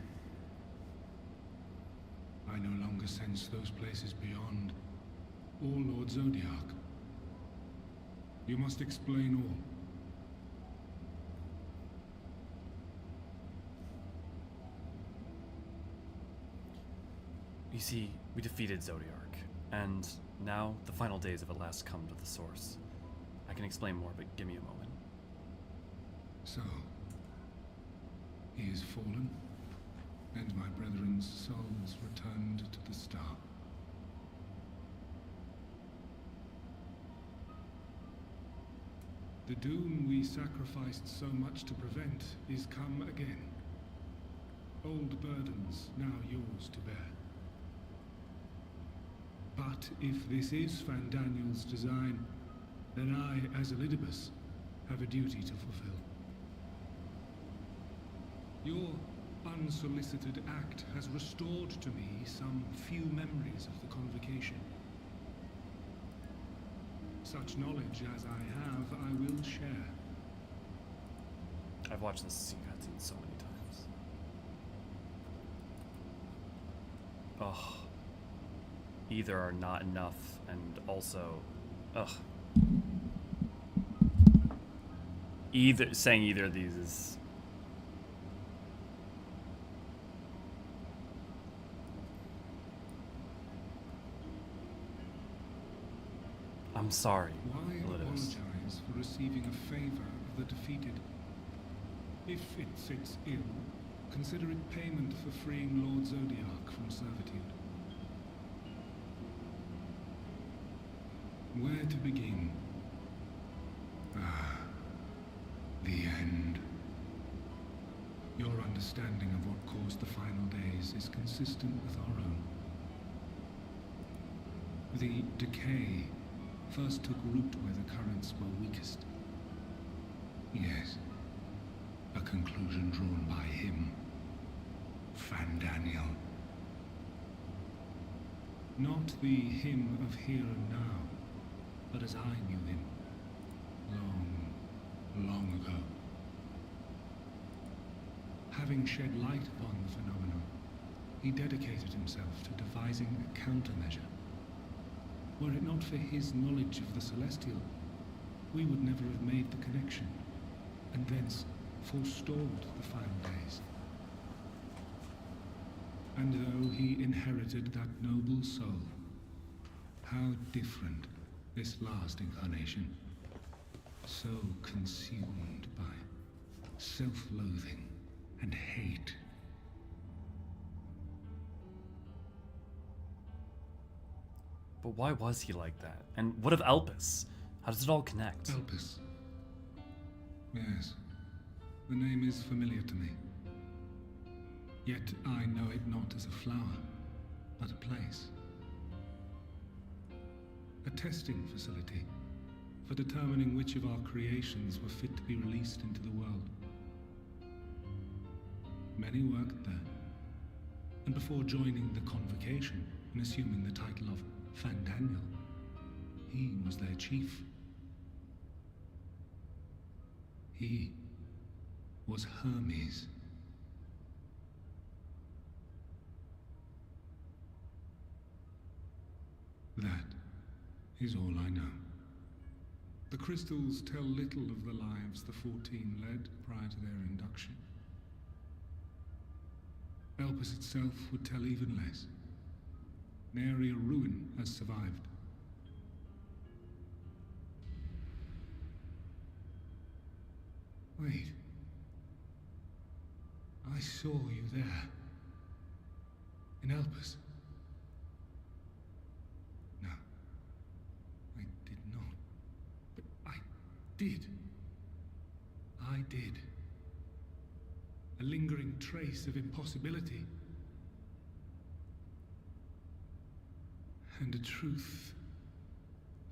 S3: I no longer sense those places beyond, or Lord Zodiac. You must explain all.
S1: You see, we defeated Zodiac, and now the final days of it last come to the source. I can explain more, but give me a moment.
S3: So, he is fallen, and my brethren's souls returned to the star. The doom we sacrificed so much to prevent is come again. Old burdens now yours to bear. But if this is Fandaniel's design, then I, as Elidibus,
S19: have a duty to fulfill. Your unsolicited act has restored to me some few memories of the convocation. Such knowledge as I have, I will share.
S1: I've watched this scene cutscene so many times. Ugh. Either are not enough, and also, ugh. Saying either of these is... I'm sorry,
S19: Why
S1: Lydos.
S19: apologize for receiving a favor of the defeated? If it sits ill, consider it payment for freeing Lord Zodiac from servitude. Where to begin? The end. Your understanding of what caused the final days is consistent with our own. The decay first took root where the currents were weakest. Yes, a conclusion drawn by him, Fandaniel. Not the him of here and now, but as I knew him, long ago. Having shed light upon the phenomenon, he dedicated himself to devising a countermeasure. Were it not for his knowledge of the Celestial, we would never have made the connection, and thence forestalled the final days. And though he inherited that noble soul, how different this last incarnation, so consumed by self-loathing and hate.
S1: But why was he like that? And what of Elpis? How does it all connect?
S19: Elpis. Yes, the name is familiar to me. Yet I know it not as a flower, but a place. A testing facility for determining which of our creations were fit to be released into the world. Many worked there, and before joining the convocation and assuming the title of Fandaniel, he was their chief. He was Hermes. That is all I know. The crystals tell little of the lives the 14 led prior to their induction. Elpis itself would tell even less. Nary a ruin has survived. Wait. I saw you there. In Elpis. No. I did not. But I did. I did. A lingering trace of impossibility. And a truth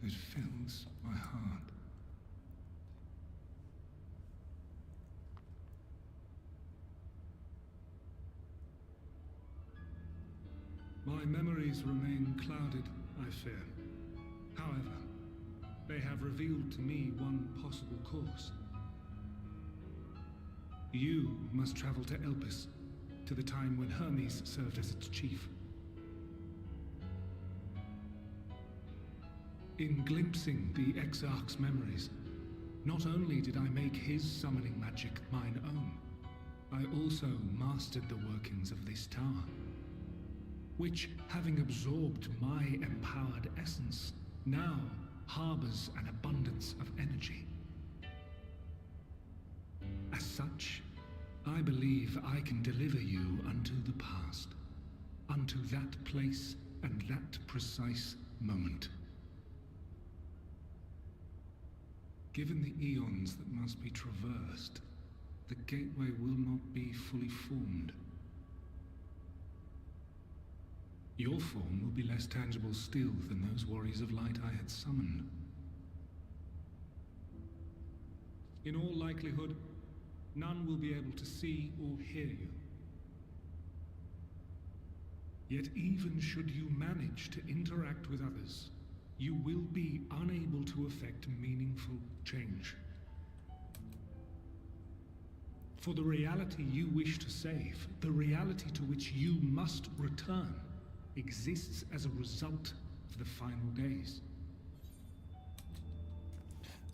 S19: that fills my heart. My memories remain clouded, I fear. However, they have revealed to me one possible course. You must travel to Elpis, to the time when Hermes served as its chief. In glimpsing the Exarch's memories, not only did I make his summoning magic mine own, I also mastered the workings of this tower, which, having absorbed my empowered essence, now harbors an abundance of energy. As such, I believe I can deliver you unto the past, unto that place and that precise moment. Given the eons that must be traversed, the gateway will not be fully formed. Your form will be less tangible still than those warriors of light I had summoned. In all likelihood, none will be able to see or hear you. Yet even should you manage to interact with others, you will be unable to effect meaningful change. For the reality you wish to save, the reality to which you must return, exists as a result of the final days.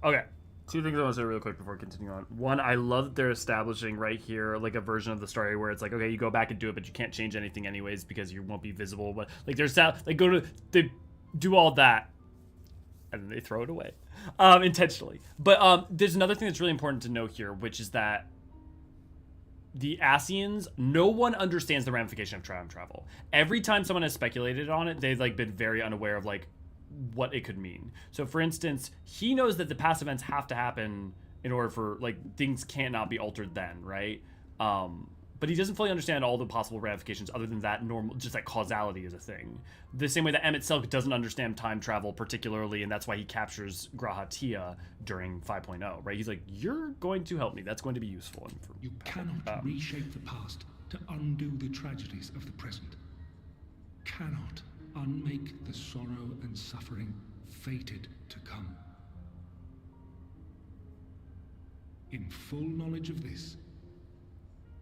S1: Okay. Two things I want to say real quick before continuing on. One, I love that they're establishing right here like a version of the story where it's like, okay, you go back and do it, but you can't change anything anyways because you won't be visible. But like, there's that, they they do all that, and then they throw it away, intentionally. But there's another thing that's really important to note here, which is that the Ascians, no one understands the ramification of time travel. Every time someone has speculated on it, they've like been very unaware of like what it could mean. So for instance, he knows that the past events have to happen in order for like things cannot be altered then, right? But he doesn't fully understand all the possible ramifications other than that normal, just that causality is a thing. The same way that Emmett Selk doesn't understand time travel particularly, and that's why he captures Grahatia during 5.0, right? He's like, you're going to help me. That's going to be useful.
S19: You cannot reshape the past to undo the tragedies of the present. Cannot unmake the sorrow and suffering fated to come. In full knowledge of this,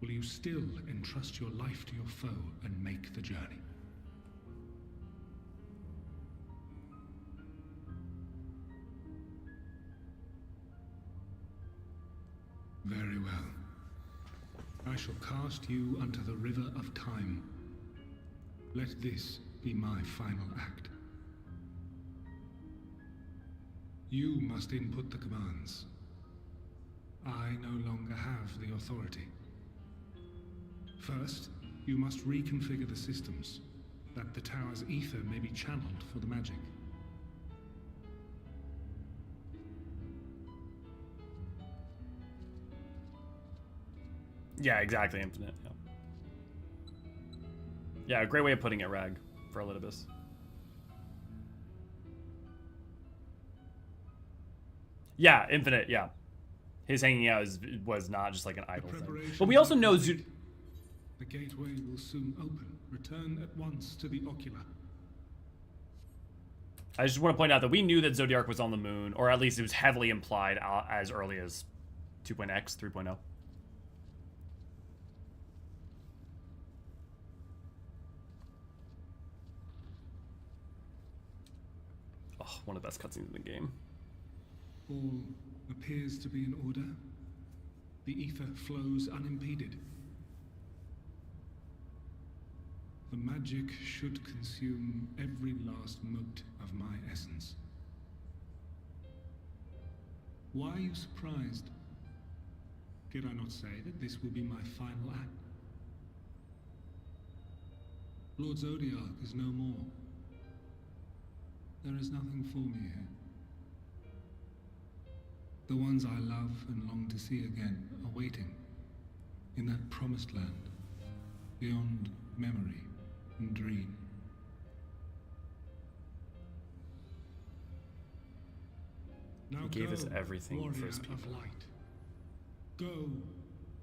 S19: will you still entrust your life to your foe and make the journey? Very well. I shall cast you unto the river of time. Let this be my final act. You must input the commands. I no longer have the authority. First, you must reconfigure the systems, that the tower's ether may be channeled for the magic.
S1: Yeah, exactly, Infinite. Yeah, great way of putting it, Rag, for Elidibus. Yeah, Infinite, yeah. His hanging out was not just like an idle thing. But we also know
S19: The gateway will soon open. Return at once to the ocular.
S1: I just want to point out that we knew that Zodiark was on the moon, or at least it was heavily implied as early as 2.x, 3.0. Oh, one of the best cutscenes in the game.
S19: All appears to be in order. The ether flows unimpeded. The magic should consume every last mote of my essence. Why are you surprised? Did I not say that this will be my final act? Lord Zodiark is no more. There is nothing for me here. The ones I love and long to see again are waiting in that promised land, beyond memory and dream. Now
S1: He gave us everything for his people.
S19: Of light. Go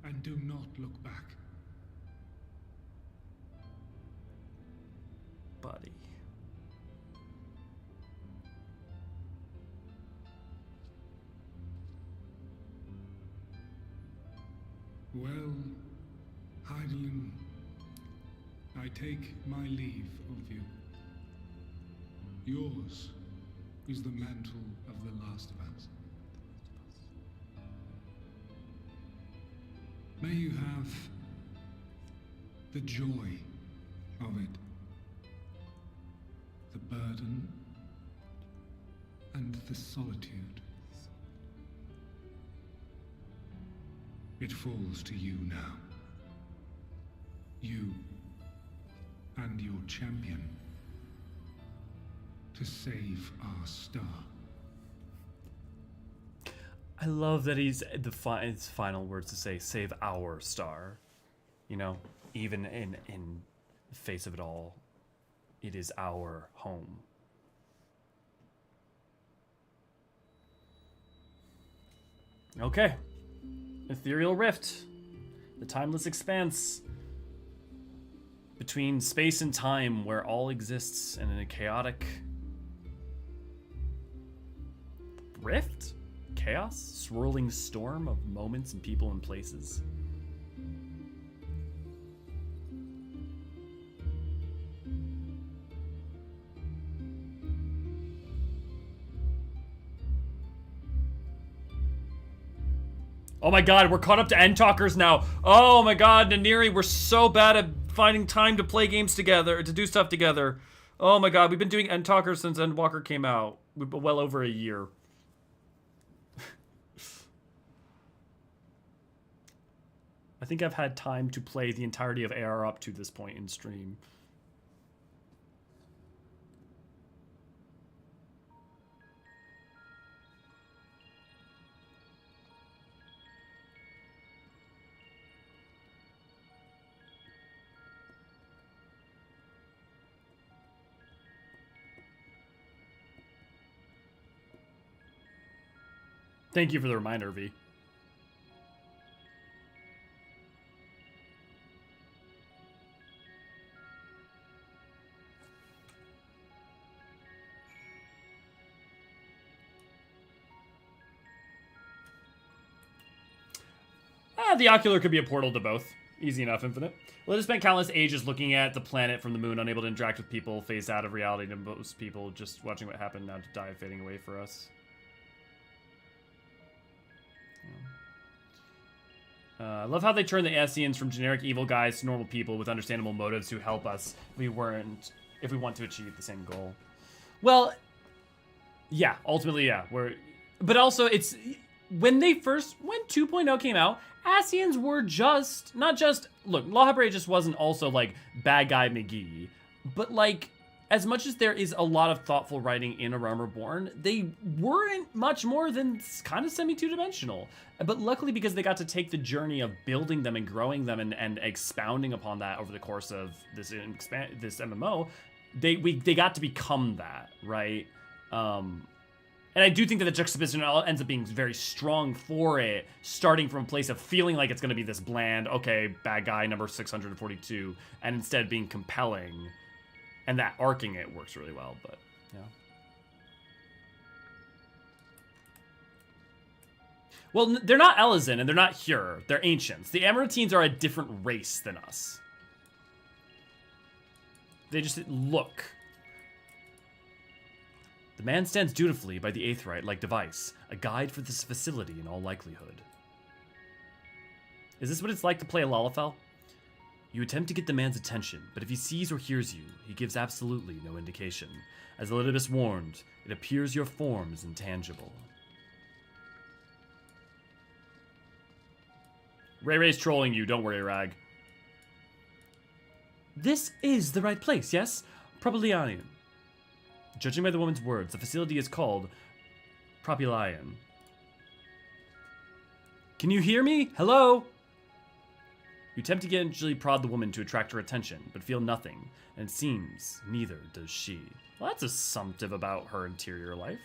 S19: and do not look back.
S1: Buddy.
S19: Well, Hydaelyn, I take my leave of you. Yours is the mantle of the last of us. May you have the joy of it, the burden, and the solitude. It falls to you now. You and your champion to save our star.
S1: I love that he's his final words to say, save our star. You know, even in the face of it all, it is our home. Okay. Ethereal rift. The timeless expanse between space and time where all exists in a chaotic rift? Chaos? Swirling storm of moments and people and places. Oh my god, we're caught up to End Talkers now. Oh my god, Naniri, we're so bad at finding time to play games together, to do stuff together. Oh my god, we've been doing End Talkers since Endwalker came out. Well over a year. I think I've had time to play the entirety of AR up to this point in stream. Thank you for the reminder, V. The ocular could be a portal to both. Easy enough, Infinite. Let us spend countless ages looking at the planet from the moon, unable to interact with people, phased out of reality to most people, just watching what happened now to die, fading away for us. I love how they turn the Eorzeans from generic evil guys to normal people with understandable motives who help us if we want to achieve the same goal. Well, yeah, ultimately, yeah. But also, it's when 2.0 came out, Eorzeans were look, Lawbreak just wasn't also like bad guy McGee, but like, as much as there is a lot of thoughtful writing in A Realm Reborn, they weren't much more than kind of semi-two-dimensional. But luckily, because they got to take the journey of building them and growing them and expounding upon that over the course of this MMO, they got to become that, right? And I do think that the juxtaposition ends up being very strong for it, starting from a place of feeling like it's going to be this bland, okay, bad guy number 642, and instead being compelling. And that arcing it works really well, but, yeah. Well, they're not Eorzean, and they're not Hyur. They're ancients. The Amaranteans are a different race than us. They just look. The man stands dutifully by the Aetheryte-like device, a guide for this facility in all likelihood. Is this what it's like to play a Lalafell? You attempt to get the man's attention, but if he sees or hears you, he gives absolutely no indication. As Elidibus warned, it appears your form is intangible. Ray's trolling you, don't worry, Rag. This is the right place, yes? Propylion. Judging by the woman's words, the facility is called Propylion. Can you hear me? Hello? You attempt to gently prod the woman to attract her attention, but feel nothing, and it seems neither does she. Well, that's assumptive about her interior life.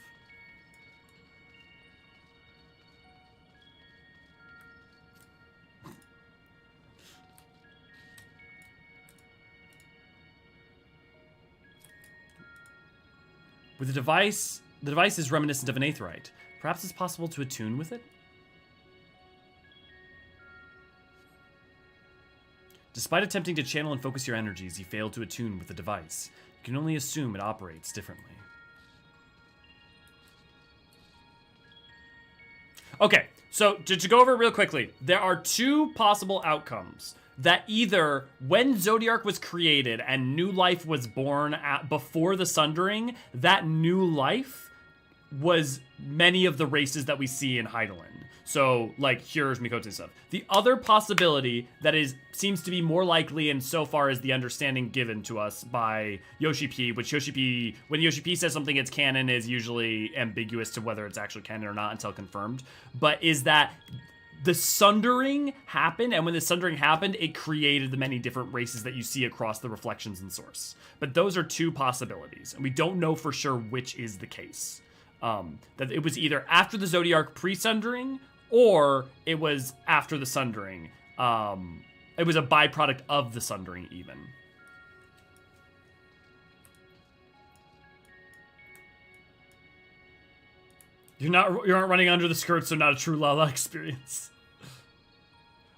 S1: With the device is reminiscent of an Aetheryte. Perhaps it's possible to attune with it? Despite attempting to channel and focus your energies, you fail to attune with the device. You can only assume it operates differently. Okay, so to go over it real quickly, there are two possible outcomes. That either when Zodiark was created and new life was born before the Sundering, that new life was many of the races that we see in Hydaelyn. So, like, Hyurs, Miqo'te, and stuff. The other possibility that seems to be more likely, and so far is the understanding given to us by Yoshi P, which when Yoshi P says something it's canon, is usually ambiguous to whether it's actually canon or not until confirmed, but is that the Sundering happened, and when the Sundering happened, it created the many different races that you see across the reflections in Source. But those are two possibilities, and we don't know for sure which is the case. That it was either after the Zodiark pre-Sundering, or it was after the Sundering. It was a byproduct of the Sundering, even. You aren't running under the skirts, so not a true Lala experience.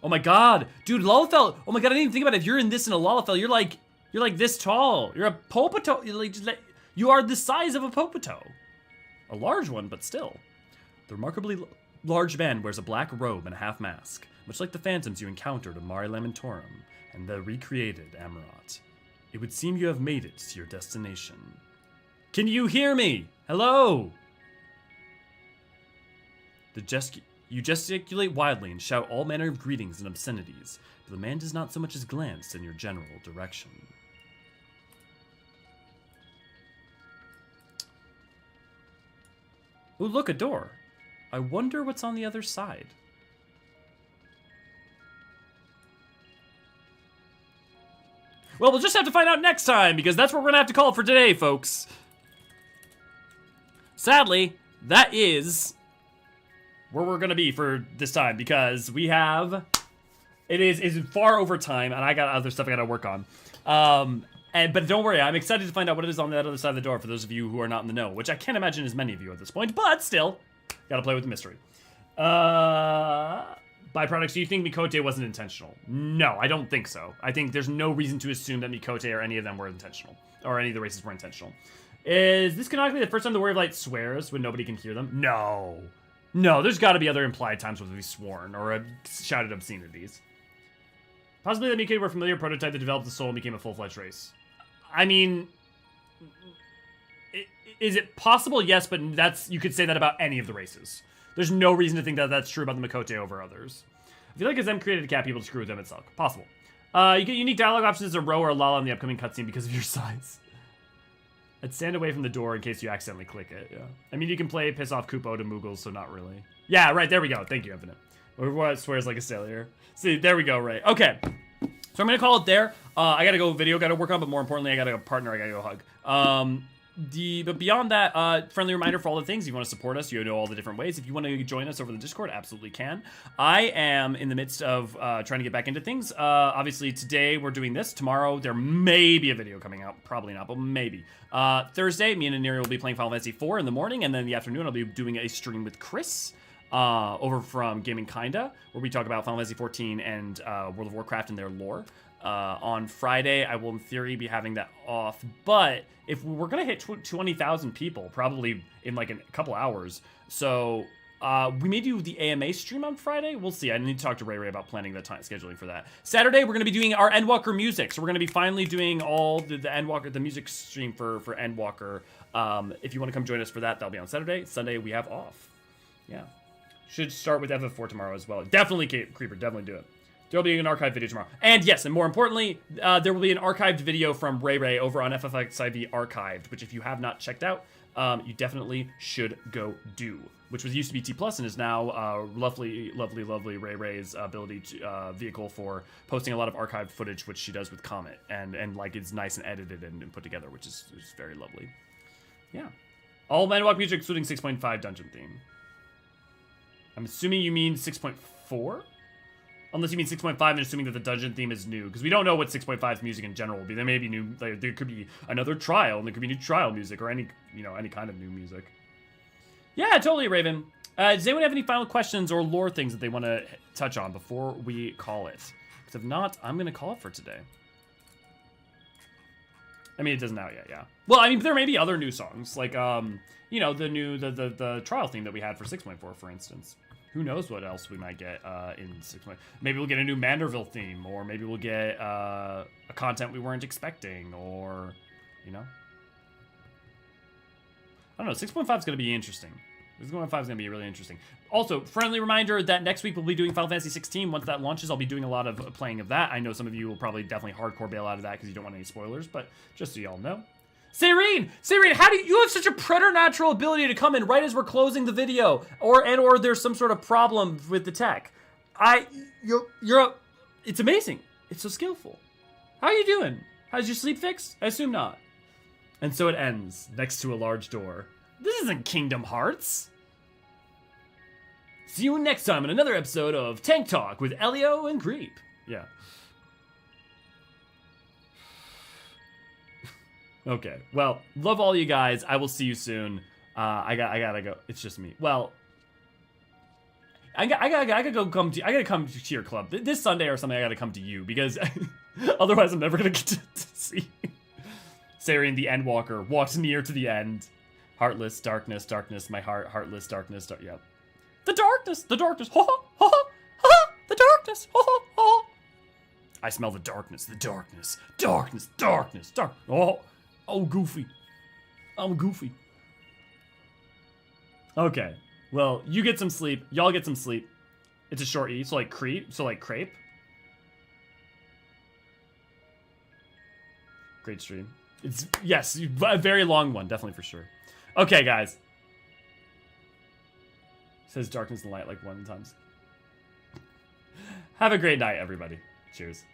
S1: Oh my god, dude, Lalafell. Oh my god, I didn't even think about it. If you're in this in a Lalafell, you're like this tall. You're a Popoto. You are the size of a Popoto. A large one, but still. The remarkably large man wears a black robe and a half mask, much like the phantoms you encountered in Mare Lamentorum and the recreated Amarat. It would seem you have made it to your destination. Can you hear me? Hello? You gesticulate wildly and shout all manner of greetings and obscenities, but the man does not so much as glance in your general direction. Ooh, look, a door. I wonder what's on the other side. Well, we'll just have to find out next time, because that's what we're gonna have to call it for today, folks. Sadly, that is where we're gonna be for this time, because we have, it's far over time, and I got other stuff I gotta work on. But don't worry, I'm excited to find out what it is on that other side of the door for those of you who are not in the know, which I can't imagine is many of you at this point, but still, gotta play with the mystery. Byproducts, do you think Mikote wasn't intentional? No, I don't think so. I think there's no reason to assume that Mikote or any of them were intentional, or any of the races were intentional. Is this canonically the first time the Word of Light swears when nobody can hear them? No. No, there's gotta be other implied times where we've sworn, or shouted obscenities. Possibly that Mikote were a familiar prototype that developed the soul and became a full-fledged race. I mean, is it possible? Yes, but you could say that about any of the races. There's no reason to think that that's true about the Mikote over others. I feel like as them created a cat, people to screw with them itself. Possible. You get unique dialogue options as a Ro or Lala in the upcoming cutscene because of your size. I'd stand away from the door in case you accidentally click it, yeah. I mean, you can play piss off Kupo to Moogles, so not really. Yeah, right, there we go. Thank you, Infinite. What swears like a sailor. See, there we go, right. Okay. So I'm gonna call it there. I gotta go video, gotta work on, but more importantly, I gotta go partner, I gotta go hug. But beyond that, friendly reminder for all the things. If you want to support us, you know all the different ways. If you want to join us over the Discord, absolutely can. I am in the midst of trying to get back into things. Obviously, today we're doing this. Tomorrow, there may be a video coming out. Probably not, but maybe. Thursday, me and Aniri will be playing Final Fantasy IV in the morning, and then in the afternoon, I'll be doing a stream with Chris over from Gaming Kinda, where we talk about Final Fantasy XIV and World of Warcraft and their lore. On Friday, I will in theory be having that off, but if we're gonna hit 20,000 people, probably in like a couple hours, so we may do the AMA stream on Friday. We'll see. I need to talk to Ray about planning the time scheduling for that. Saturday, we're gonna be doing our Endwalker music, so we're gonna be finally doing all the Endwalker, the music stream for Endwalker. If you want to come join us for that, that'll be on Saturday. Sunday, we have off. Yeah, should start with FF4 tomorrow as well. Definitely, Creeper, definitely do it. There'll be an archived video tomorrow. And yes, and more importantly, there will be an archived video from Ray over on FFXIV Archived, which if you have not checked out, you definitely should go do. Which was used to be T+ and is now lovely Ray's ability to, vehicle for posting a lot of archived footage, which she does with Comet. And like it's nice and edited and put together, which is very lovely. Yeah. All Manwalk music, including 6.5 dungeon theme. I'm assuming you mean 6.4? Unless you mean 6.5 and assuming that the dungeon theme is new. Because we don't know what 6.5's music in general will be. There may be new, like, there could be another trial, and there could be new trial music, or any kind of new music. Yeah, totally, Raven. Does anyone have any final questions or lore things that they want to touch on before we call it? Because if not, I'm going to call it for today. I mean, it doesn't out yet, yeah. Well, I mean, there may be other new songs, like, you know, the trial theme that we had for 6.4, for instance. Who knows what else we might get in 6.4. Maybe we'll get a new Manderville theme, or maybe we'll get a content we weren't expecting, or, you know. I don't know, 6.5 is going to be interesting. 6.5 is going to be really interesting. Also, friendly reminder that next week we'll be doing Final Fantasy 16. Once that launches, I'll be doing a lot of playing of that. I know some of you will probably definitely hardcore bail out of that because you don't want any spoilers, but just so y'all know. Serene, how do you have such a preternatural ability to come in right as we're closing the video, or there's some sort of problem with the tech? It's amazing. It's so skillful. How are you doing? How's your sleep fixed? I assume not. And so it ends next to a large door. This isn't Kingdom Hearts. See you next time on another episode of Tank Talk with Elio and Creep. Yeah. Okay. Well, love all you guys. I will see you soon. I gotta go. It's just me. Well, I gotta come to your club this Sunday or something. I gotta come to you because otherwise I'm never gonna get to see Sarian the Endwalker walks near to the end. Heartless, darkness, darkness, my heart, heartless, darkness, yep. The darkness, ha ha ha ha, the darkness, ha ha ha. I smell the darkness, darkness, dark. Oh, Goofy. I'm Goofy. Okay, well, you get some sleep, y'all get some sleep. It's a short E, so like crepe. Great stream. It's, yes, a very long one, definitely for sure. Okay, guys. Says darkness and light like 1 times. Have a great night, everybody. Cheers.